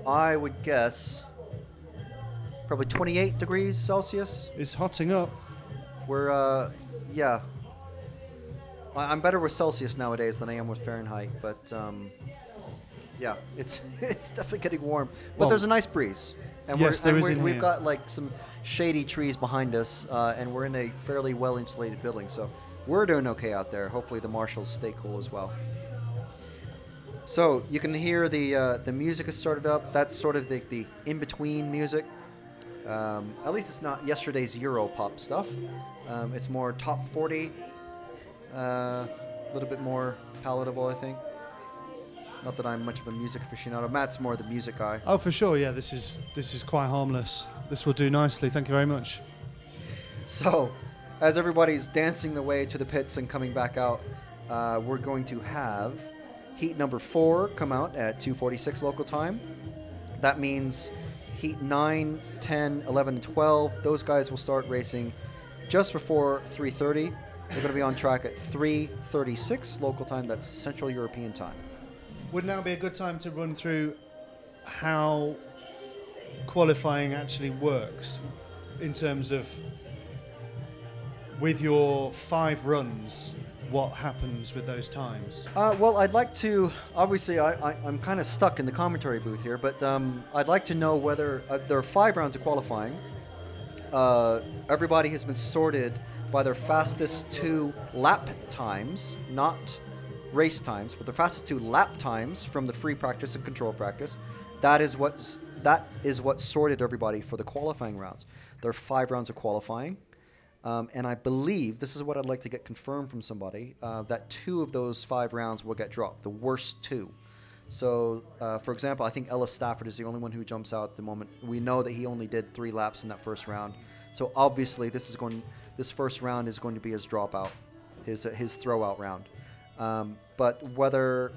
I would guess probably 28 degrees Celsius. It's hotting up. We're, yeah. I'm better with Celsius nowadays than I am with Fahrenheit, but yeah, it's definitely getting warm. But Well, there's a nice breeze. And yes, there is in we've here. got like some shady trees behind us, and we're in a fairly well-insulated building, so we're doing okay out there. Hopefully the marshals stay cool as well. So you can hear the music has started up. That's sort of the in-between music. At least it's not yesterday's Euro pop stuff. It's more top 40, a little bit more palatable, I think. Not that I'm much of a music aficionado. Matt's more the music guy. Oh, for sure. Yeah, this is quite harmless. This will do nicely. Thank you very much. So, as everybody's dancing their way to the pits and coming back out, we're going to have heat number 4 come out at 2:46 local time. That means heat 9, 10, 11, and 12, those guys will start racing just before 3:30. They're going to be on track at 3:36 local time. That's Central European time. Would now be a good time to run through how qualifying actually works in terms of with your 5 runs, what happens with those times? Well, I'd like to, obviously I'm kind of stuck in the commentary booth here, but I'd like to know whether there are 5 rounds of qualifying. Everybody has been sorted by their fastest 2 lap times, not race times, but the fastest 2 lap times from the free practice and control practice. That is what sorted everybody for the qualifying rounds. There are 5 rounds of qualifying, and I believe, this is what I'd like to get confirmed from somebody, that 2 of those 5 rounds will get dropped, the worst 2. So, for example, I think Ellis Stafford is the only one who jumps out at the moment. We know that he only did 3 laps in that first round. So obviously this first round is going to be his dropout, his throw-out round. But whether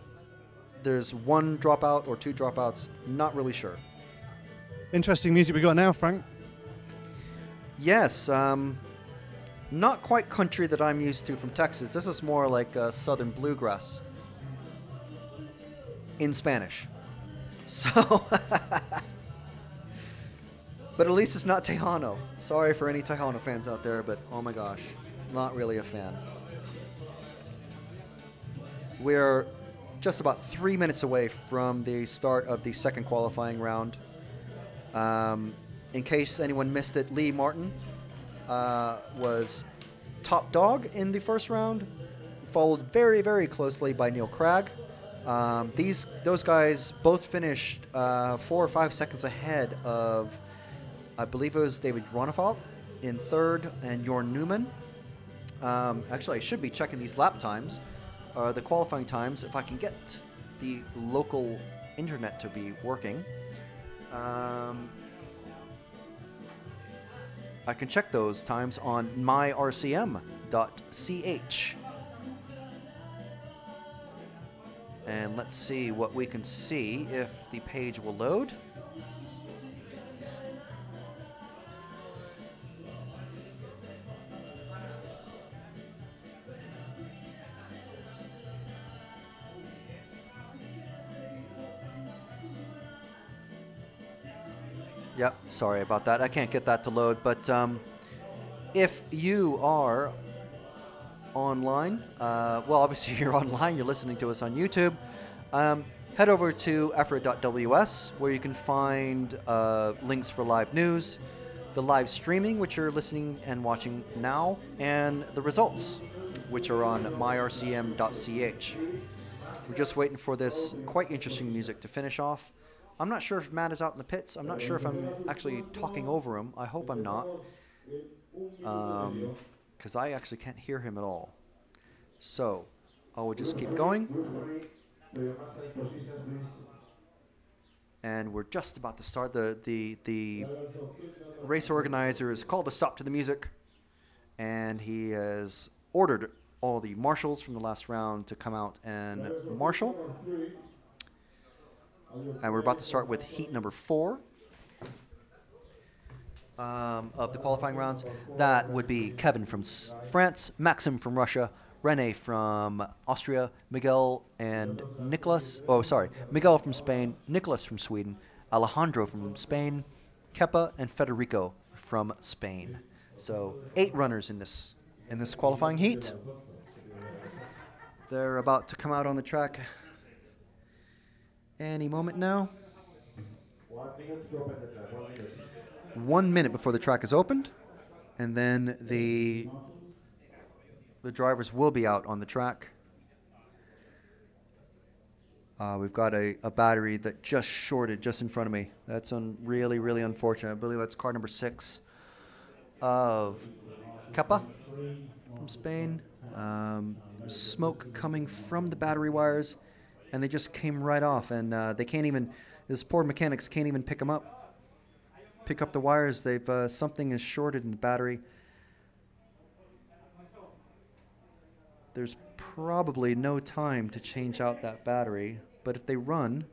there's 1 dropout or 2 dropouts, not really sure. Interesting music we got now, Frank. Yes, not quite country that I'm used to from Texas. This is more like southern bluegrass in Spanish. So But at least it's not Tejano. Sorry for any Tejano fans out there, but oh my gosh, not really a fan. We're just about 3 minutes away from the start of the second qualifying round. In case anyone missed it, Lee Martin was top dog in the first round, followed very, very closely by Neil Cragg. Those guys both finished 4 or 5 seconds ahead of, I believe it was David Ronefalt in third and Jorn Newman. Actually, I should be checking these lap times, the qualifying times, if I can get the local internet to be working. I can check those times on myrcm.ch. And let's see what we can see if the page will load. Yep, sorry about that. I can't get that to load, but if you are online, well, obviously you're online, you're listening to us on YouTube, head over to EFRA.ws, where you can find links for live news, the live streaming, which you're listening and watching now, and the results, which are on myrcm.ch. We're just waiting for this quite interesting music to finish off. I'm not sure if Matt is out in the pits. I'm not sure if I'm actually talking over him. I hope I'm not, because I actually can't hear him at all. So I will just keep going. And we're just about to start. The race organizer has called a stop to the music, and he has ordered all the marshals from the last round to come out and marshal. And we're about to start with heat number 4 of the qualifying rounds. That would be Kevin from France, Maxim from Russia, Rene from Austria, Miguel and Nicholas. Oh, sorry, Miguel from Spain, Nicholas from Sweden, Alejandro from Spain, Kepa and Federico from Spain. So 8 runners in this qualifying heat. They're about to come out on the track any moment now. 1 minute before the track is opened, and then the drivers will be out on the track. We've got a battery that just shorted just in front of me. That's really, really unfortunate. I believe that's car number 6 of Kepa from Spain. Smoke coming from the battery wires, and they just came right off, and they can't even, this poor mechanics can't even pick them up, pick up the wires. They've, something is shorted in the battery. There's probably no time to change out that battery, but if they run,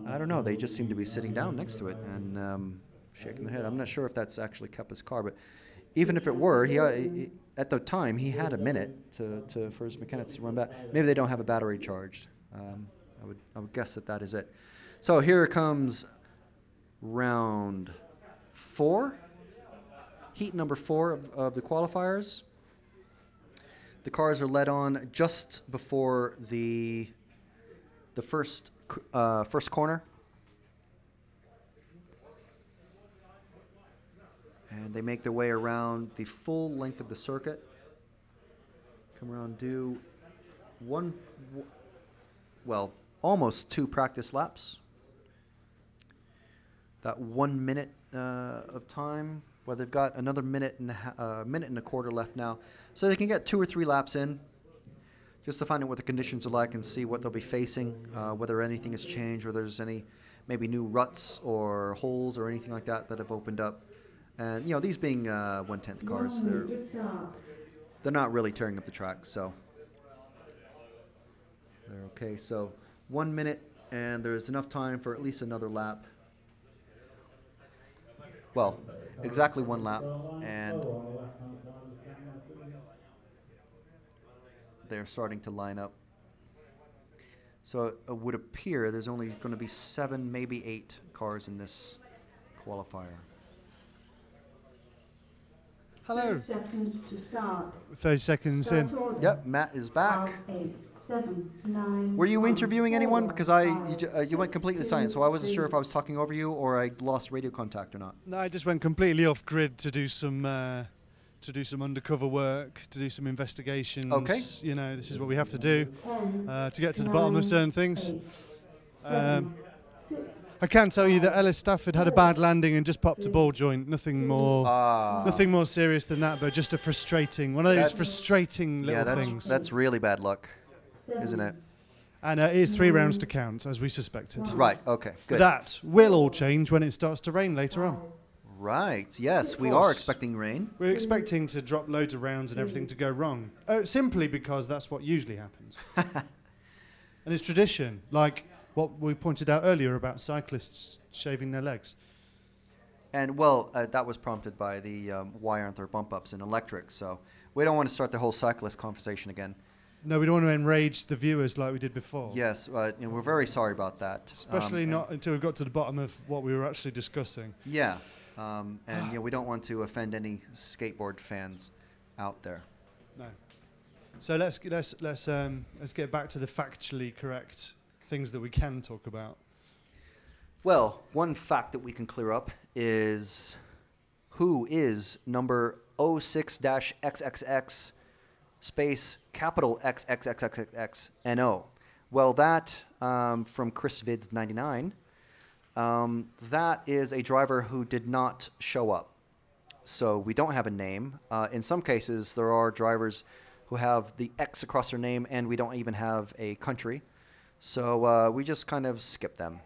I don't know, they just seem to be sitting down next to it and shaking their head. I'm not sure if that's actually Kepa's car, but even if it were, he at the time, he had a minute for his mechanics to run back. Maybe they don't have a battery charged. I would guess that is it. So here comes round 4, heat number 4 of the qualifiers. The cars are led on just before the first corner. And they make their way around the full length of the circuit. Come around, do almost 2 practice laps. That 1 minute of time. Well, they've got another minute and a quarter left now. So they can get 2 or 3 laps in, just to find out what the conditions are like and see what they'll be facing, whether anything has changed, whether there's any maybe new ruts or holes or anything like that have opened up. And, you know, these being 1/10 cars, they're not really tearing up the track, so they're okay. So 1 minute, and there's enough time for at least another lap. Well, exactly 1 lap, and they're starting to line up. So it would appear there's only going to be 7, maybe 8 cars in this qualifier. Hello. 30 seconds to start. 30 seconds Start in. order. Yep, Matt is back. Car 8, 7, 9. Were you 1, interviewing anyone? 4, Because you went 5, completely 6, silent, so I wasn't 2, sure if I was talking over you or I lost radio contact or not. No, I just went completely off grid to do some undercover work, to do some investigations. Okay. You know, this is what we have to do to get to the bottom of certain things. I can tell you that Ellis Stafford had a bad landing and just popped a ball joint. Nothing more serious than that, but just a frustrating one of those frustrating little things. That's really bad luck, isn't it? And it is 3 rounds to count, as we suspected. Right. Okay. Good. That will all change when it starts to rain later on. Right. Yes, we are expecting rain. We're expecting to drop loads of rounds and everything to go wrong, simply because that's what usually happens. And it's tradition, like what we pointed out earlier about cyclists shaving their legs. And, well, that was prompted by the why aren't there bump ups in electric, so we don't want to start the whole cyclist conversation again. No, we don't want to enrage the viewers like we did before. Yes, we're very sorry about that. Especially not until we got to the bottom of what we were actually discussing. Yeah, and we don't want to offend any skateboard fans out there. No. So let's get back to the factually correct things that we can talk about. Well, one fact that we can clear up is who is number 06-XXX space capital XXXXXNO. Well, that from Chris Vids 99. That is a driver who did not show up. So we don't have a name. In some cases, there are drivers who have the X across their name, and we don't even have a country. So we just kind of skip them.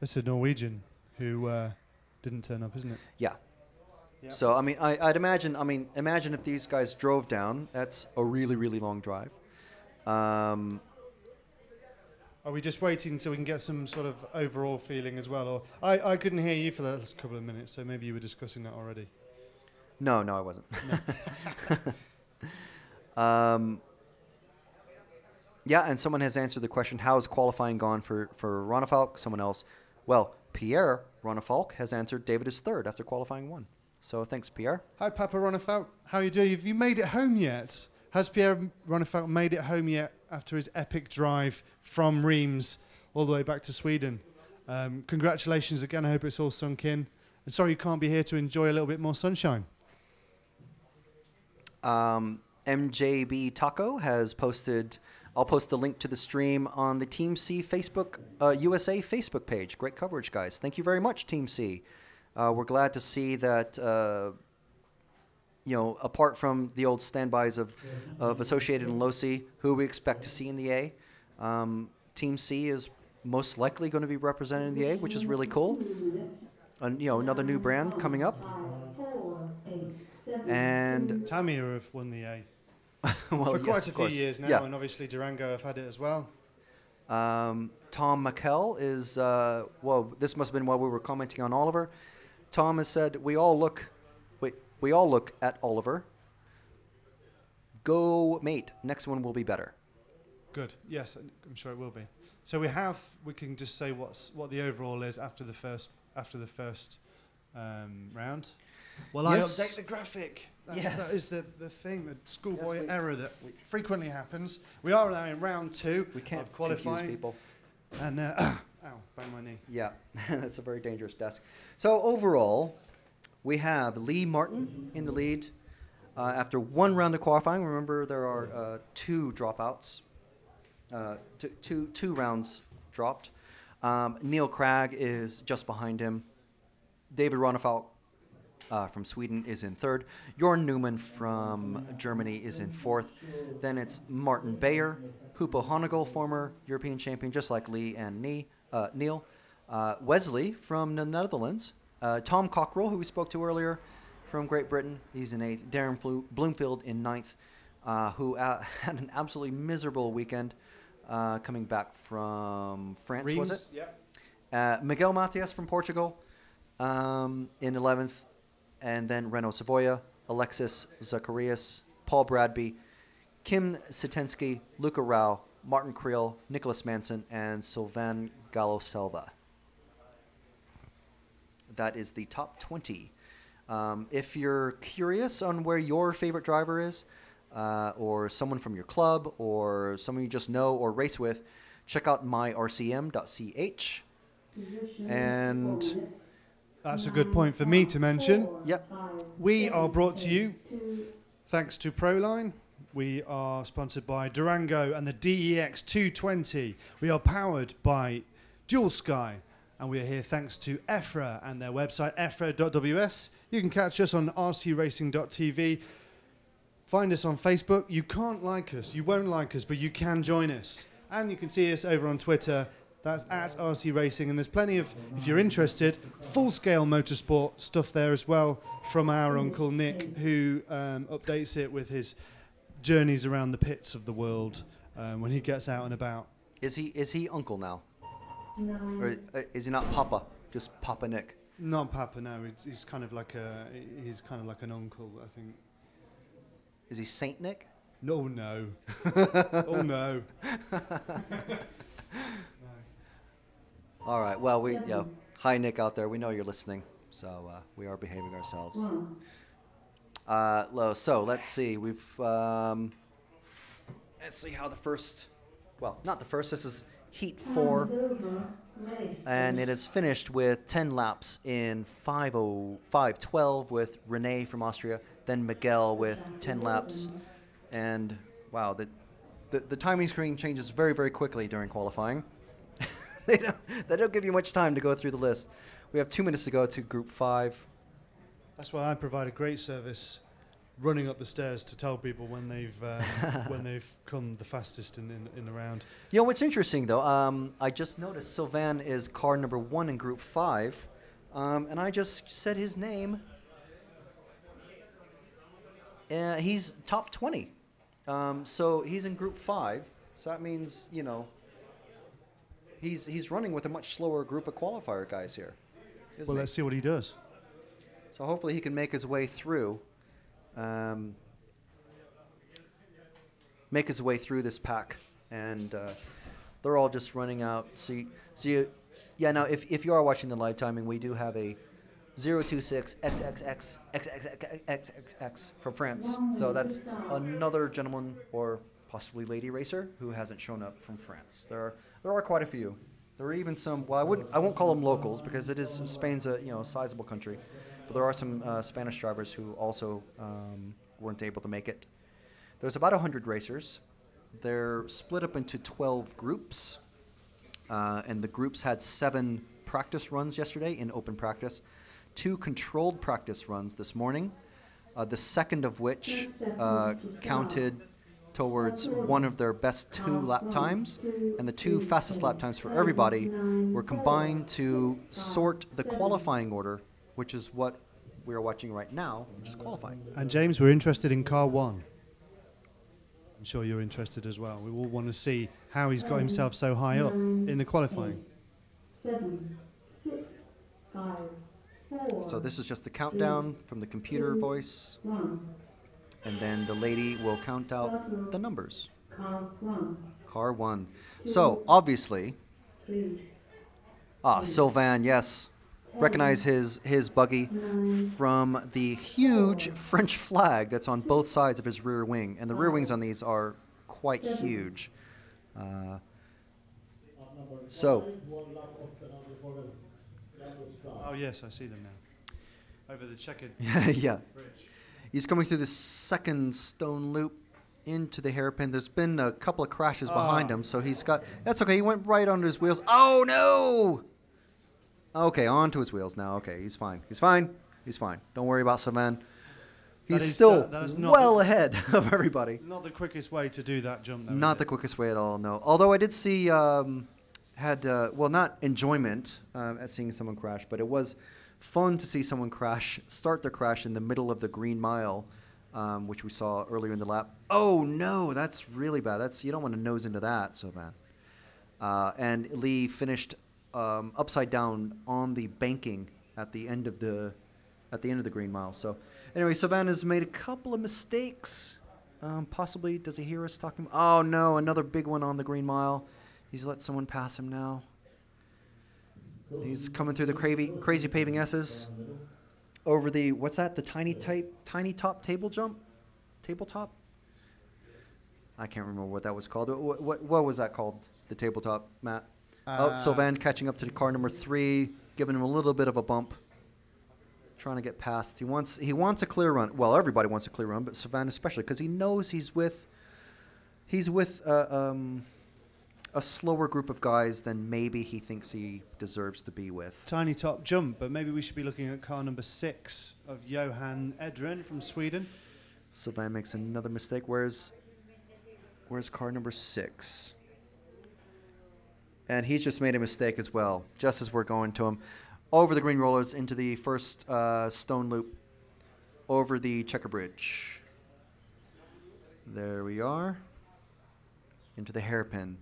It's a Norwegian who didn't turn up, isn't it? Yeah. So, I mean, I'd imagine, imagine if these guys drove down. That's a really, really long drive. Are we just waiting until we can get some sort of overall feeling as well? Or I couldn't hear you for the last couple of minutes, so maybe you were discussing that already. No, I wasn't. No. Yeah, and someone has answered the question, how is qualifying gone for Ronefalk? Someone else, well, Pierre Ronefalk has answered David is third after qualifying 1. So thanks, Pierre. Hi, Papa Ronefalk. How are you doing? Have you made it home yet? Has Pierre Ronefalk made it home yet after his epic drive from Reims all the way back to Sweden? Congratulations again. I hope it's all sunk in. And sorry you can't be here to enjoy a little bit more sunshine. MJB Taco has posted... I'll post the link to the stream on the Team C Facebook USA Facebook page. Great coverage, guys. Thank you very much, Team C. We're glad to see that, apart from the old standbys of Associated and Losi, who we expect to see in the A, Team C is most likely going to be represented in the A, which is really cool. And, another new brand coming up. And Tamiya have won the A. Well, for quite yes, a of few course. years now, Yeah. and obviously Durango have had it as well. Tom McKell is, this must have been while we were commenting on Oliver. Tom has said, we all look at Oliver. Go, mate. Next one will be better. Good. Yes, I'm sure it will be. So we can just say what the overall is after the first round. Well, Yes. I update the graphic. Yes. That is the thing, the schoolboy error that frequently happens. We are now in round 2 We can't of qualifying. confuse people. And, ow, bang my knee. Yeah, that's a very dangerous desk. So overall, we have Lee Martin in the lead after 1 round of qualifying. Remember, there are 2 dropouts, two rounds dropped. Neil Cragg is just behind him. David Ronefalk from Sweden is in 3rd. Jorn Newman from Germany is in 4th. Then it's Martin Bayer, Hupo Honigel, former European champion, just like Lee and Neil. Wesley from the Netherlands. Tom Cockrell, who we spoke to earlier, from Great Britain. He's in 8th. Darren Bloomfield in 9th, who had an absolutely miserable weekend coming back from France, Reims, was it? Yeah. Miguel Matias from Portugal in 11th. And then Renault Savoia, Alexis Zacharias, Paul Bradby, Kim Sitensky, Luca Rao, Martin Creel, Nicholas Manson, and Sylvain Gallo Selva. that is the top 20. If you're curious on where your favorite driver is, or someone from your club, or someone you just know or race with, check out myrcm.ch. And that's a good point for me to mention. Yep. We are brought to you thanks to Proline. We are sponsored by Durango and the DEX 220. We are powered by Dual Sky. And we are here thanks to EFRA and their website, efra.ws. You can catch us on rcracing.tv. Find us on Facebook. You can't like us, you won't like us, but you can join us. And you can see us over on Twitter. That's at RC Racing. And there's plenty of, if you're interested, full-scale motorsport stuff there as well from our Uncle Nick, who updates it with his journeys around the pits of the world when he gets out and about. Is he Uncle now? No. Or is he not Papa? Just Papa Nick? Not Papa, no. He's kind of like an uncle, I think. Is he Saint Nick? No, no. Oh no. All right. Well, hi Nick out there. We know you're listening, so we are behaving ourselves. So let's see. Let's see how the first. Well, not the first. This is Heat 4, and it is finished with 10 laps in 5:12 with Rene from Austria, then Miguel with 10 laps, and wow, the timing screen changes very, very quickly during qualifying. They don't give you much time to go through the list. We have 2 minutes to go to Group 5. That's why I provide a great service, running up the stairs to tell people when they've come the fastest in the round. You know what's interesting though? I just noticed Sylvain is car number 1 in Group 5, and I just said his name. He's top 20, so he's in Group 5. So that means he's running with a much slower group of qualifier guys here. Well, let's see what he does. So hopefully he can make his way through. Make his way through this pack, and they're all just running out. Now if you are watching the live timing, we do have a 026 XXX from France. So that's another gentleman or possibly lady racer who hasn't shown up from France. There are quite a few. There are even some. Well, I won't call them locals because it is Spain's a sizable country. But there are some Spanish drivers who also weren't able to make it. There's about 100 racers. They're split up into 12 groups. And the groups had 7 practice runs yesterday in open practice, 2 controlled practice runs this morning, the second of which counted towards one of their best 2 lap times, and the 2 fastest lap times for everybody were combined to sort the qualifying order, which is what we are watching right now, which is qualifying. And James, we're interested in car 1. I'm sure you're interested as well. We all want to see how he's got himself so high up in the qualifying. 7, 6, 5, 4. So this is just the countdown from the computer voice, 1. and then the lady will count out the numbers. Car 1. Car 1. So obviously, 3. Sylvain, yes. Recognize his buggy from the huge French flag that's on both sides of his rear wing. And the rear wings on these are quite huge. Oh, yes, I see them now. Over the checkered yeah. bridge. He's coming through the second stone loop into the hairpin. There's been a couple of crashes behind him, so that's okay. He went right under his wheels. Oh, no! Okay, onto his wheels now. Okay, he's fine. He's fine. Don't worry about Sylvain. He's still well ahead of everybody. Not the quickest way to do that jump, though. Not the quickest way at all, no. Although I did see, not enjoyment at seeing someone crash, but it was fun to see someone start their crash in the middle of the Green Mile, which we saw earlier in the lap. Oh, no, that's really bad. You don't want to nose into that, Sylvain. And Lee finished upside down on the banking at the end of the Green Mile. So anyway, Sylvain has made a couple of mistakes. Possibly, does he hear us talking? Oh no, another big one on the Green Mile. He's let someone pass him now. He's coming through the crazy paving S's. Over the, what's that? The tiny top table jump? Tabletop? I can't remember what that was called. What was that called? The tabletop, Matt? Sylvain catching up to the car number 3, giving him a little bit of a bump. Trying to get past. He wants a clear run. Well, everybody wants a clear run, but Sylvain especially, because he knows he's with a slower group of guys than maybe he thinks he deserves to be with. Tiny top jump, but maybe we should be looking at car number 6 of Johan Edren from Sweden. Sylvain makes another mistake. Where's car number 6? And he's just made a mistake as well, just as we're going to him. Over the green rollers into the first stone loop, over the checker bridge. There we are. Into the hairpin.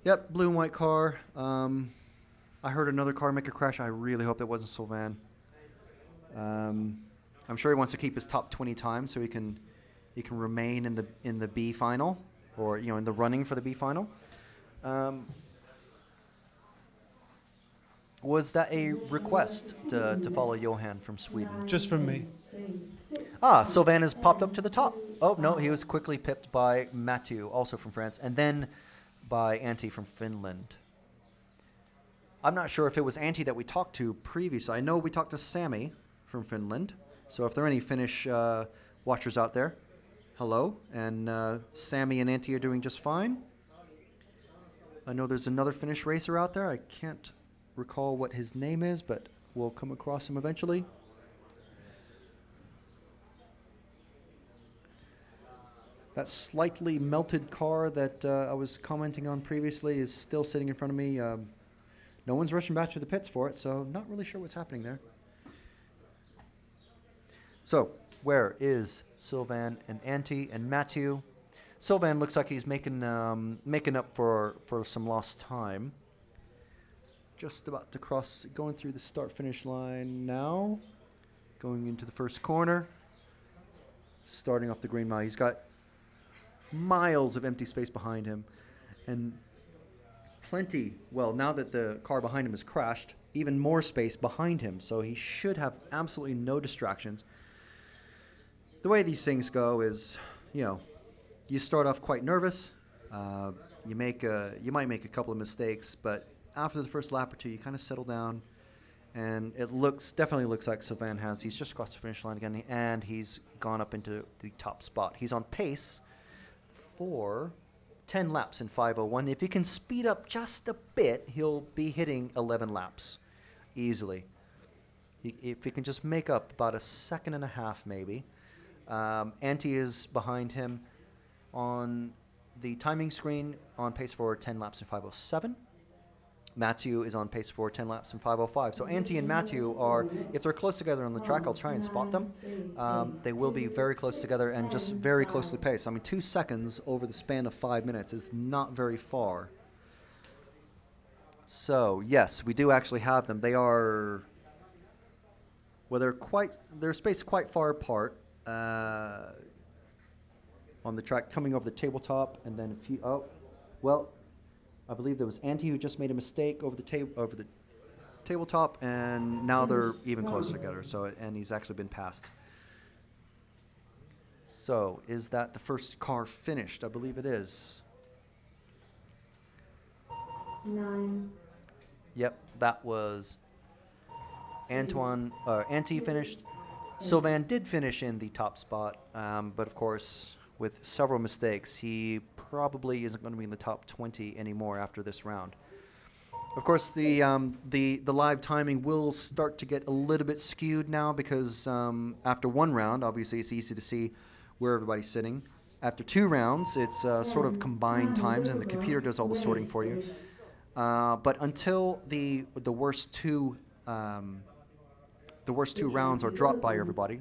Yep, blue and white car. I heard another car make a crash. I really hope that wasn't Sylvain. I'm sure he wants to keep his top 20 time so he can remain in the B final, or in the running for the B final. Was that a request to follow Johan from Sweden? Just from me. Sylvain has popped up to the top. Oh no, he was quickly pipped by Mathieu, also from France, and then by Antti from Finland. I'm not sure if it was Antti that we talked to previously. I know we talked to Sammy from Finland. So if there are any Finnish watchers out there, hello. And Sammy and Antti are doing just fine. I know there's another Finnish racer out there. I can't recall what his name is, but we'll come across him eventually. That slightly melted car that I was commenting on previously is still sitting in front of me. No one's rushing back to the pits for it, so not really sure what's happening there. So, where is Sylvain and Antti and Mathieu? Sylvain looks like he's making up for some lost time. Just about to cross, going through the start-finish line now. Going into the first corner. Starting off the green mile. He's got miles of empty space behind him, and plenty, well, now that the car behind him has crashed, even more space behind him, so he should have absolutely no distractions. The way these things go is, you start off quite nervous, you might make a couple of mistakes, but after the first lap or two, you kind of settle down, and it definitely looks like Sylvain he's just crossed the finish line again, and he's gone up into the top spot. He's on pace for 10 laps in 5:01. If he can speed up just a bit, he'll be hitting 11 laps easily. If he can just make up about a second and a half, maybe. Antti is behind him on the timing screen, on pace for 10 laps in 5:07. Mathieu is on pace for 10 laps in 5:05. So Antti and Mathieu are, if they're close together on the track, I'll try and spot them. They will be very close together and just very closely paced. I mean, 2 seconds over the span of 5 minutes is not very far. So, yes, we do actually have them. They are, well, they're spaced quite far apart on the track, coming over the tabletop, and then I believe there was Antti who just made a mistake over the tabletop, and now they're even closer together. So, and he's actually been passed. So, is that the first car finished? I believe it is. 9. Yep, that was Antti finished. Sylvain did finish in the top spot, but of course, with several mistakes, he probably isn't going to be in the top 20 anymore after this round. Of course, the live timing will start to get a little bit skewed now because after one round, obviously it's easy to see where everybody's sitting. After 2 rounds, it's sort of combined times, and the computer does all the sorting for you. But until the worst two rounds are dropped by everybody,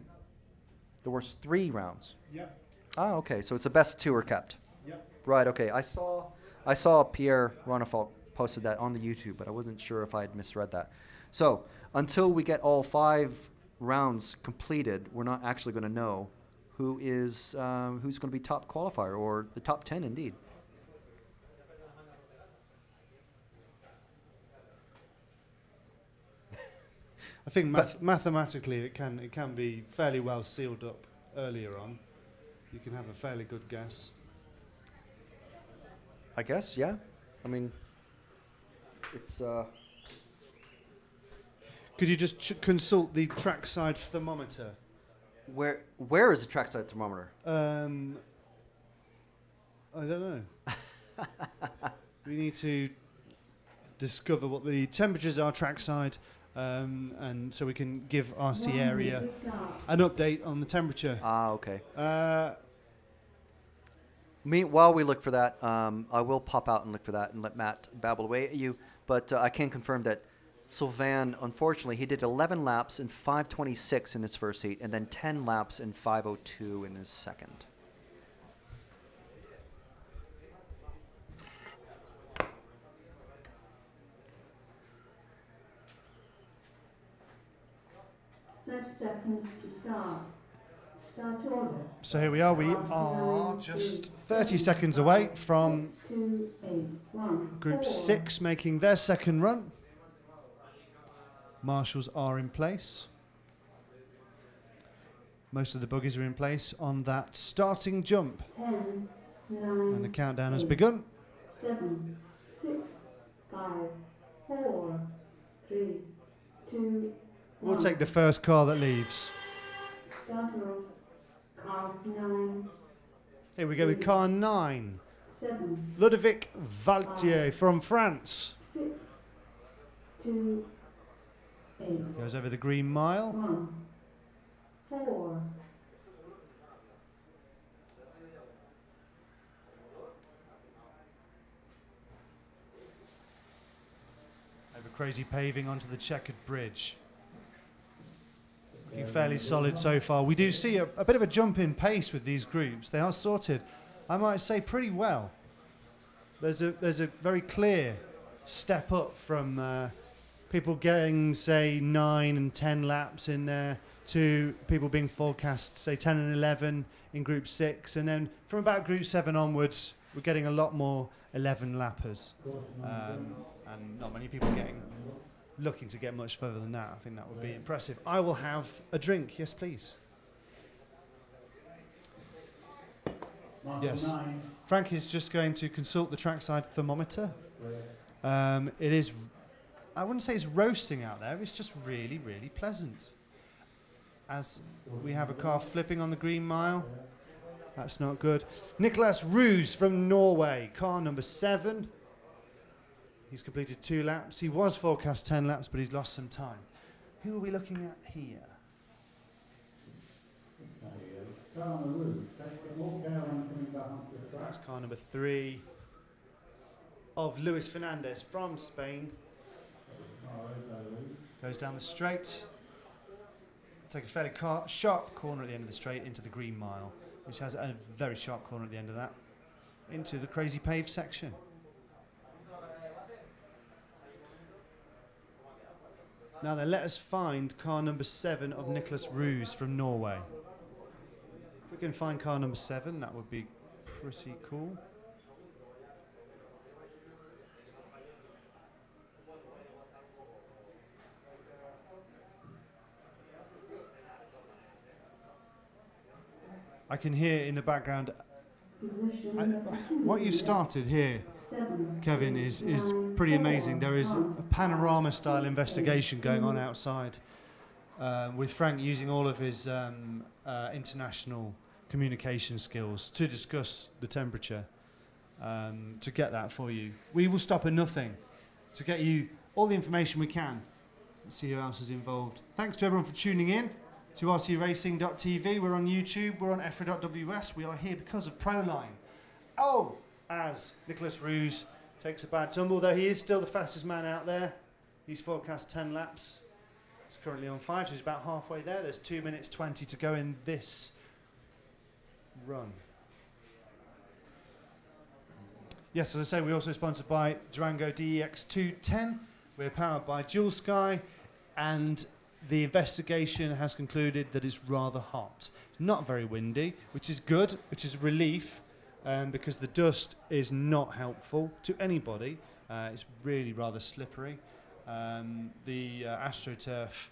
the worst 3 rounds. Yep. Ah, okay. So it's the best 2 are kept. Yep. Right. Okay. I saw Pierre Ronefalk posted that on the YouTube, but I wasn't sure if I had misread that. So until we get all 5 rounds completed, we're not actually going to know who's going to be top qualifier, or the top 10 indeed. I think mathematically it can be fairly well sealed up earlier on. You can have a fairly good guess. I guess, yeah. I mean, it's. Could you just consult the trackside thermometer? Where is the trackside thermometer? I don't know. We need to discover what the temperatures are trackside, and so we can give RC area an update on the temperature. Ah, okay. While we look for that, I will pop out and look for that and let Matt babble away at you. But I can confirm that Sylvain, unfortunately, he did 11 laps in 5:26 in his first heat, and then 10 laps in 5:02 in his second. Seconds to start. Start order. So here we are. We are just 30 seconds away from 2, 8, 1, Group 4. 6 making their second run. Marshals are in place. Most of the buggies are in place on that starting jump. 10, 9, And the countdown has 8, begun. 7, 6, 5, 4, 3, 2, We'll take the first car that leaves. Start order. Car 9, Here we go with car 9. 7, Ludovic Valtier from France. 6, 2, 8, Goes over the green mile. 1, 4. Over crazy paving onto the checkered bridge. Looking fairly solid so far. We do see a bit of a jump in pace with these groups. They are sorted, I might say, pretty well. There's a very clear step up from people getting, say, 9 and 10 laps in there to people being forecast, say, 10 and 11 in Group 6. And then from about Group 7 onwards, we're getting a lot more 11 lappers. And not many people looking to get much further than that. I think that would be impressive. I will have a drink. Yes, please. Yes. Frank is just going to consult the trackside thermometer. It is, I wouldn't say it's roasting out there, it's just really, really pleasant. As we have a car flipping on the green mile. That's not good. Nicolas Roos from Norway, car number 7. He's completed 2 laps. He was forecast 10 laps, but he's lost some time. Who are we looking at here? That's car number 3 of Luis Fernandez from Spain. Goes down the straight. Take a fairly sharp corner at the end of the straight into the green mile, which has a very sharp corner at the end of that, into the crazy paved section. Now then, let us find car number 7 of Nicolas Roos from Norway. If we can find car number 7, that would be pretty cool. I can hear in the background what you've started here, Kevin, is pretty amazing. There is a panorama-style investigation going on outside with Frank using all of his international communication skills to discuss the temperature, to get that for you. We will stop at nothing to get you all the information we can. Let's see who else is involved. Thanks to everyone for tuning in to rcracing.tv. We're on YouTube, we're on EFRA.ws. We are here because of Proline. Oh, as Nicolas Roos takes a bad tumble, though he is still the fastest man out there. He's forecast 10 laps. He's currently on 5, so he's about halfway there. There's 2 minutes 20 to go in this run. Yes, as I say, we're also sponsored by Durango DEX210. We're powered by Dual Sky, and the investigation has concluded that it's rather hot. It's not very windy, which is good, which is a relief, because the dust is not helpful to anybody. It's really rather slippery. The AstroTurf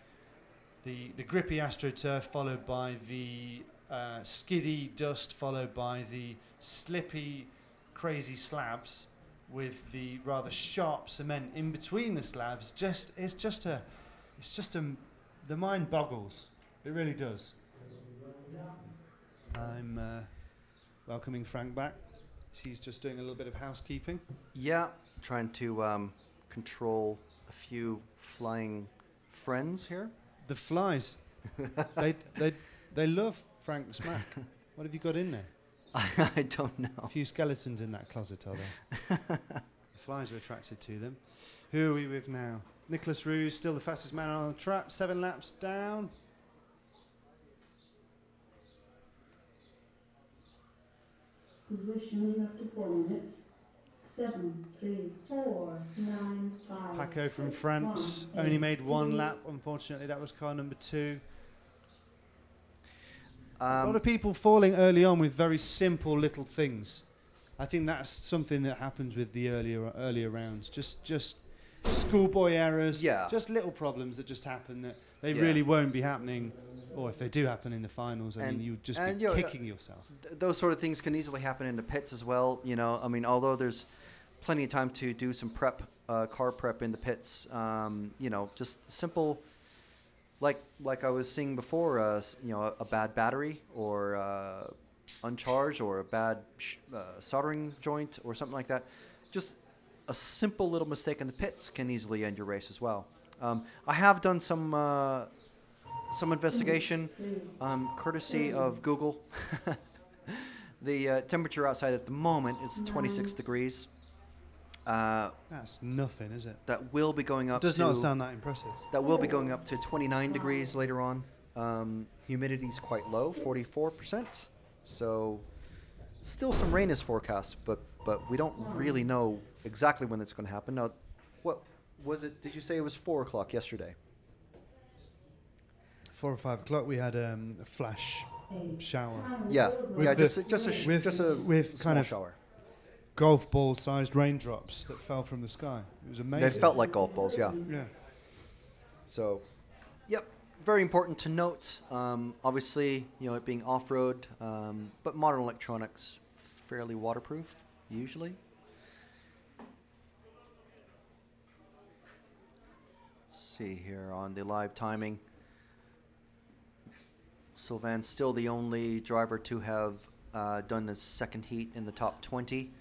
the grippy AstroTurf, followed by the skiddy dust, followed by the slippy, crazy slabs, with the rather sharp cement in between the slabs. The mind boggles. It really does. I'm welcoming Frank back. He's just doing a little bit of housekeeping. Yeah, trying to control a few flying friends here. The flies, they love Frank Smack. What have you got in there? I don't know. A few skeletons in that closet, are there? The flies are attracted to them. Who are we with now? Nicholas Roos, still the fastest man on the track. 7 laps down. Positioning up to 4 minutes. 7, 3, 4, 9, 5. Paco from 6, France 1, only 8, made 1 3. lap. Unfortunately, that was car number 2. A lot of people falling early on with very simple little things. I think that's something that happens with the earlier rounds. Just schoolboy errors. Yeah. Just little problems that just happen that they really won't be happening. Or if they do happen in the finals, I mean, you'd just be kicking yourself. Those sort of things can easily happen in the pits as well. You know, I mean, although there's plenty of time to do some prep, car prep in the pits, you know, just simple, like I was seeing before, you know, a bad battery or uncharged or a bad soldering joint or something like that. Just a simple little mistake in the pits can easily end your race as well. I have done some investigation, courtesy of Google. The temperature outside at the moment is 26 degrees. That's nothing, is it? That will be going up. Does not sound that impressive. That will be going up to 29 degrees later on. Humidity is quite low, 44%. So still some rain is forecast, but we don't really know exactly when it's going to happen. Now, what was it? Did you say it was 4 o'clock yesterday? 4 or 5 o'clock, we had a flash shower. Yeah, with just a kind of shower. Golf ball sized raindrops that fell from the sky. It was amazing. They felt like golf balls, yeah. Yeah. So, yep, very important to note. Obviously, you know, it being off-road, but modern electronics, fairly waterproof, usually. Let's see here on the live timing. Sylvain's still the only driver to have done his second heat in the top 20.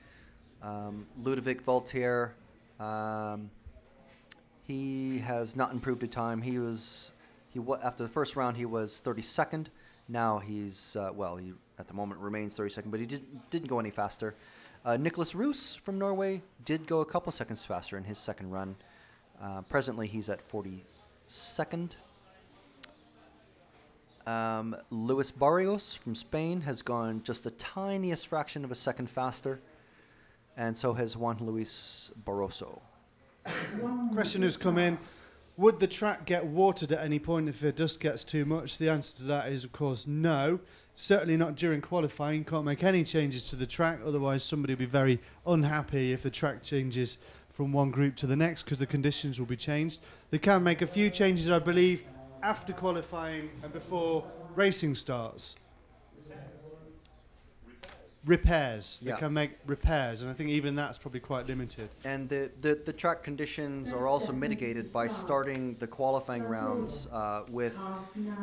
Ludovic Voltaire, he has not improved a time. After the first round he was 32nd. Now he's he at the moment remains 32nd, but he didn't go any faster. Nicholas Roos from Norway did go a couple seconds faster in his second run. Presently he's at 42nd. Luis Barrios from Spain has gone just the tiniest fraction of a second faster, and so has Juan Luis Barroso. Question has come in: would the track get watered at any point if the dust gets too much? The answer to that is, of course, no. Certainly not during qualifying. You can't make any changes to the track, otherwise somebody will be very unhappy if the track changes from one group to the next because the conditions will be changed. They can make a few changes, I believe, after qualifying and before racing starts. Repairs. Yeah. They can make repairs, and I think even that's probably quite limited. And the track conditions are also mitigated by starting the qualifying rounds with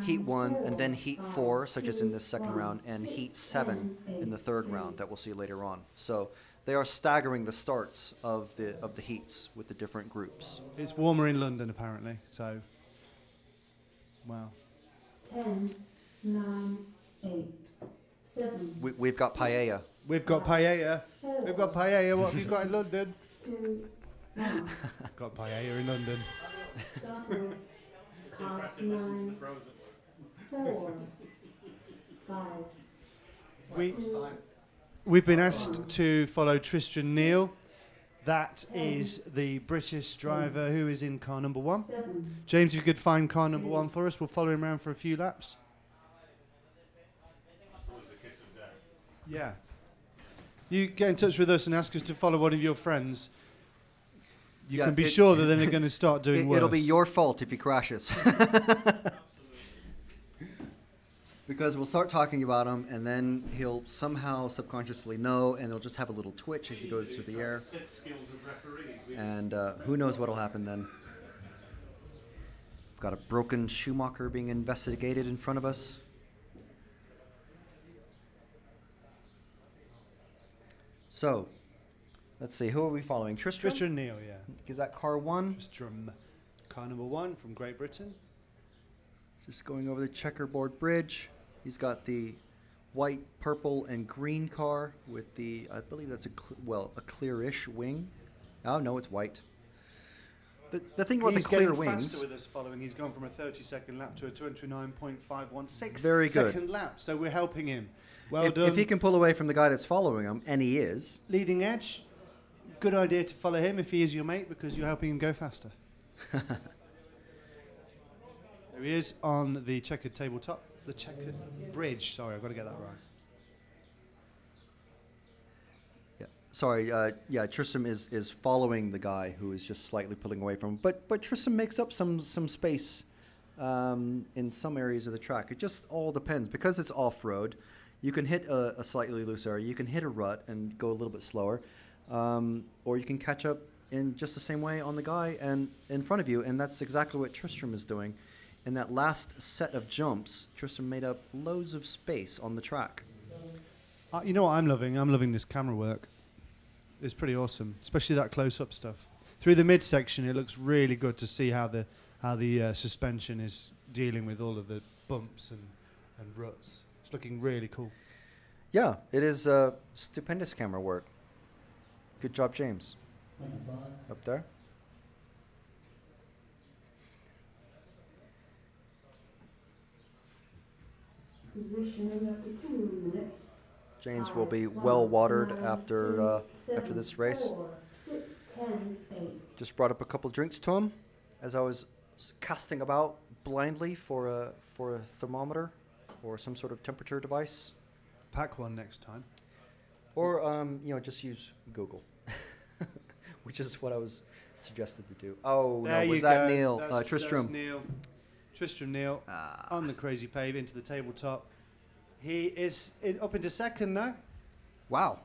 Heat 1 and then Heat 4, such as in this second round, and Heat 7 in the third round that we'll see later on. So they are staggering the starts of the heats with the different groups. It's warmer in London, apparently, so... Wow. 10, 9, 8, 7. We've got paella. We've got paella. We've got paella. What have you got in London? 2, 1. Got paella in London. Start with car 9, 4, 5. We've been asked to follow Tristan Neal. That is the British driver who is in car number 1. James, if you could find car number 1 for us, we'll follow him around for a few laps. Yeah. You get in touch with us and ask us to follow one of your friends. You can be sure that then they're going to start doing worse. It'll be your fault if he crashes. Because we'll start talking about him, and then he'll somehow subconsciously know, and he'll just have a little twitch as he goes through the air. And who knows what'll happen then. We've got a broken Schumacher being investigated in front of us. So, let's see, who are we following? Tristram? Tristram Neal, yeah. Is that car 1? Tristram, car number 1 from Great Britain. Just going over the checkerboard bridge. He's got the white, purple, and green car with the, I believe that's a clearish wing. Oh, no, it's white. The thing about the clear wings... He's faster with us following. He's gone from a 30-second lap to a 29.516 Very good. second lap, so we're helping him. Well if, done. If he can pull away from the guy that's following him, and he is... Leading edge, good idea to follow him if he is your mate, because you're helping him go faster. There he is on the checkered tabletop. The checkered bridge. Sorry, I've got to get that right. Yeah. Sorry, yeah, Tristram is following the guy who is just slightly pulling away from him. But Tristram makes up some space in some areas of the track. It just all depends. Because it's off-road, you can hit a slightly loose area. You can hit a rut and go a little bit slower. Or you can catch up in just the same way on the guy and in front of you. And that's exactly what Tristram is doing. In that last set of jumps, Tristram made up loads of space on the track. You know what I'm loving? I'm loving this camera work. It's pretty awesome, especially that close-up stuff. Through the midsection, it looks really good to see how the suspension is dealing with all of the bumps and ruts. It's looking really cool. Yeah, it is stupendous camera work. Good job, James. Up there. Positioning after 2 minutes. James will be well watered after this race. 4, 6, 10, 8. Just brought up a couple drinks to him as I was casting about blindly for a thermometer or some sort of temperature device. Pack one next time. Or just use Google, which is what I was suggested to do. Oh, there no, was that Neil? Tristram. That's Neil. Tristram Neal on the crazy pave into the tabletop. He is up into second now. Wow.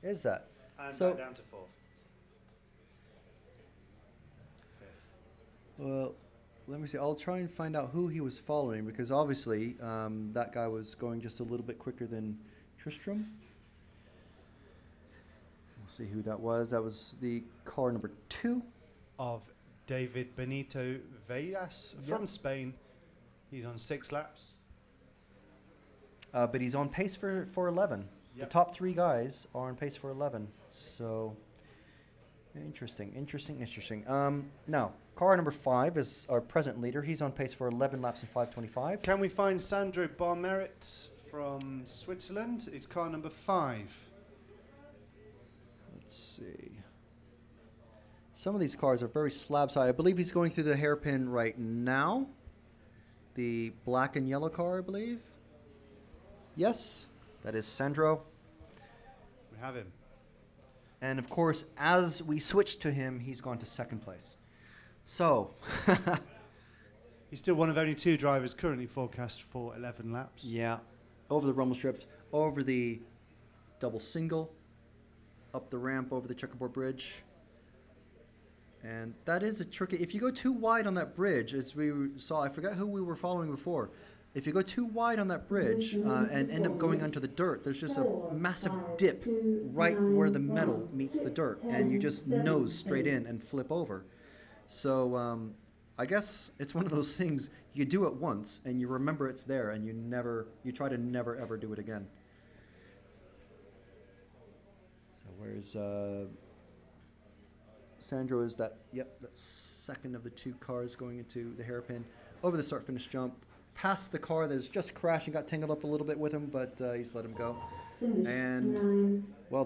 Is that? And so down to 4th. Well, let me see. I'll try and find out who he was following because obviously that guy was going just a little bit quicker than Tristram. We'll see who that was. That was the car number 2 of David Benito Vellas from Spain. He's on 6 laps. But he's on pace for 11. Yep. The top 3 guys are on pace for 11. So, interesting. Now, car number 5 is our present leader. He's on pace for 11 laps in 5:25. Can we find Sandro Barmerit from Switzerland? It's car number 5. Let's see. Some of these cars are very slab-sided. I believe he's going through the hairpin right now. The black and yellow car, I believe. Yes, that is Sandro. We have him. And of course, as we switch to him, he's gone to 2nd place. So. He's still one of only 2 drivers currently forecast for 11 laps. Yeah. Over the rumble strips, over the double single, up the ramp, over the checkerboard bridge. And that is a tricky... If you go too wide on that bridge, as we saw, I forgot who we were following before. If you go too wide on that bridge and end up going onto the dirt, there's just a massive dip right where the metal meets the dirt, and you just nose straight in and flip over. So I guess it's one of those things, you do it once, and you remember it's there, and you try to never, ever do it again. So where's... Sandro is that second of the 2 cars going into the hairpin. Over the start-finish jump, past the car that's just crashed and got tangled up a little bit with him, but he's let him go. And, well,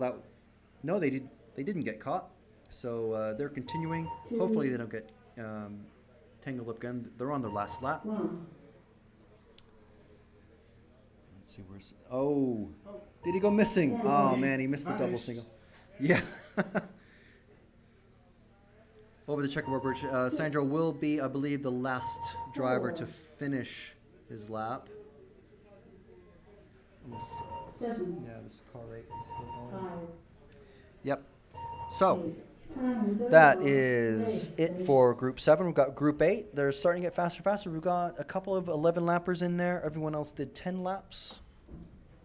they didn't get caught. So they're continuing. Hopefully they don't get tangled up again. They're on their last lap. Let's see, where's... Oh, did he go missing? Oh, man, he missed the double single. Yeah. Over the checkerboard bridge, Sandro will be, I believe, the last driver to finish his lap. 7, Yeah, this car rate is still going. 5, Yep. So, Time is that over. is it for Group 7. We've got Group 8. They're starting to get faster and faster. We've got a couple of 11 lappers in there. Everyone else did 10 laps.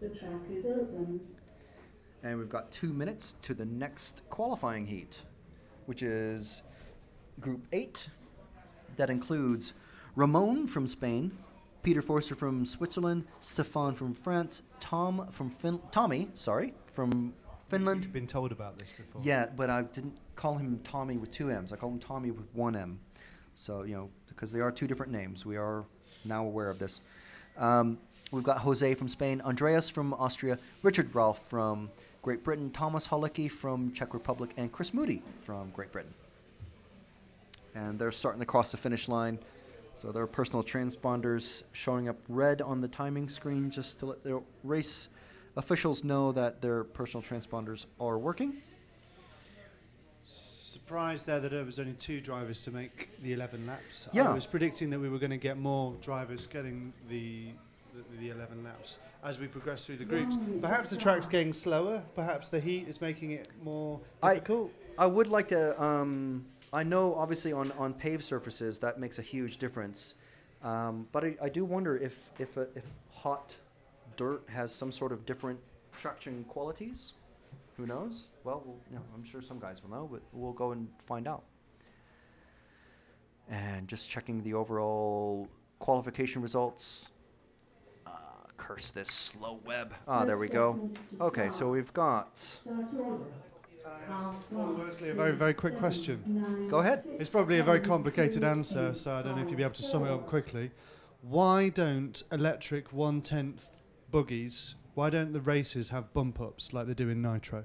The track is open. And we've got 2 minutes to the next qualifying heat, which is Group 8. That includes Ramon from Spain, Peter Forster from Switzerland, Stefan from France, Tommy from Finland. You've been told about this before. Yeah, but I didn't call him Tommy with 2 M's. I called him Tommy with 1 M. So, you know, because they are 2 different names. We are now aware of this. We've got Jose from Spain, Andreas from Austria, Richard Ralph from Great Britain, Thomas Holicki from Czech Republic, and Chris Moody from Great Britain. And they're starting to cross the finish line. So their personal transponders showing up red on the timing screen just to let the race officials know that their personal transponders are working. Surprised there that there was only 2 drivers to make the 11 laps. Yeah. I was predicting that we were going to get more drivers getting the 11 laps as we progress through the groups. Perhaps the track's getting slower. Perhaps the heat is making it more difficult. I would like to. I know, obviously, on paved surfaces that makes a huge difference, but I do wonder if hot dirt has some sort of different traction qualities. Who knows? Well, you know, I'm sure some guys will know, but we'll go and find out. And just checking the overall qualification results. Curse this slow web. There we go. Okay, so we've got. Firstly, a very, very quick question. Go ahead. It's probably a very complicated answer, so I don't know if you'll be able to sum it up quickly. Why don't electric 1/10 buggies, why don't the races have bump ups like they do in Nitro?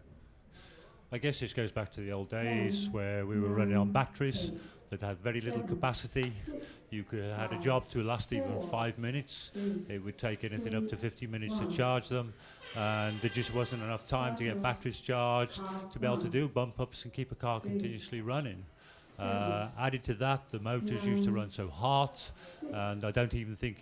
I guess this goes back to the old days where we were running on batteries that had very little capacity. You could have had a job to last even 5 minutes. It would take anything up to 50 minutes to charge them. And there just wasn't enough time to get batteries charged to be able to do bump ups and keep a car continuously running. Added to that, the motors used to run so hot, and I don't even think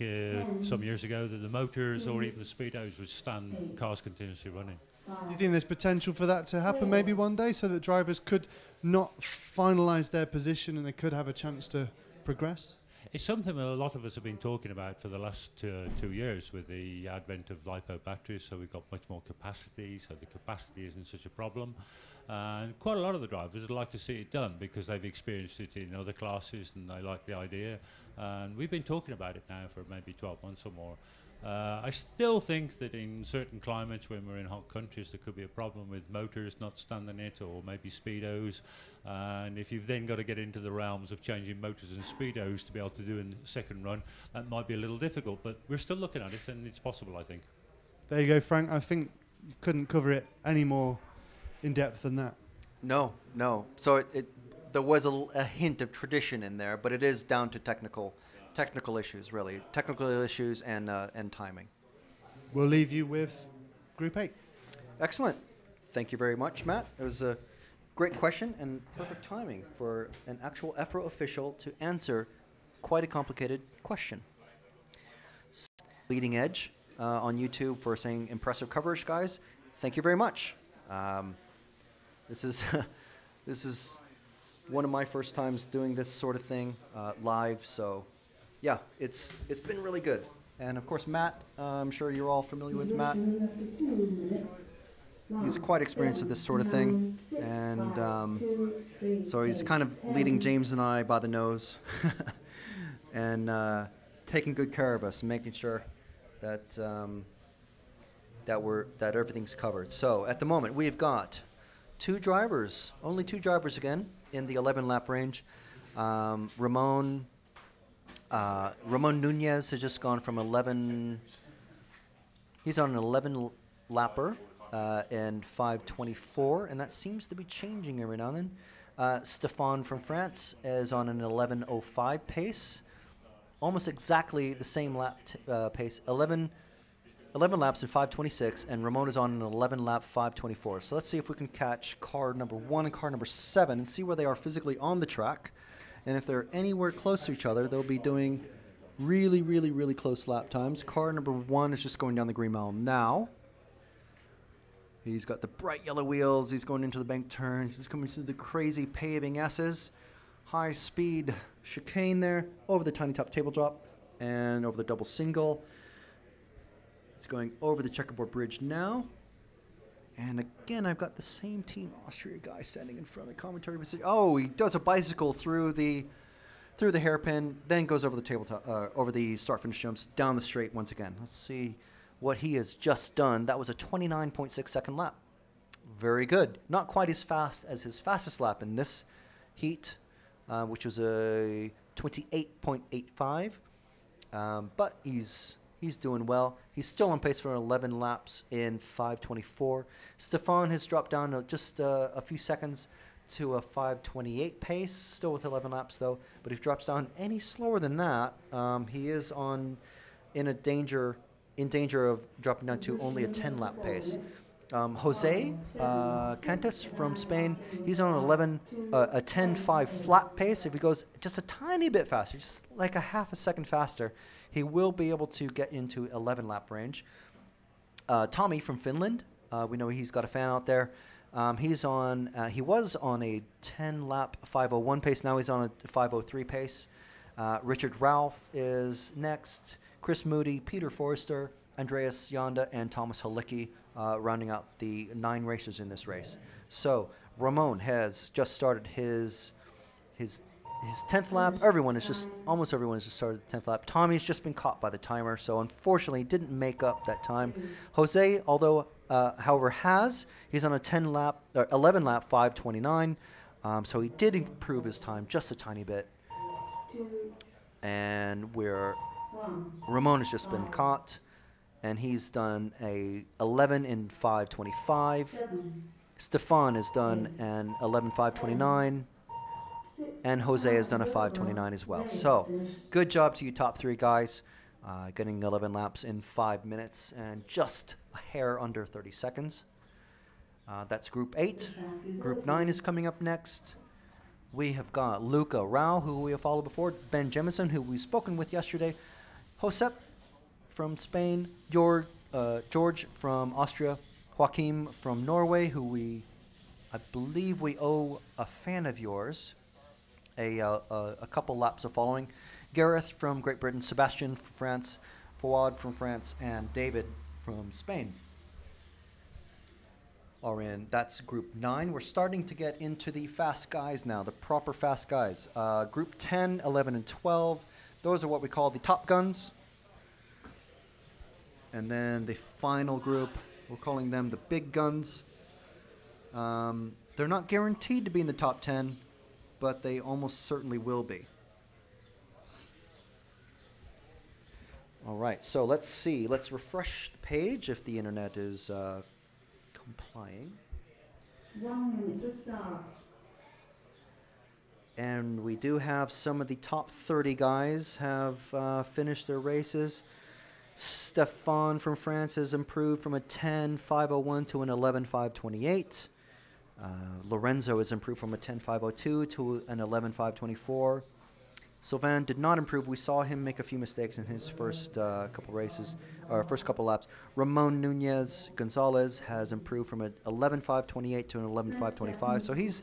some years ago that the motors or even the speedos would stand cars continuously running. Do you think there's potential for that to happen maybe one day so that drivers could not finalise their position and they could have a chance to progress? It's something that a lot of us have been talking about for the last 2 years with the advent of LiPo batteries, so we've got much more capacity, so the capacity isn't such a problem. And quite a lot of the drivers would like to see it done because they've experienced it in other classes and they like the idea. And we've been talking about it now for maybe 12 months or more. I still think that in certain climates, when we're in hot countries, there could be a problem with motors not standing it, or maybe speedos. And if you've then got to get into the realms of changing motors and speedos to be able to do in the second run, that might be a little difficult. But we're still looking at it, and it's possible, I think. There you go, Frank. I think you couldn't cover it any more in depth than that. No. So there was a hint of tradition in there, but it is down to technical issues, really. Technical issues and timing. We'll leave you with Group 8. Excellent. Thank you very much, Matt. It was a great question and perfect timing for an actual EFRA official to answer quite a complicated question. Leading Edge on YouTube for saying impressive coverage, guys. Thank you very much. This is one of my first times doing this sort of thing live, so yeah, it's been really good. And of course, Matt, I'm sure you're all familiar with Matt. He's quite experienced with this sort of thing, and so he's kind of leading James and I by the nose and taking good care of us and making sure that that everything's covered. So at the moment, we've got only two drivers again in the 11-lap range. Ramon Nunez has just gone from 11. He's on an 11-lapper in 5:24, and that seems to be changing every now and then. Stefan from France is on an 11:05 pace, almost exactly the same lap pace. 11 laps in 5:26, and Ramon is on an 11-lap 5:24. So let's see if we can catch car number 1 and car number 7 and see where they are physically on the track. And if they're anywhere close to each other, they'll be doing Really, really, really close lap times. Car number 1 is just going down the green mile now. He's got the bright yellow wheels. He's going into the bank turns. He's coming through the crazy paving S's. High speed chicane there, over the tiny top table drop, and over the double single. It's going over the checkerboard bridge now. And again, I've got the same Team Austria guy standing in front of the commentary position. Oh, he does a bicycle through the hairpin, then goes over the tabletop, over the start finish jumps, down the straight once again. Let's see what he has just done. That was a 29.6 second lap. Very good. Not quite as fast as his fastest lap in this heat, which was a 28.85. But he's doing well. He's still on pace for 11 laps in 5:24. Stefan has dropped down just a few seconds to a 5:28 pace, still with 11 laps though. But if he drops down any slower than that, he is in danger of dropping down to only a 10 lap pace. Jose Cantus from Spain, he's on a 10.5 flat pace. If he goes just a tiny bit faster, just like a half a second faster, he will be able to get into 11 lap range. Tommy from Finland, we know he's got a fan out there. He was on a 10 lap 5:01 pace. Now he's on a 5:03 pace. Richard Ralph is next. Chris Moody, Peter Forrester, Andreas Yonda, and Thomas Halicki rounding out the 9 racers in this race. So Ramon has just started his 10th lap. Almost everyone has just started the 10th lap. Tommy's just been caught by the timer, so unfortunately didn't make up that time. Jose, however, he's on a 11 lap 5:29, so he did improve his time just a tiny bit. And Ramon has just been caught, and he's done a 11 in 5:25. Stefan has done an 11 5:29. And Jose has done a 5:29 as well. So, good job to you top 3 guys, getting 11 laps in 5 minutes and just a hair under 30 seconds. That's Group 8. Group 9 is coming up next. We have got Luca Rao, who we have followed before, Ben Jemison, who we've spoken with yesterday, Josep from Spain, George from Austria, Joachim from Norway, who I believe we owe a fan of yours a couple laps of following. Gareth from Great Britain, Sebastian from France, Fawad from France, and David from Spain are in. That's Group 9. We're starting to get into the fast guys now, the proper fast guys. Group 10, 11, and 12, those are what we call the top guns. And then the final group, we're calling them the big guns. They're not guaranteed to be in the top 10, but they almost certainly will be. All right, so let's see. Let's refresh the page if the internet is complying. 1 minute to start. And we do have some of the top 30 guys have finished their races. Stefan from France has improved from a 10 5:01 to an 11 5:28. Lorenzo has improved from a 10 5:02 to an 11 5:24. Sylvain did not improve. We saw him make a few mistakes in his first couple races, or first couple laps. Ramon Nunez Gonzalez has improved from an 11 5:28 to an 11 5:25. So he's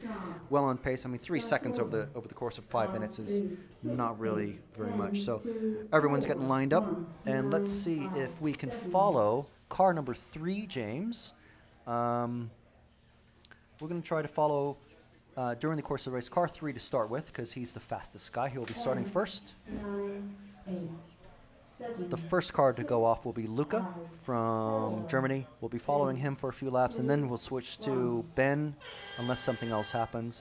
well on pace. I mean, 3 seconds over the course of 5 minutes is not really very much. So everyone's getting lined up, and let's see if we can follow car number 3, James. We're going to try to follow during the course of the race car 3 to start with, because he's the fastest guy. He will be starting first. 9, 8, 7, The first car to go off will be Luca from Germany. We'll be following him for a few laps, and then we'll switch to Ben unless something else happens.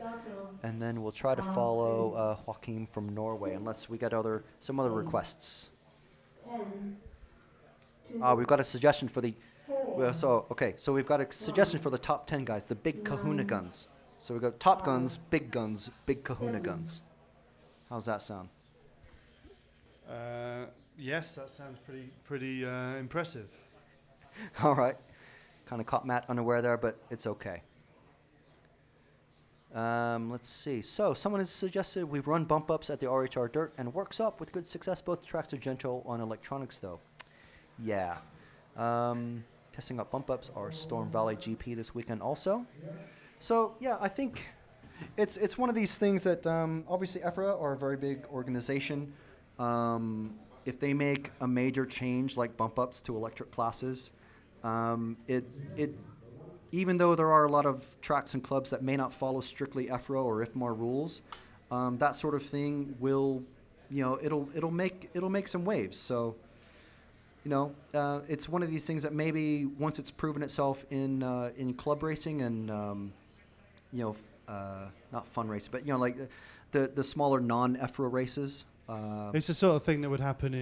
And then we'll try to follow Joachim from Norway unless we get some other requests. 10, We've got a suggestion for the... So we've got a suggestion for the top 10 guys, the big kahuna guns. So we've got top guns, big kahuna guns. How's that sound? Yes, that sounds pretty impressive. All right. Kind of caught Matt unaware there, but it's okay. Let's see. So someone has suggested we've run bump ups at the RHR Dirt and works up with good success. Both tracks are gentle on electronics though. Yeah. Testing out bump ups are Storm Valley GP this weekend also. So yeah, I think it's one of these things that obviously EFRA are a very big organization. If they make a major change like bump ups to electric classes, it even though there are a lot of tracks and clubs that may not follow strictly EFRA or IFMAR rules, that sort of thing will, it'll make some waves. So, it's one of these things that maybe once it's proven itself in club racing and not fun racing, but like the smaller non-EFRA races. It's the sort of thing that would happen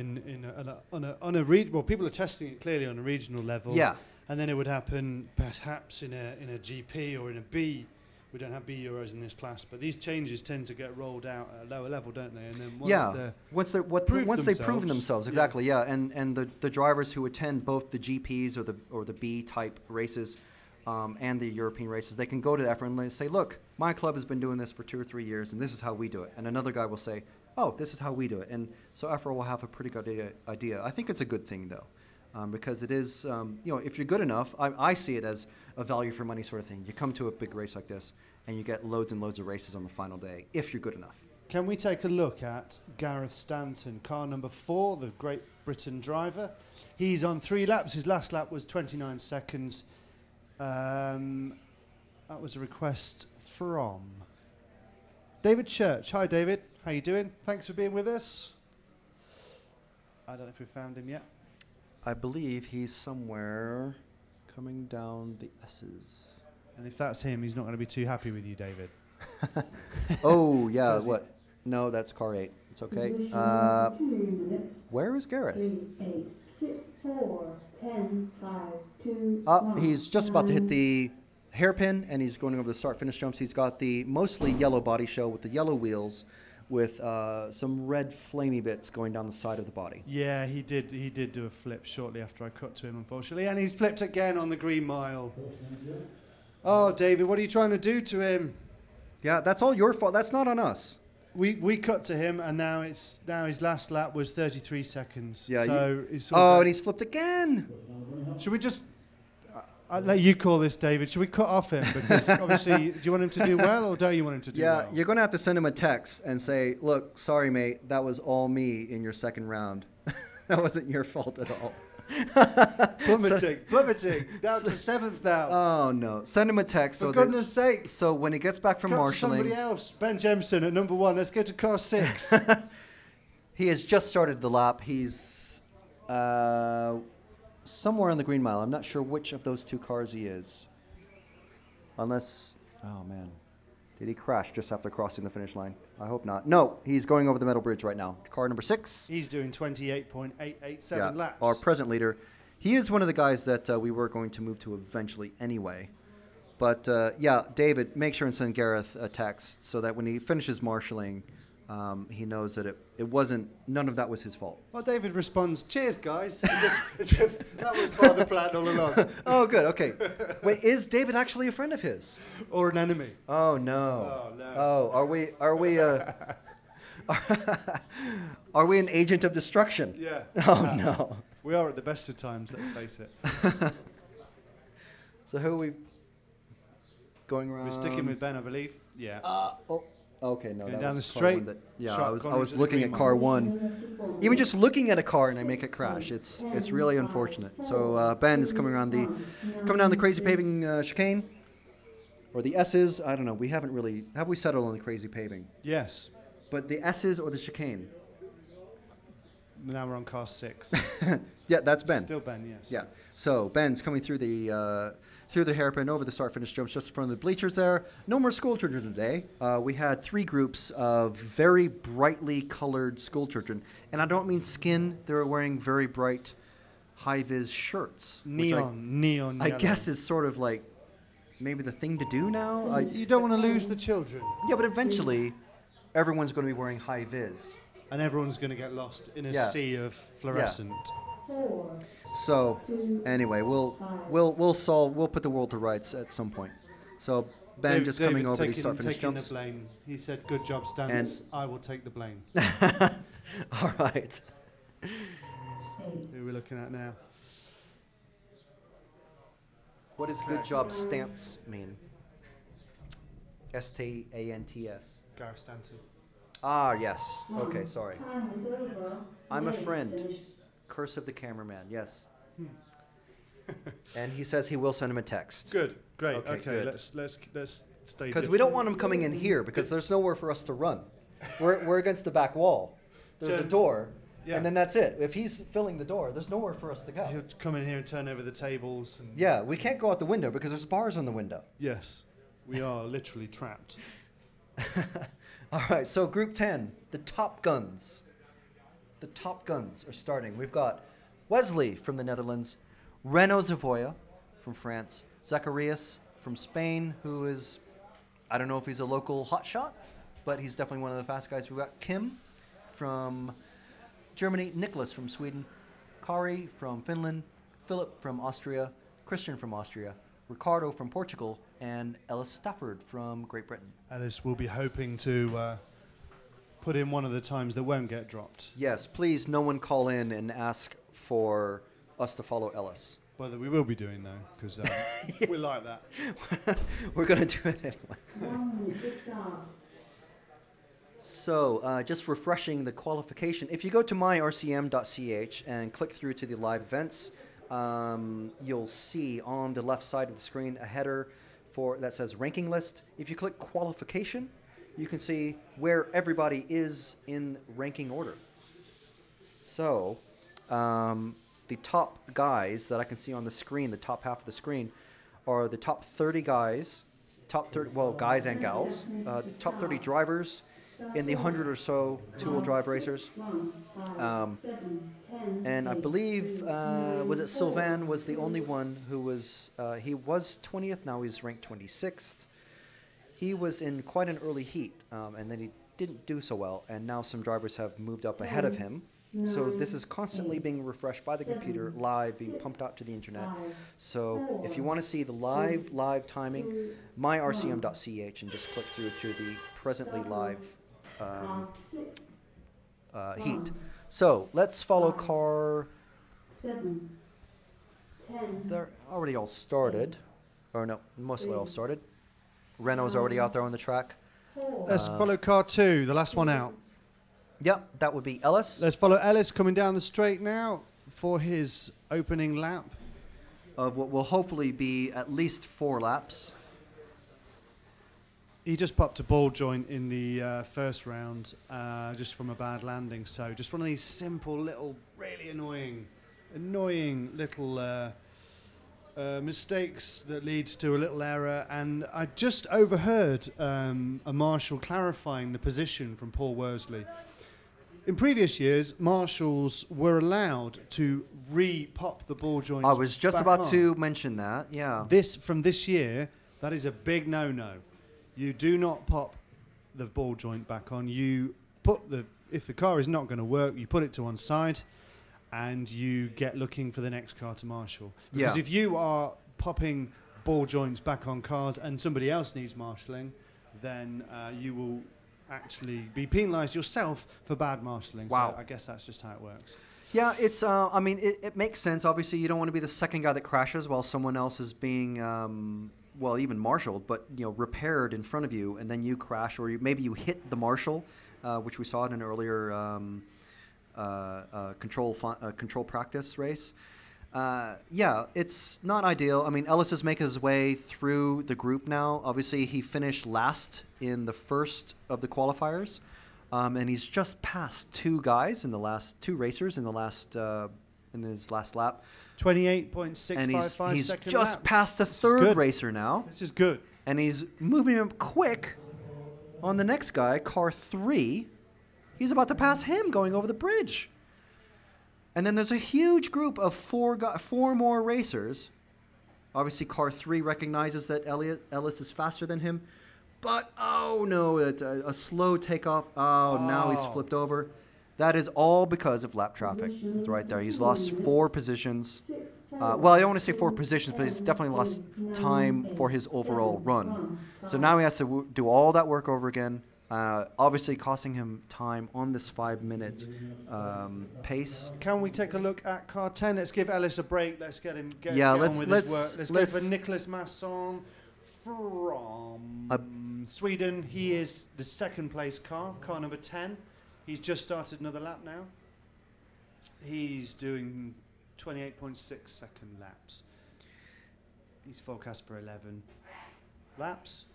on a well, people are testing it clearly on a regional level. Yeah. And then it would happen perhaps in a GP or in a B. We don't have B Euros in this class, but these changes tend to get rolled out at a lower level, don't they? And then once they've proven themselves, exactly, yeah. And the drivers who attend both the GPs or the B type races and the European races, they can go to EFRA and they say, look, my club has been doing this for 2 or 3 years, and this is how we do it. And another guy will say, oh, this is how we do it. And so EFRA will have a pretty good idea. I think it's a good thing, though. Because it is, if you're good enough, I see it as a value for money sort of thing. You come to a big race like this, and you get loads and loads of races on the final day, if you're good enough. Can we take a look at Gareth Stanton, car number 4, the Great Britain driver? He's on 3 laps. His last lap was 29 seconds. That was a request from David Church. Hi, David. How you doing? Thanks for being with us. I don't know if we found him yet. I believe he's somewhere coming down the S's. And if that's him, he's not going to be too happy with you, David. Oh, yeah, what? No, that's car 8. It's okay. Where is Gareth? 3, 8, 6, 4, 10, 5, 2, 1, he's just about to hit the hairpin, and he's going over the start-finish jumps. He's got the mostly yellow body show with the yellow wheels, with some red flamey bits going down the side of the body. Yeah, he did do a flip shortly after I cut to him, unfortunately, and he's flipped again on the green mile. Oh, David, what are you trying to do to him? Yeah, that's all your fault. That's not on us. We cut to him, and now his last lap was 33 seconds. Yeah. So and he's flipped again. Should we just? I'll let you call this, David. Should we cut off him? Because obviously, do you want him to do well, or don't you want him to do well? Yeah, you're going to have to send him a text and say, look, sorry, mate, that was all me in your second round. That wasn't your fault at all. Plummeting, down to 7th now. Oh, no. Send him a text. For goodness sake. So when he gets back from marshalling. Somebody else. Ben Jemison at number 1. Let's go to car 6. He has just started the lap. He's somewhere on the green mile. I'm not sure which of those 2 cars he is. Unless, oh man, did he crash just after crossing the finish line? I hope not. No, he's going over the metal bridge right now. Car number 6. He's doing 28.887 laps. Our present leader. He is one of the guys that we were going to move to eventually anyway. But yeah, David, make sure and send Gareth a text so that when he finishes marshalling, he knows that it wasn't, none of that was his fault. Well, David responds, cheers, guys, as if that was part of the plan all along. Oh, good, okay. Wait, is David actually a friend of his? Or an enemy? Oh, no. Oh, no. Oh, are we an agent of destruction? Yeah. Oh, no. We are at the best of times, let's face it. So who are we going around? We're sticking with Ben, I believe. Yeah. Okay, no, going that down was the car 1 straight. that, yeah, I was looking at car 1. Even just looking at a car and I make it crash. It's really unfortunate. So Ben is coming down the crazy paving chicane, or the S's. I don't know. We haven't really have we settled on the crazy paving? Yes. But the S's or the chicane? Now we're on car 6. Yeah, that's Ben. Still Ben, yes. Yeah. So Ben's coming through the hairpin, over the start-finish jumps just in front of the bleachers there. No more school children today. We had 3 groups of very brightly colored school children. And I don't mean skin. They were wearing very bright high-vis shirts. Neon yellow. I guess is sort of like maybe the thing to do now. You don't want to lose the children. Yeah, but eventually everyone's going to be wearing high-vis. And everyone's going to get lost in a sea of fluorescent. So anyway, we'll put the world to rights at some point. So Ben just coming David's over to start finish taking jumps. the blame. He said, "Good job, Stans. I will take the blame." All right. Who are we looking at now? What does good job stance mean? S-T-A-N-T-S. Gareth Stanton. Ah, yes. Okay, sorry. Time is over. I'm a Race friend. finished. Curse of the cameraman, yes. And he says he will send him a text. Good, great. Okay, Okay, good. let's stay. Because we don't want him coming in here because there's nowhere for us to run. We're against the back wall. There's a door, and then that's it. If he's filling the door, there's nowhere for us to go. He'll come in here and turn over the tables. And Yeah, we can't go out the window because there's bars on the window. yes, we are literally trapped. All right, so Group 10, the Top Guns. The Top Guns are starting. We've got Wesley from the Netherlands, Renaud Zavoya from France, Zacharias from Spain, who is, I don't know if he's a local hotshot, but he's definitely one of the fast guys. We've got Kim from Germany, Nicholas from Sweden, Kari from Finland, Philip from Austria, Christian from Austria, Ricardo from Portugal, and Ellis Stafford from Great Britain. Alice will be hoping to put in one of the times that won't get dropped. Yes, please, no one call in and ask for us to follow Ellis. Well, we will be doing though, because we like that. We're going to do it anyway. 1 minute to start. So, just refreshing the qualification. If you go to myrcm.ch and click through to the live events, you'll see on the left side of the screen a header that says ranking list. If you click qualification, you can see where everybody is in ranking order. So, the top guys that I can see on the screen, the top half of the screen, are the top 30 guys, guys and gals, the top 30 drivers in the 100 or so two-wheel drive racers. And I believe, was it Sylvain was the only one who was, he was 20th, now he's ranked 26th. He was in quite an early heat, and then he didn't do so well, and now some drivers have moved up ahead of him. So this is constantly being refreshed by the computer, live, being pumped out to the internet. So if you want to see the live timing, myrcm.ch, and just click through to the presently live heat. So let's follow car. 7, 10. They're already all started, or no, mostly all started. Renault's already out there on the track. Let's follow car 2, the last one out. Yep, that would be Ellis. Let's follow Ellis coming down the straight now for his opening lap. Of what will hopefully be at least 4 laps. He just popped a ball joint in the first round just from a bad landing. So just one of these simple little, really annoying little mistakes that leads to a little error. And I just overheard a marshal clarifying the position from Paul Worsley. In previous years, marshals were allowed to re-pop the ball joints. I was just back about on. to mention that, yeah. From this year, that is a big no-no. You do not pop the ball joint back on. You put if the car is not going to work, you put it to one side, and you get looking for the next car to marshal. Because if you are popping ball joints back on cars and somebody else needs marshalling, then you will actually be penalised yourself for bad marshalling. Wow. So I guess that's just how it works. Yeah, it's. I mean, it makes sense. Obviously, you don't want to be the second guy that crashes while someone else is being, even marshaled, but repaired in front of you, and then you crash, or maybe you hit the marshal, which we saw in an earlier control practice race. It's not ideal. I mean, Ellis is making his way through the group now. Obviously, he finished last in the first of the qualifiers, and he's just passed 2 guys in the last 2 racers in his last lap. 28.655 and he's second just laps. passed a This is third good. racer now. This is good. And he's moving up quick on the next guy, car 3. He's about to pass him going over the bridge. And then there's a huge group of 4 more racers. Obviously, car 3 recognizes that Ellis is faster than him. But, oh no, a slow takeoff. Oh, now he's flipped over. That is all because of lap traffic. It's right there. He's lost 4 positions. well, I don't want to say 4 positions, but he's definitely lost time for his overall run. So now he has to do all that work over again, obviously costing him time on this 5-minute pace. Can we take a look at car 10? Let's give Ellis a break. Let's get him get Yeah, on let's- with let's- his work. Let's go for Nicholas Masson from Sweden. He is the second place car number 10. He's just started another lap now. He's doing 28.6 second laps. He's forecast for 11 laps.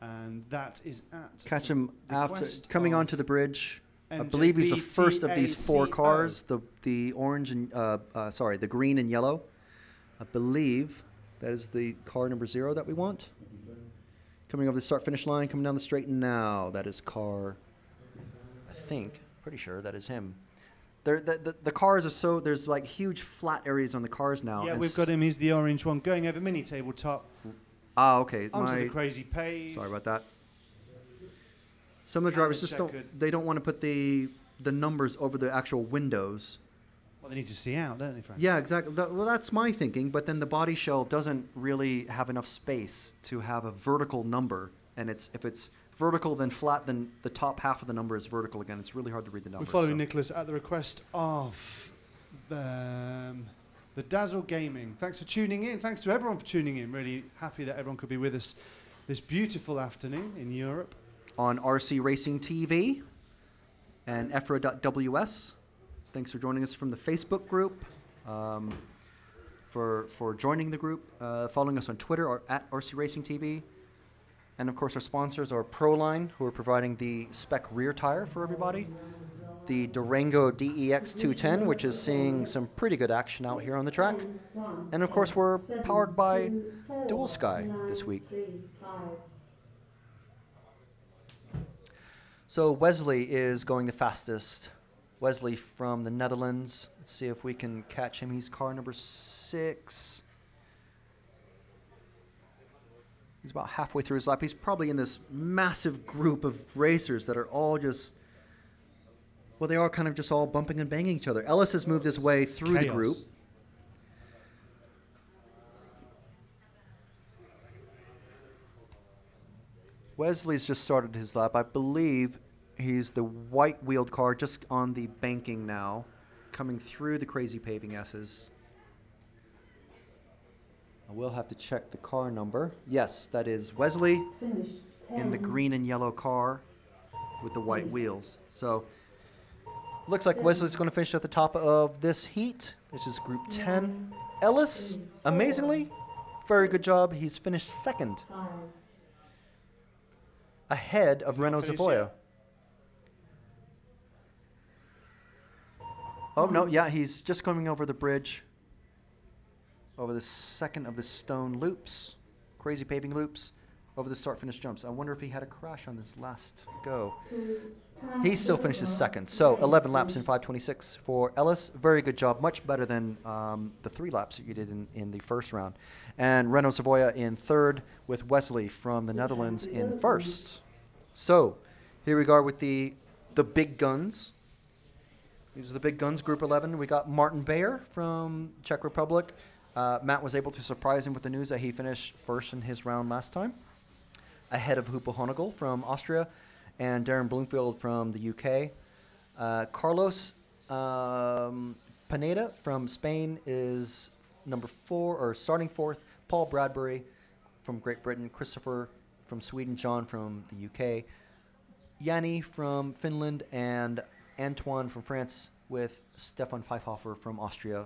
And that is at Catch him the after request coming of onto the bridge. I believe he's the first of these 4 cars. The orange and sorry, the green and yellow. I believe that is the car number 0 that we want. Coming over the start-finish line, coming down the straight now. That is car. I think, pretty sure that is him. The cars are so there's like huge flat areas on the cars now. Yeah, and we've got him. He's the orange one going over mini tabletop. Ah, okay. Onto the crazy page. Sorry about that. Some of the drivers just don't want to put the numbers over the actual windows. Well, they need to see out, don't they, Frank? Yeah, exactly. Well, that's my thinking. But then the body shell doesn't really have enough space to have a vertical number. And if it's vertical then flat, then the top half of the number is vertical again. It's really hard to read the numbers. We're following Nicholas at the request of the Dazzle Gaming. Thanks for tuning in. Thanks to everyone for tuning in. Really happy that everyone could be with us this beautiful afternoon in Europe. On RC Racing TV and EFRA.ws. Thanks for joining us from the Facebook group, for joining the group, following us on Twitter or at RC Racing TV. And of course our sponsors are Proline, who are providing the spec rear tire for everybody. The Durango DEX 210, which is seeing some pretty good action out here on the track. And of course we're powered by Dual Sky this week. So Wesley is going the fastest. Wesley from the Netherlands. Let's see if we can catch him. He's car number 6. He's about halfway through his lap. He's probably in this massive group of racers that are all just, well, they are kind of just all bumping and banging each other. Ellis has moved his way through the group. Wesley's just started his lap. I believe he's the white-wheeled car just on the banking now, coming through the crazy paving S's. I will have to check the car number. Yes, that is Wesley in the green and yellow car with the white wheels. So, looks like Wesley's going to finish at the top of this heat. This is Group 10. Ellis, amazingly, very good job. He's finished 2nd. Ahead of Renault Savoia. Oh, no, yeah, he's just coming over the bridge. Over the 2nd of the stone loops. Crazy paving loops. Over the start-finish jumps. I wonder if he had a crash on this last go. He still finishes 2nd. So 11 laps in 5:26 for Ellis. Very good job. Much better than the 3 laps that you did in the first round. And Renault Savoia in 3rd with Wesley from the Netherlands in 1st. So here we are with the big guns. These are the big guns, Group 11. We got Martin Bayer from Czech Republic. Matt was able to surprise him with the news that he finished 1st in his round last time, ahead of Hupo Honigel from Austria and Darren Bloomfield from the UK. Carlos Pineda from Spain is number 4, or starting 4th. Paul Bradbury from Great Britain. Christopher from Sweden. John from the UK. Yanni from Finland, and Antoine from France, with Stefan Pfeifhofer from Austria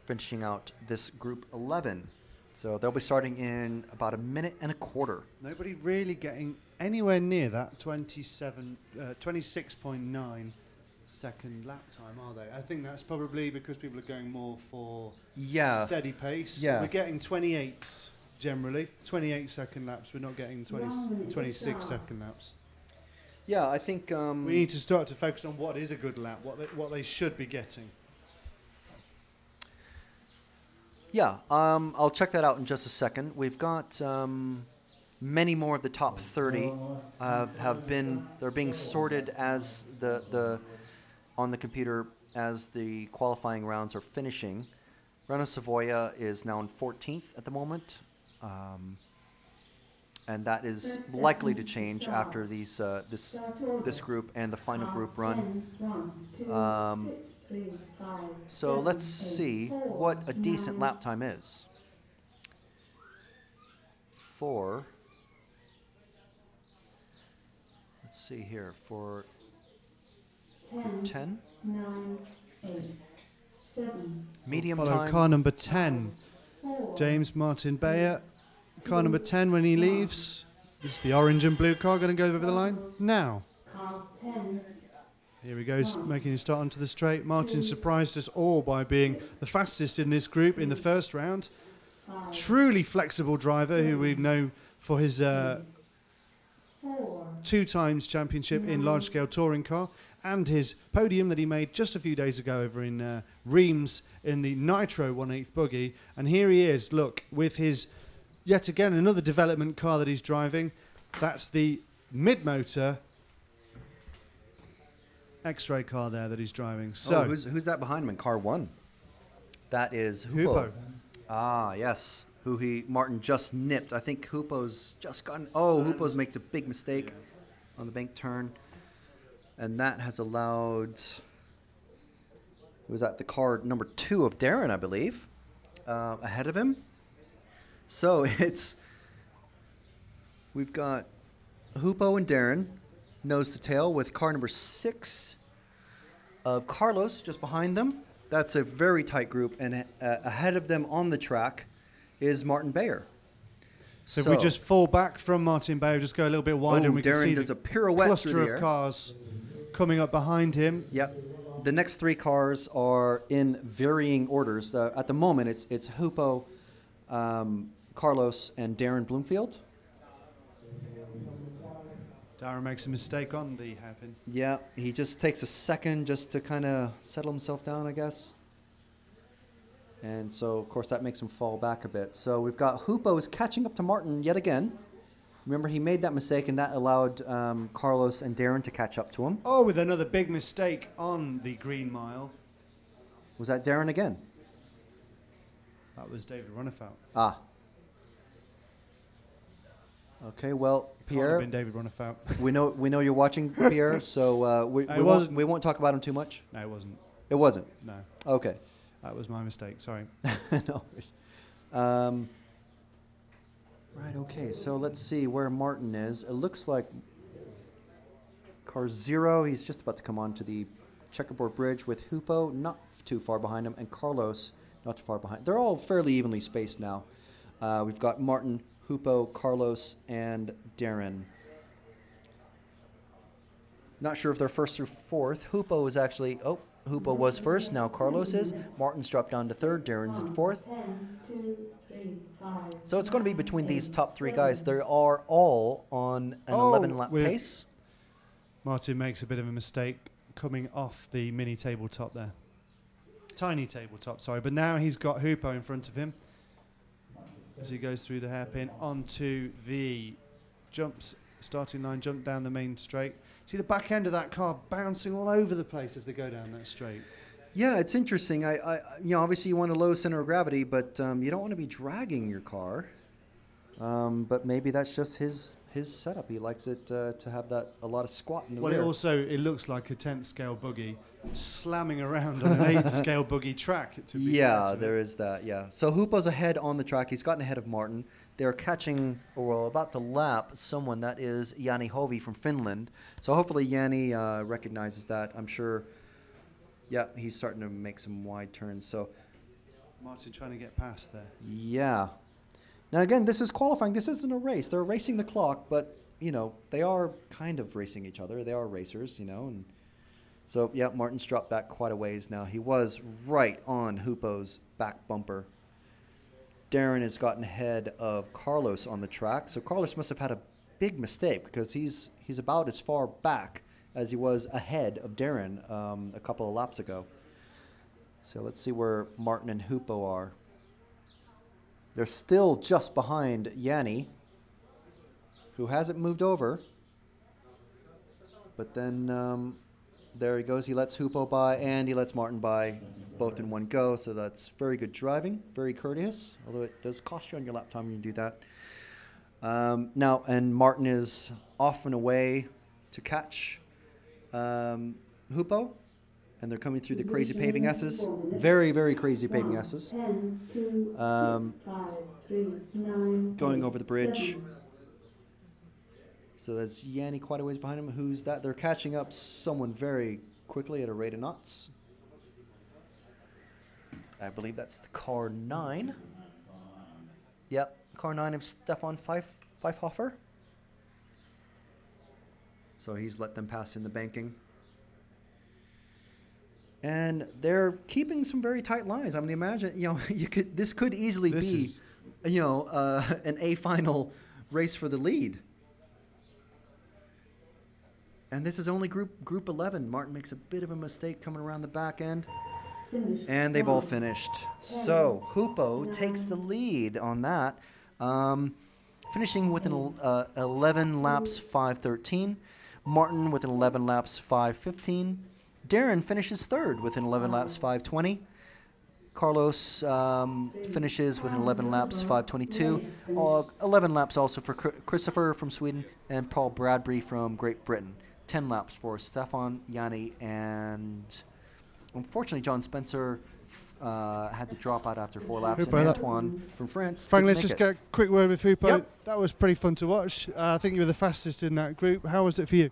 finishing out this Group 11. So they'll be starting in about a minute and a quarter. Nobody really getting anywhere near that 26.9 second lap time, are they? I think that's probably because people are going more for steady pace. Yeah. We're getting 28 generally, 28 second laps. We're not getting 26 second laps. Yeah, I think we need to start to focus on what is a good lap, what they should be getting. Yeah, I'll check that out in just a second. We've got many more of the top 30 they're being sorted as on the computer as the qualifying rounds are finishing. Renault Savoia is now in 14th at the moment. And that is likely to change after these this group and the final group run. So let's see what a decent lap time is for. Let's see here for group 10. 9, 8, 7. Medium Follow time. car number 10, James Martin Bayer. Car number 10 when he leaves. This is the orange and blue car going to go over the line now. Car 10. Here he goes, making his start onto the straight. Martin surprised us all by being the fastest in this group in the first round. Truly flexible driver who we know for his 2 times championship in large-scale touring car and his podium that he made just a few days ago over in Reims in the Nitro 1/8 buggy. And here he is, look, with his, yet again, another development car that he's driving. That's the mid-motor X-ray car there that he's driving. So who's that behind him in car 1? That is Hupo. Hupo. Ah, yes. Who Martin just nipped. I think Hupo's just gotten. Hupo's makes a big mistake on the bank turn, and that has allowed. Who was that? The car number 2 of Darren, I believe, ahead of him. So we've got Hupo and Darren nose to tail with car number 6 of Carlos just behind them. That's a very tight group, and ahead of them on the track is Martin Bayer. So if we just fall back from Martin Bayer, just go a little bit wider, and we Darren can see does the a pirouette cluster through the of air. cars coming up behind him. Yep. The next 3 cars are in varying orders. At the moment, it's Hupo, Carlos, and Darren Bloomfield. Darren makes a mistake on the hairpin. Yeah, he just takes a second just to kind of settle himself down, I guess. And so, of course, that makes him fall back a bit. So we've got Hupo's catching up to Martin yet again. Remember, he made that mistake, and that allowed Carlos and Darren to catch up to him. Oh, with another big mistake on the green mile. Was that Darren again? That was David Runnefelt. Ah. Okay, well, Pierre. Been David Runnefelt. we know you're watching, Pierre. So we won't talk about him too much. No, it wasn't. It wasn't. No. Okay. That was my mistake. Sorry. No worries. Right. Okay. So let's see where Martin is. It looks like car 0. He's just about to come onto the checkerboard bridge with Hupo not too far behind him and Carlos not too far behind. They're all fairly evenly spaced now. We've got Martin, Hupo, Carlos, and Darren. Not sure if they're first or fourth. Hupo is actually, Hupo was first, now Carlos is. Martin's dropped down to 3rd, Darren's in 4th. 10, 2, 3, 5. So it's going to be between these top 3 guys. They are all on an 11-lap pace. Martin makes a bit of a mistake coming off the mini tabletop there. Tiny tabletop, sorry. But now he's got Hupo in front of him as he goes through the hairpin onto the starting line, jump down the main straight. See the back end of that car bouncing all over the place as they go down that straight. Yeah, it's interesting. Obviously you want a low center of gravity, but you don't want to be dragging your car. But maybe that's just his setup. He likes it to have a lot of squat in the rear. It looks like a 10th scale buggy slamming around on an 8th scale buggy track. There is that. Yeah. So Hupo's ahead on the track. He's gotten ahead of Martin. They're catching, or about to lap someone that is Jani Hovi from Finland. So hopefully Jani recognizes that. I'm sure. Yeah, he's starting to make some wide turns. So Martin trying to get past there. Yeah. Now again, this is qualifying. This isn't a race. They're racing the clock, but they are kind of racing each other. They are racers, and so yeah, Martin's dropped back quite a ways now. He was right on Hupo's back bumper. Darren has gotten ahead of Carlos on the track, so Carlos must have had a big mistake because he's about as far back as he was ahead of Darren a couple of laps ago. So let's see where Martin and Hupo are. They're still just behind Jani, who hasn't moved over. But then there he goes. He lets Hoopo by and he lets Martin by both in one go. So that's very good driving, very courteous, although it does cost you on your lap time when you do that. Now, and Martin is off and away to catch Hoopo. And they're coming through the crazy paving S's. Very, very crazy paving S's. Going over the bridge. So that's Yanni quite a ways behind him. Who's that? They're catching up someone very quickly at a rate of knots. I believe that's the car 9. Yep, car 9 of Stefan Pfeifhofer. So he's let them pass in the banking. And they're keeping some very tight lines. I mean, imagine, this could easily be, an A final race for the lead. And this is only group 11. Martin makes a bit of a mistake coming around the back end. And they've all finished. So Hoopo takes the lead on that, finishing with an 11 laps 5:13. Martin with an 11 laps 5:15. Darren finishes third with an 11 laps 5:20. Carlos finishes with an 11 laps 5:22. 11 laps also for Christopher from Sweden and Paul Bradbury from Great Britain. 10 laps for Stefan, Yanni, and unfortunately John Spencer had to drop out after 4 laps. Hoopo, and Antoine from France. Frank, let's just get a quick word with Hoopo. Yep. That was pretty fun to watch. I think you were the fastest in that group. How was it for you?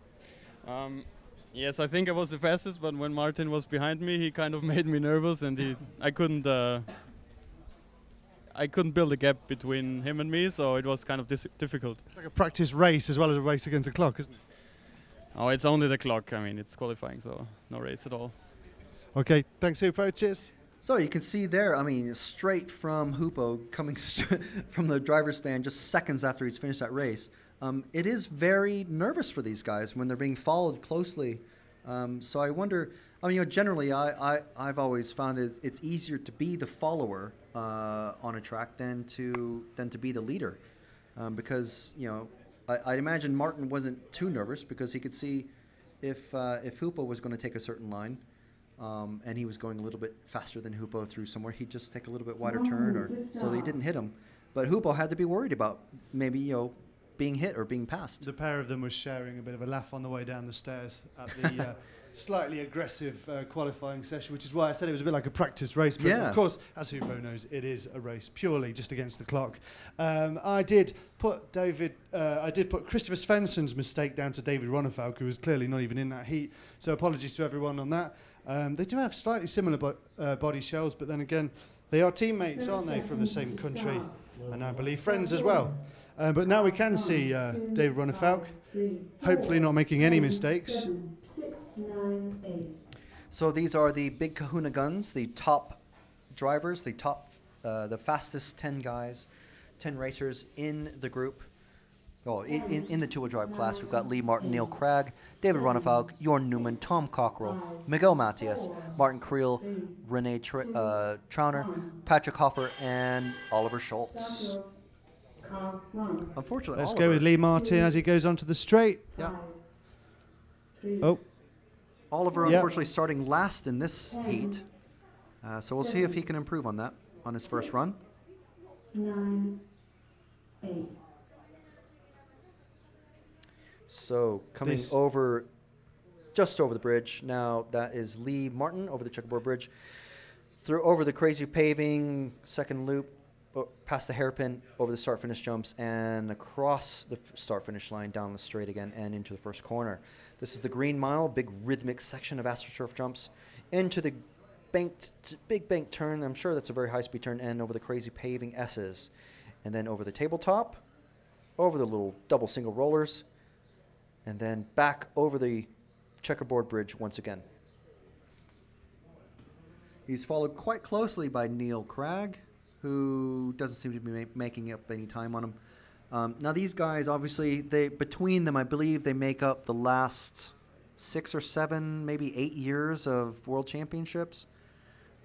Yes, I think I was the fastest, but when Martin was behind me, he kind of made me nervous, and I couldn't build a gap between him and me, so it was kind of difficult. It's like a practice race as well as a race against the clock, isn't it? Oh, it's only the clock. I mean, it's qualifying, so no race at all. Okay, thanks, Hoopo. Cheers. So you can see there, I mean, straight from Hoopo, coming from the driver's stand just seconds after he's finished that race. It is very nervous for these guys when they're being followed closely. So I wonder, generally I've always found it's easier to be the follower on a track than to be the leader. Because, I'd imagine Martin wasn't too nervous because he could see if Hoopo was going to take a certain line and he was going a little bit faster than Hoopo through somewhere, he'd just take a little bit wider turn so they didn't hit him. But Hoopo had to be worried about maybe, being hit or being passed. The pair of them was sharing a bit of a laugh on the way down the stairs at the slightly aggressive qualifying session, which is why I said it was a bit like a practice race. But of course, as Hoopo knows, it is a race purely just against the clock. I did put Christopher Svensson's mistake down to David Ronefalk, who was clearly not even in that heat. So apologies to everyone on that. They do have slightly similar body shells, but then again, they are teammates, aren't they, from the same country, and I believe friends as well. But now we can see David Ronefalk, hopefully not making any mistakes. So these are the big kahuna guns, the top drivers, the fastest 10 guys, 10 racers in the group. Oh, in the two-wheel drive class, we've got Lee Martin, Neil Cragg, David Ronefalk, Jorn Newman, Tom Cockrell, Miguel Matias, Martin Creel, Rene Trauner, Patrick Hoffer, and Oliver Schultz. Unfortunately, Let's Oliver, go with Lee Martin as he goes onto the straight. Yeah. Oh. Oliver, unfortunately, starting last in this heat. So we'll see if he can improve on that on his first run. 9, 8. So coming over, just over the bridge. Now that is Lee Martin over the checkerboard bridge. Over the crazy paving, second loop, past the hairpin, over the start-finish jumps, and across the start-finish line, down the straight again, and into the first corner. This is the Green Mile, big rhythmic section of AstroTurf jumps, into the big bank turn. I'm sure that's a very high-speed turn, and over the crazy paving S's. And then over the tabletop, over the little double single rollers, and then back over the checkerboard bridge once again. He's followed quite closely by Neil Cragg, who doesn't seem to be making up any time on him. Now these guys, obviously, between them, I believe they make up the last 6 or 7, maybe 8 years of world championships.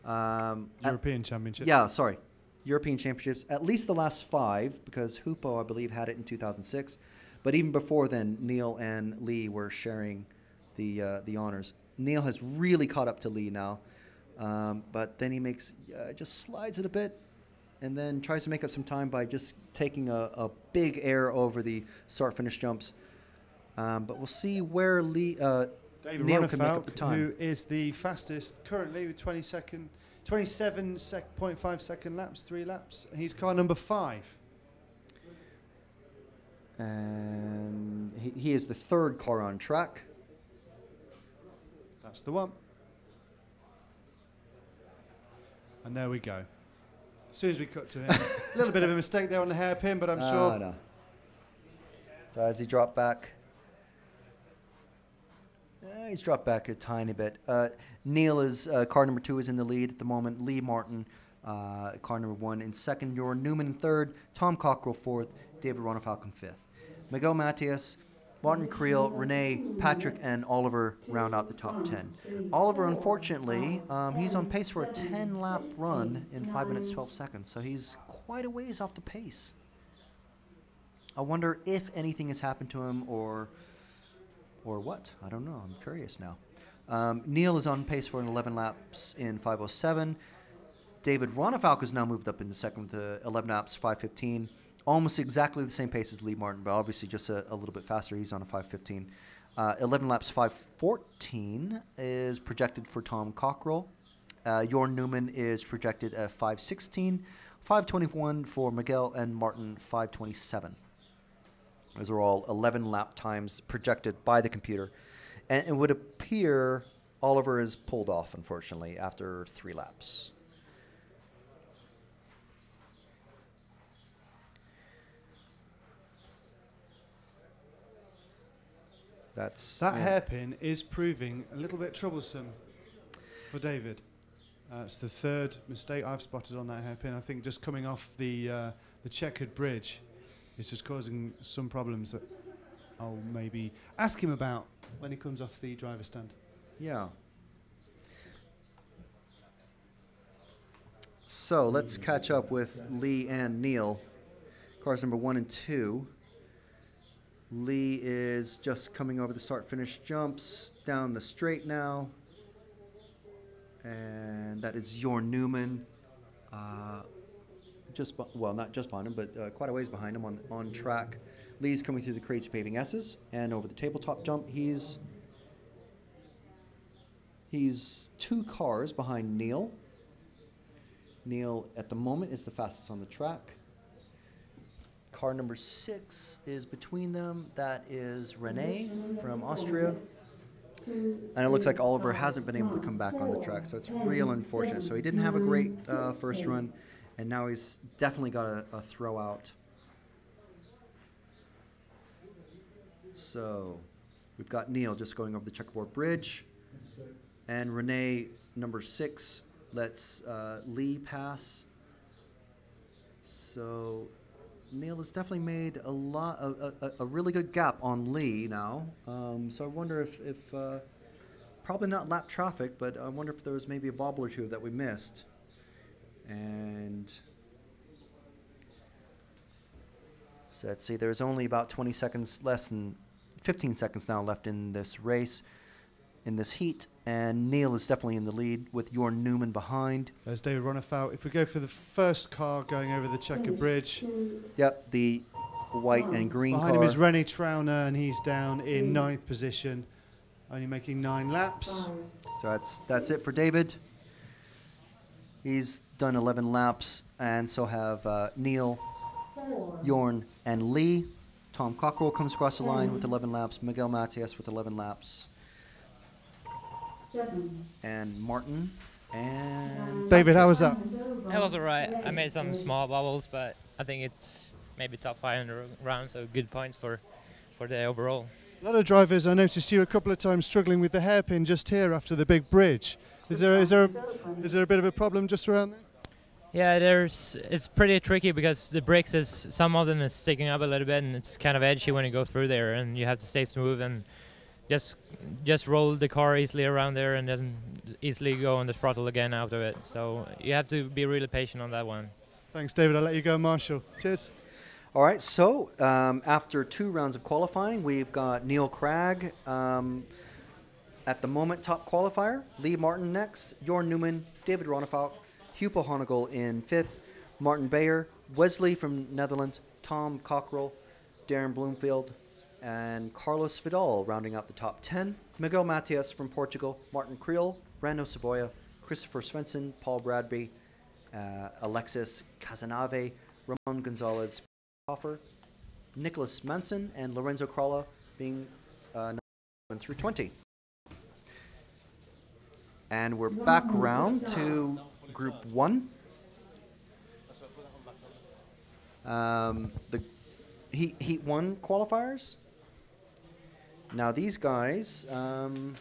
European championships. Yeah, sorry. European championships. At least the last 5, because Hoopo, I believe, had it in 2006. But even before then, Neil and Lee were sharing the honors. Neil has really caught up to Lee now, but then he makes just slides it a bit, and then tries to make up some time by just taking a big air over the start-finish jumps. But we'll see where Neil can make up the time. Who is the fastest currently with 27.5 second laps, 3 laps. He's car number 5. And he is the 3rd car on track. That's the one. And there we go. As soon as we cut to him, a little bit of a mistake there on the hairpin, but I'm sure. No. So as he dropped back, he's dropped back a tiny bit. Neil is car number 2 is in the lead at the moment. Lee Martin, car number 1 in 2nd. Jorn Newman in 3rd. Tom Cockrell 4th. David Ronefalk in 5th. Miguel Matias, Martin Creel, Renee, Patrick, and Oliver round out the top 10. Oliver, unfortunately, he's on pace for a 10-lap run in 5 minutes 12 seconds, so he's quite a ways off the pace. I wonder if anything has happened to him or what. I don't know. I'm curious now. Neil is on pace for an 11 laps in 5:07. David Ronefalk has now moved up in the second with 11 laps, 5:15. Almost exactly the same pace as Lee Martin, but obviously just a little bit faster. He's on a 5:15. 11 laps, 5:14 is projected for Tom Cockrell. Jorn Newman is projected at 5:16. 5:21 for Miguel, and Martin 5:27. Those are all 11 lap times projected by the computer. And it would appear Oliver is pulled off, unfortunately, after 3 laps. That hairpin is proving a little bit troublesome for David. It's the 3rd mistake I've spotted on that hairpin. I think just coming off the checkered bridge is just causing some problems that I'll maybe ask him about when he comes off the driver's stand. Yeah. So let's catch up with Lee and Neil. Cars number 1 and 2. Lee is just coming over the start-finish jumps down the straight now. And that is Jorn Newman. Well, not just behind him, but quite a ways behind him on track. Lee's coming through the crazy paving S's and over the tabletop jump. He's 2 cars behind Neil. Neil, at the moment, is the fastest on the track. Car number 6 is between them. That is Renee from Austria. And it looks like Oliver hasn't been able to come back on the track, so it's real unfortunate. So he didn't have a great first run, and now he's definitely got a throw out. So we've got Neil just going over the checkerboard bridge, and Renee, number 6, lets Lee pass. So Neil has definitely made a really good gap on Lee now. So I wonder if probably not lap traffic, but I wonder if there was maybe a bobble or two that we missed. And so let's see, there's only about 20 seconds, less than 15 seconds now left in this race, in this heat, and Neil is definitely in the lead with Jorn Newman behind. There's David Ronefalk. If we go for the first car going over the checkered bridge. Yep, the white and green behind car. him is René Trauner, and he's down in 9th position, only making 9 laps. So that's it for David. He's done 11 laps, and so have Neil, Jorn, and Lee. Tom Cockrell comes across the line with 11 laps. Miguel Matias with 11 laps. And Martin and David, how was that? That was alright. I made some small bubbles, but I think it's maybe top 5 in the round, so good points for the overall. A lot of drivers, I noticed you a couple of times struggling with the hairpin just here after the big bridge. Is there a bit of a problem just around there? Yeah, it's pretty tricky because the brakes some of them is sticking up a little bit, and it's kind of edgy when you go through there, and you have to stay smooth and just roll the car easily around there and then easily go on the throttle again out of it. So you have to be really patient on that one. Thanks, David. I'll let you go, Marshall. Cheers. All right, so after 2 rounds of qualifying, we've got Neil Cragg At the moment, top qualifier, Lee Martin next, Jorn Newman, David Ronnefout, Hupo Honegel in 5th, Martin Bayer, Wesley from Netherlands, Tom Cockrell, Darren Bloomfield, and Carlos Vidal rounding out the top 10. Miguel Matias from Portugal, Martin Creel, Brando Savoya, Christopher Svensson, Paul Bradby, Alexis Casanave, Ramon Gonzalez, Hoffer, Nicholas Manson, and Lorenzo Cralla being number 1 through 20. And we're back around to Group 1. The Heat 1 qualifiers. Now these guys, let's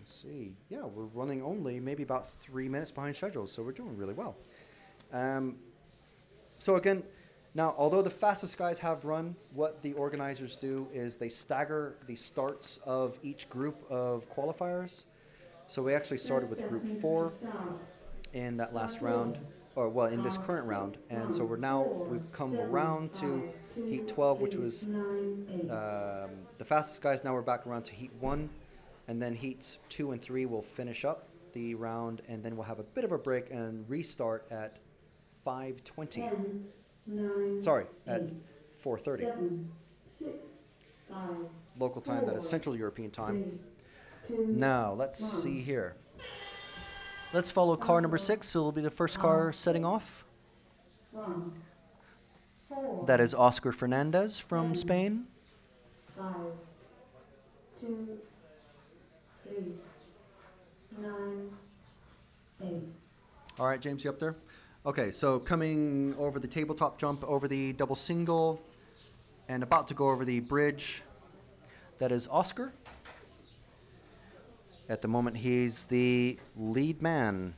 see. Yeah, we're running only maybe about 3 minutes behind schedule, so we're doing really well. So again, now although the fastest guys have run, what the organizers do is they stagger the starts of each group of qualifiers. So we actually started with Group 4 in that last round, or well, in this current round, and so we've come around to Heat 12, which was the fastest guys. Now we're back around to Heat 1, and then Heats 2 and 3 will finish up the round, and then we'll have a bit of a break and restart at 5:20. Sorry, at 4:30 local time. That is Central European time. Now let's see here. Let's follow car number 6, so it'll be the first car setting off. That is Oscar Fernandez from Spain. 5, 2, 3, 9, 8. All right, James, you up there? Okay, so coming over the tabletop jump, over the double single, and about to go over the bridge. That is Oscar. At the moment, he's the lead man.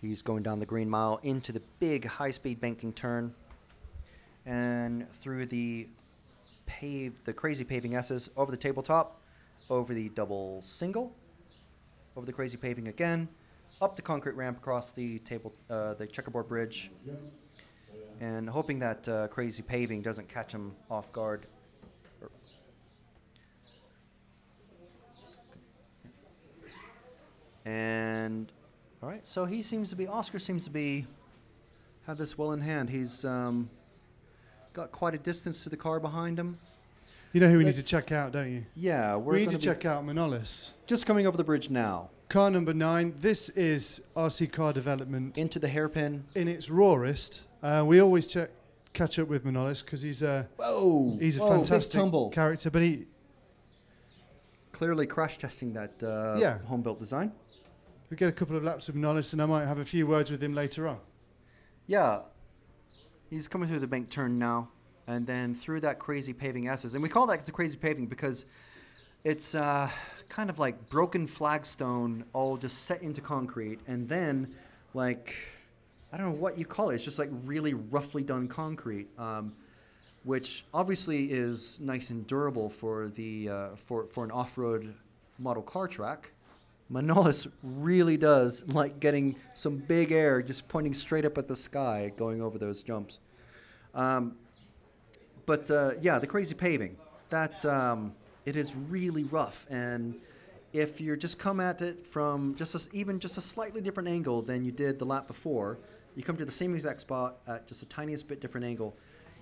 He's going down the green mile into the big high-speed banking turn and through the crazy paving S's, over the tabletop, over the double single, over the crazy paving again, up the concrete ramp across the the checkerboard bridge, and hoping that crazy paving doesn't catch him off guard. And all right, so Oscar seems to have this well in hand. He's got quite a distance to the car behind him. You know who we need to check out, don't you? Yeah, we need to check out Manolis. Just coming over the bridge now. Car number 9. This is RC car development. Into the hairpin. In its rawest. We always catch up with Manolis because he's a fantastic character. But he clearly crash testing that home built design. We get a couple of laps with Manolis, and I might have a few words with him later on. Yeah, he's coming through the bank turn now, and then through that crazy paving S's. And we call that the crazy paving because it's kind of like broken flagstone all just set into concrete, and then like, I don't know what you call it. It's just like really roughly done concrete, which obviously is nice and durable for the for an off-road model car track. Manolis really does like getting some big air just pointing straight up at the sky going over those jumps. But the crazy paving, that it is really rough, and if you're just come at it from even just a slightly different angle than you did the lap before, you come to the same exact spot at just the tiniest bit different angle,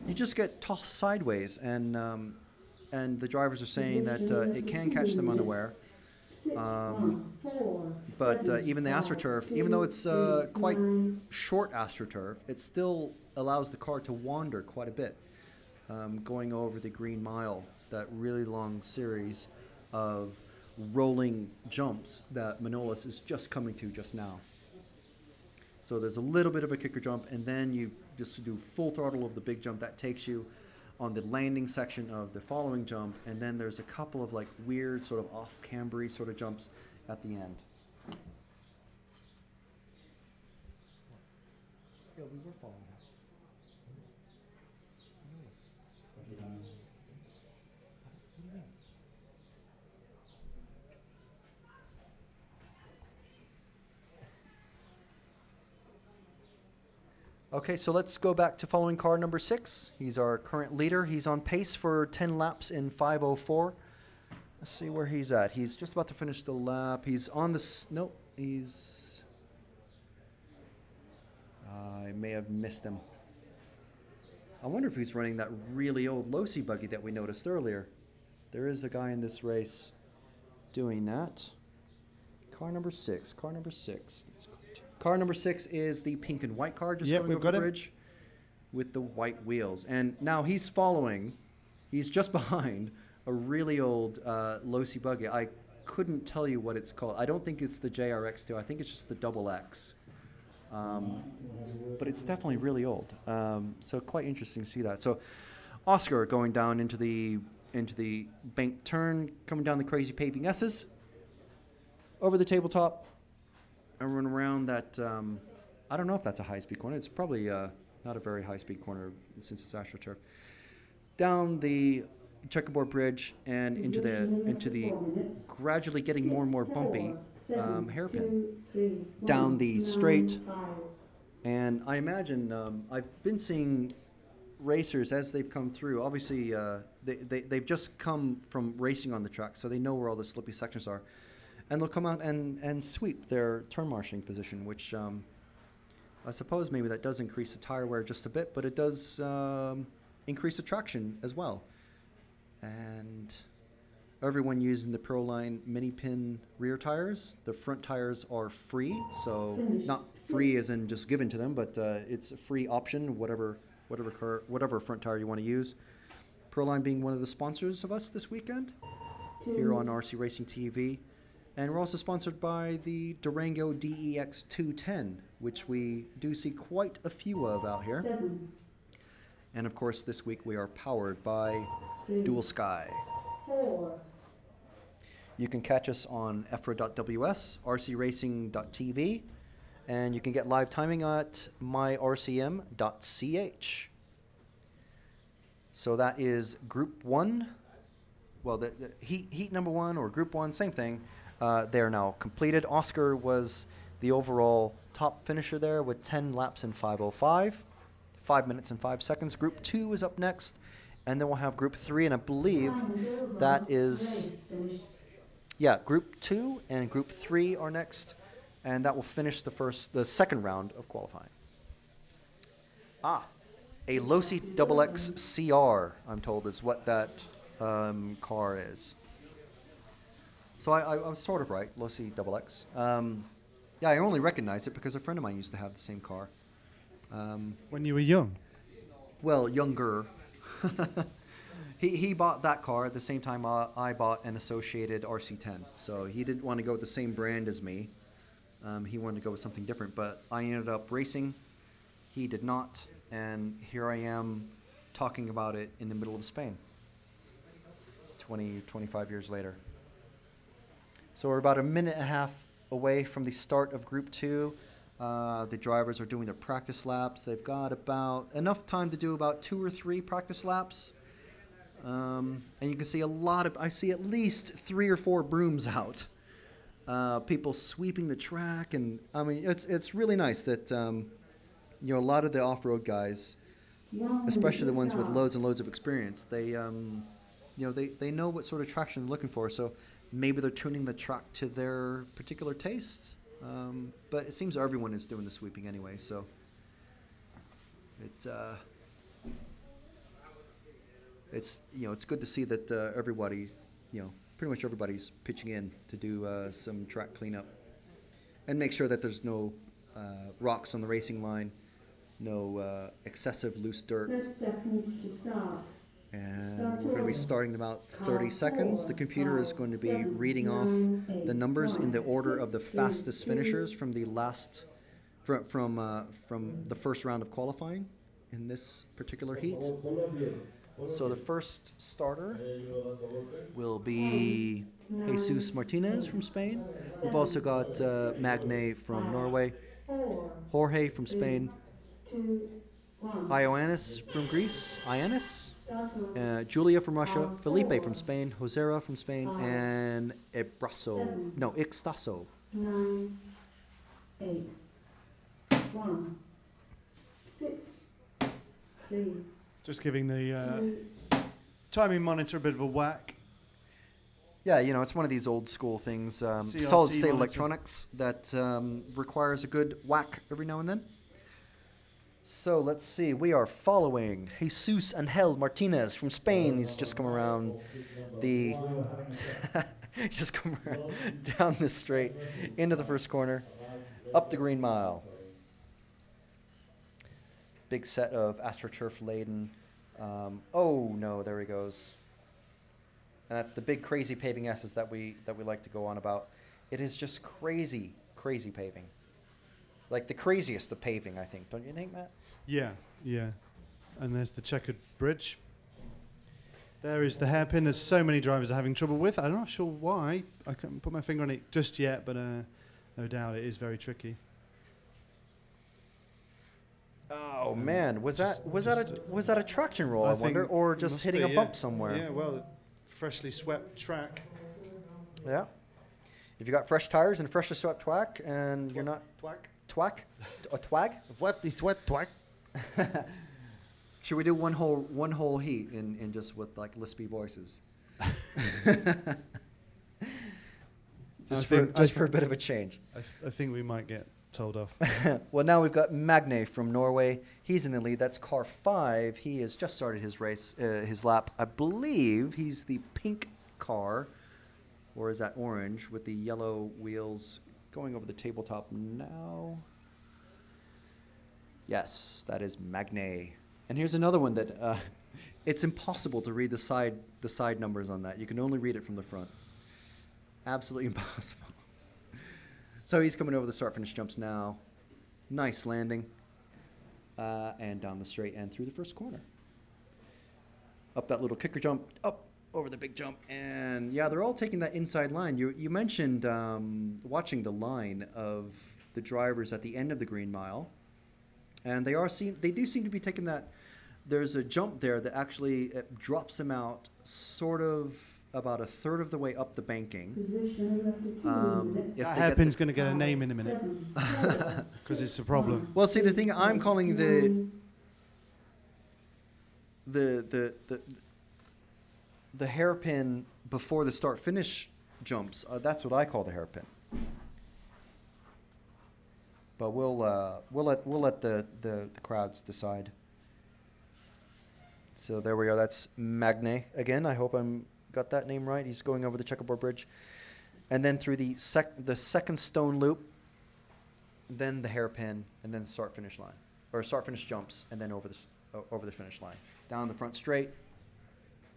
you just get tossed sideways, and the drivers are saying that it can catch them unaware. But even the AstroTurf, even though it's quite short AstroTurf, it still allows the car to wander quite a bit, going over the green mile, that really long series of rolling jumps that Manolis is just coming to just now. So there's a little bit of a kicker jump, and then you just do full throttle of the big jump that takes you on the landing section of the following jump, and then there's a couple of like weird sort of off-cambery sort of jumps at the end. Yeah, we were following that. Okay, so let's go back to following car number 6. He's our current leader. He's on pace for 10 laps in 5:04. Let's see where he's at. He's just about to finish the lap. He's on the... Nope, he's... I may have missed him. I wonder if he's running that really old Losi buggy that we noticed earlier. There is a guy in this race doing that. Car number 6. Car number 6. Car number 6 is the pink and white car just Yep, going we've over got the him. bridge with the white wheels. And now he's following. He's just behind a really old Losi buggy. I couldn't tell you what it's called. I don't think it's the JRX2. I think it's just the Double X. But it's definitely really old. So quite interesting to see that. So Oscar going down into the bank turn, coming down the crazy paving S's, over the tabletop, and run around that. I don't know if that's a high-speed corner. It's probably not a very high-speed corner since it's AstroTurf. Down the checkerboard bridge and into the gradually getting more and more bumpy hairpin down the straight. And I imagine I've been seeing racers as they've come through. Obviously, they've just come from racing on the track, so they know where all the slippy sections are. And they'll come out and sweep their turn marshalling position, which I suppose maybe that does increase the tire wear just a bit, but it does increase the traction as well. And everyone using the Proline mini pin rear tires. The front tires are free, so not free as in just given to them, but it's a free option, whatever front tire you want to use. Proline being one of the sponsors of us this weekend here on RC Racing TV. And we're also sponsored by the Durango DEX 210, which we do see quite a few of out here. And of course, this week we are powered by Dual Sky. You can catch us on EFRA.ws, rcracing.tv, and you can get live timing at myrcm.ch. So that is Group 1. Well, the heat number 1 or Group 1, same thing. They are now completed. Oscar was the overall top finisher there with 10 laps in 5:05, 5 minutes and 5 seconds. Group 2 is up next, and then we'll have Group 3, and I believe that is, yeah, Group 2 and Group 3 are next, and that will finish the second round of qualifying. A Losi Double X CR, I'm told, is what that car is. So I was sort of right, Losi Double X. Yeah, I only recognized it because a friend of mine used to have the same car. When you were young? Well, younger. He bought that car at the same time I bought an associated RC10. So he didn't want to go with the same brand as me. He wanted to go with something different, but I ended up racing. He did not, and here I am talking about it in the middle of Spain 25 years later. So we're about a minute and a half away from the start of Group 2. The drivers are doing their practice laps. They've got about enough time to do about 2 or 3 practice laps. And you can see I see at least 3 or 4 brooms out. People sweeping the track, and I mean, it's really nice that, a lot of the off-road guys, especially the ones with loads and loads of experience, they know what sort of traction they're looking for. So maybe they're tuning the track to their particular tastes. But it seems everyone is doing the sweeping anyway, so it's good to see that everybody, pretty much everybody's pitching in to do some track cleanup and make sure that there's no rocks on the racing line, no excessive loose dirt. 30 seconds to start. And we're going to be starting in about 30 seconds. The computer is going to be reading off the numbers in the order of the fastest finishers from the from the first round of qualifying in this particular heat. So the first starter will be Jesus Martinez from Spain. We've also got Magne from Norway, Jorge from Spain, Ioannis from Greece, Julia from Russia, Felipe from Spain, Josera from Spain, and Ixtaso. 9, 8, 1, 6, 3. Just giving the timing monitor a bit of a whack. Yeah, you know, it's one of these old school things, CRT solid state monitor. electronics that requires a good whack every now and then. So let's see, we are following Jesus Angel Martinez from Spain. He's just come around the, just come around down this straight into the first corner, up the green mile. Big set of AstroTurf laden. Oh no, there he goes. And that's the big crazy paving S's that we like to go on about. It is just crazy, crazy paving. Like the craziest of paving, I think. Don't you think, Matt? Yeah, yeah. And there's the checkered bridge. There is the hairpin. There's so many drivers are having trouble with. I'm not sure why. I couldn't put my finger on it just yet, but no doubt it is very tricky. Oh man, was that a traction roll? I wonder, or just hitting a bump somewhere? Yeah, well, freshly swept track. Yeah. If you got fresh tires and freshly swept twack, and you're not twack, a twag, wet twack. Should we do one whole heat in just with like lispy voices? just for a bit of a change. I think we might get told off. Well, now we've got Magne from Norway. He's in the lead. That's car 5. He has just started his race, his lap. I believe he's the pink car, or is that orange with the yellow wheels going over the tabletop now? Yes, that is Magne. And here's another one that it's impossible to read the side numbers on that. You can only read it from the front. Absolutely impossible. So he's coming over the start-finish jumps now. Nice landing. And down the straight and through the first corner. Up that little kicker jump, up over the big jump. And yeah, they're all taking that inside line. You mentioned watching the line of the drivers at the end of the green mile. And they do seem to be taking that. There's a jump there that actually drops them out sort of about a third of the way up the banking. That hairpin's going to get a name in a minute because it's a problem. Well, see, the thing I'm calling the hairpin before the start-finish jumps. That's what I call the hairpin. But we'll let the crowds decide. So there we are. That's Magne again. I hope I'm got that name right. He's going over the checkerboard bridge, and then through the second stone loop, then the hairpin, and then the start-finish line, or start-finish jumps, and then over the finish line, down the front straight.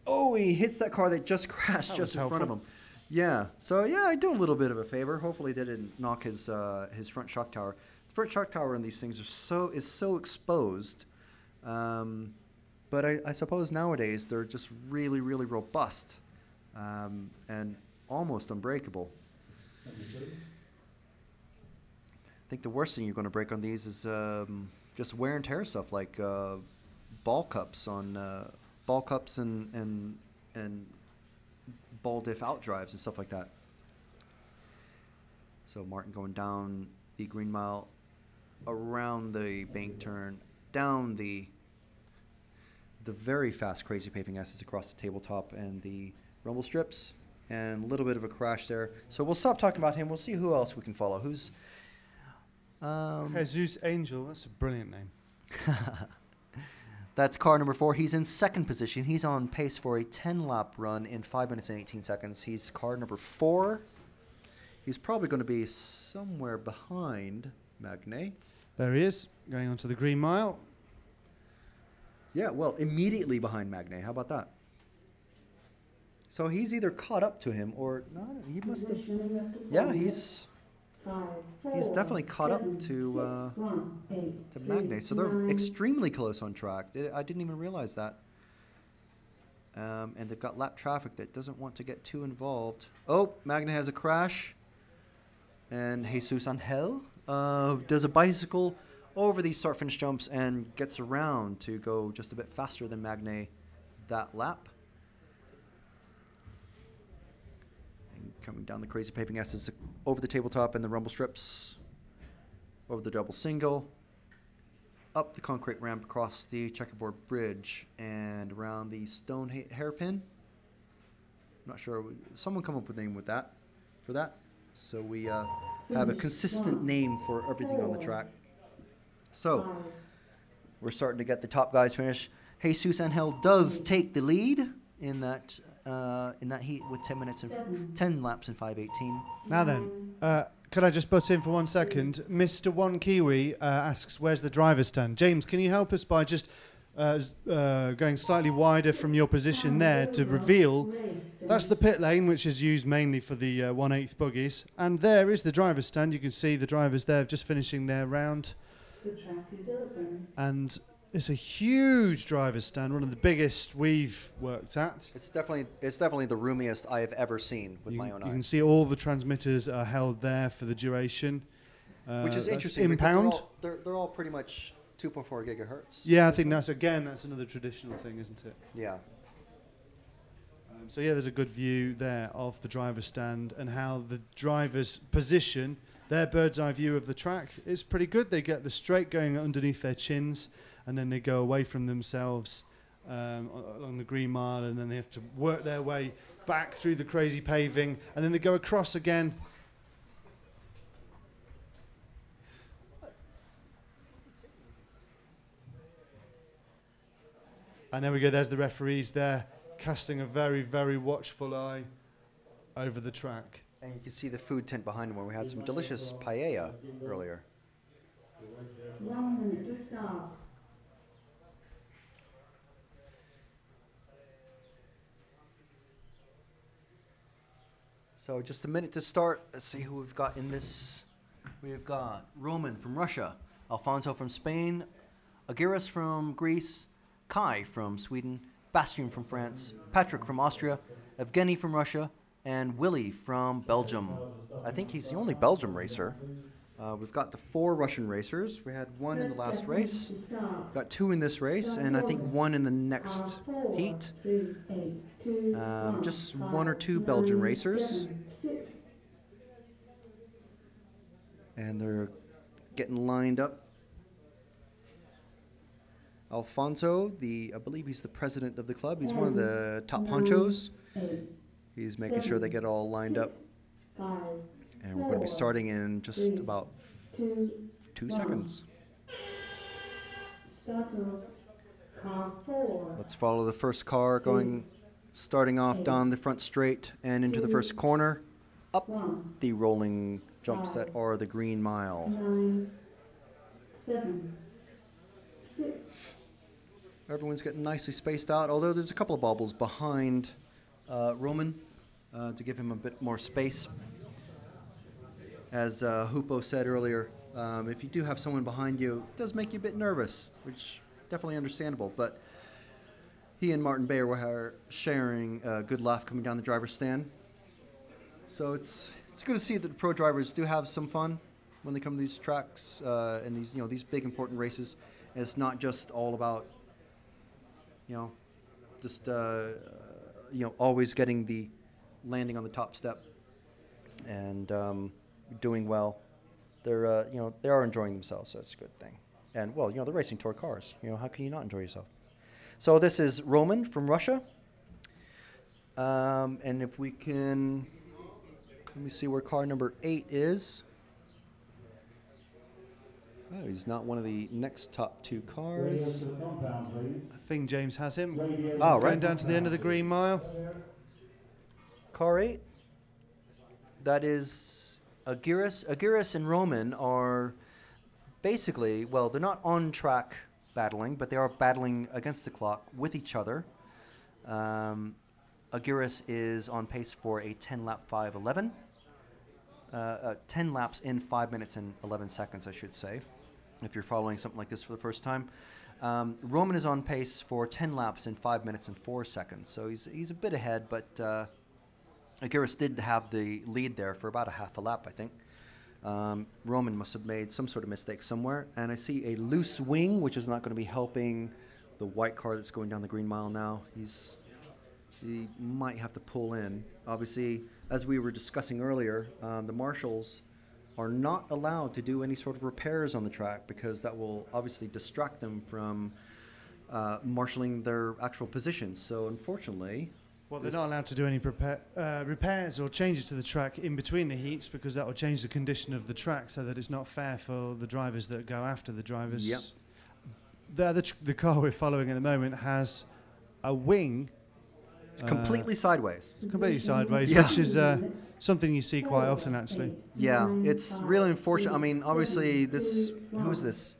Oh, he hits that car that just crashed just in front of him. Yeah. So yeah, I do a little bit of a favor. Hopefully, they didn't knock his front shock tower. The front shock tower in these things is so exposed. But I suppose nowadays they're just really, really robust and almost unbreakable. I think the worst thing you're going to break on these is just wear and tear stuff like ball cups and ball diff out drives and stuff like that. So Martin going down the green mile, around the bank turn, down the very fast crazy paving S's across the tabletop and the rumble strips, and a little bit of a crash there. So we'll stop talking about him. We'll see who else we can follow. Who's Jesus Angel? That's a brilliant name. That's car number 4. He's in second position. He's on pace for a 10-lap run in 5 minutes and 18 seconds. He's car number 4. He's probably going to be somewhere behind Magne. There he is, going onto the green mile. Yeah, well, immediately behind Magne. How about that? So he's either caught up to him or no, he must have. Yeah, he's definitely caught up to Magne. So they're extremely close on track. I didn't even realize that. And they've got lap traffic that doesn't want to get too involved. Oh, Magne has a crash. And Jesus Angel does a bicycle over these start-finish jumps and gets around to go just a bit faster than Magne that lap. And coming down the crazy paving S's over the tabletop and the rumble strips, over the double single, up the concrete ramp across the checkerboard bridge and around the stone hairpin. Not sure. Someone come up with a name for that. So we have a consistent name for everything on the track. So we're starting to get the top guys finished. Jesus Angel does take the lead in that heat with 10 laps in 5:18. Now then, could I just butt in for 1 second? Mr. One Kiwi asks, where's the driver's stand? James, can you help us by just going slightly wider from your position there to reveal that's the pit lane, which is used mainly for the 1/8 buggies, and there is the driver's stand. You can see the drivers there just finishing their round, The track is open. and it's a huge driver's stand, one of the biggest we've worked at. It's definitely the roomiest I have ever seen with my own You eyes. can see all the transmitters are held there for the duration, Which is that's interesting in because pound. they're all pretty much 2.4 gigahertz. Yeah, I think that's another traditional thing, isn't it? Yeah. So yeah, there's a good view there of the driver's stand and how the drivers position. Their bird's eye view of the track is pretty good. They get the straight going underneath their chins, and then they go away from themselves along the green mile, and then they have to work their way back through the crazy paving, and then they go across again. And there we go, there's the referees there, casting a very, very watchful eye over the track. And you can see the food tent behind him where we had some delicious paella earlier. 1 minute to start. So just a minute to start. Let's see who we've got in this. We've got Roman from Russia, Alfonso from Spain, Agiris from Greece, Kai from Sweden, Bastian from France, Patrick from Austria, Evgeny from Russia, and Willie from Belgium. I think he's the only Belgium racer. We've got the 4 Russian racers. We had 1 in the last race, got 2 in this race, and I think 1 in the next heat. Just 1 or 2 Belgian racers. And they're getting lined up. Alfonso, I believe he's the president of the club. He's one of the top honchos. He's making sure they get all lined up. And we're going to be starting in just about 2 seconds. Let's follow the first car starting off down the front straight and into the first corner, up the rolling jump set or the green mile. 9, 7, 6. Everyone's getting nicely spaced out, although there's a couple of bobbles behind Roman to give him a bit more space. As Hupo said earlier, if you do have someone behind you, it does make you a bit nervous, which definitely understandable. But he and Martin Bayer were sharing a good laugh coming down the driver's stand. So it's good to see that the pro drivers do have some fun when they come to these tracks and these big important races. And it's not just all about always getting the landing on the top step and doing well. They're they are enjoying themselves, so that's a good thing. And well, they're racing toward cars. How can you not enjoy yourself? So this is Roman from Russia, and if we can, let me see where car number 8 is. Oh, he's not one of the next top 2 cars. I think James has him. Oh, Going right. down to the end of the green mile. Car 8. That is Agiris. Agiris and Roman are basically, well, they're not on track battling, but they are battling against the clock with each other. Agiris is on pace for a 10-lap 5:11. 10 laps in 5 minutes and 11 seconds, I should say, if you're following something like this for the first time. Roman is on pace for 10 laps in 5 minutes and 4 seconds, so he's a bit ahead, but Agiris did have the lead there for about a half a lap, I think. Roman must have made some sort of mistake somewhere, and I see a loose wing, which is not going to be helping the white car that's going down the green mile now. He might have to pull in. Obviously, as we were discussing earlier, the marshals are not allowed to do any sort of repairs on the track because that will obviously distract them from marshalling their actual positions. So unfortunately, well, they're not allowed to do any repairs or changes to the track in between the heats because that will change the condition of the track so that it's not fair for the drivers that go after the drivers. Yep. The car we're following at the moment has a wing completely sideways. Completely sideways, Yeah. which is something you see quite often, actually. Yeah, it's really unfortunate. I mean, obviously, who is this?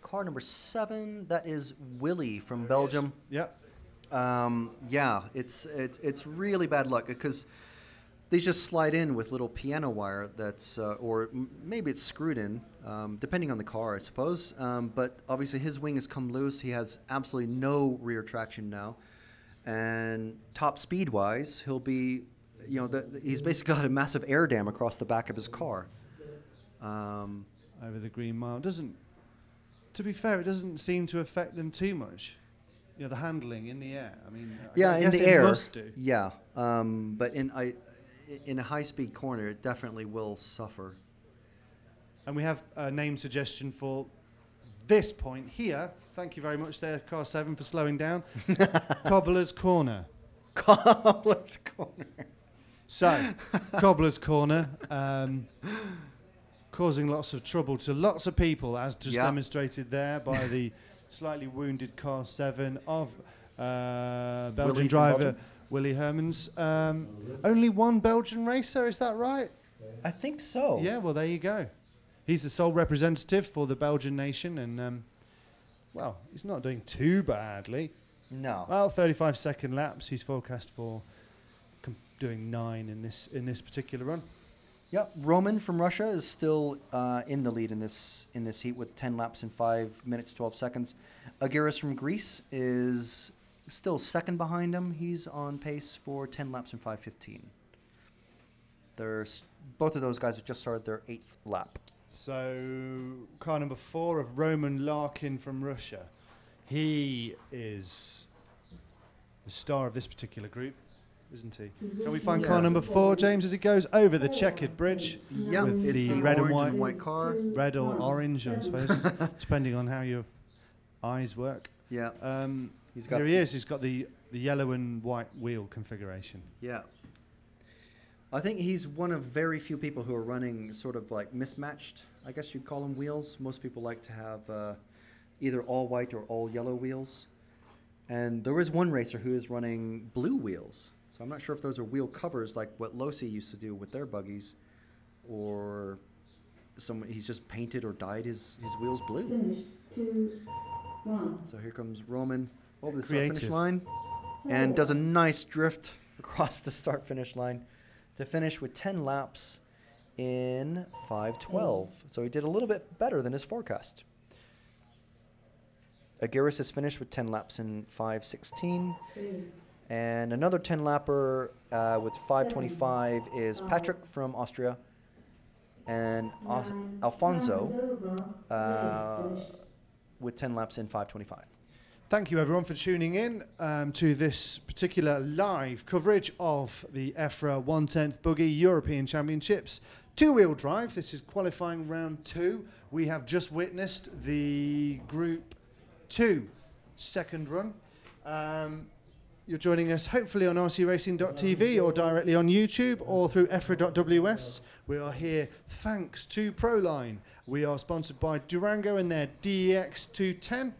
Car number 7. That is Willie from Belgium. Yep. Yeah, it's really bad luck because these just slide in with little piano wire that's, or maybe it's screwed in, depending on the car, I suppose. But obviously his wing has come loose. He has absolutely no rear traction now. And top speed-wise, he'll be, he's basically got a massive air dam across the back of his car. Over the green mile. To be fair, it doesn't seem to affect them too much. The handling in the air. I mean, yeah, I in guess the it air. must do. Yeah, but in a high-speed corner, it definitely will suffer. And we have a name suggestion for this point here. Thank you very much there, Car 7, for slowing down. Cobbler's Corner. Cobbler's Corner. So, Cobbler's Corner, causing lots of trouble to lots of people, as just demonstrated there by the slightly wounded Car 7 of Belgian driver Willy Hermans. Only one Belgian racer, is that right? I think so. Yeah, well, there you go. He's the sole representative for the Belgian nation, and, well, he's not doing too badly. No. Well, 35-second laps. He's forecast for doing 9 in this particular run. Yep, Roman from Russia is still in the lead in this heat with 10 laps in 5 minutes 12 seconds. Agiris from Greece is still second behind him. He's on pace for 10 laps in 5:15. Both of those guys have just started their 8th lap. So, car number 4 of Roman Larkin from Russia. He is the star of this particular group, isn't he? Can we find car number 4, James, as it goes over the checkered bridge? Yeah, with it's the red orange and and white car. Red or orange, I suppose, depending on how your eyes work. Yeah. Here he is. He's got the yellow and white wheel configuration. Yeah. I think he's one of very few people who are running sort of like mismatched, I guess you'd call them, wheels. Most people like to have either all white or all yellow wheels. And there is one racer who is running blue wheels. So I'm not sure if those are wheel covers like what Losi used to do with their buggies, or he's just painted or dyed his wheels blue. Finish 2, 1. So here comes Roman over the Creative. start-finish line and does a nice drift across the start-finish line to finish with 10 laps in 5:12. So he did a little bit better than his forecast. Agiris is finished with 10 laps in 5:16. And another 10-lapper with 5:25 is Patrick from Austria. And Alfonso with 10 laps in 5:25. Thank you, everyone, for tuning in to this particular live coverage of the EFRA 1/10 Buggy European Championships. 2-wheel drive. This is qualifying round 2. We have just witnessed the Group 2 second run. You're joining us hopefully on rcracing.tv or directly on YouTube or through EFRA.ws. We are here thanks to Proline. We are sponsored by Durango and their DEX 210.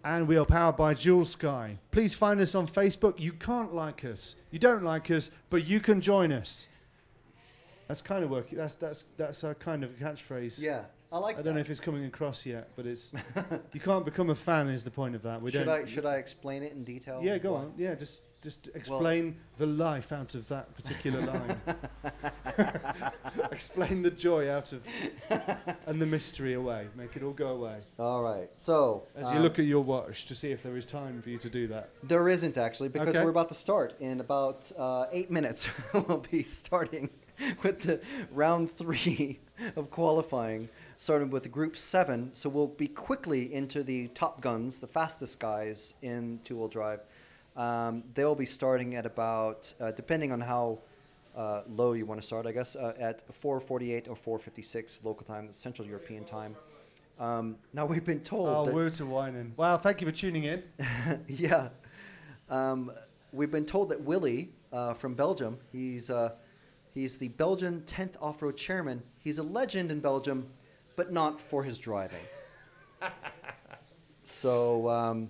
And we are powered by Jewel Sky. Please find us on Facebook. You can't like us. You don't like us, but you can join us. That's kind of working. That's our kind of catchphrase. Yeah, I like that. I don't know if it's coming across yet, but it's you can't become a fan is the point of that. Should I explain it in detail? Yeah, go on. Yeah, just explain the life out of that particular line. Explain the joy out of and the mystery away. Make it all go away. All right. So as you look at your watch to see if there is time for you to do that. There isn't actually, because Okay. we're about to start in about 8 minutes. We'll be starting with the round 3 of qualifying, starting with Group 7. So we'll be quickly into the top guns, the fastest guys in two-wheel drive. They'll be starting at about, depending on how low you want to start, I guess, at 4:48 or 4:56 local time, Central European time. Now we've been told. Oh, that woo to whining. Wow, thank you for tuning in. yeah. We've been told that Willie from Belgium, he's the Belgian 10th off-road chairman. He's a legend in Belgium, but not for his driving. So,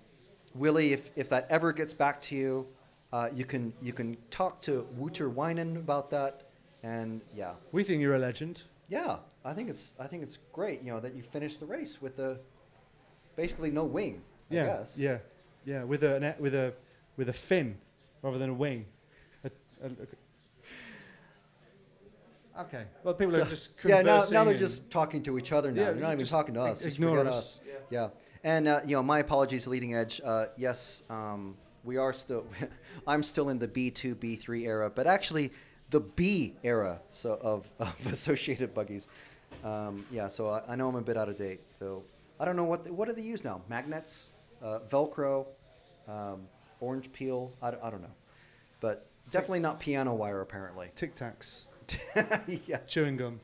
Willie, if that ever gets back to you, you can talk to Wouter Wijnen about that, and yeah. We think you're a legend. Yeah, I think it's great, you know, that you finished the race with basically no wing. I guess. Yeah, with a fin rather than a wing. Okay. Well, people are just conversing. Now they're just talking to each other now. Yeah, they're not even talking to us. Just ignore forget us. Yeah. And you know, my apologies, Leading Edge. Yes, we are still. I'm still in the B2, B3 era, but actually the B era of associated buggies. Yeah. So I know I'm a bit out of date. So I don't know what do they use now? Magnets, Velcro, orange peel. I don't know, but definitely not piano wire apparently. Tic Tacs. Yeah. Chewing gum.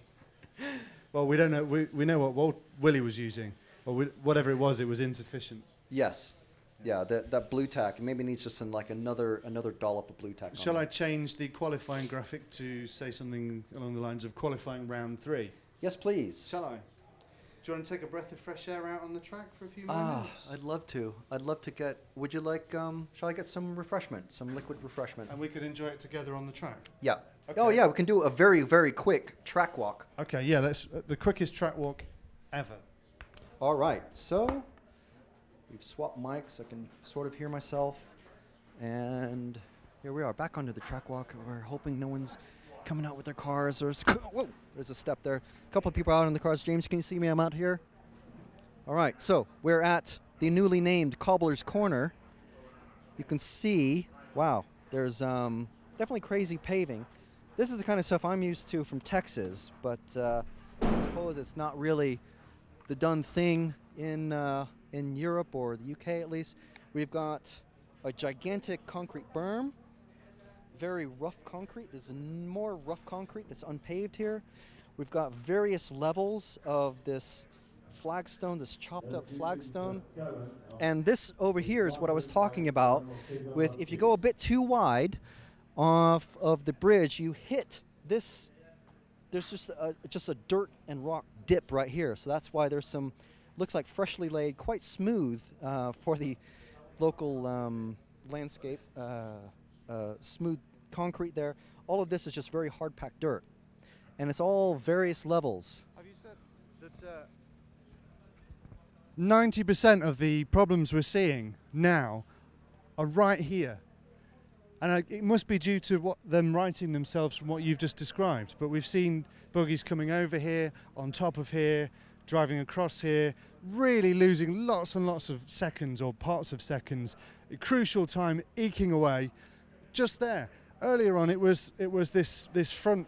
Well, we don't know. We know what Willie was using, or whatever it was insufficient. Yes. Yeah, that blue tack. Maybe needs just another dollop of blue tack. Shall I change the qualifying graphic to say something along the lines of qualifying round 3? Yes, please. Shall I? Do you want to take a breath of fresh air out on the track for a few moments? I'd love to. I'd love to get. Would you like? Shall I get some refreshment, some liquid refreshment? And we could enjoy it together on the track. Yeah. Okay. Oh yeah, we can do a very, very quick track walk. Okay. Yeah, that's the quickest track walk ever. All right. So we've swapped mics. I can sort of hear myself, and here we are back onto the track walk. We're hoping no one's coming out with their cars. Whoa, there's a step there. A couple of people out in the cars. James, can you see me? I'm out here. All right, so we're at the newly named Cobbler's Corner. You can see, wow, there's definitely crazy paving. This is the kind of stuff I'm used to from Texas, but I suppose it's not really the done thing in Europe or the UK at least. We've got a gigantic concrete berm. Very rough concrete. There's more rough concrete that's unpaved here. We've got various levels of this flagstone, this chopped up flagstone. And this over here is what I was talking about with if you go a bit too wide off of the bridge, you hit this. There's just a dirt and rock dip right here. So that's why there's some, looks like freshly laid, quite smooth for the local landscape. Smooth concrete there. All of this is just very hard packed dirt, and it's all various levels. Have you said that 90% of the problems we're seeing now are right here, and it must be due to them righting themselves from what you've just described. But we've seen buggies coming over here, on top of here, driving across here, really losing lots and lots of seconds or parts of seconds. Crucial time eking away. Just there. Earlier on, it was this front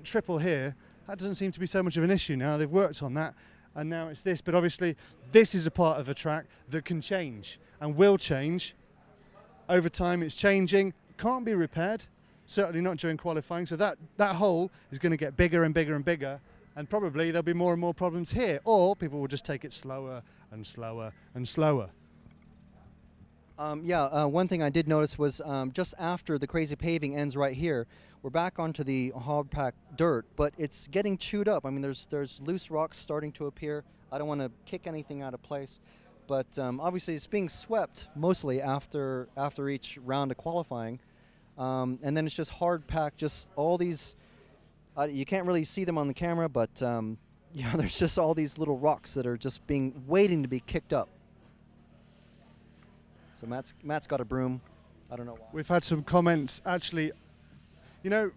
triple here. That doesn't seem to be so much of an issue now. They've worked on that, and now it's this. But obviously, this is a part of a track that can change and will change over time. It's changing. Can't be repaired. Certainly not during qualifying. So that hole is going to get bigger and bigger and bigger, and probably there'll be more and more problems here, or people will just take it slower and slower and slower. One thing I did notice was just after the crazy paving ends right here, we're back onto the hard-packed dirt, but it's getting chewed up. I mean, there's loose rocks starting to appear. I don't want to kick anything out of place, but obviously it's being swept mostly after each round of qualifying, and then it's just hard-packed, just all these. You can't really see them on the camera, but there's just all these little rocks that are just waiting to be kicked up. So Matt's got a broom. I don't know why. We've had some comments, actually. You know,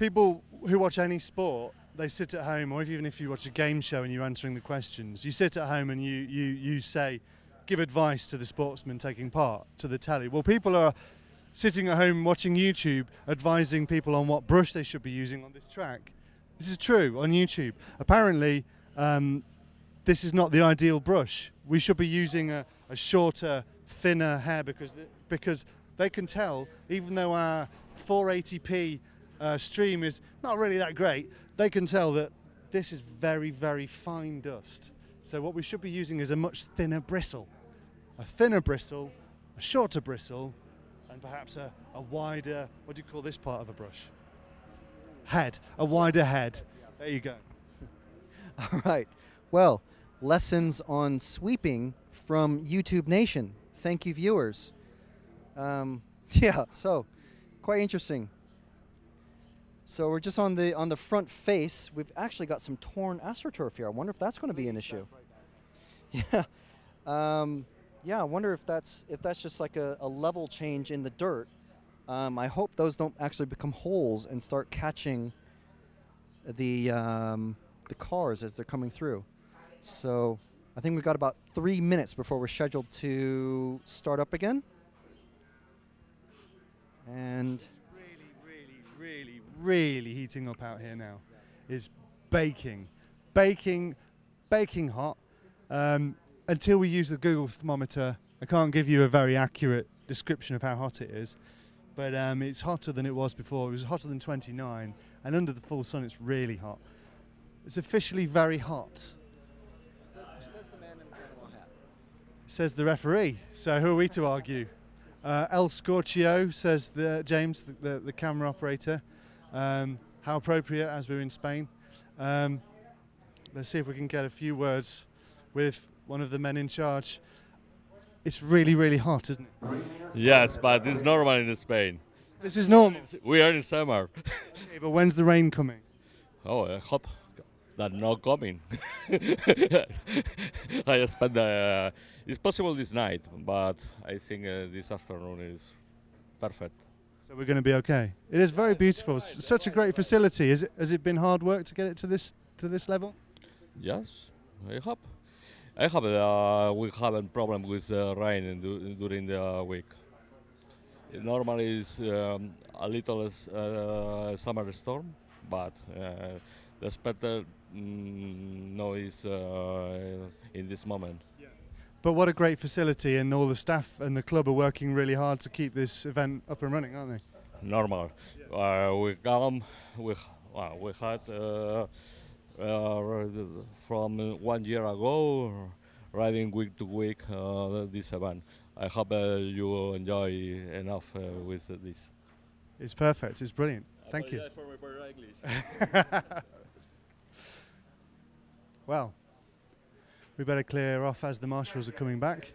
people who watch any sport, they sit at home, or even if you watch a game show and you're answering the questions, you sit at home and you say, give advice to the sportsman taking part, to the telly. Well, people are sitting at home watching YouTube, advising people on what brush they should be using on this track. This is true on YouTube. Apparently, this is not the ideal brush. We should be using a shorter, thinner hair because they can tell, even though our 480p stream is not really that great, they can tell that this is very, very fine dust. So what we should be using is a much thinner bristle. A thinner bristle, a shorter bristle, and perhaps a wider, what do you call this part of a brush? Head, a wider head. There you go. All right. Well, lessons on sweeping from YouTube Nation. Thank you, viewers. Yeah, so quite interesting. So we're just on the front face. We've actually got some torn AstroTurf here. I wonder if that's going to be an issue. Yeah. Yeah, I wonder if that's just like a level change in the dirt. I hope those don't actually become holes and start catching the cars as they're coming through. So I think we've got about 3 minutes before we're scheduled to start up again. And It's really heating up out here now. It's baking hot. Until we use the Google thermometer, I can't give you a very accurate description of how hot it is, but it's hotter than it was before. It was hotter than 29, and under the full sun it's really hot. It's officially very hot. Says the man in the animal hat. Says the referee. So who are we to argue? El Scorchio, says James, the camera operator. How appropriate, as we're in Spain. Let's see if we can get a few words with one of the men in charge. It's really hot, isn't it? Yes, but it's normal in Spain. This is normal? We are in summer. Okay, but when's the rain coming? Oh, I hope that not coming. I expect it's possible this night, but I think this afternoon is perfect. So we're going to be okay. It is very beautiful. Such a great facility. Has it been hard work to get it to this level? Yes, I hope. We have a problem with rain during the week. Normally it's a little summer storm, but the expected noise in this moment. But what a great facility, and all the staff and the club are working really hard to keep this event up and running, aren't they? Normal. We come. We had from 1 year ago riding week to week this event. I hope you enjoy enough with this. It's perfect. It's brilliant. Thank you. For my poor English. Well, we better clear off as the marshals are coming back.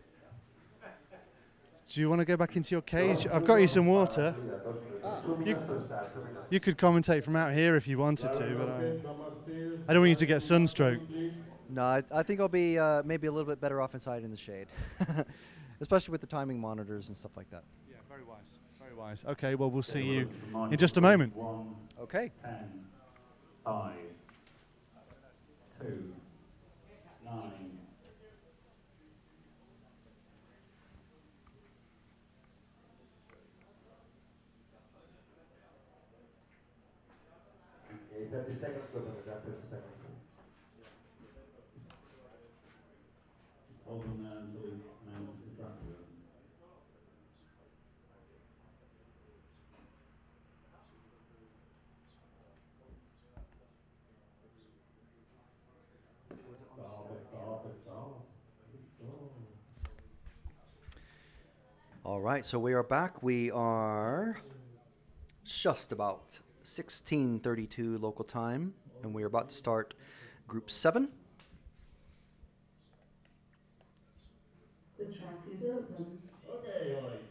Do you want to go back into your cage? I've got you some water. You could commentate from out here if you wanted to, but I don't want you to get sunstroke. No, I think I'll be maybe a little bit better off inside in the shade, especially with the timing monitors and stuff like that. Yeah, very wise. Very wise. Okay, well, we'll see you in just a moment. Okay. 10, 5, 2, 9. Okay, 30 seconds to the 30 seconds. Hold on there until we announce the track. All right, so we are back. We are just about 16:32 local time, and we are about to start Group 7. The track is open. Okay, all right.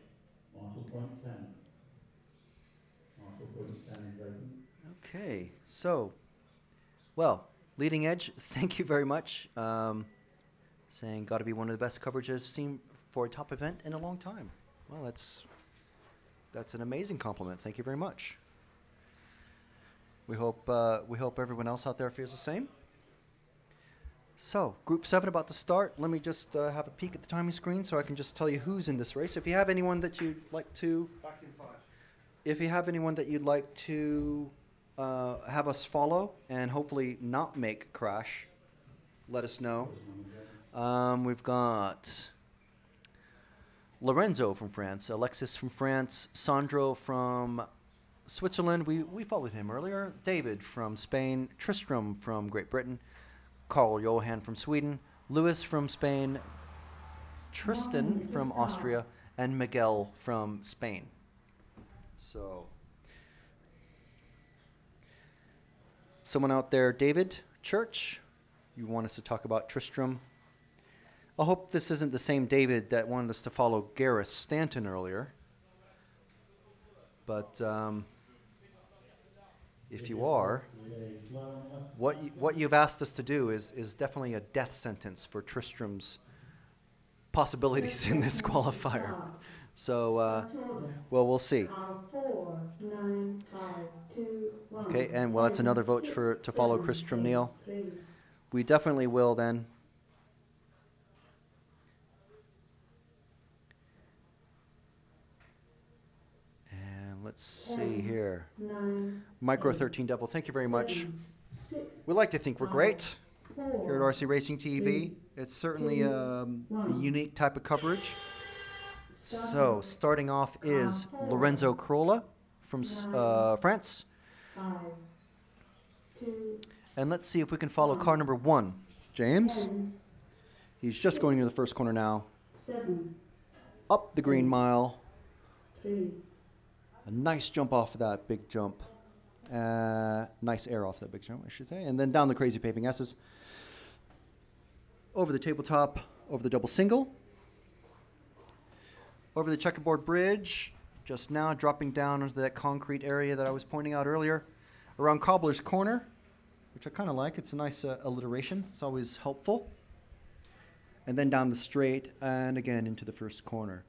Marshall point 10. Marshall point 10 is open. Okay, so, well, Leading Edge, thank you very much. Saying got to be one of the best coverages I've seen for a top event in a long time. Well, that's an amazing compliment. Thank you very much. We hope everyone else out there feels the same. So, Group 7 about to start. Let me just have a peek at the timing screen so I can just tell you who's in this race. If you have anyone that you'd like to, if you have anyone that you'd like to have us follow and hopefully not make crash, let us know. We've got Lorenzo from France, Alexis from France, Sandro from Switzerland, we followed him earlier. David from Spain, Tristram from Great Britain, Carl Johan from Sweden, Lewis from Spain, Tristan from Austria, and Miguel from Spain. So, someone out there, David Church, you want us to talk about Tristram? I hope this isn't the same David that wanted us to follow Gareth Stanton earlier. But if you are, what you've asked us to do is definitely a death sentence for Tristram's possibilities in this qualifier. So, well, we'll see. Okay, and well, that's another vote to follow Tristram Neal. We definitely will then. And let's see here. Micro 13 Devil, thank you very much. We like to think we're great here at RC Racing TV. It's certainly a unique type of coverage. So, starting off is Lorenzo Carolla from France. And let's see if we can follow car number 1, James. He's just going to the first corner now. Up the green mile. A nice jump off of that big jump. Nice air off that big jump, I should say. And then down the crazy paving S's. Over the tabletop, over the double single. Over the checkerboard bridge, just now dropping down into that concrete area that I was pointing out earlier. Around Cobbler's Corner, which I kind of like. It's a nice alliteration. It's always helpful. And then down the straight, and again into the first corner.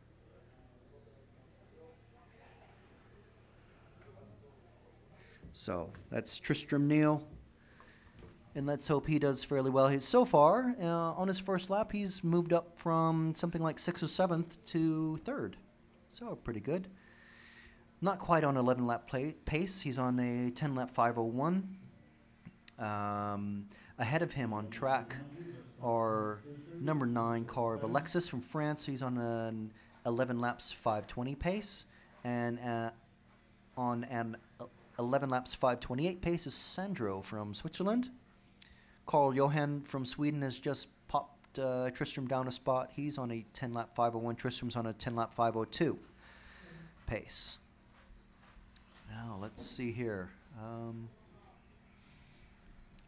So that's Tristram Neal. And let's hope he does fairly well. So far, on his first lap, he's moved up from something like 6th or 7th to 3rd. So pretty good. Not quite on 11-lap pace. He's on a 10-lap 5:01. Ahead of him on track are number 9 car of Alexis from France. He's on an 11 laps 5:20 pace. And on an 11 laps 5:28 pace is Sandro from Switzerland. Carl Johan from Sweden has just popped Tristram down a spot. He's on a 10-lap 5:01. Tristram's on a 10-lap 5:02 pace. Now, let's see here.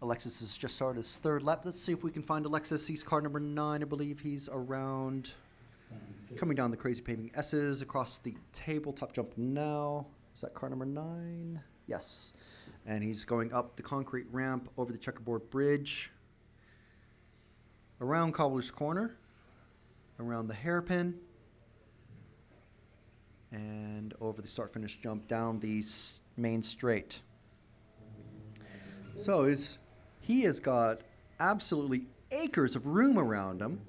Alexis has just started his 3rd lap. Let's see if we can find Alexis. He's car number 9. I believe he's around, coming down the crazy paving S's across the tabletop jump now. Is that car number 9? Yes. And he's going up the concrete ramp over the checkerboard bridge, around Cobbler's Corner, around the hairpin, and over the start-finish jump down the main straight. So he has got absolutely acres of room around him.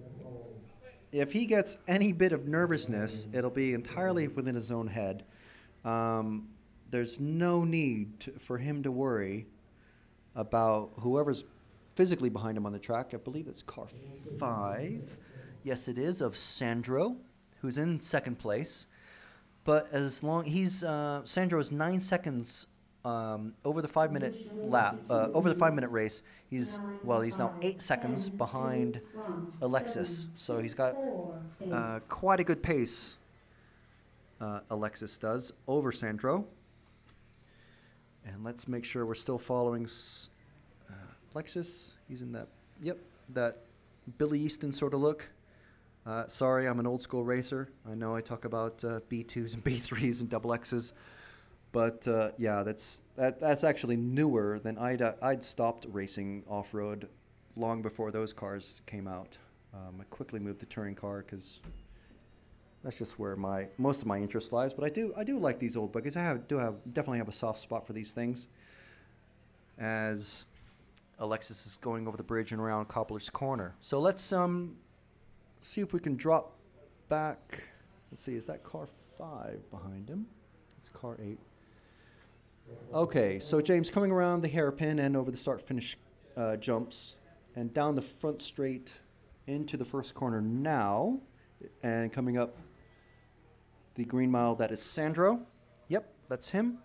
If he gets any bit of nervousness, it'll be entirely within his own head. There's no need for him to worry about whoever's physically behind him on the track. I believe it's car 5. Yes, it is, of Sandro, who's in 2nd place. But as long Sandro is 9 seconds over the 5-minute lap, over the 5-minute race. He's now 8 seconds behind Alexis. So he's got quite a good pace. Alexis does over Sandro. And let's make sure we're still following Alexis. He's in that, that Billy Easton sort of look. Sorry, I'm an old school racer. I know I talk about B2s and B3s and double X's, but yeah, that's actually newer than I'd stopped racing off road long before those cars came out. I quickly moved to touring car because that's just where most of my interest lies. But I do like these old buggies. I definitely have a soft spot for these things. As Alexis is going over the bridge and around Cobbler's Corner. So let's see if we can drop back. Let's see, is that car 5 behind him? It's car 8. Okay, so James coming around the hairpin and over the start-finish jumps and down the front straight into the first corner now, and coming up the green mile, that is Sandro. Yep, that's him.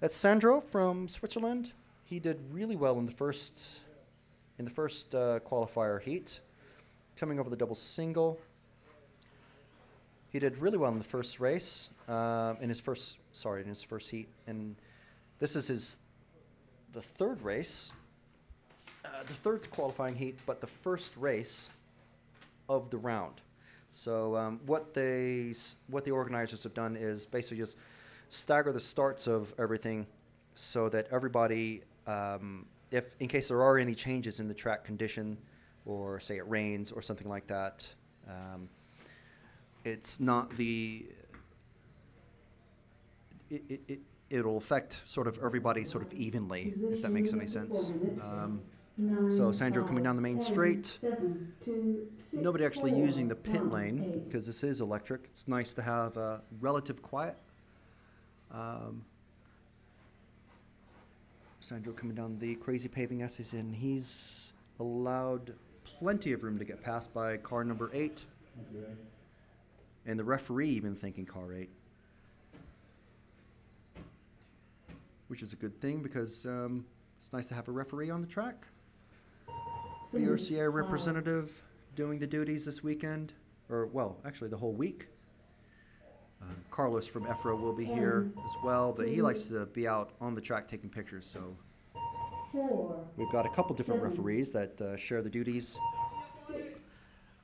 That's Sandro from Switzerland. He did really well in the first qualifier heat, coming over the double single. He did really well in the first race, in his first heat, and this is the third race, the third qualifying heat, but the first race of the round. So what the organizers have done is basically just stagger the starts of everything, so that everybody, if in case there are any changes in the track condition, or say it rains or something like that, it's not the. It'll affect sort of everybody sort of evenly, if that makes any sense. So Sandro coming down the main straight. Nobody actually using the pit lane because this is electric. It's nice to have relative quiet. Sandro coming down the crazy paving S's, and he's allowed plenty of room to get past by car number 8. Okay. And the referee even thinking car 8. Which is a good thing because it's nice to have a referee on the track. BRCA representative doing the duties this weekend, or well, actually the whole week. Carlos from EFRA will be here as well, but he likes to be out on the track taking pictures, so we've got a couple different referees that share the duties.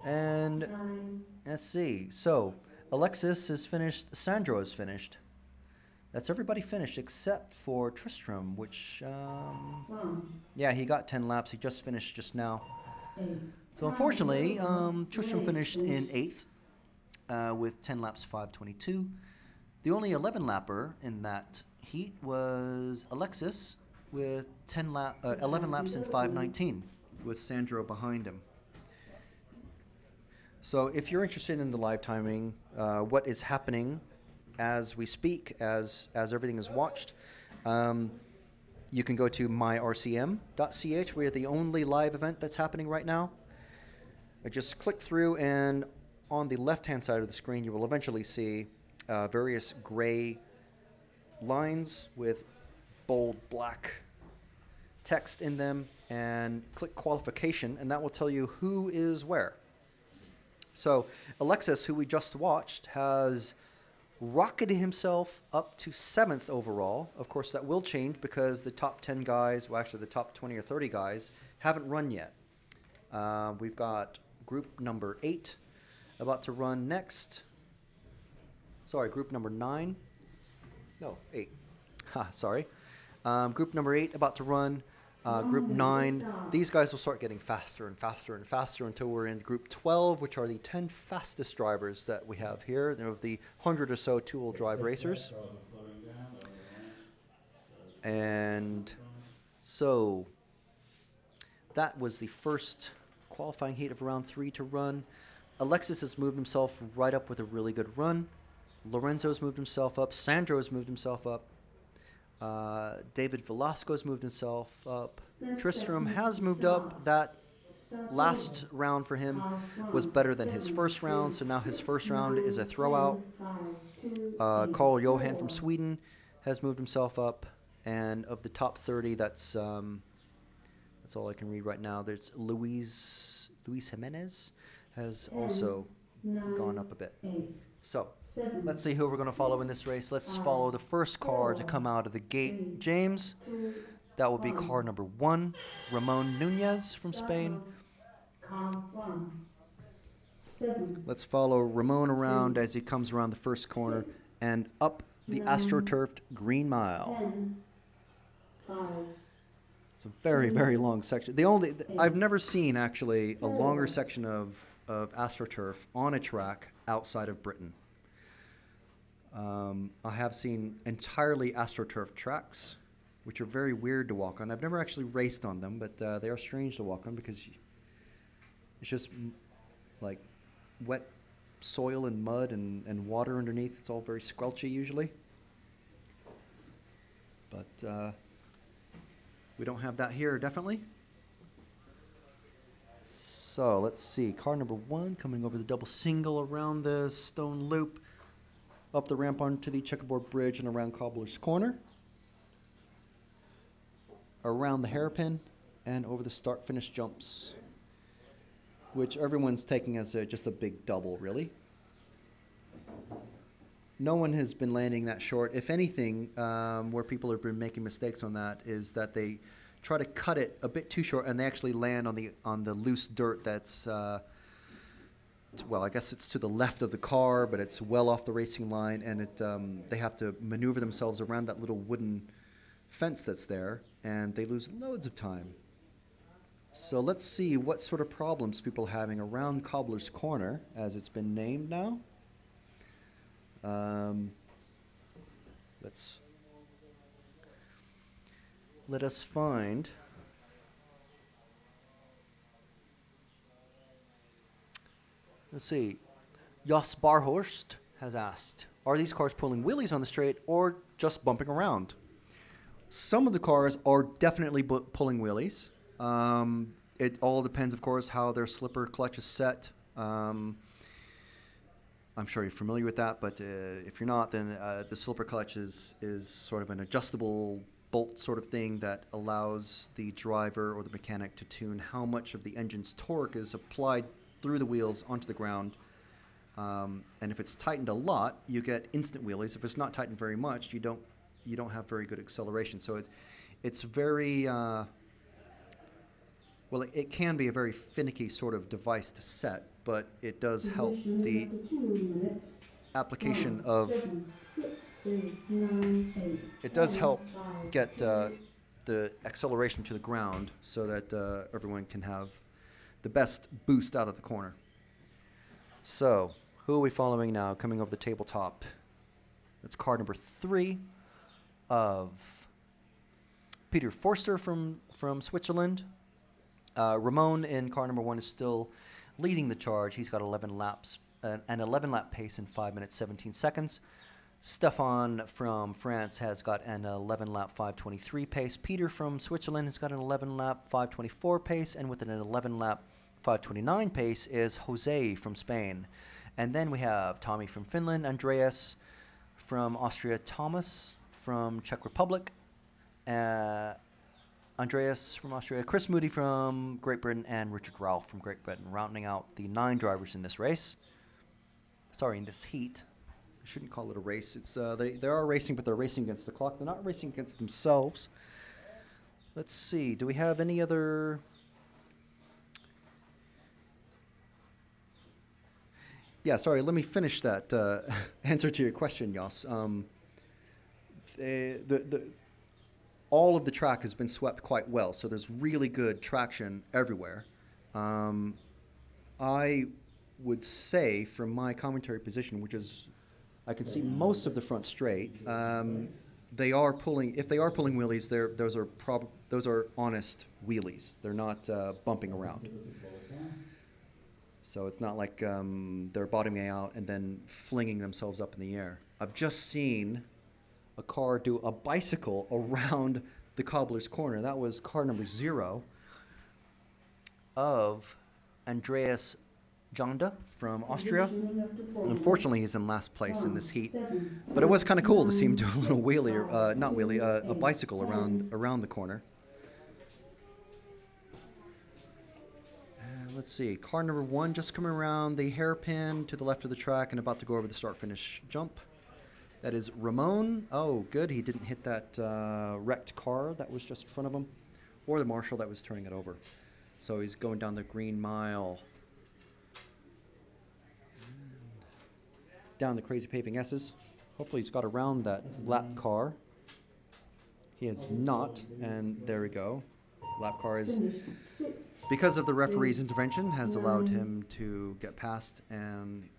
And let's see, so Alexis is finished, Sandro is finished. That's everybody finished except for Tristram, which, yeah, he got 10 laps. He just finished just now. So unfortunately, Tristram finished in 8th with 10 laps, 5:22. The only 11 lapper in that heat was Alexis with 11 laps in 5:19 with Sandro behind him. So if you're interested in the live timing, what is happening as we speak, as everything is watched, you can go to myrcm.ch. We are the only live event that's happening right now. I just click through, and on the left-hand side of the screen, you will eventually see various gray lines with bold black text in them, and click qualification, and that will tell you who is where. So Alexis, who we just watched, has rocketed himself up to 7th overall. Of course, that will change because the top 10 guys, well, actually the top 20 or 30 guys, haven't run yet. We've got group number 8 about to run next. Sorry, group number 9. No, 8. Sorry. Group number 8 about to run. Group 9, these guys will start getting faster and faster and faster until we're in group 12, which are the 10 fastest drivers that we have here. They're of the 100 or so two-wheel drive racers. And so that was the first qualifying heat of round 3 to run. Alexis has moved himself right up with a really good run. Lorenzo's moved himself up. Sandro's moved himself up. David Velasco's moved himself up. Tristram has moved up. That last round for him was better than his first round, so now his first round is a throwout. Carl Johan from Sweden has moved himself up, and of the top 30, that's all I can read right now. There's Luis Jimenez has also gone up a bit. So let's see who we're going to follow in this race. Let's follow the first car to come out of the gate, James. That will be car number 1, Ramon Nunez from Spain. Let's follow Ramon around as he comes around the first corner and up the AstroTurfed Green Mile. It's a very, very long section. I've never seen actually a longer section of AstroTurf on a track outside of Britain. I have seen entirely AstroTurf tracks, which are very weird to walk on. I've never actually raced on them, but they are strange to walk on because it's just like wet soil and mud and water underneath. It's all very squelchy usually. But we don't have that here, definitely. So let's see, car number 1 coming over the double single around the stone loop, up the ramp onto the checkerboard bridge and around Cobbler's Corner. around the hairpin and over the start-finish jumps, which everyone's taking as just a big double, really. No one has been landing that short. If anything, where people have been making mistakes on that is that they try to cut it a bit too short, and they actually land on the loose dirt that's well, I guess it's to the left of the car, but it's well off the racing line, and they have to maneuver themselves around that little wooden fence that's there, and they lose loads of time. So let's see what sort of problems people are having around Cobbler's Corner, as it's been named now. Let us find. Let's see. Jos Barhorst has asked, are these cars pulling wheelies on the straight or just bumping around? Some of the cars are definitely pulling wheelies. It all depends, of course, how their slipper clutch is set. I'm sure you're familiar with that, but if you're not, then the slipper clutch is sort of an adjustable bolt sort of thing that allows the driver or the mechanic to tune how much of the engine's torque is applied through the wheels onto the ground. And if it's tightened a lot, you get instant wheelies. If it's not tightened very much, you don't have very good acceleration. So it's very well, it can be a very finicky sort of device to set, but it does help the application of. It does help get the acceleration to the ground so that everyone can have the best boost out of the corner. So, who are we following now coming over the tabletop? That's car number 3 of Peter Forster from Switzerland. Ramon in car number 1 is still leading the charge. He's got 11 laps, an 11-lap pace in 5 minutes 17 seconds. Stefan from France has got an 11-lap 5:23 pace. Peter from Switzerland has got an 11-lap 5:24 pace, and with an 11-lap 5:29 pace is Jose from Spain. And then we have Tommy from Finland, Andreas from Austria, Thomas from Czech Republic, Andreas from Austria, Chris Moody from Great Britain, and Richard Ralph from Great Britain, rounding out the 9 drivers in this race. Sorry, in this heat. I shouldn't call it a race. It's they are racing, but they're racing against the clock. They're not racing against themselves. Let's see. Do we have any other? Yeah, sorry. Let me finish that answer to your question, Jos. All of the track has been swept quite well, so there's really good traction everywhere. I would say, from my commentary position, which is I can see most of the front straight. They are pulling. If they are pulling wheelies, those are honest wheelies. They're not bumping around. So it's not like they're bottoming out and then flinging themselves up in the air. I've just seen a car do a bicycle around the Cobbler's Corner. That was car number 0 of Andreas Jonda from Austria. Unfortunately, he's in last place in this heat, but it was kind of cool to see him do a little wheelie, or not wheelie, a bicycle around the corner. Let's see, car number 1 just coming around the hairpin to the left of the track and about to go over the start-finish jump. That is Ramon. Oh, good, he didn't hit that wrecked car that was just in front of him, or the marshal that was turning it over. So he's going down the green mile. Down the crazy paving S's. Hopefully he's got around that lap car. He has not, and there we go. Lap car is, because of the referee's intervention, has allowed him to get past, and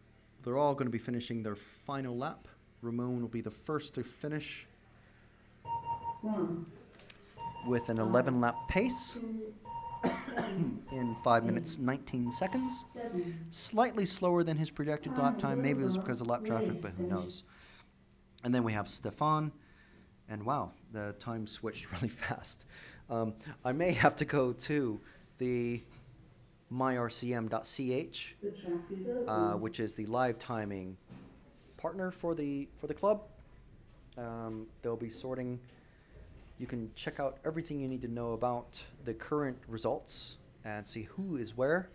they're all going to be finishing their final lap. Ramon will be the first to finish with an 11-lap pace in 5 minutes 19 seconds. Slightly slower than his projected lap time. Maybe it was because of lap traffic, but who knows. And then we have Stefan, and wow, the time switched really fast. I may have to go to the myrcm.ch, which is the live timing partner for the club. They'll be sorting You can check out everything you need to know about the current results and see who is where.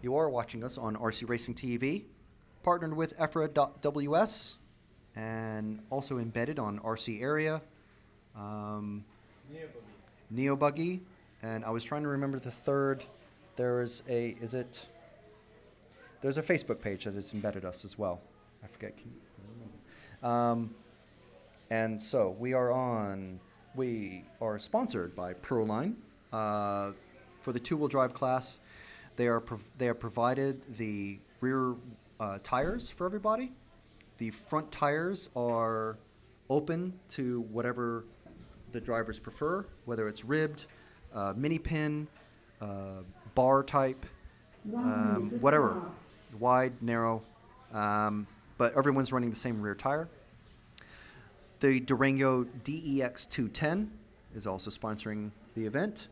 You are watching us on RC Racing TV, partnered with EFRA.ws, and also embedded on RC Area, Neo Buggy, and I was trying to remember the third. There's a Facebook page that has embedded us as well. I forget. Can you remember? And so we are sponsored by Proline for the two-wheel drive class. They have provided the rear tires for everybody. The front tires are open to whatever the drivers prefer, whether it's ribbed, mini pin, bar type, whatever, wide, narrow, but everyone's running the same rear tire. The Durango DEX 210 is also sponsoring the event.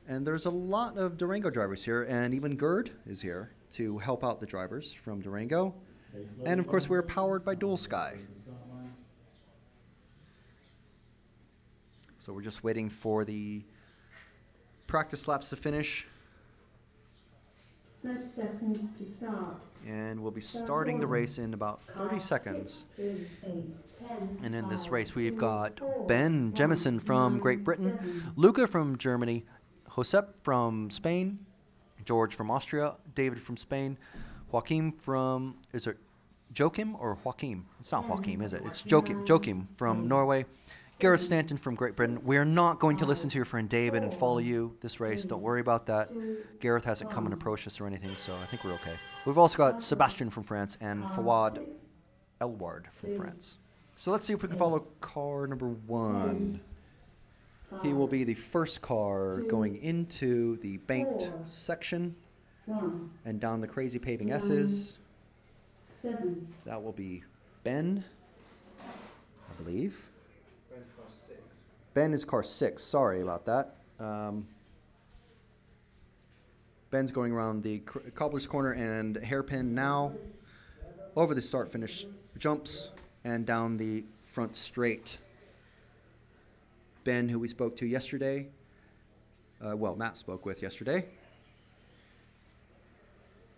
And there's a lot of Durango drivers here, and even Gerd is here to help out the drivers from Durango. And of course, we're powered by Dual Sky. So we're just waiting for the practice laps to finish. 30 seconds to start. And we'll be starting the race in about 30 seconds. And in this race, we've got Ben Jemison from Great Britain, Luca from Germany, Josep from Spain, George from Austria, David from Spain, Joachim from, is it Joachim or Joachim? It's not Joachim, is it? It's Joachim from Norway, Gareth Stanton from Great Britain. We are not going to listen to your friend David and follow you this race. Don't worry about that. Gareth hasn't come and approached us or anything, so I think we're okay. We've also got Sebastian from France and Fawad Elward from France. So let's see if we can follow car number 1. He will be the first car going into the banked section and down the crazy paving S's. That will be Ben, I believe. Ben is car 6. Sorry about that. Ben's going around the cobbler's corner and hairpin now, over the start-finish jumps, and down the front straight. Ben, who we spoke to yesterday, Matt spoke with yesterday,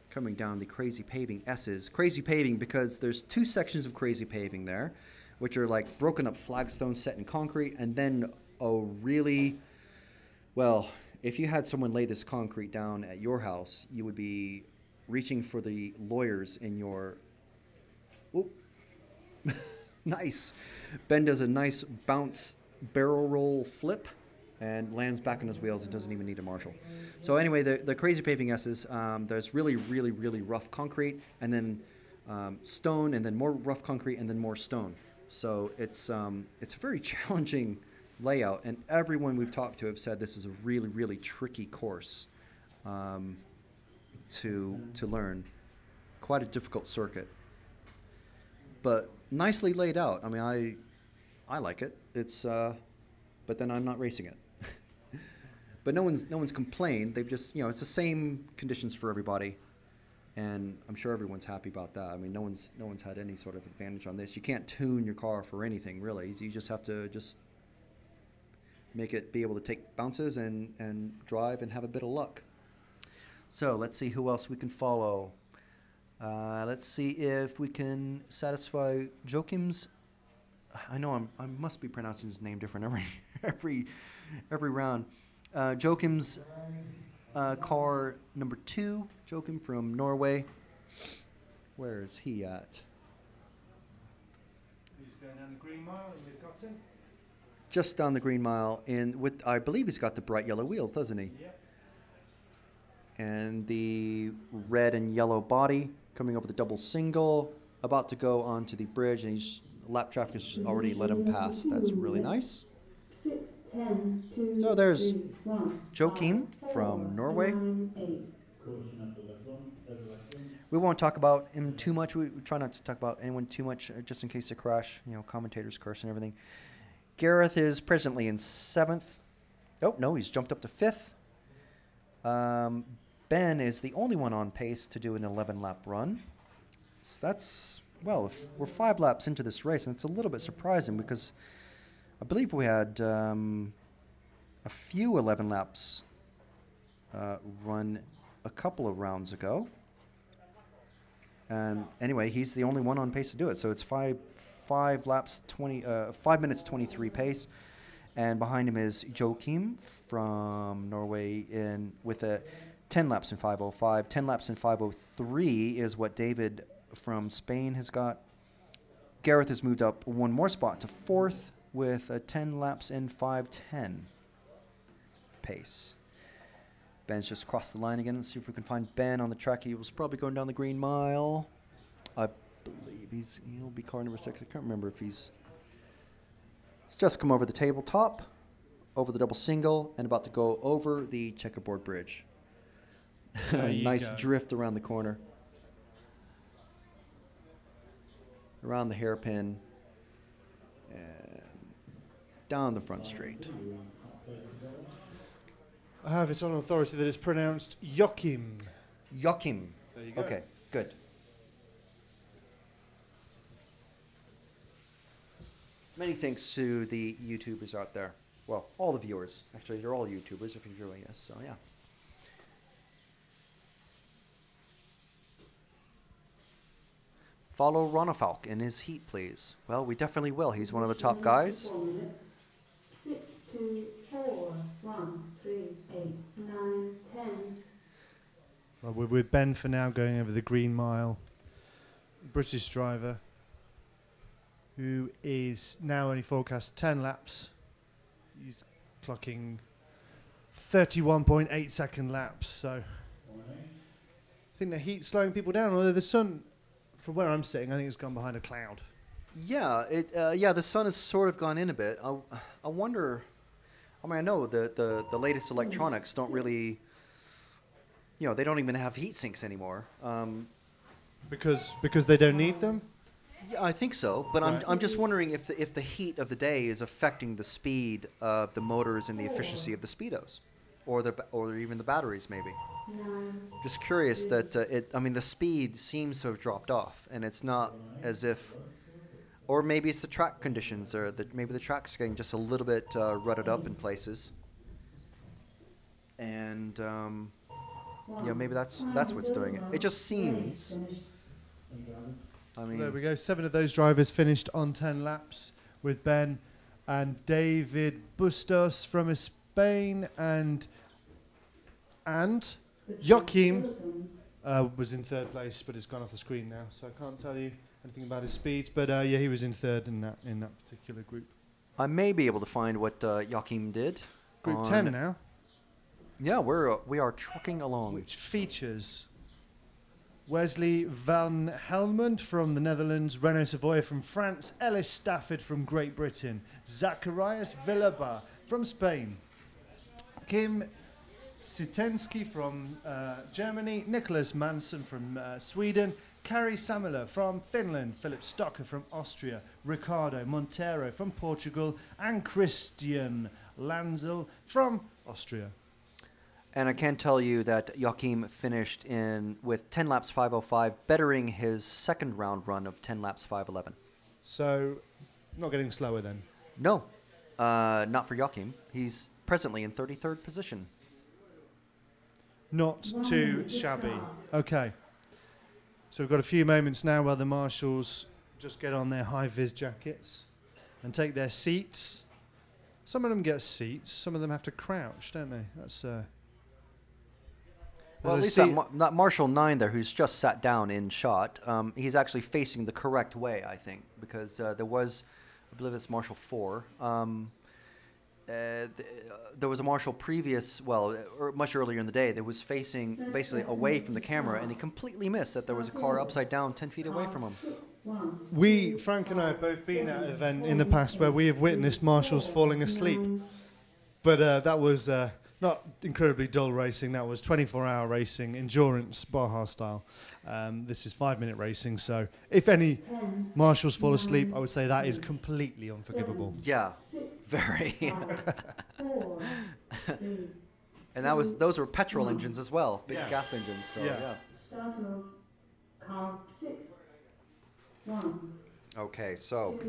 coming down the crazy paving S's. Crazy paving because there's 2 sections of crazy paving there, which are like broken up flagstones set in concrete, and then if you had someone lay this concrete down at your house, you would be reaching for the lawyers in your... Nice. Ben does a nice bounce barrel roll flip and lands back on his wheels and doesn't even need a marshal. So anyway, the crazy paving S's, there's really, really, really rough concrete, and then stone, and then more rough concrete, and then more stone. So it's a very challenging layout, and everyone we've talked to have said this is a really, really tricky course to learn. Quite a difficult circuit, but nicely laid out. I mean, I like it. It's but then I'm not racing it. But no one's complained. They've just, it's the same conditions for everybody, and I'm sure everyone's happy about that. I mean, no one's had any sort of advantage on this. You can't tune your car for anything really. You just have to make it be able to take bounces and drive and have a bit of luck. So let's see who else we can follow. Let's see if we can satisfy Joachim's. I know I must be pronouncing his name different every round. Joachim's car number 2, Joachim from Norway. Where is he at? He's going down the Green Mile in Wisconsin. Just down the Green Mile, I believe he's got the bright yellow wheels, doesn't he? Yep. And the red and yellow body coming over the double single, about to go onto the bridge, and lap traffic has already let him pass. That's really nice. 6, 10, 2, So there's 3, 1, Joachim 5, from 4, Norway. 9, 8. We won't talk about him too much. We try not to talk about anyone too much, just in case they crash. Commentators curse and everything. Gareth is presently in 7th. Oh, no, he's jumped up to 5th. Ben is the only one on pace to do an 11-lap run. So that's, if we're 5 laps into this race, and it's a little bit surprising because I believe we had a few 11 laps run a couple of rounds ago. And anyway, he's the only one on pace to do it. So it's 5 minutes 23 pace. And behind him is Joachim from Norway with a 10 laps in 5:05. 10 laps in 5:03 is what David from Spain has got. Gareth has moved up one more spot to 4th with a 10 laps in 5:10 pace. Ben's just crossed the line again. Let's see if we can find Ben on the track. He was probably going down the green mile. I believe he'll be car number 6. I can't remember if he's just come over the tabletop, over the double single, and about to go over the checkerboard bridge. Nice drift around the corner. Around the hairpin. And down the front straight. I have it on authority that it's pronounced Joachim. Joachim. There you go. Okay, good. Many thanks to the YouTubers out there. Well, all the viewers. Actually, they're all YouTubers if you're viewing this, so yeah. Follow Ronafalk in his heat, please. Well, we definitely will. He's one of the top guys. 6, 2, 4, 1, 3, 8, 9, 10. Well, we're with Ben for now, going over the green mile. British driver who is now only forecast 10 laps. He's clocking 31.8 second laps, so I think the heat's slowing people down, although the sun, from where I'm sitting, I think it's gone behind a cloud. Yeah, the sun has sort of gone in a bit. I wonder, I mean, I know the latest electronics don't really, they don't even have heat sinks anymore. Because they don't need them? Yeah, I think so, but Right. I'm just wondering if the heat of the day is affecting the speed of the motors and the efficiency of the speedos, or even the batteries maybe. Just curious that the speed seems to have dropped off, and it's not as if, or maybe it's the track conditions, or maybe the track's getting just a little bit rutted up in places, and maybe that's what's doing it. It just seems. I mean, there we go. 7 of those drivers finished on 10 laps with Ben and David Bustos from Spain and Joachim was in 3rd place, but it's gone off the screen now, so I can't tell you anything about his speeds. But yeah, he was in 3rd in that particular group. I may be able to find what Joachim did. Group 10 now. Yeah, we are trucking along. Which features Wesley Van Helmond from the Netherlands, Renault Savoy from France, Ellis Stafford from Great Britain, Zacharias Villaba from Spain, Kim Sitensky from Germany, Nicholas Manson from Sweden, Kari Samila from Finland, Philip Stocker from Austria, Ricardo Montero from Portugal, and Christian Lanzel from Austria. And I can tell you that Joachim finished with 10 laps 5:05, bettering his second round run of 10 laps 5:11. So, not getting slower then? No, not for Joachim. He's presently in 33rd position. Not too shabby. Okay. So we've got a few moments now while the marshals just get on their high-vis jackets and take their seats. Some of them get seats. Some of them have to crouch, don't they? That's... Well, at least that Marshal 9 there, who's just sat down in shot, he's actually facing the correct way, I think, because there was, I believe it's Marshal 4. There was a Marshal much earlier in the day, that was facing basically away from the camera, and he completely missed that there was a car upside down 10 feet away from him. Frank and I have both been at an event in the past where we have witnessed marshals falling asleep. But that was not incredibly dull racing. That was 24-hour racing, endurance, Baja style. This is 5-minute racing, so if any marshals fall asleep, I would say that is completely unforgivable. Yeah, very. And those were petrol engines as well, big gas engines. So yeah. Start of car 6, 1. Okay, so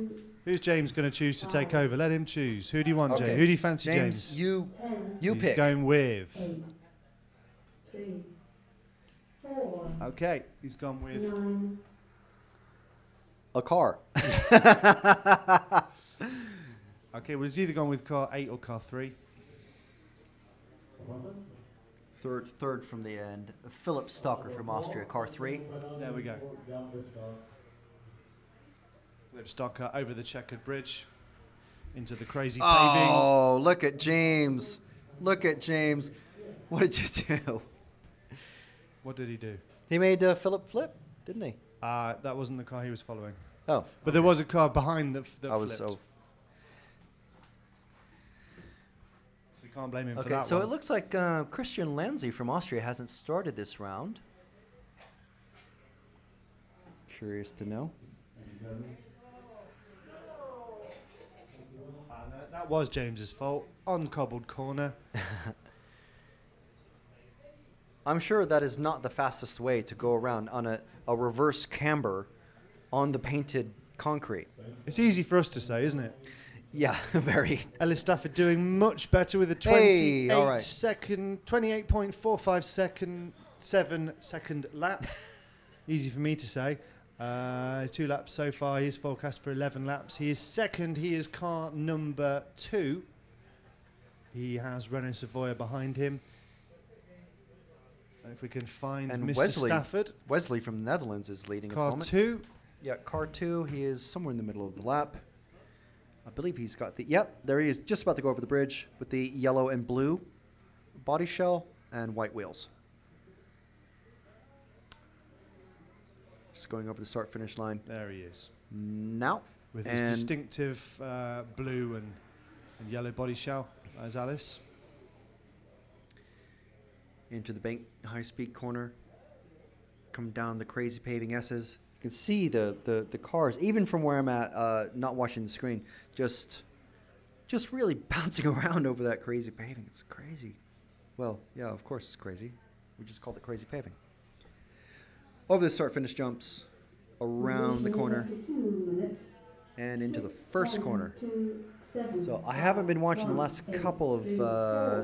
who's James going to choose to take over? Let him choose. Who do you want, Okay. James? Who do you fancy, James, James? you He's pick. going with. 3, 4, Okay, he's gone with. 9. A car. Okay, well, he's either gone with car 8 or car 3. Third from the end. Philip Stocker from Austria, car 3. There we go. Philip Stocker over the checkered bridge into the crazy paving. Oh, look at James. Look at James. What did you do? What did he do? He made Philip flip, didn't he? That wasn't the car he was following. Oh. But there was a car behind that I was flipped. so. So you can't blame him for Okay, that so one. it looks like Christian Lanzi from Austria hasn't started this round. Curious to know. That was James's fault. Uncobbled corner. I'm sure that is not the fastest way to go around on a reverse camber on the painted concrete. It's easy for us to say, isn't it? Yeah, very. Ellis Stafford doing much better with a Hey, all right. 28.45 7 second lap. Easy for me to say. 2 laps so far. He's forecast for 11 laps. He is second. He is car number 2. He has Renault Savoia behind him. If we can find And Mr. Wesley, Stafford. Wesley from the Netherlands is leading at the Car moment. 2. Yeah, car 2. He is somewhere in the middle of the lap. I believe he's got the... Yep, there he is, just about to go over the bridge with the yellow and blue body shell and white wheels. Just going over the start-finish line. There he is. Now. With his distinctive blue and yellow body shell. There's Alice. Into the bank high-speed corner. Come down the crazy paving S's. You can see the cars, even from where I'm at, not watching the screen, just really bouncing around over that crazy paving. It's crazy. Well, yeah, of course it's crazy. We just called it crazy paving. Over the start-finish jumps, around the corner, and into the first corner. So I haven't been watching the last couple of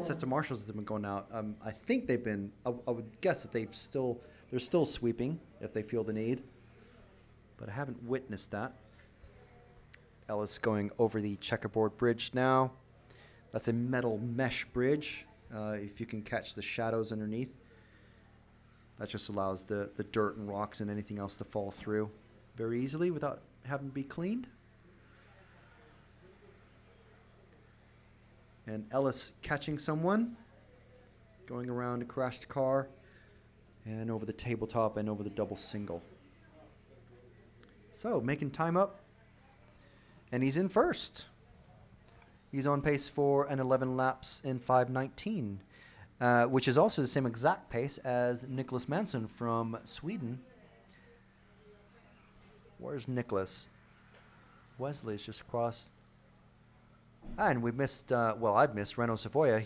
sets of marshals that have been going out. I think they've been. I would guess that they're still sweeping if they feel the need, but I haven't witnessed that. Ellis going over the checkerboard bridge now. That's a metal mesh bridge. If you can catch the shadows underneath, that just allows the dirt and rocks and anything else to fall through very easily without having to be cleaned. And Ellis catching someone, going around a crashed car, and over the tabletop and over the double single. So, making time up, and he's in first. He's on pace for an 11 laps in 5:19, which is also the same exact pace as Nicholas Manson from Sweden. Where's Nicholas? Wesley's just across. And we missed, well, I've missed Renault Savoia.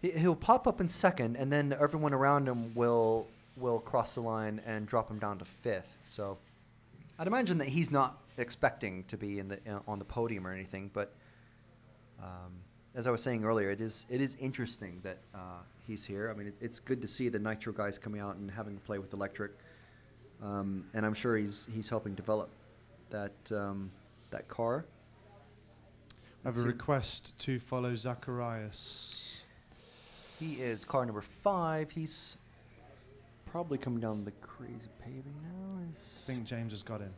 He'll pop up in second, and then everyone around him will cross the line and drop him down to 5th. So I'd imagine that he's not expecting to be on the podium or anything. But as I was saying earlier, it is interesting that he's here. I mean, it's good to see the Nitro guys coming out and having to play with electric, and I'm sure he's helping develop that car. I have a request to follow Zacharias. He is car number 5. He's probably coming down the crazy paving now. I think James has got him.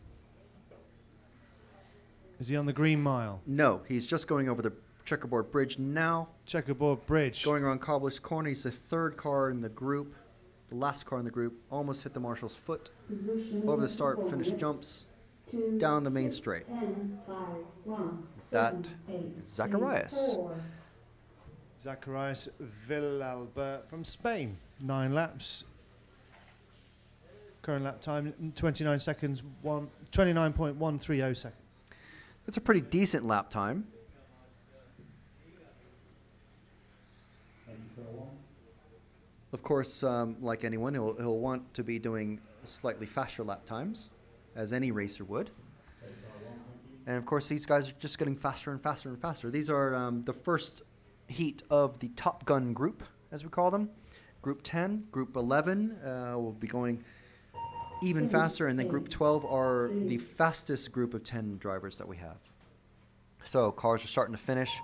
Is he on the green mile? No, he's just going over the checkerboard bridge now. Checkerboard bridge. Going around Cobbler's Corner. He's the 3rd car in the group. The last car in the group. Almost hit the marshal's foot. Over the start-finish jumps. Down the main straight. That is Zacharias. Zacharias Villalba from Spain. 9 laps. Current lap time 29 seconds. 29.130 seconds. That's a pretty decent lap time. Of course, like anyone, he'll want to be doing slightly faster lap times. as any racer would. And of course, these guys are just getting faster and faster and faster. These are the first heat of the Top Gun group, as we call them. Group 10, Group 11 will be going even faster, and then Group 12 are the fastest group of 10 drivers that we have. So cars are starting to finish.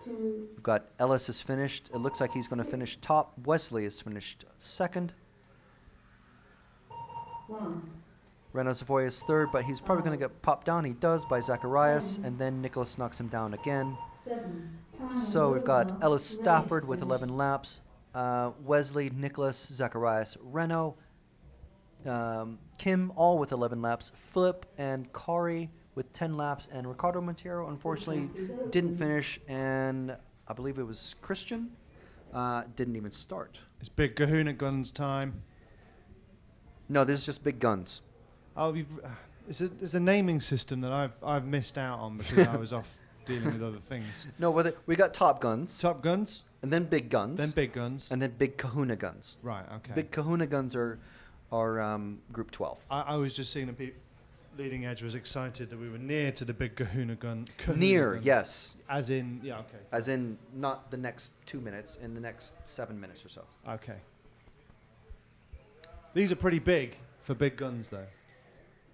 We've got Ellis is finished. It looks like he's going to finish top. Wesley is finished second. Renault Savoy is third, but he's probably going to get popped down. He does by Zacharias, and then Nicholas knocks him down again. So we've got Ellis Stafford with 11 laps. Wesley, Nicholas, Zacharias, Renault, Kim all with 11 laps. Philip and Kari with 10 laps, and Ricardo Montero unfortunately didn't finish, and I believe it was Christian didn't even start. It's Big Kahuna Guns time. No, this is just Big Guns. Oh, there's a naming system that I've missed out on because I was off dealing with other things. No, we got Top Guns. Top Guns. And then Big Guns. Then Big Guns. And then Big Kahuna Guns. Right, okay. Big Kahuna Guns are Group 12. I was just seeing the Leading Edge was excited that we were near to the Big Kahuna Near, Guns. yes. As in, yeah, okay. As in not the next 2 minutes, in the next 7 minutes or so. Okay. These are pretty big for Big Guns, though.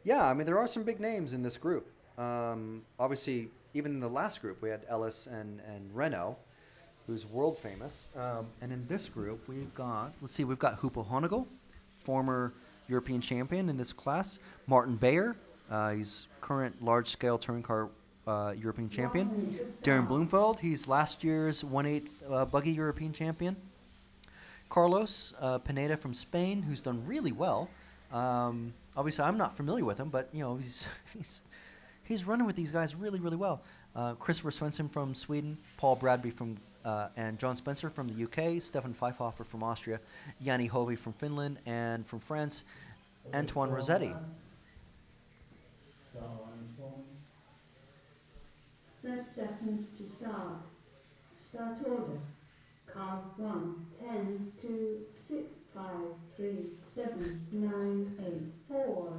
Yeah, I mean, there are some big names in this group. Obviously, even in the last group, we had Ellis and Renault, who's world famous. And in this group, we've got, we've got Hupo Honigel, former European champion in this class. Martin Bayer, he's current large-scale touring car European champion. Darren Bloomfeld, he's last year's 1/8 buggy European champion. Carlos Pineda from Spain, who's done really well. Obviously, I'm not familiar with him, but you know he's running with these guys really, really well. Christopher Svensson from Sweden, Paul Bradby from and John Spencer from the UK, Stefan Pfeifhofer from Austria, Yanni Hovey from Finland, and from France, Antoine Rossetti. 30 seconds to start. Start order. Car 1, 10, 2, 6, 5, 3, 7, 9, 8, 4.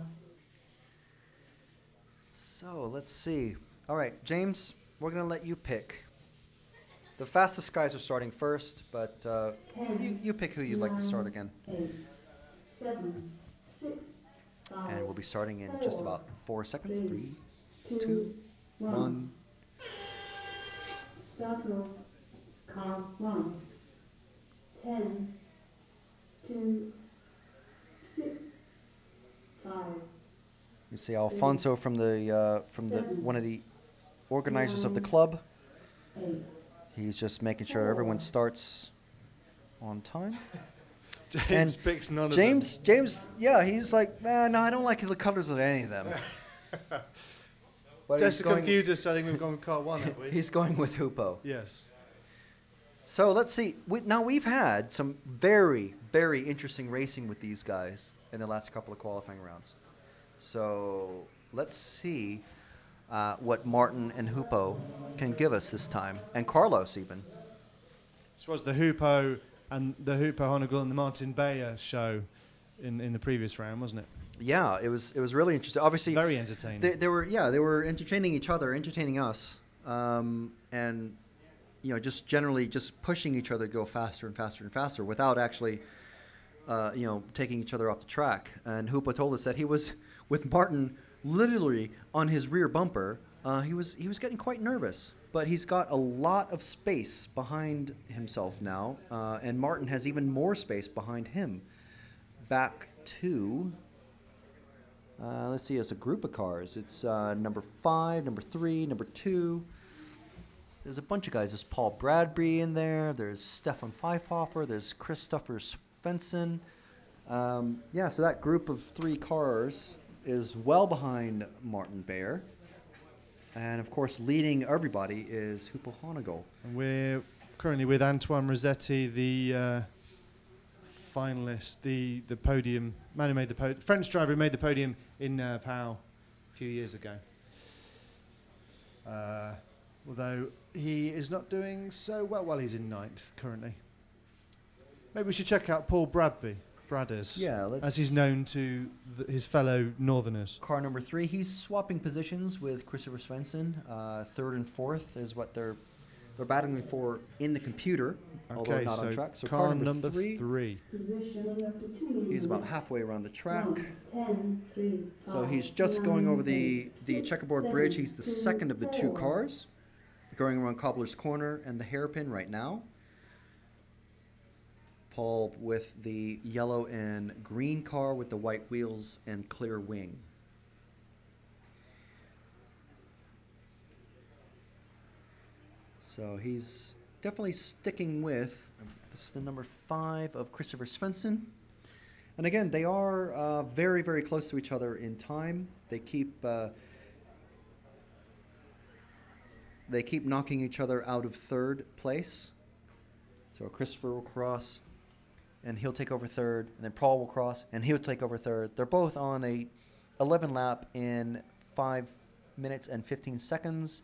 So let's see. All right, James, we're going to let you pick. The fastest guys are starting first, but you pick who you'd like to start again. 8, 7, 6, 5, And we'll be starting in just about 4 seconds. 3, 2, 2, 1. Start off. Car 1, 10, 2, 6, 5. You see Alfonso from the one of the organizers of the club. 8. He's just making sure everyone starts on time. James picks none of James, yeah, he's like, no, I don't like the colors of any of them. But just he's to confuse us, I think we've gone with car 1, have we? He's going with Hupo. Yes. So let's see. Now we've had some very, very interesting racing with these guys in the last couple of qualifying rounds. So let's see what Martin and Hupo can give us this time, and Carlos even. This was the Hupo Honigel and the Martin Bayer show in the previous round, wasn't it? Yeah, it was really interesting. Obviously, very entertaining. They were entertaining each other, entertaining us, and just generally just pushing each other to go faster and faster and faster without actually, taking each other off the track. And Hupo told us that he was with Martin literally on his rear bumper. He was getting quite nervous, but he's got a lot of space behind himself now, and Martin has even more space behind him. Back to, let's see, it's a group of cars. It's number 5, number 3, number 2. There's a bunch of guys. There's Paul Bradby in there. There's Stefan Pfeifhofer. There's Christopher Svensson. So that group of 3 cars is well behind Martin Bayer. And, of course, leading everybody is Hupo Honigel. And we're currently with Antoine Rossetti, the finalist, the podium, man who made the podium, French driver who made the podium in Pau a few years ago. Although he is not doing so well. Well, he's in 9th currently. Maybe we should check out Paul Bradby. Bradders. Yeah, as he's known to his fellow Northerners. Car number 3, he's swapping positions with Christopher Svensson. 3rd and 4th is what they're battling for in the computer, although Okay, not so on track. So car car number 3. three. He's about halfway around the track. 10, 3, So he's just going over the checkerboard bridge. He's the second of the 2 cars, going around Cobbler's Corner and the hairpin right now. Paul with the yellow and green car with the white wheels and clear wing. So he's definitely sticking with, this is the number 5 of Christopher Svensson. And again, they are very, very close to each other in time. They keep knocking each other out of 3rd place. So Christopher will cross, and he'll take over 3rd, and then Paul will cross, and he'll take over 3rd. They're both on a 11 lap in 5 minutes and 15 seconds,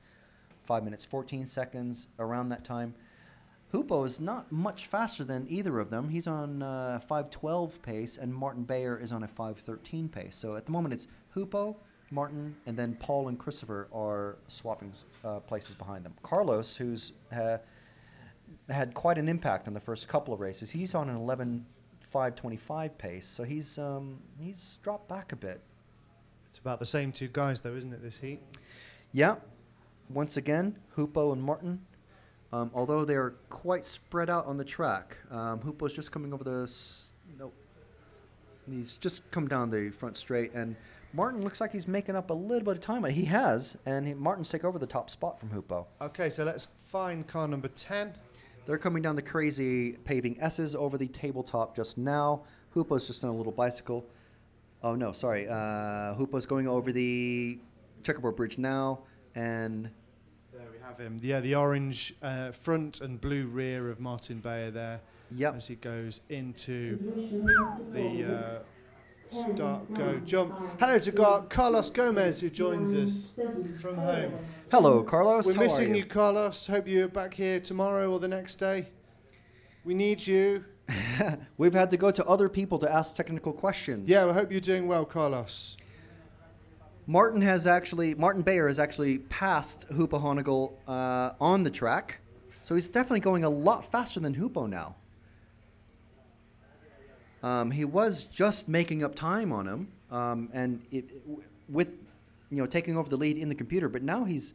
5 minutes 14 seconds, around that time. Hupo is not much faster than either of them. He's on 5:12 pace, and Martin Bayer is on a 5:13 pace. So at the moment, it's Hupo, Martin, and then Paul and Christopher are swapping places behind them. Carlos, who's had quite an impact on the first couple of races, he's on an 11:5:25 pace. So he's dropped back a bit. It's about the same 2 guys, though, isn't it, this heat? Yeah. Once again, Hupo and Martin. Although they're quite spread out on the track. Hupo's just coming over he's just come down the front straight, and Martin looks like he's making up a little bit of time. He has, and Martin's take over the top spot from Hupo. Okay, so let's find car number 10. They're coming down the crazy paving S's over the tabletop just now. Hupo's just on a little bicycle. Oh, no, sorry. Hupo's going over the checkerboard bridge now, and there we have him. Yeah, the orange front and blue rear of Martin Bayer there. Yep. As he goes into the start, go, jump. Hello to Carlos Gomez, who joins us from home. Hello, Carlos. We're How are missing you? you, Carlos. Hope you're back here tomorrow or the next day. We need you. We've had to go to other people to ask technical questions. Yeah, we hope you're doing well, Carlos. Martin Bayer has actually passed Hupo Honigel on the track, so he's definitely going a lot faster than Hupo now. He was just making up time on him, and with taking over the lead in the computer, but now he's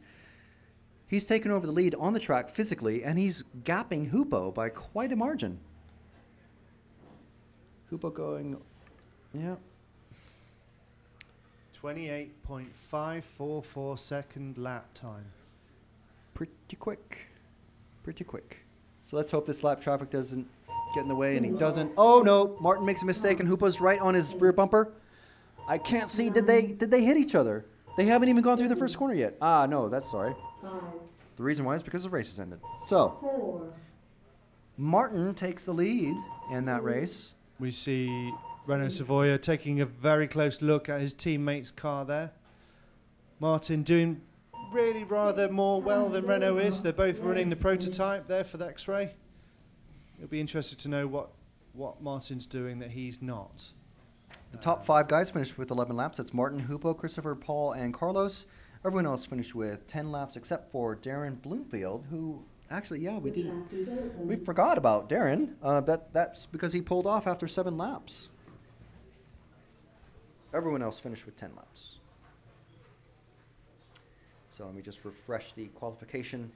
taken over the lead on the track physically, and he's gapping Hupo by quite a margin. Hupo going, yeah. 28.544 second lap time. Pretty quick. So let's hope this lap traffic doesn't get in the way, and he doesn't. Oh no, Martin makes a mistake, and Hupo's right on his rear bumper. I can't see, did they hit each other? They haven't even gone through the first corner yet. Ah, no, that's sorry. The reason why is because the race has ended. So, Martin takes the lead in that race. We see Renault Savoia taking a very close look at his teammate's car there. Martin doing really rather more well than Renault is. They're both running the prototype there for the X-Ray. You'll be interested to know what Martin's doing that he's not. The top 5 guys finished with 11 laps. That's Martin, Hupo, Christopher, Paul, and Carlos. Everyone else finished with 10 laps except for Darren Bloomfield, who actually, yeah, we forgot about Darren. That's because he pulled off after 7 laps. Everyone else finished with 10 laps. So let me just refresh the qualification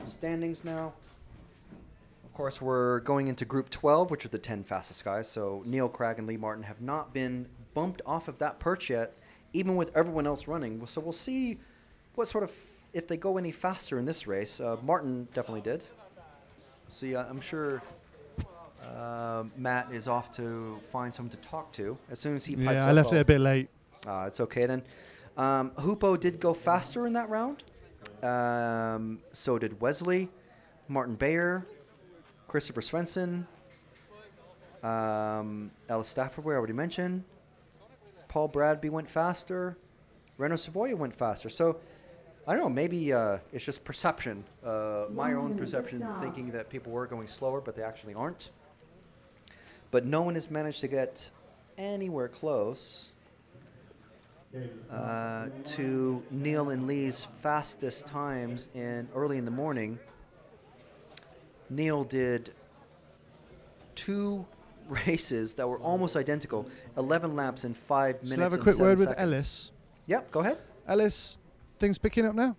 standings now. Of course, we're going into Group 12, which are the 10 fastest guys. So Neil Cragg and Lee Martin have not been bumped off of that perch yet, even with everyone else running. So we'll see what sort of, if they go any faster in this race. Martin definitely did. See, I'm sure Matt is off to find someone to talk to as soon as he pipes up. Yeah, I left it a bit late. It's okay then. Hupo did go faster in that round. So did Wesley, Martin Bayer, Christopher Svensson, Ellis Stafford, we already mentioned. Paul Bradby went faster. Renault Savoia went faster. So, I don't know, maybe it's just perception. My own perception, thinking that people were going slower, but they actually aren't. but no one has managed to get anywhere close to Neil and Lee's fastest times early in the morning. Neil did 2 races that were almost identical, 11 laps in 5 minutes. Shall I have a and quick 7 word with seconds. Ellis? Yep, go ahead. Ellis, things picking up now?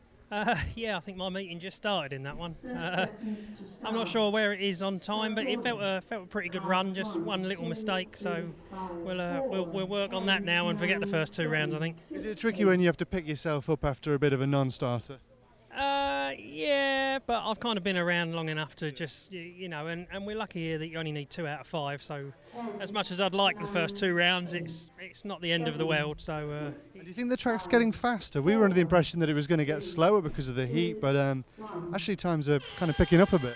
Yeah, I think my meeting just started in that one. I'm not sure where it is on time, but it felt a pretty good run. Just one little mistake, so we'll work on that now and forget the first 2 rounds, I think. Is it tricky when you have to pick yourself up after a bit of a non-starter? Yeah, but I've kind of been around long enough to just, you know, and we're lucky here that you only need 2 out of 5. So, as much as I'd like the first 2 rounds, it's not the end of the world. So, do you think the track's getting faster? We were under the impression that it was going to get slower because of the heat, but actually times are kind of picking up a bit.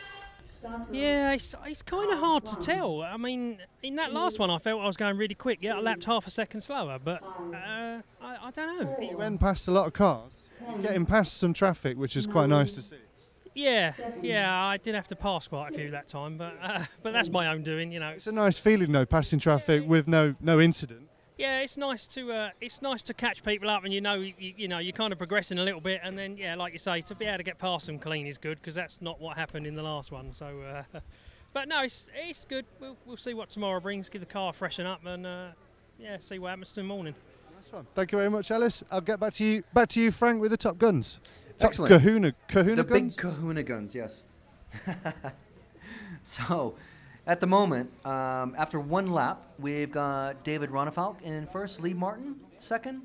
Yeah, it's kind of hard to tell. I mean, in that last one, I felt I was going really quick. Yeah, I lapped half a second slower, but I don't know. You went past a lot of cars, getting past some traffic, which is quite nice to see. Yeah, I did have to pass quite a few that time, but that's my own doing, you know. It's a nice feeling, though, passing traffic with no incident. Yeah, it's nice to catch people up, and you know you're kind of progressing a little bit, and then like you say, to be able to get past them clean is good because that's not what happened in the last one. So, but no, it's good. We'll see what tomorrow brings. Give the car a freshen up, and see what happens tomorrow morning. Nice one. Thank you very much, Ellis. I'll get back to you, Frank, with the Top Guns. Excellent. Kahuna the guns? big kahuna guns, yes. So, at the moment, after 1 lap, we've got David Ronefalk in first, Lee Martin second.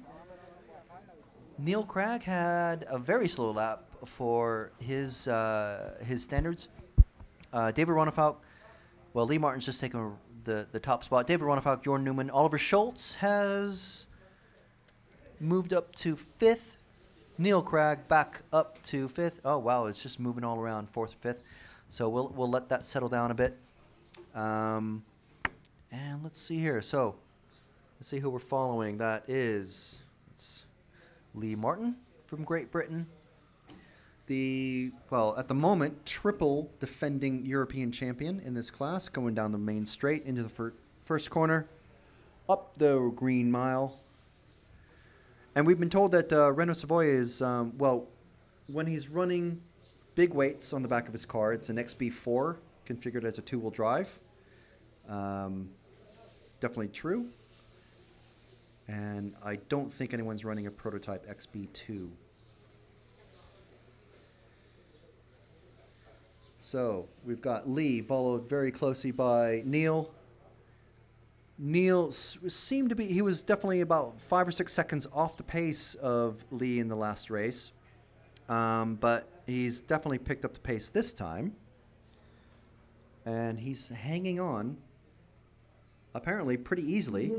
Neil Cragg had a very slow lap for his standards. David Ronefalk, well, Lee Martin's just taken the top spot. David Ronefalk, Jordan Newman, Oliver Schultz has moved up to 5th. Neil Cragg back up to 5th. Oh, wow, it's just moving all around 4th, 5th. So we'll let that settle down a bit. And let's see here. So let's see who we're following. That is Lee Martin from Great Britain. At the moment, triple defending European champion in this class, going down the main straight into the first corner, up the green mile. And we've been told that Renault Savoy is, when he's running big weights on the back of his car, it's an XB4 configured as a 2-wheel drive. Definitely true. And I don't think anyone's running a prototype XB2. So we've got Lee, followed very closely by Neil. Neil seemed to be, he was definitely about 5 or 6 seconds off the pace of Lee in the last race. But he's definitely picked up the pace this time. And he's hanging on, apparently pretty easily.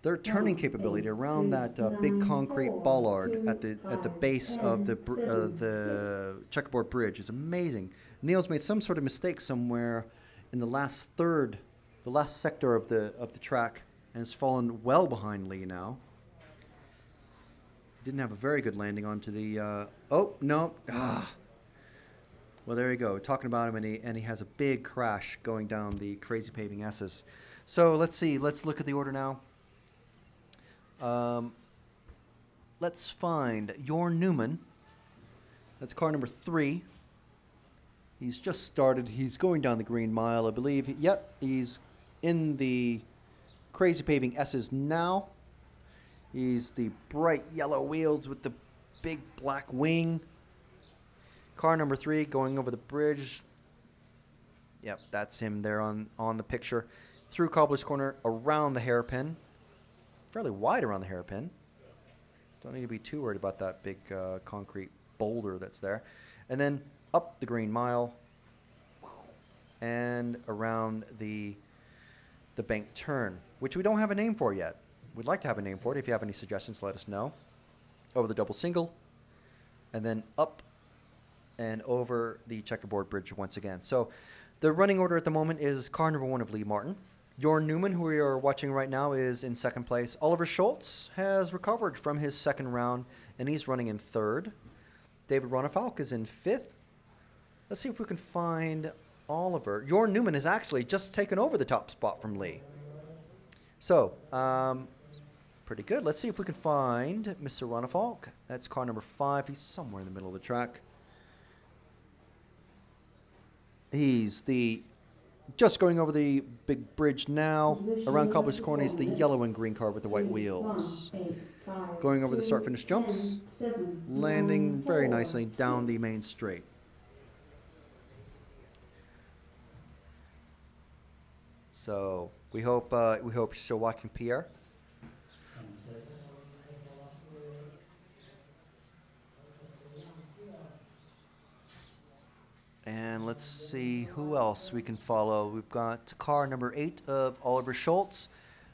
Their turning capability around that big concrete bollard at the base of the checkerboard bridge is amazing. Neil's made some sort of mistake somewhere in the last third, the last sector of the track, and has fallen well behind Lee now. Didn't have a very good landing onto the. Oh no! Well, there you go. Talking about him, and he has a big crash going down the crazy paving S's. So let's see. Let's look at the order now. Let's find Jorn Newman. That's car number 3. He's just started. He's going down the green mile, I believe. Yep, he's in the crazy paving S's now. He's the bright yellow wheels with the big black wing. Car number 3 going over the bridge. Yep, that's him there on the picture. Through Cobbler's Corner, around the hairpin. Fairly wide around the hairpin. Don't need to be too worried about that big concrete boulder that's there. And then up the green mile and around the bank turn, which we don't have a name for yet. We'd like to have a name for it. If you have any suggestions, let us know. Over the double single, and then up and over the checkerboard bridge once again. So the running order at the moment is car number 1 of Lee Martin. Jorn Newman, who we are watching right now, is in 2nd place. Oliver Schultz has recovered from his 2nd round, and he's running in 3rd. David Ronefalk is in 5th. Let's see if we can find Oliver. Jorn Newman has actually just taken over the top spot from Lee. So, pretty good. Let's see if we can find Mr. Ronefalk. That's car number 5. He's somewhere in the middle of the track. He's just going over the big bridge now. Around Cobbler's Corner is the yellow and green car with the white wheels. Going over the start-finish jumps, landing very nicely down the main straight. So we hope you're still watching, Pierre. And let's see who else we can follow. We've got car number 8 of Oliver Schultz.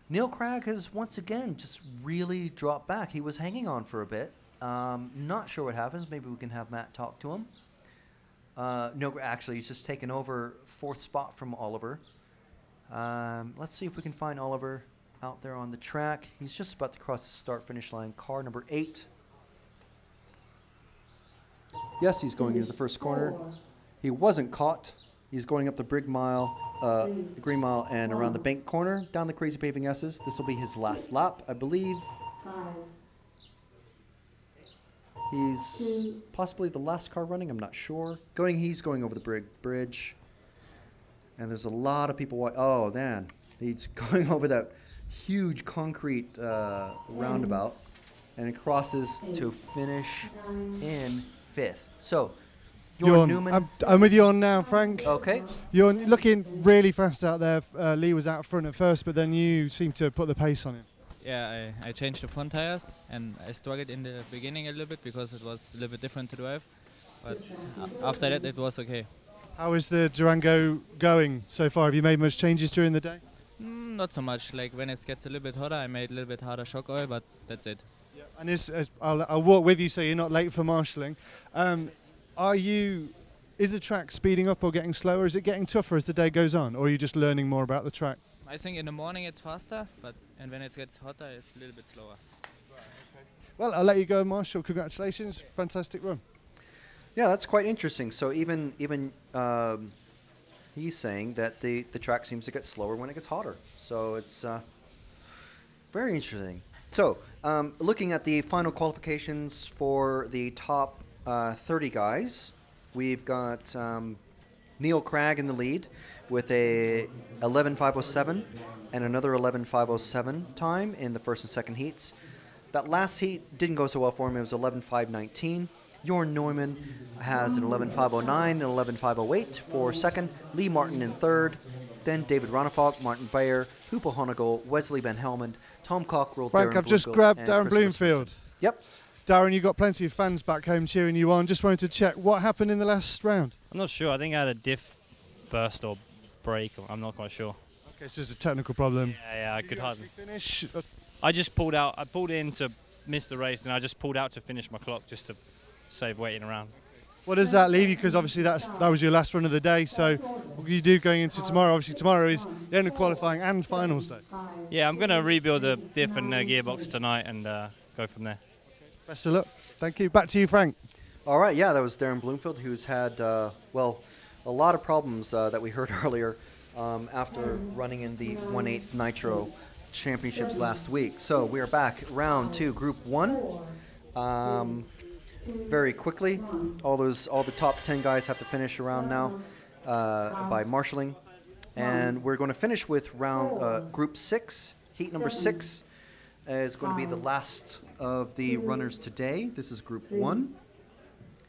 Neil Cragg has once again just really dropped back. He was hanging on for a bit. Not sure what happens. Maybe we can have Matt talk to him. No, actually, he's just taken over 4th spot from Oliver. Let's see if we can find Oliver out there on the track. He's just about to cross the start-finish line. Car number 8. Yes, he's going into the first corner. He wasn't caught. He's going up the Green Mile and around the bank corner, down the Crazy Paving S's. This will be his last lap, I believe. He's possibly the last car running, I'm not sure. He's going over the bridge. And there's a lot of people. Oh, man. He's going over that huge concrete roundabout. And it crosses to finish in 5th. So, Jorn Newman. I'm with you on now, Frank. Okay. You're looking really fast out there. Lee was out front at first, but then you seem to put the pace on him. Yeah, I changed the front tires, and I struggled in the beginning a little bit because it was a little bit different to drive. But after that, it was okay. How is the Durango going so far? Have you made much changes during the day? Not so much. Like when it gets a little bit hotter, I made a little bit harder shock oil, but that's it. Yeah. And I'll walk with you so you're not late for marshalling. Is the track speeding up or getting slower? Is it getting tougher as the day goes on, or are you just learning more about the track? I think in the morning it's faster, and when it gets hotter, it's a little bit slower. Well, I'll let you go, Marshall. Congratulations, fantastic run. Yeah, that's quite interesting. So even he's saying that the track seems to get slower when it gets hotter. So it's very interesting. So looking at the final qualifications for the top 30 guys, we've got Neil Cragg in the lead with a 11.507 and another 11.507 time in the first and second heats. That last heat didn't go so well for him. It was 11.519. Jorn Neumann has an 11.509 and 11.508 for second. Lee Martin in third. Then David Ronefalk, Martin Bayer, Hoopo Honegal, Wesley Van Helmond, Tom Cockrell, Frank, Darren I've just Bloomfield, grabbed Darren Bloomfield. Yep. Darren, you've got plenty of fans back home cheering you on. Just wanted to check what happened in the last round. I'm not sure. I think I had a diff burst or break. I'm not quite sure. Okay, so it's a technical problem. Yeah, I could hardly finish. I just pulled out. I pulled in to miss the race, and I just pulled out to finish my clock just to save waiting around. What does that leave you? Because obviously that was your last run of the day. So what do you do going into tomorrow? Obviously tomorrow is the end of qualifying and finals day. Yeah, I'm going to rebuild the diff and gearbox tonight and go from there. Best of luck. Thank you. Back to you, Frank. All right, yeah, that was Darren Bloomfield, who's had, well, a lot of problems that we heard earlier after running in the 1/8 Nitro Championships last week. So we are back, round 2, Group 1. Very quickly, all the top 10 guys have to finish around now by marshalling. And we're going to finish with Group 6, heat number 6. Is going to be the last of the runners today. This is Group 1.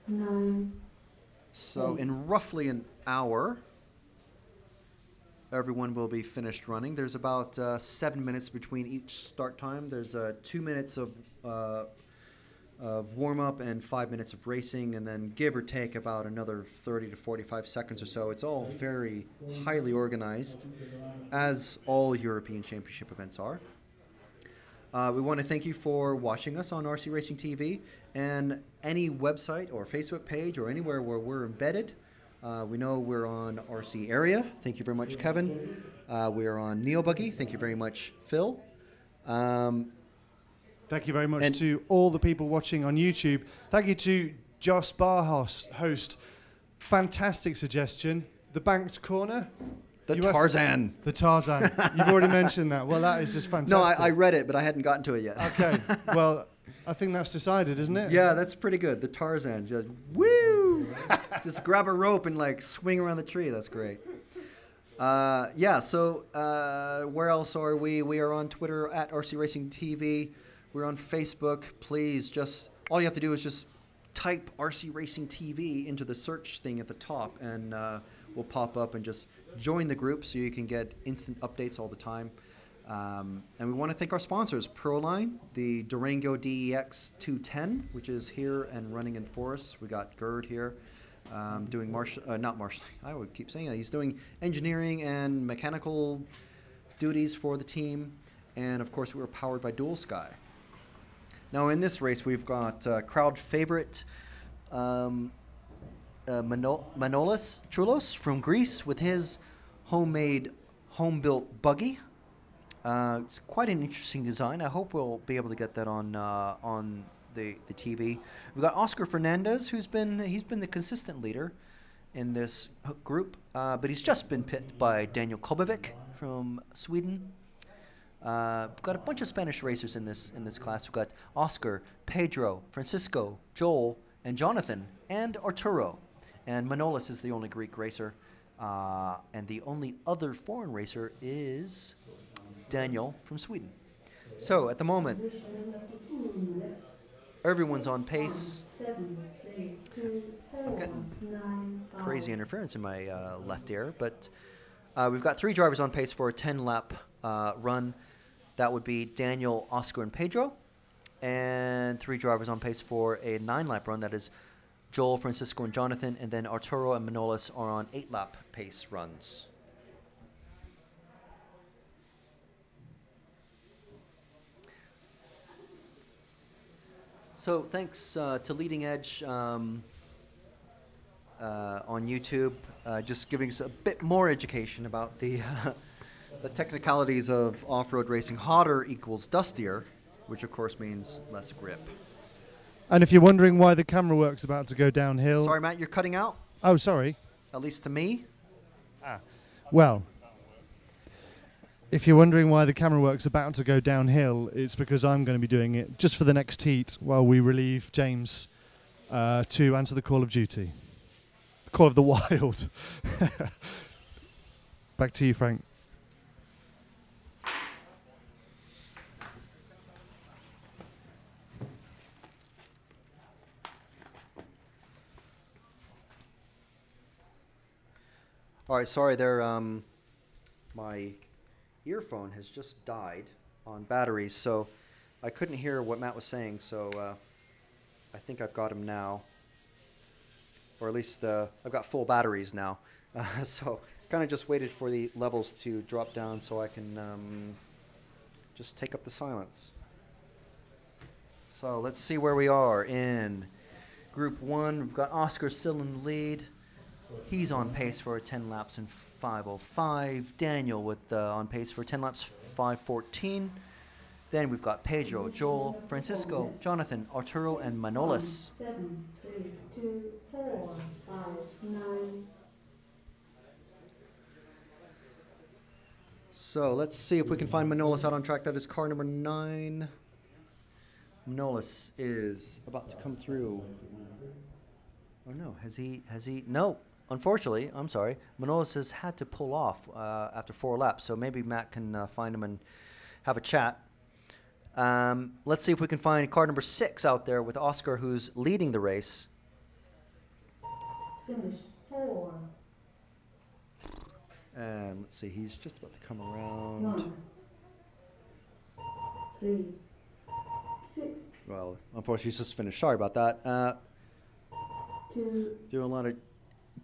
9. So in roughly an hour, everyone will be finished running. There's about 7 minutes between each start time. There's 2 minutes of warm-up and 5 minutes of racing, and then give or take about another 30 to 45 seconds or so. It's all very highly organized, as all European Championship events are. We want to thank you for watching us on RC Racing TV, and any website or Facebook page or anywhere where we're embedded. We know we're on RC Area. Thank you very much, Kevin. We are on Neo Buggy. Thank you very much, Phil. Thank you very much to all the people watching on YouTube. Thank you to Josh Barhost, host. Fantastic suggestion. The banked corner. The You asked- Tarzan. The Tarzan. You've already mentioned that. Well, that is just fantastic. No, I read it, but I hadn't gotten to it yet. Okay. Well, I think that's decided, isn't it? Yeah, that's pretty good. The Tarzan. Just, woo! Just grab a rope and like swing around the tree. That's great. Yeah, so where else are we? We are on Twitter at RC Racing TV. We're on Facebook. Please, just all you have to do is just type RC Racing TV into the search thing at the top, and we'll pop up, and just join the group so you can get instant updates all the time. And we want to thank our sponsors, Proline, the Durango DEX 210, which is here and running in Forest. We got Gerd here doing not marshalling. I would keep saying that. He's doing engineering and mechanical duties for the team. And of course, we were powered by Dual Sky. Now in this race, we've got crowd favorite Manolis Choulos from Greece with his homemade, home-built buggy. It's quite an interesting design. I hope we'll be able to get that on the TV. We've got Oscar Fernandez, he's been the consistent leader in this group, but he's just been pipped by Daniel Kobovic from Sweden. We've got a bunch of Spanish racers in this class. We've got Oscar, Pedro, Francisco, Joel, and Jonathan, and Arturo. And Manolis is the only Greek racer, and the only other foreign racer is Daniel from Sweden. So at the moment, everyone's on pace. Getting crazy interference in my left ear, but we've got 3 drivers on pace for a 10-lap run. That would be Daniel, Oscar, and Pedro, and 3 drivers on pace for a 9-lap run. That is Joel, Francisco, and Jonathan, and then Arturo and Manolis are on 8-lap pace runs. So thanks to Leading Edge on YouTube, just giving us a bit more education about the the technicalities of off-road racing. Hotter equals dustier, which of course means less grip. And if you're wondering why the camera work's about to go downhill... Sorry, Matt, you're cutting out? Oh, sorry. At least to me? Well, if you're wondering why the camera work's about to go downhill, it's because I'm going to be doing it just for the next heat while we relieve James to answer the call of duty. The call of the wild. Back to you, Frank. All right, sorry there. My earphone has just died on batteries, so I couldn't hear what Matt was saying, so I think I've got him now. Or at least I've got full batteries now. So kind of just waited for the levels to drop down so I can just take up the silence. So let's see where we are in Group 1. We've got Oscar still in the lead. He's on pace for 10 laps in 5:05. Daniel with on pace for 10 laps, 5:14. Then we've got Pedro, Joel, Francisco, Jonathan, Arturo, and Manolis. 7, 3, 2, 4, 5, 9. So let's see if we can find Manolis out on track. That is car number 9. Manolis is about to come through. Oh no, has he? No. Unfortunately, I'm sorry, Manolis has had to pull off after 4 laps, so maybe Matt can find him and have a chat. Let's see if we can find car number 6 out there with Oscar, who's leading the race. Finish 4. And let's see, he's just about to come around. 1, 3, 6. Well, unfortunately, he's just finished. Sorry about that. 2. Doing a lot of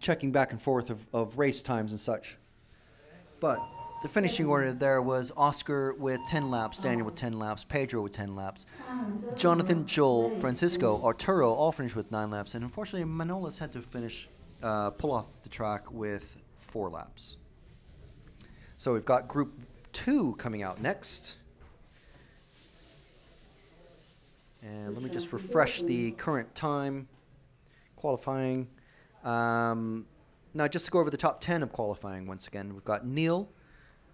checking back and forth of race times and such. But the finishing order there was Oscar with 10 laps, Daniel with 10 laps, Pedro with 10 laps, Jonathan, Joel, Francisco, Arturo all finished with 9 laps, and unfortunately Manolis had to finish, pull off the track with 4 laps. So we've got Group 2 coming out next. And let me just refresh the current time. Qualifying. Now, just to go over the top 10 of qualifying once again, we've got Neil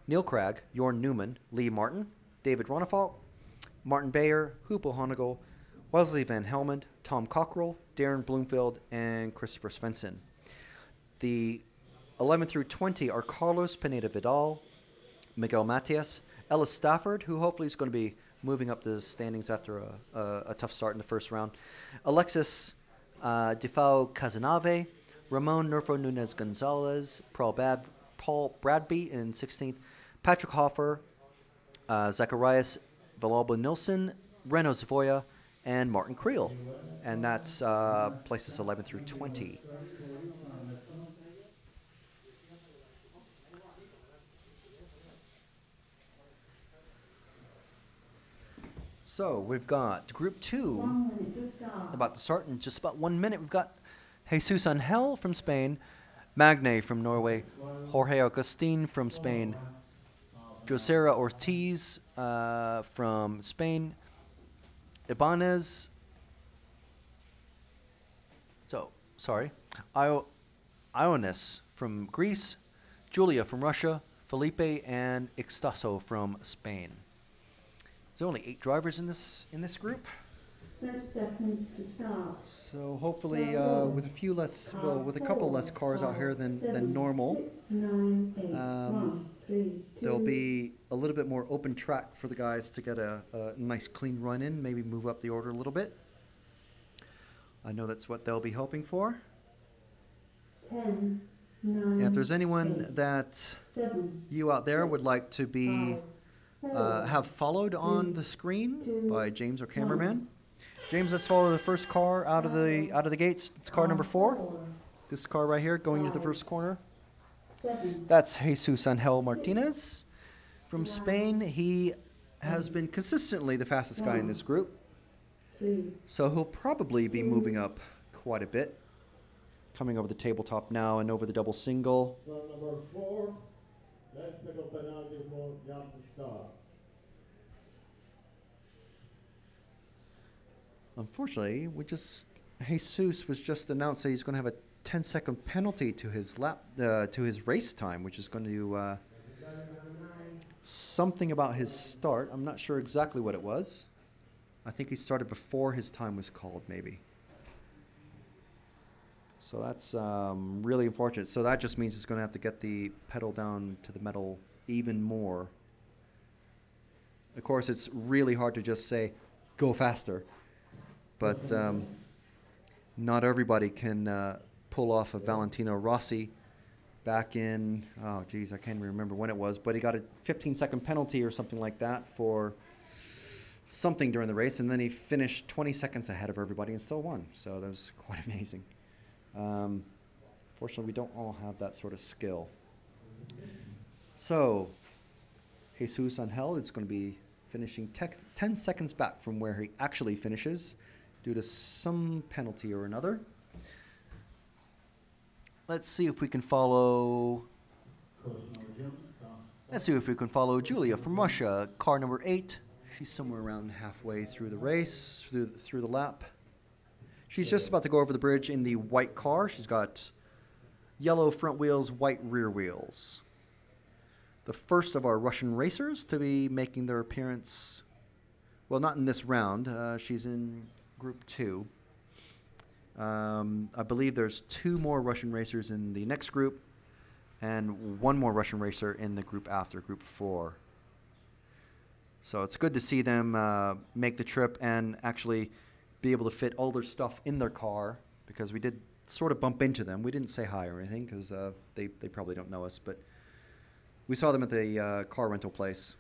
Cragg, Jorn Newman, Lee Martin, David Ronefalk, Martin Bayer, Hupo Honegel, Wesley Van Helmond, Tom Cockrell, Darren Bloomfield, and Christopher Svensson. The 11 through 20 are Carlos Pineda Vidal, Miguel Matias, Ellis Stafford, who hopefully is going to be moving up the standings after a tough start in the first round, Alexis Defao Casanave, Ramon Nerfo Nunez Gonzalez, Paul Bradby in 16th, Patrick Hoffer, Zacharias Villalba Nilsson, Reno Zavoya, and Martin Creel. And that's places 11 through 20. So we've got Group 2 about to start in just about 1 minute. We've got Jesus Angel from Spain, Magne from Norway, Jorge Agustin from Spain, Josera Ortiz from Spain, Ibanez, Ioannis from Greece, Julia from Russia, Felipe and Ixtaso from Spain. There's only 8 drivers in this group. 30 seconds to start. So hopefully with a couple less cars out here than normal, there'll be a little bit more open track for the guys to get a nice clean run in, maybe move up the order a little bit. I know that's what they'll be hoping for. 10, 9, And if there's anyone 8, that 7, you out there would like to be have followed on the screen by James or cameraman, James, let's follow the first car out of the gates. It's car number 4. This car right here going into the first corner. That's Jesus Angel Martinez from Spain. He has been consistently the fastest guy in this group. So he'll probably be moving up quite a bit. Coming over the tabletop now and over the double single. Number 4, let's pick up penalty for Jan Start. Unfortunately, Jesus was just announced that he's going to have a 10-second penalty to his race time, which is going to something about his start. I'm not sure exactly what it was. I think he started before his time was called, maybe. So that's really unfortunate. So that just means he's going to have to get the pedal down to the metal even more. Of course, it's really hard to just say, go faster. But not everybody can pull off a Valentino Rossi back in, oh geez, I can't even remember when it was, but he got a 15-second penalty or something like that for something during the race, and then he finished 20 seconds ahead of everybody and still won. So that was quite amazing. Fortunately, we don't all have that sort of skill. So, Jesus Angel is going to be finishing 10 seconds back from where he actually finishes due to some penalty or another. Let's see if we can follow Julia from Russia, car number 8. She's somewhere around halfway through the race, through the lap. She's just about to go over the bridge in the white car. She's got yellow front wheels, white rear wheels. The first of our Russian racers to be making their appearance, well, not in this round. She's in Group 2. I believe there's 2 more Russian racers in the next group and 1 more Russian racer in the group after, Group 4. So it's good to see them make the trip and actually be able to fit all their stuff in their car, because we did sort of bump into them. We didn't say hi or anything because they probably don't know us, but we saw them at the car rental place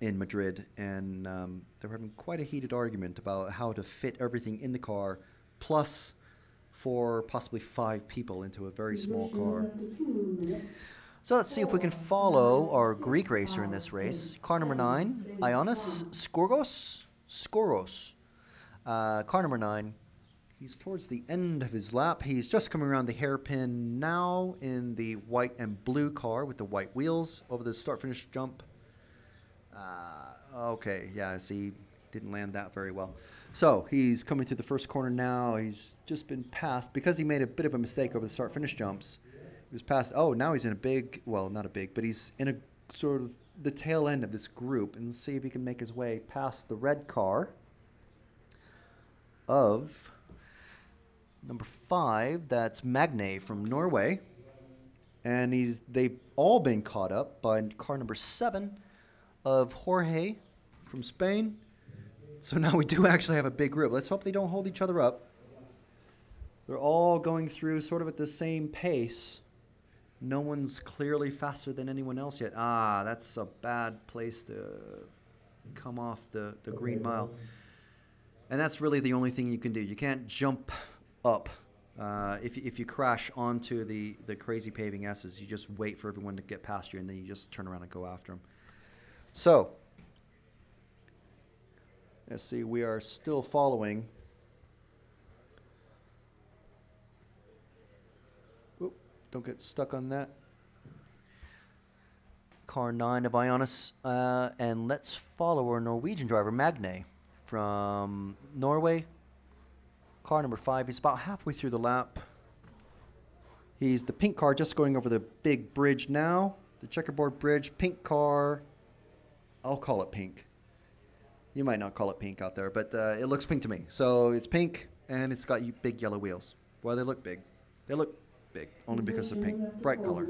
in Madrid, and they were having quite a heated argument about how to fit everything in the car, plus 4, possibly 5 people into a very small car. So let's see if we can follow our Greek racer in this race. Car number 9, Ioannis Skouros. Car number 9. He's towards the end of his lap. He's just coming around the hairpin now in the white and blue car with the white wheels over the start-finish jump. Okay, yeah, see, didn't land that very well. So he's coming through the first corner now. He's just been passed because he made a bit of a mistake over the start-finish jumps. He was past. Oh, now he's in a big. Well, not a big, but he's in a sort of the tail end of this group, and see if he can make his way past the red car of number 5. That's Magne from Norway, and they've all been caught up by car number 7 of Jorge from Spain. So now we do actually have a big group. Let's hope they don't hold each other up. They're all going through sort of at the same pace. No one's clearly faster than anyone else yet. Ah, that's a bad place to come off the green mile. And that's really the only thing you can do. You can't jump up. If you crash onto the crazy paving S's, you just wait for everyone to get past you, and then you just turn around and go after them. So, let's see, we are still following. Oop, don't get stuck on that. Car 9 of Ionis, and let's follow our Norwegian driver, Magne, from Norway. Car number 5, he's about halfway through the lap. He's the pink car just going over the big bridge now, the checkerboard bridge, pink car. I'll call it pink. You might not call it pink out there, but it looks pink to me. So it's pink, and it's got big yellow wheels. Well, they look big. They look big, only because they're pink. Bright color.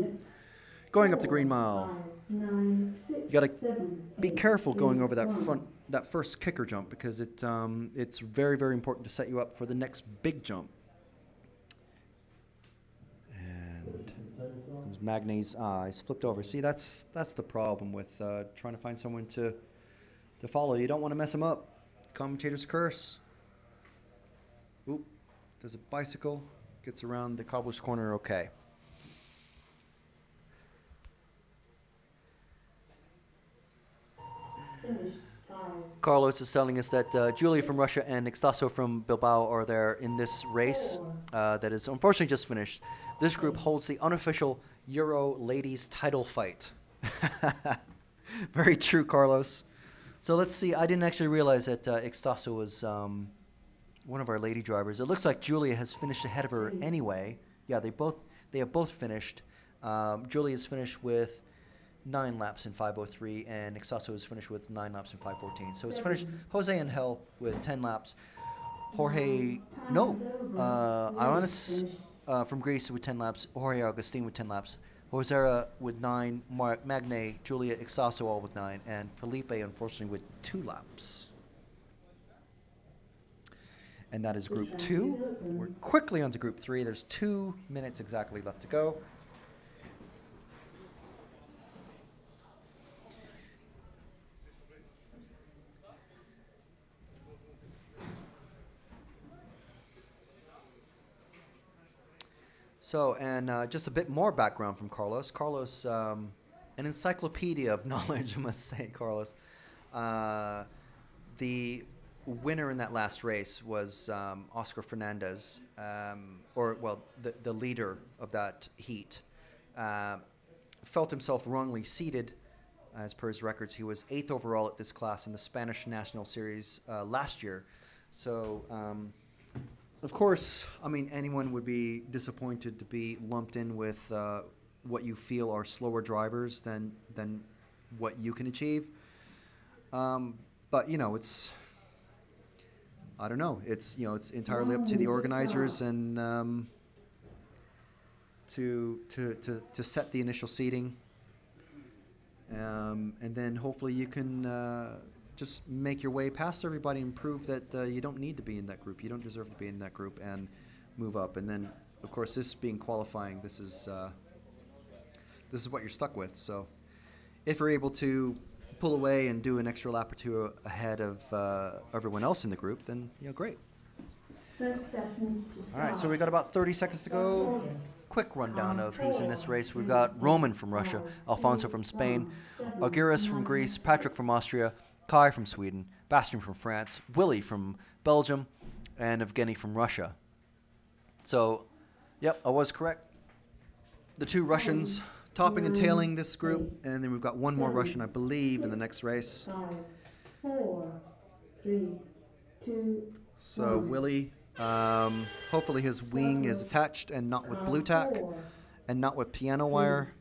Going up the green mile. You got to be careful going over that first kicker jump, because it's very, very important to set you up for the next big jump. And comes Magne's eyes flipped over. See, that's the problem with trying to find someone to follow. You don't want to mess them up. Commentator's curse. Oop, does a bicycle, gets around the cobbler's corner, okay. Carlos is telling us that Julia from Russia and Ixtaso from Bilbao are there in this race that is unfortunately just finished. This group holds the unofficial Euro ladies title fight. Very true, Carlos. So let's see. I didn't actually realize that Ixtaso was one of our lady drivers. It looks like Julia has finished ahead of her anyway. Yeah, they have both finished. Julia has finished with 9 laps in 5:03, and Ixtaso has finished with 9 laps in 5:14. So it's finished. Jose and Hell with 10 laps. Jorge, Ioannis from Greece with 10 laps. Jorge Augustine with 10 laps. Josera with 9. Magne, Julia, Ixtaso all with 9, and Felipe unfortunately with 2 laps. And that is Group 2. We're quickly on to Group 3. There's 2 minutes exactly left to go. So, and just a bit more background from Carlos. Carlos, an encyclopedia of knowledge, I must say, Carlos. The winner in that last race was Oscar Fernandez, the leader of that heat. Felt himself wrongly seated, as per his records. He was 8th overall at this class in the Spanish National Series last year. So, of course, I mean, anyone would be disappointed to be lumped in with what you feel are slower drivers than what you can achieve. But, you know, I don't know. It's entirely up to the organizers and to set the initial seating. And then hopefully you can just make your way past everybody and prove that you don't need to be in that group. You don't deserve to be in that group, and move up. And then, of course, this being qualifying, this is what you're stuck with. So if you're able to pull away and do an extra lap or 2 ahead of everyone else in the group, then, great. 30 seconds to start. All right, so we got about 30 seconds to go. Quick rundown of who's in this race. We've got Roman from Russia, Alfonso from Spain, Auguras from Greece, Patrick from Austria, Kai from Sweden, Bastian from France, Willie from Belgium, and Evgeny from Russia. So, yep, I was correct. The 2 Russians topping and tailing this group, and then we've got 1 more Russian, I believe, in the next race. 5, 4, 3, 2. So Willie, hopefully his wing is attached and not with blue tack. and not with piano wire.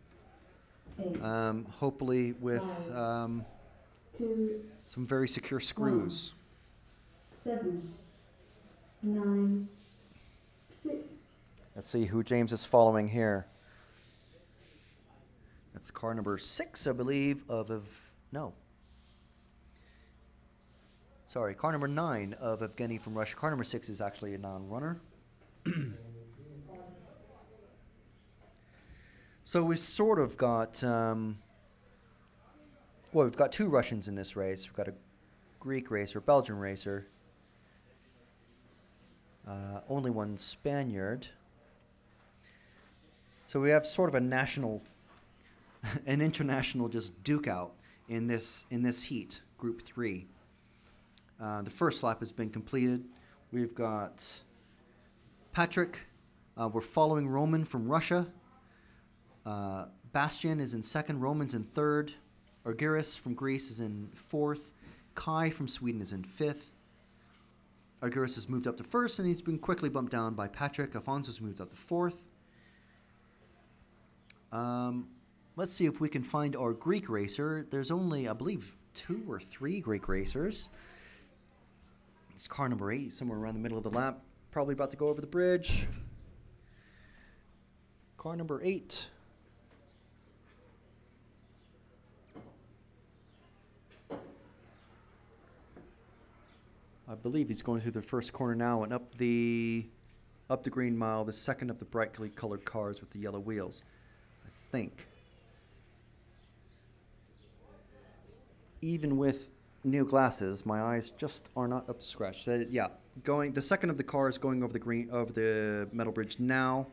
Hopefully with some very secure screws. 7, 9, 6. Let's see who James is following here. That's car number 6, I believe, no. Sorry, car number 9 of Evgeny from Russia. Car number 6 is actually a non-runner. So we've sort of got, well, we've got 2 Russians in this race. We've got a Greek racer, Belgian racer. Only one Spaniard. So we have sort of a national, an international just duke out in this heat, Group 3. The first lap has been completed. We've got Patrick. We're following Roman from Russia. Bastian is in second. Roman's in third. Argyris from Greece is in fourth. Kai from Sweden is in fifth. Argyris has moved up to first, and he's been quickly bumped down by Patrick. Alfonso's moved up to fourth. Let's see if we can find our Greek racer. There's only, I believe, 2 or 3 Greek racers. It's car number 8, somewhere around the middle of the lap. Probably about to go over the bridge. Car number 8. I believe he's going through the first corner now and up the green mile, the second of the brightly colored cars with the yellow wheels, I think. Even with new glasses, my eyes just are not up to scratch. So, yeah, the second of the cars going over the metal bridge now,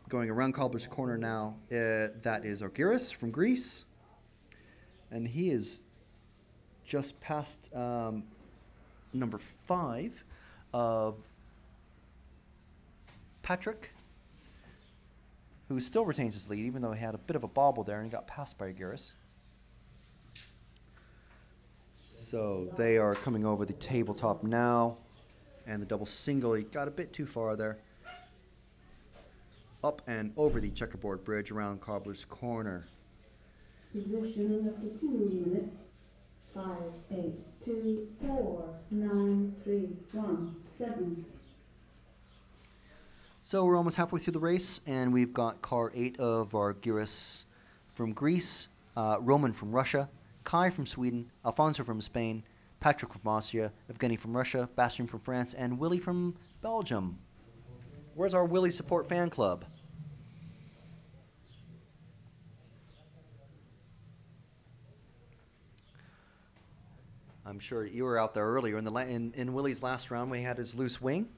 going around Cobbler's Corner now. That is Argyris from Greece, and he is just past number 5 of Patrick, who still retains his lead, even though he had a bit of a bobble there and he got passed by Argyris. So they are coming over the tabletop now, and the double single, he got a bit too far there. Up and over the checkerboard bridge around Cobbler's Corner. Position after 2 minutes. 5, 8, 2, 4, 9, 3, 1, 7. So we're almost halfway through the race, and we've got car 8 of Argyris from Greece, Roman from Russia, Kai from Sweden, Alfonso from Spain, Patrick from Austria, Evgeny from Russia, Bastian from France, and Willie from Belgium. Where's our Willie Support Fan Club? I'm sure you were out there earlier in Willie's last round when he had his loose wing.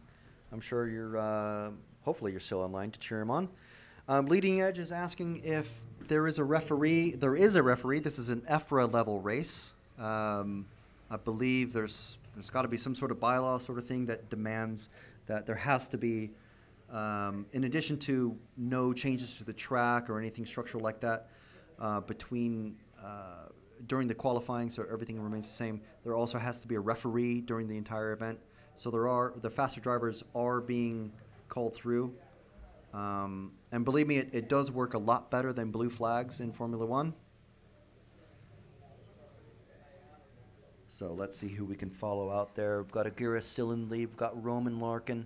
I'm sure you're, hopefully you're still online to cheer him on. Leading Edge is asking if there is a referee. There is a referee. This is an EFRA level race. I believe there's got to be some sort of bylaw sort of thing that demands that there has to be, in addition to no changes to the track or anything structural like that, during the qualifying, so everything remains the same. There also has to be a referee during the entire event. So the faster drivers are being called through. And believe me, it does work a lot better than blue flags in Formula One. So let's see who we can follow out there. We've got Argyris still in the lead. We've got Roman Larkin.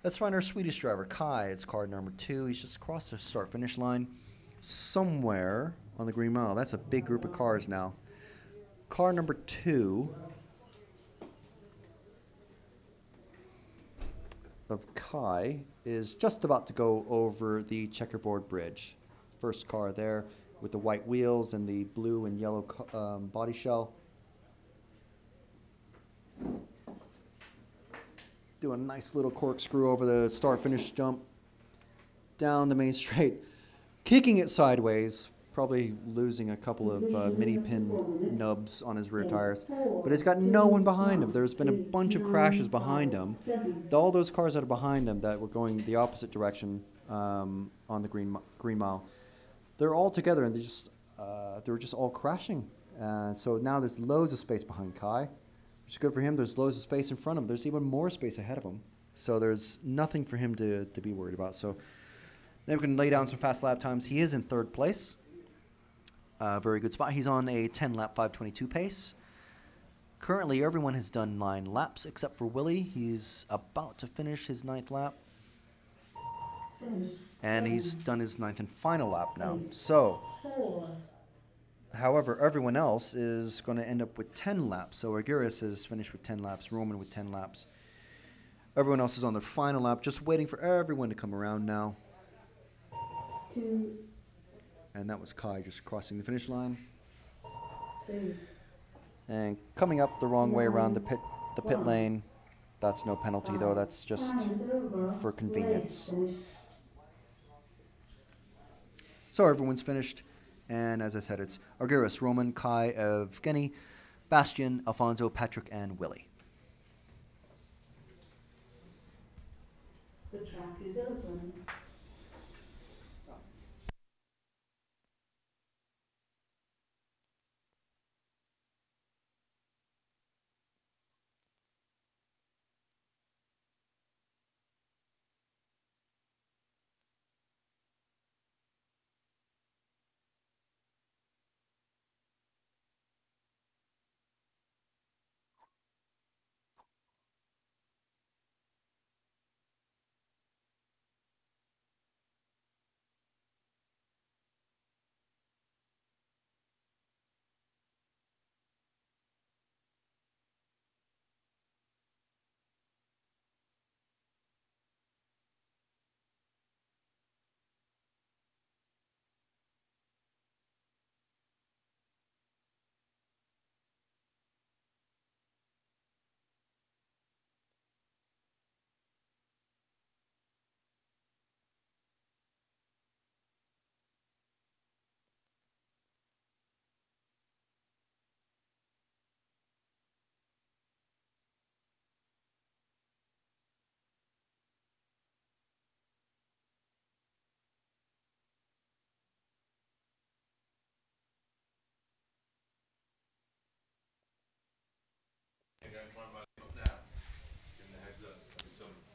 Let's find our Swedish driver, Kai. It's car number 2. He's just across the start-finish line somewhere on the green mile. That's a big group of cars now. Car number 2 of Kai is just about to go over the checkerboard bridge. First car there with the white wheels and the blue and yellow body shell. Do a nice little corkscrew over the start-finish jump down the main straight, kicking it sideways, probably losing a couple of mini pin nubs on his rear tires. But he's got no one behind him. There's been a bunch of crashes behind him. All those cars that are behind him that were going the opposite direction on the green mile, they're all together and they're just all crashing. So now there's loads of space behind Kai, which is good for him. There's loads of space in front of him. There's even more space ahead of him. So there's nothing for him to be worried about. So Then we can lay down some fast lap times. He is in third place. Very good spot. He's on a 10-lap 5:22 pace. Currently, everyone has done 9 laps except for Willie. He's about to finish his 9th lap. And he's done his 9th and final lap now. So, however, everyone else is going to end up with 10 laps. So Argyris is finished with 10 laps, Roman with 10 laps. Everyone else is on their final lap, just waiting for everyone to come around now. And that was Kai just crossing the finish line. And coming up the wrong way around the pit lane. That's no penalty though, that's just for convenience. So everyone's finished. And as I said, it's Argyris, Roman, Kai, Evgeny, Bastian, Alfonso, Patrick, and Willie. The track is open.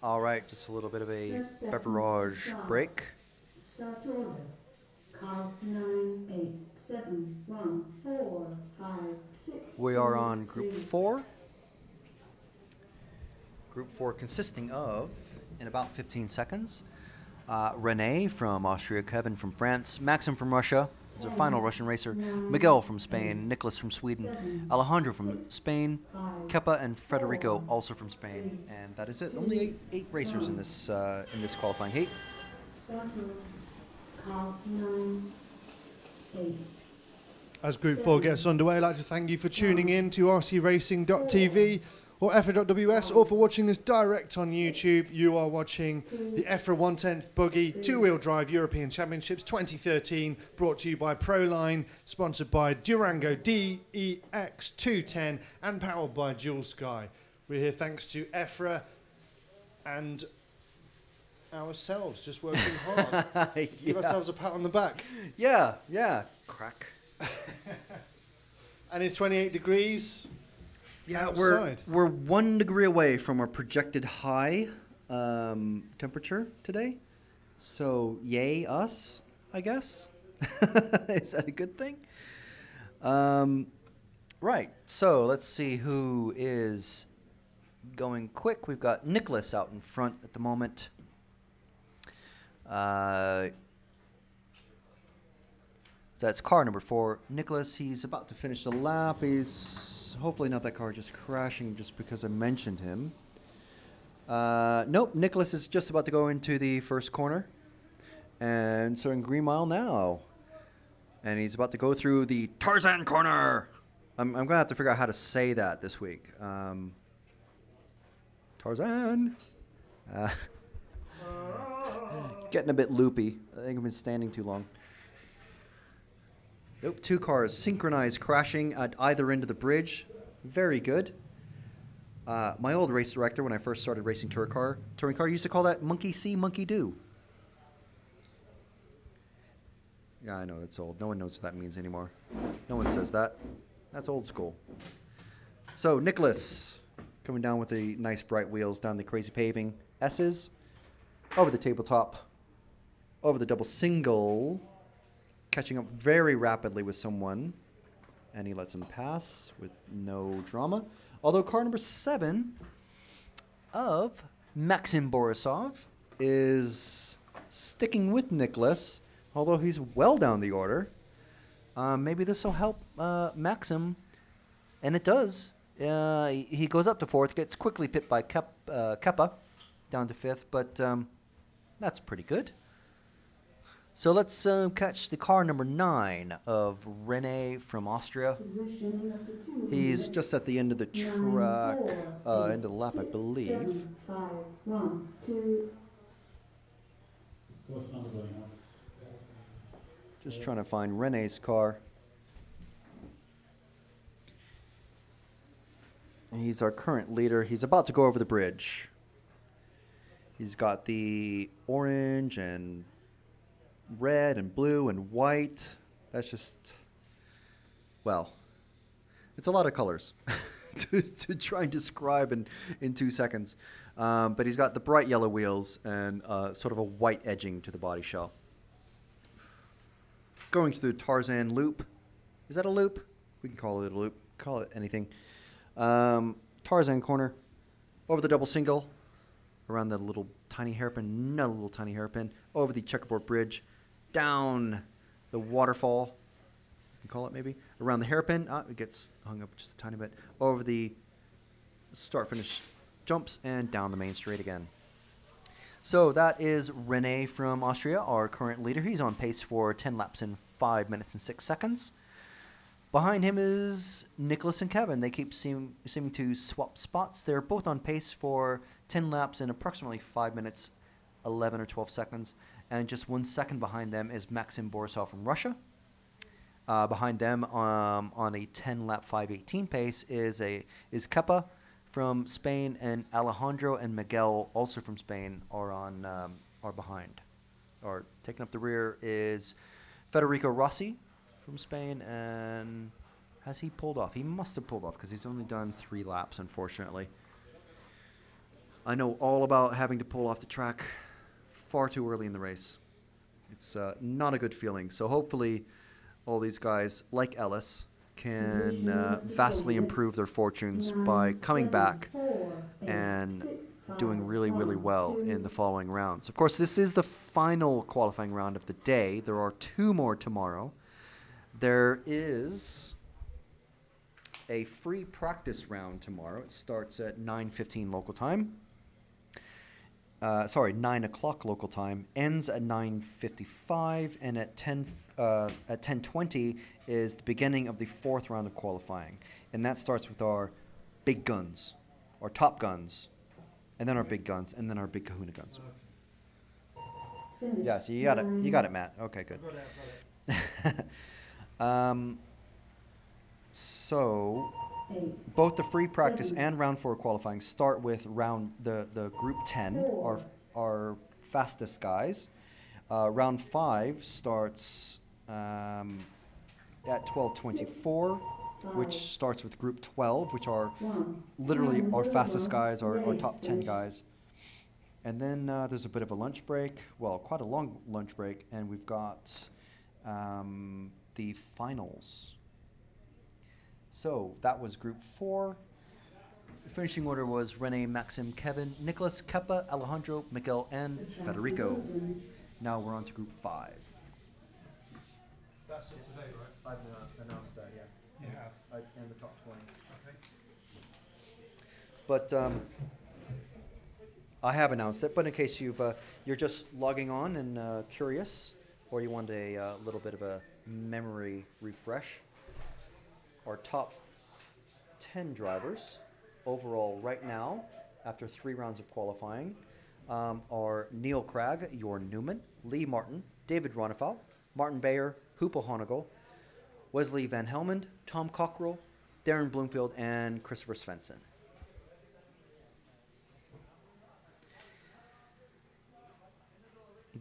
All right, just a little bit of a beverage break. Start order. Car 9, 8, 7, 1, 4, 5, 6. We are on Group 4. Group 4 consisting of, in about 15 seconds, Rene from Austria, Kevin from France, Maxim from Russia, is our final Russian racer, Miguel from Spain, Nicholas from Sweden, Alejandro from Spain, Kepa and Federico also from Spain, and that is it. Only eight racers in this qualifying heat. Start order. Car 9, 8. As Group 4 gets underway, I'd like to thank you for tuning in to rcracing.tv or EFRA.ws, or for watching this direct on YouTube. You are watching the EFRA 1/10 Buggy Two-Wheel Drive European Championships 2013, brought to you by Proline, sponsored by Durango DEX 210, and powered by Dual Sky. We're here thanks to EFRA and ourselves, just working hard. Yeah. Give ourselves a pat on the back. Yeah, crack. And it's 28 degrees. Yeah, outside. we're 1 degree away from our projected high temperature today. So yay us, I guess. Is that a good thing? Right. So let's see who is going quick. We've got Nicholas out in front at the moment. So that's car number 4. Nicholas, he's about to finish the lap. He's hopefully not that car just crashing just because I mentioned him. Nope, Nicholas is just about to go into the first corner. And so in green mile now. And he's about to go through the Tarzan corner. I'm going to have to figure out how to say that this week. Tarzan. Getting a bit loopy. I think I've been standing too long. Nope, 2 cars synchronized crashing at either end of the bridge. Very good. My old race director, when I first started racing touring car, used to call that monkey see, monkey do. Yeah, I know, that's old. No one knows what that means anymore. No one says that. That's old school. So, Nicholas, coming down with the nice bright wheels down the crazy paving. S's, over the tabletop. over the double single, catching up very rapidly with someone, and he lets him pass with no drama. Although car number 7 of Maxim Borisov is sticking with Nicholas, although he's well down the order. Maybe this will help Maxim, and it does. He goes up to 4th, gets quickly pipped by Keppa, down to 5th, but that's pretty good. So let's catch the car number 9 of Rene from Austria. He's just at the end of the track, end of the lap, I believe. Just trying to find Rene's car. He's our current leader. He's about to go over the bridge. He's got the orange and red and blue and white. That's just, well, it's a lot of colors to try and describe in 2 seconds. But he's got the bright yellow wheels and sort of a white edging to the body shell. Going through the Tarzan loop. Is that a loop? We can call it a loop. Call it anything. Tarzan corner. Over the double single. Around the little tiny hairpin. Another little tiny hairpin. Over the checkerboard bridge. Down the waterfall. You can call it maybe. Around the hairpin. It gets hung up just a tiny bit. Over the start-finish jumps. And down the main straight again. So that is Rene from Austria, our current leader. He's on pace for 10 laps in 5 minutes and 6 seconds. Behind him is Nicholas and Kevin. They keep seeming to swap spots. They're both on pace for 10 laps in approximately 5 minutes, 11 or 12 seconds. And just 1 second behind them is Maxim Borisov from Russia. Behind them on a 10-lap 5:18 pace is Kepa from Spain, and Alejandro and Miguel, also from Spain, are behind. Or taking up the rear is Federico Rossi from Spain, and has he pulled off? He must have pulled off because he's only done 3 laps, unfortunately. I know all about having to pull off the track far too early in the race. It's not a good feeling. So hopefully all these guys, like Ellis, can vastly improve their fortunes by coming back and doing really, really well in the following rounds. Of course, this is the final qualifying round of the day. There are 2 more tomorrow. There is a free practice round tomorrow. It starts at 9:15 local time. 9 o'clock local time, ends at 9:55, and at 10:20 is the beginning of the 4th round of qualifying, and that starts with our big guns, our top guns, and then our big guns, and then our big kahuna guns. Yeah, so you got it, Matt. Okay, good. So both the free practice and round 4 qualifying start with the group 10, our fastest guys. Round 5 starts at 12:24, which starts with group 12, which are literally our fastest guys, our top 10 guys. And then there's a bit of a lunch break, well, quite a long lunch break, and we've got the finals. So that was group 4. The finishing order was Rene, Maxim, Kevin, Nicholas, Kepa, Alejandro, Miguel, and Federico. Now we're on to group 5. That's it today, right? I've announced that, yeah. You have? And the top 20. Okay. But I have announced it, but in case you're just logging on and curious, or you want a little bit of a memory refresh, our top 10 drivers overall right now, after 3 rounds of qualifying, are Neil Cragg, Jorn Newman, Lee Martin, David Ronefal, Martin Bayer, Hoopo Honegel, Wesley Van Helmond, Tom Cockrell, Darren Bloomfield, and Christopher Svensson.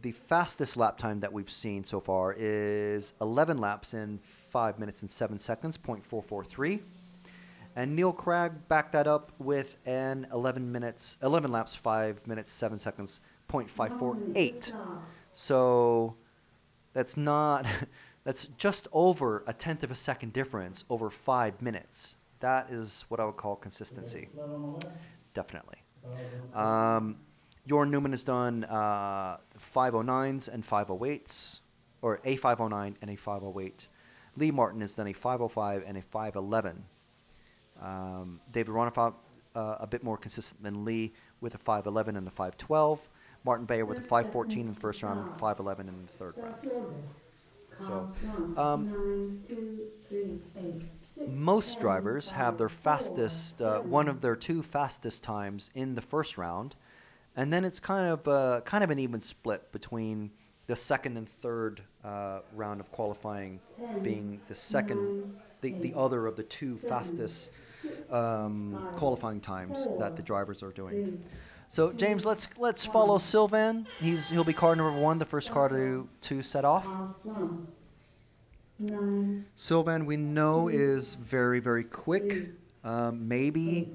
The fastest lap time that we've seen so far is 11 laps in 5 minutes and 7 seconds, 0.443. And Neil Cragg backed that up with an 11 laps, 5 minutes, 7 seconds, 0.548. So that's not, that's just over a tenth of a second difference over 5 minutes. That is what I would call consistency. Definitely. Jorn Newman has done 509s and 508s, or a 509 and a 508. Lee Martin has done a 505 and a 511. David Ronefalk, a bit more consistent than Lee, with a 511 and a 512. Martin Bayer with a 514 in the first round and 511 in the third round. So, most drivers have their fastest, one of their 2 fastest times in the first round, and then it's kind of an even split between the second and third round of qualifying being the second, the other of the 2 fastest qualifying times that the drivers are doing. So James, let's follow Sylvain. He'll be car number 1, the first car to set off. Sylvain, we know, is very, very quick. Maybe,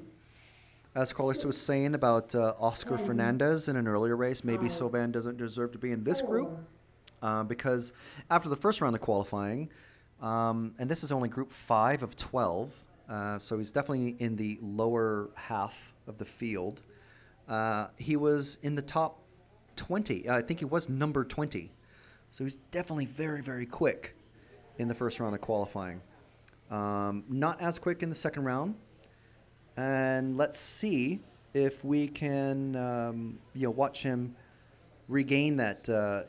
as Carlos was saying about Oscar Fernandez in an earlier race, maybe Sylvain doesn't deserve to be in this group because after the first round of qualifying, and this is only group 5 of 12, so he's definitely in the lower half of the field. He was in the top 20. I think he was number 20. So he's definitely very, very quick in the first round of qualifying. Not as quick in the second round. And let's see if we can watch him regain that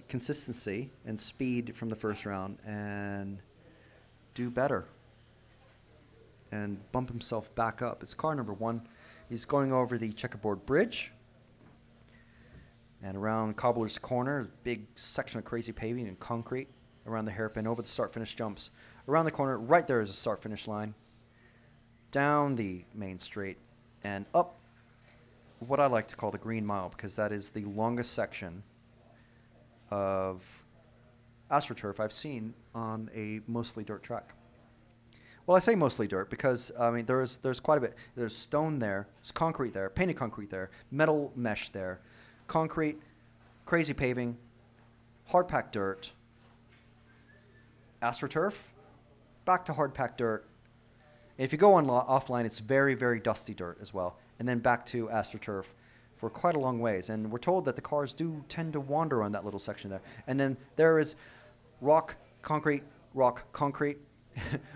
consistency and speed from the first round and do better and bump himself back up. It's car number 1. He's going over the checkerboard bridge and around Cobbler's Corner, big section of crazy paving and concrete around the hairpin, over the start-finish jumps. Around the corner, right there is a start-finish line. Down the main straight and up what I like to call the Green Mile, because that is the longest section of AstroTurf I've seen on a mostly dirt track. Well, I say mostly dirt because, I mean, there's quite a bit. There's stone there, there's concrete there, painted concrete there, metal mesh there, concrete, crazy paving, hard-packed dirt, AstroTurf, back to hard-packed dirt. And if you go on offline, it's very, very dusty dirt as well. And then back to AstroTurf for quite a long ways. And we're told that the cars do tend to wander on that little section there. And then there is rock, concrete,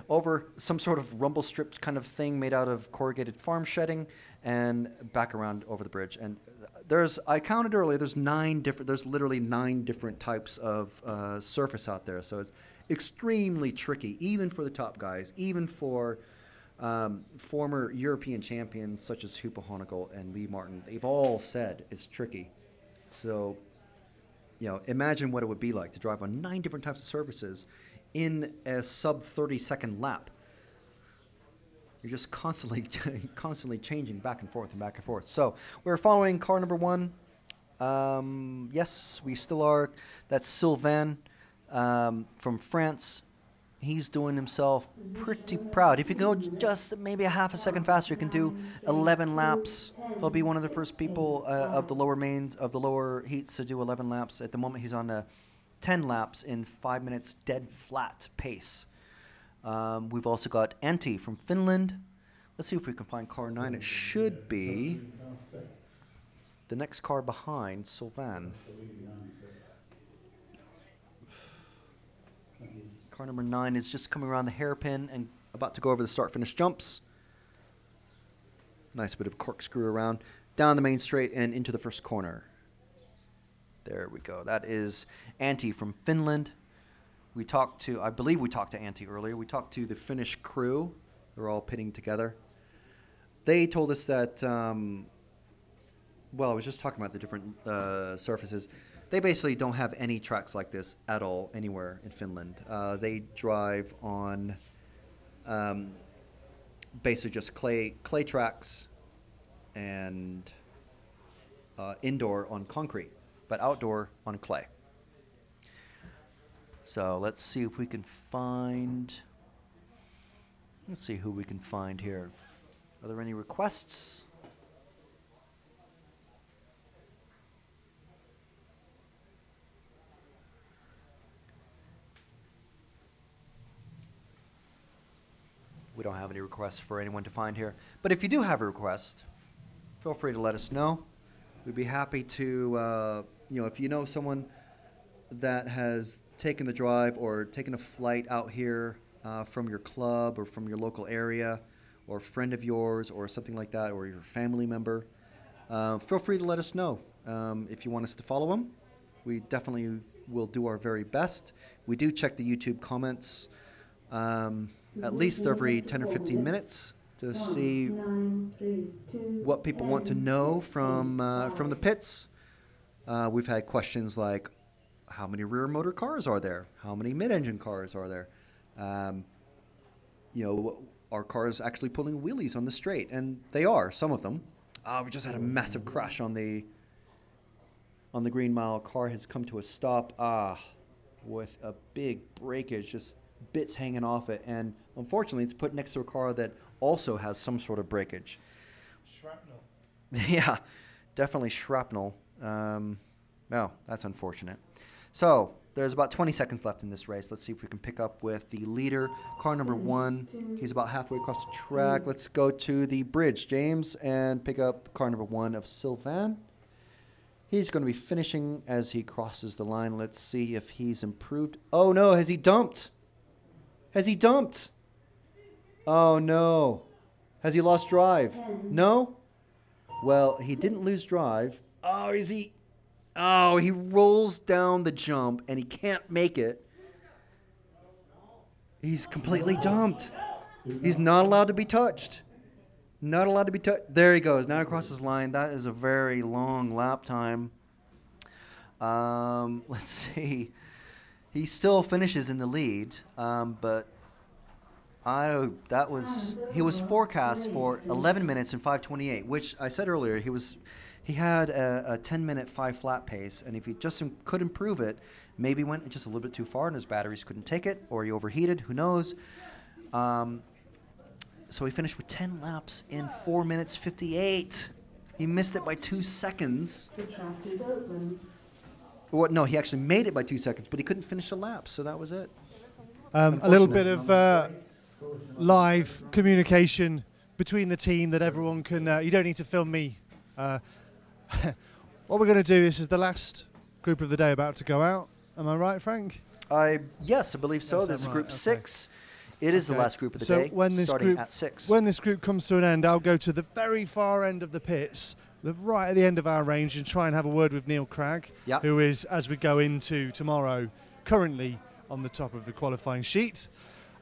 over some sort of rumble strip kind of thing made out of corrugated farm shedding, and back around over the bridge. And I counted earlier, there's literally 9 different types of surface out there. So it's extremely tricky, even for the top guys, even for former European champions such as Hupo Honegal and Lee Martin. They've all said it's tricky. So, imagine what it would be like to drive on 9 different types of surfaces in a sub 30-second lap. You're just constantly changing back and forth and back and forth. So we're following car number 1. Yes, we still are. That's Sylvain from France. He's doing himself pretty proud. If you go just maybe a half a second faster, you can do 11 laps. He'll be one of the first people of the lower heats to do 11 laps. At the moment, he's on 10 laps in 5 minutes dead flat pace. We've also got Antti from Finland. Let's see if we can find car 9. It should be the next car behind Sylvain. Car number 9 is just coming around the hairpin and about to go over the start-finish jumps. Nice bit of corkscrew around, down the main straight and into the first corner. There we go. That is Antti from Finland. I believe we talked to Antti earlier. We talked to the Finnish crew. They're all pitting together. They told us that, I was just talking about the different surfaces. They basically don't have any tracks like this at all anywhere in Finland. They drive on basically just clay tracks and indoor on concrete, but outdoor on clay. So let's see if we can find, let's see who we can find here. Are there any requests? don't have any requests for anyone to find here. But if you do have a request, feel free to let us know. We'd be happy to, if you know someone that has taken the drive or taken a flight out here from your club or from your local area, or a friend of yours or something like that, or your family member, feel free to let us know. If you want us to follow them, we definitely will do our very best. We do check the YouTube comments at least every 10 or 15 minutes to see what people want to know from the pits. We've had questions like, how many rear motor cars are there? How many mid-engine cars are there? Are cars actually pulling wheelies on the straight? And they are, some of them. We just had a massive crash on the Green Mile. Car has come to a stop with a big breakage, just bits hanging off it. And unfortunately, it's put next to a car that also has some sort of breakage. Shrapnel. Yeah, definitely shrapnel. No, that's unfortunate. So there's about 20 seconds left in this race. Let's see if we can pick up with the leader, car number 1. He's about halfway across the track. Let's go to the bridge, James, and pick up car number 1 of Sylvain. He's going to be finishing as he crosses the line. Let's see if he's improved. Oh, no. Has he dumped? Has he dumped? Oh, no. Has he lost drive? No? Well, he didn't lose drive. Oh, is he? Oh, he rolls down the jump, and he can't make it. He's completely dumped. He's not allowed to be touched. Not allowed to be touched. There he goes. Now across his line. That is a very long lap time. Let's see. He still finishes in the lead, but he was forecast for 11 minutes and 5:28, which I said earlier he had a 10-minute 5-flat pace, and if he just could improve it, maybe went just a little bit too far and his batteries couldn't take it, or he overheated, who knows. So he finished with 10 laps in 4 minutes 58. He missed it by 2 seconds. The track is open. Well, no, he actually made it by 2 seconds, but he couldn't finish the lap, so that was it. A little bit of live communication between the team that everyone can... you don't need to film me. What we're going to do, this is the last group of the day about to go out. Am I right, Frank? Yes, I believe so. Yes, This is I'm group right. 6. It is the last group of the day, starting at 6. When this group comes to an end, I'll go to the very far end of the pits, right at the end of our range, and try and have a word with Neil Cragg, who is, as we go into tomorrow, currently on the top of the qualifying sheet.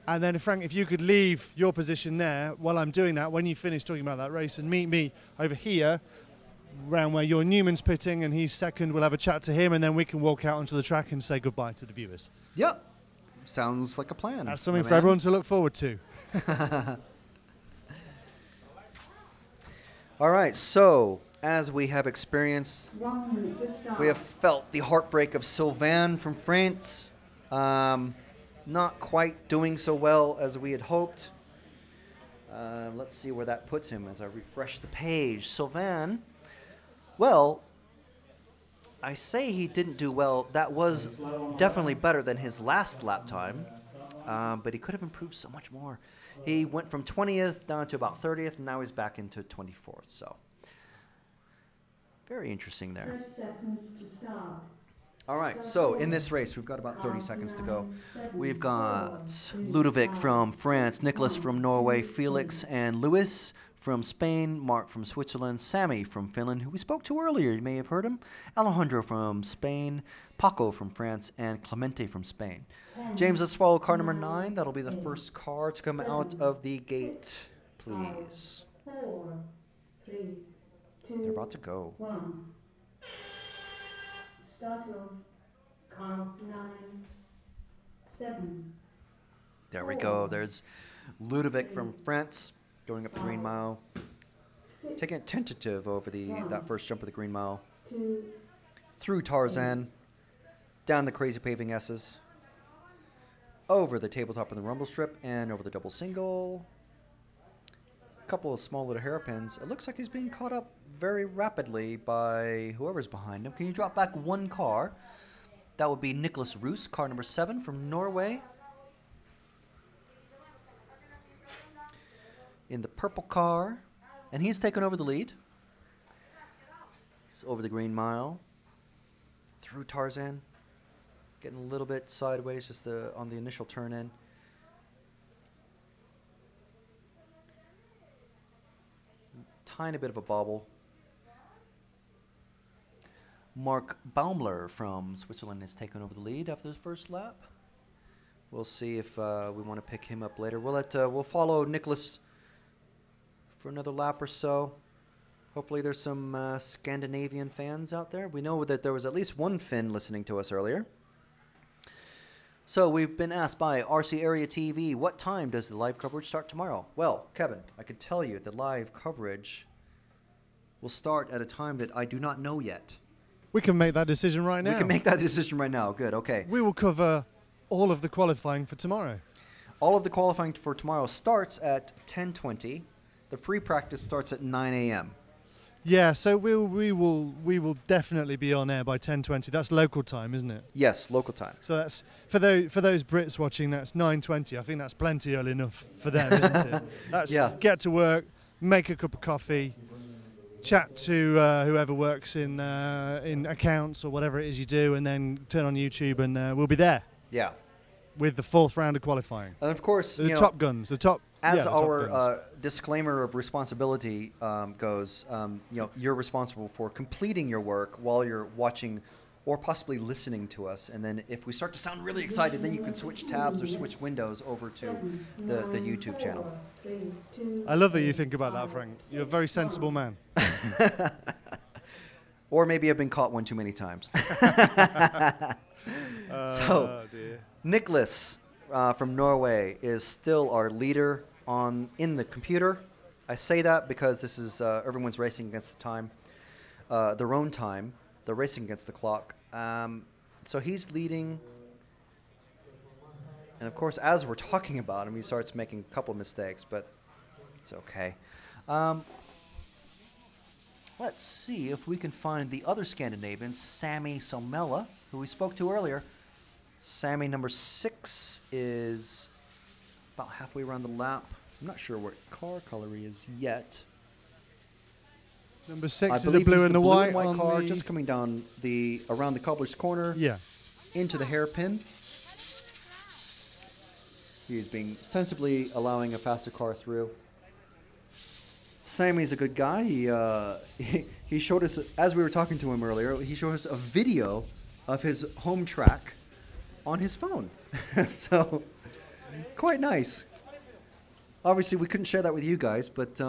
And then, Frank, if you could leave your position there while I'm doing that, when you finish talking about that race, and meet me over here, around where your Newman's pitting and he's second, we'll have a chat to him, and then we can walk out onto the track and say goodbye to the viewers. Yep. Sounds like a plan. That's something for everyone to look forward to. All right, so as we have experienced, 1 minute to start. we have felt the heartbreak of Sylvain from France. Not quite doing so well as we had hoped. Let's see where that puts him as I refresh the page. Sylvain, well, I say he didn't do well. That was definitely better than his last lap time, but he could have improved so much more. He went from 20th down to about 30th, and now he's back into 24th. So, very interesting there. 30 seconds to start. All right, so in this race, we've got about 30 seconds to go. We've got Ludovic from France, Nicholas from Norway, Felix and Luis from Spain, Mark from Switzerland, Sammy from Finland, who we spoke to earlier, you may have heard him, Alejandro from Spain, Paco from France, and Clemente from Spain. James, let's follow car number 9. That'll be the first car to come out of the gate, please. 4, 3, 2, They're about to go. 1. Start off. Count 9, 7. There we go. There's Ludovic from France going up the Green Mile. Taking it tentative over that first jump of the Green Mile. 2, Through Tarzan, down the crazy paving S's, over the tabletop and the rumble strip, and over the double single. A couple of small little hairpins. It looks like he's being caught up very rapidly by whoever's behind him. Can you drop back one car? That would be Nicholas Roos, car number 7 from Norway. in the purple car, and he's taken over the lead. It's over the Green Mile, through Tarzan, getting a little bit sideways just on the initial turn in. Tiny bit of a bobble. Mark Baumler from Switzerland has taken over the lead after his first lap. We'll see if we want to pick him up later. We'll follow Nicholas for another lap or so. Hopefully there's some Scandinavian fans out there. We know that there was at least one Finn listening to us earlier. So we've been asked by RC Area TV, what time does the live coverage start tomorrow? Well, Kevin, I can tell you the live coverage will start at a time that I do not know yet. We can make that decision right now. We can make that decision right now. Good, okay. We will cover all of the qualifying for tomorrow. All of the qualifying for tomorrow starts at 10:20. The free practice starts at 9 a.m. Yeah, so we will definitely be on air by 10:20. That's local time, isn't it? Yes, local time. So that's for those Brits watching. That's 9:20. I think that's plenty early enough for them, isn't it? That's get to work, make a cup of coffee, chat to whoever works in accounts or whatever it is you do, and then turn on YouTube, and we'll be there. Yeah. With the fourth round of qualifying. And of course, the top guns, the top. As yeah, the top our guns. disclaimer of responsibility goes, you're responsible for completing your work while you're watching or possibly listening to us. And then if we start to sound really excited, then you can switch tabs or switch windows over to the YouTube channel. I love that you think about that, Frank. You're a very sensible man. Or maybe I've been caught one too many times. So, Nicholas from Norway is still our leader in the computer. I say that because this is everyone's racing against the time, their own time. They're racing against the clock. So he's leading. And of course, as we're talking about him, he starts making a couple of mistakes, but it's okay. Let's see if we can find the other Scandinavian, Sami Somella, who we spoke to earlier. Sami, number 6, is about halfway around the lap. I'm not sure what car color he is yet. Number 6 is the blue and the white on car, the just coming down around the cobbler's corner. Yeah. Into the hairpin. He's being sensibly allowing a faster car through. Sami's a good guy. He showed us, as we were talking to him earlier, he showed us a video of his home track on his phone. So, quite nice. Obviously, we couldn't share that with you guys, but that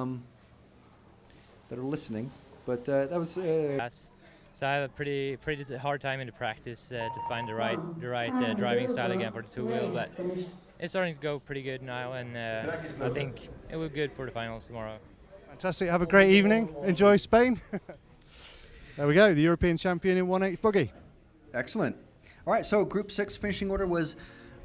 are listening. But that was. So I have a pretty hard time in the practice to find the right driving style again for the two-wheel, but it's starting to go pretty good now, and I think it will be good for the finals tomorrow. Fantastic. Have a great evening. Enjoy Spain. There we go. The European champion in 1/8 buggy. Excellent. All right. So Group 6 finishing order was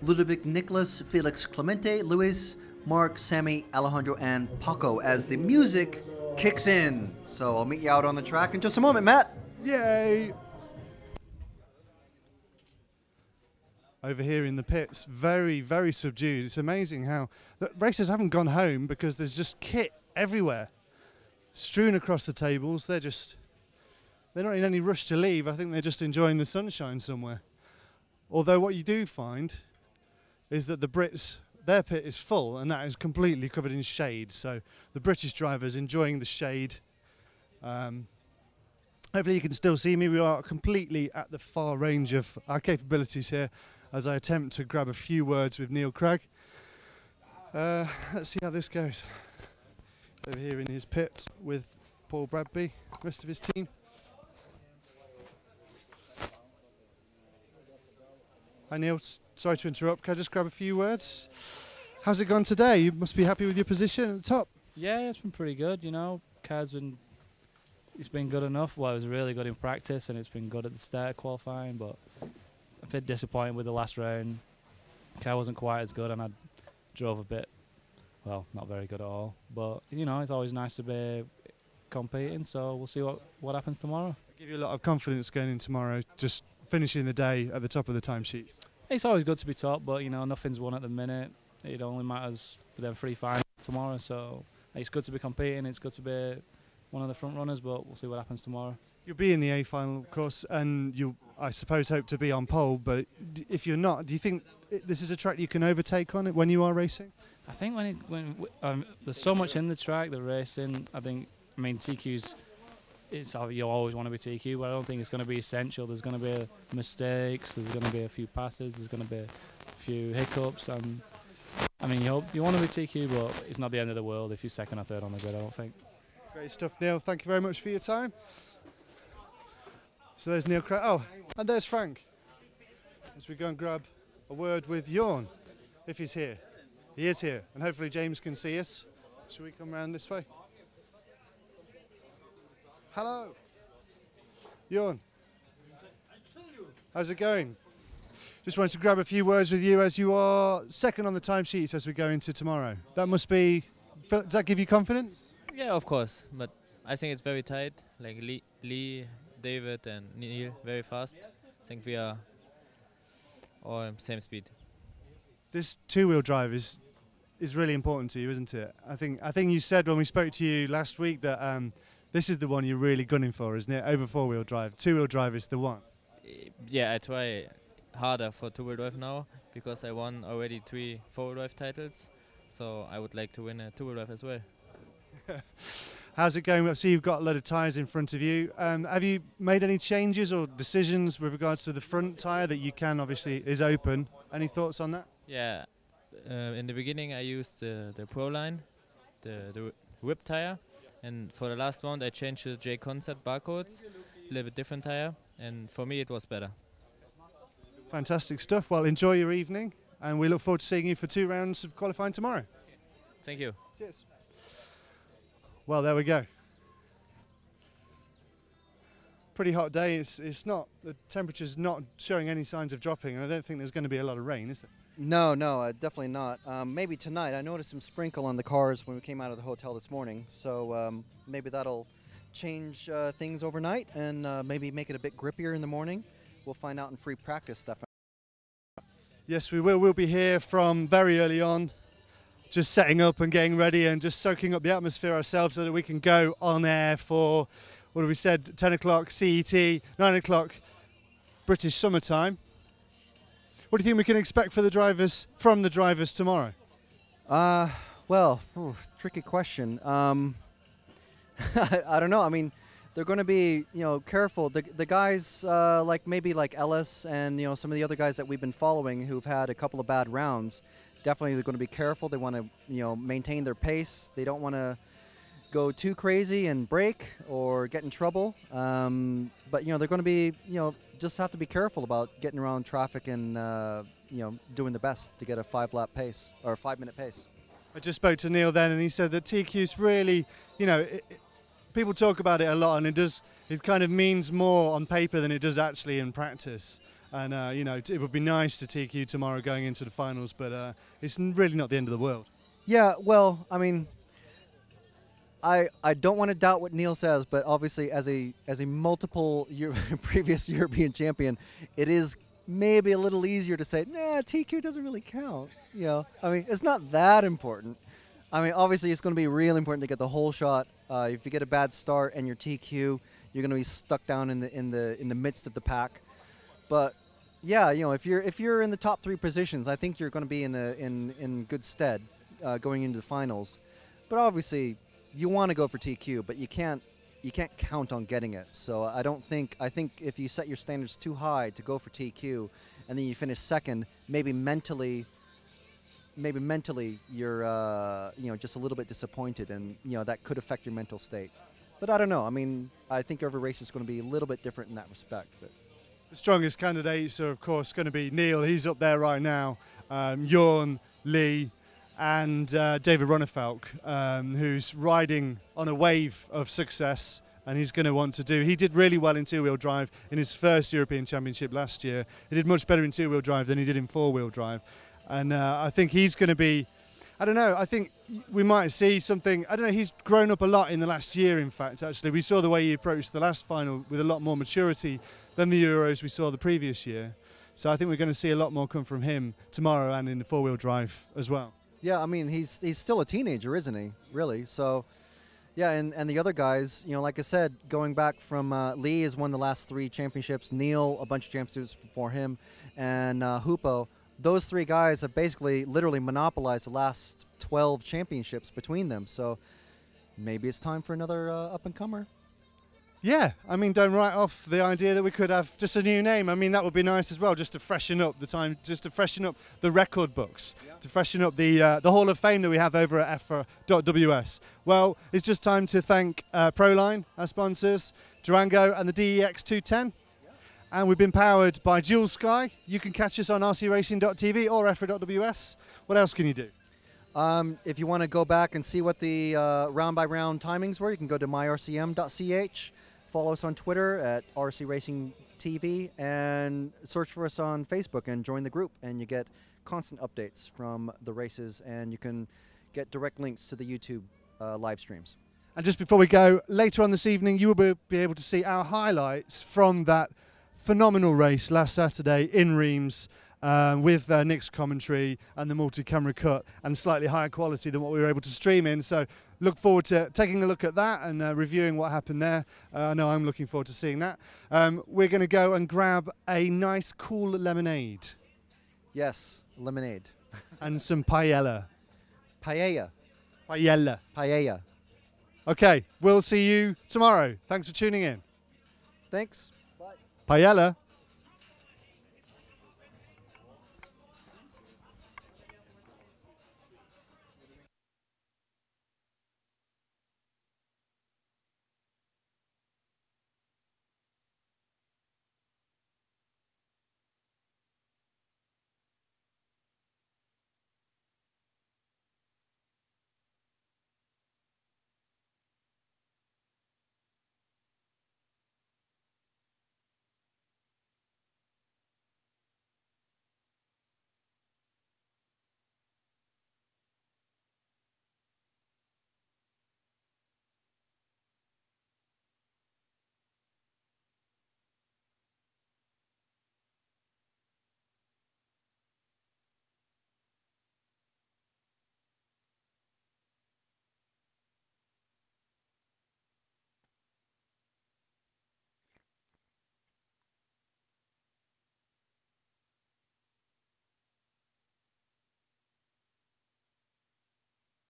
Ludovic Nicholas, Felix Clemente, Luis, Mark, Sami, Alejandro, and Paco as the music kicks in. So I'll meet you out on the track in just a moment, Matt. Yay! Over here in the pits, very, very subdued. It's amazing how the racers haven't gone home because there's just kit everywhere, strewn across the tables. They're not in any rush to leave. I think they're just enjoying the sunshine somewhere. Although what you do find is that the Brits, their pit is full and that is completely covered in shade. So the British drivers enjoying the shade. Hopefully you can still see me. We are completely at the far range of our capabilities here as I attempt to grab a few words with Neil Craig. Let's see how this goes. Over here in his pit with Paul Bradby, rest of his team. Hi Neil, sorry to interrupt. Can I just grab a few words? How's it gone today? You must be happy with your position at the top. Yeah, it's been pretty good. You know, it's been good enough. Well, it was really good in practice, and it's been good at the start of qualifying. But a bit disappointed with the last round. Car wasn't quite as good, and I drove a bit. Well, not very good at all. But you know, it's always nice to be competing. So we'll see what happens tomorrow. Give you a lot of confidence going in tomorrow. Just finishing the day at the top of the timesheet. It's always good to be top, but you know, nothing's won at the minute. It only matters for them 3 finals tomorrow. So it's good to be competing. It's good to be one of the front runners, but we'll see what happens tomorrow. You'll be in the A final, of course, and you, I suppose, hope to be on pole. But if you're not, do you think this is a track you can overtake on it when you are racing? I think when there's so much in the track, the racing. I mean, TQ's. You always want to be TQ, but I don't think it's going to be essential. There's going to be mistakes. There's going to be a few passes. There's going to be a few hiccups. I mean, you want to be TQ, but it's not the end of the world if you're second or third on the grid, I don't think. Great stuff, Neil. Thank you very much for your time. So there's Neil oh, and there's Frank. As we go and grab a word with Jorn, if he's here. He is here, and hopefully James can see us. Shall we come round this way? Hello. Jorn. How's it going? Just wanted to grab a few words with you as you are second on the timesheets as we go into tomorrow. That must be, does that give you confidence? Yeah, of course, but I think it's very tight. Like Lee, David and Neil, very fast. I think we are all same speed. This two-wheel drive is really important to you, isn't it? I think you said when we spoke to you last week that this is the one you're really gunning for, isn't it? Over four-wheel drive. Two-wheel drive is the one. Yeah, I try harder for two-wheel drive now because I won already 3 four-wheel drive titles. So I would like to win a two-wheel drive as well. How's it going? I see you've got a load of tyres in front of you. Have you made any changes or decisions with regards to the front tyre that you can obviously is open? Any thoughts on that? Yeah, in the beginning I used the Pro line, the whip tyre. And for the last round I changed to J Concept barcodes, a little bit different tyre, and for me it was better. Fantastic stuff. Well, enjoy your evening, and we look forward to seeing you for 2 rounds of qualifying tomorrow. Thank you. Cheers. Well, there we go. Pretty hot day. It's not, the temperature's not showing any signs of dropping, and I don't think there's going to be a lot of rain, is it? No, definitely not. Maybe tonight. I noticed some sprinkle on the cars when we came out of the hotel this morning, so maybe that'll change things overnight and maybe make it a bit grippier in the morning. We'll find out in free practice stuff. Yes, we will. We'll be here from very early on, just setting up and getting ready and just soaking up the atmosphere ourselves so that we can go on air for, what have we said, 10 o'clock CET, 9 o'clock British summertime. What do you think we can expect for the drivers, from the drivers tomorrow? Well, tricky question. I don't know. I mean, they're going to be, careful. The guys maybe like Ellis and some of the other guys that we've been following who've had a couple of bad rounds. Definitely, they're going to be careful. They want to maintain their pace. They don't want to go too crazy and break or get in trouble. But they're going to be just have to be careful about getting around traffic and doing the best to get a 5-lap pace or a 5-minute pace. I just spoke to Neil then, and he said that TQ's really, people talk about it a lot, and it kind of means more on paper than it does actually in practice. And it would be nice to TQ tomorrow going into the finals, but it's really not the end of the world. Yeah, well, I mean, I don't want to doubt what Neil says, but obviously as a multiple previous European champion, it is maybe a little easier to say, nah, TQ doesn't really count. I mean, it's not that important. I mean, obviously it's going to be really important to get the whole shot. If you get a bad start and you're TQ, you're going to be stuck down in the midst of the pack. But yeah, if you're in the top 3 positions, I think you're going to be in good stead going into the finals. But obviously, you want to go for TQ, but you can't count on getting it. So I think if you set your standards too high to go for TQ, and then you finish second, maybe mentally you're just a little bit disappointed, and that could affect your mental state. But I don't know. I mean, I think every race is going to be a little bit different in that respect. But the strongest candidates are, of course, going to be Neil. He's up there right now. Jorn, Lee, and David Runnefelk, who's riding on a wave of success, and he's going to want to do. He did really well in two-wheel drive in his first European Championship last year. He did much better in two-wheel drive than he did in four-wheel drive, and I think he's going to be. I don't know. I think we might see something. I don't know. He's grown up a lot in the last year. In fact, actually, we saw the way he approached the last final with a lot more maturity than the Euros we saw the previous year. So I think we're going to see a lot more come from him tomorrow and in the four-wheel drive as well. Yeah, I mean, he's still a teenager, isn't he? Really? So, yeah, and the other guys, you know, like I said, going back from Lee has won the last 3 championships, Neil a bunch of championships before him, and Hupo. Those 3 guys have basically literally monopolized the last 12 championships between them. So maybe it's time for another up-and-comer. Yeah, I mean, don't write off the idea that we could have just a new name. I mean, that would be nice as well, just to freshen up the time, just to freshen up the record books, to freshen up the Hall of Fame that we have over at EFRA.ws. Well, it's just time to thank Proline, our sponsors, Durango and the DEX 210. And we've been powered by Dual Sky. You can catch us on rcracing.tv or EFRA.ws. What else can you do? If you want to go back and see what the round-by-round timings were, you can go to myrcm.ch. Follow us on Twitter at RC Racing TV and search for us on Facebook and join the group, and you get constant updates from the races, and you can get direct links to the YouTube live streams. And just before we go, later on this evening you will be able to see our highlights from that phenomenal race last Saturday in Reims, with Nick's commentary and the multi-camera cut and slightly higher quality than what we were able to stream in. So look forward to taking a look at that and reviewing what happened there. I know I'm looking forward to seeing that. We're going to go and grab a nice cool lemonade. Yes, lemonade. And some paella. Paella. Paella. Paella. Okay, we'll see you tomorrow. Thanks for tuning in. Thanks. Paella.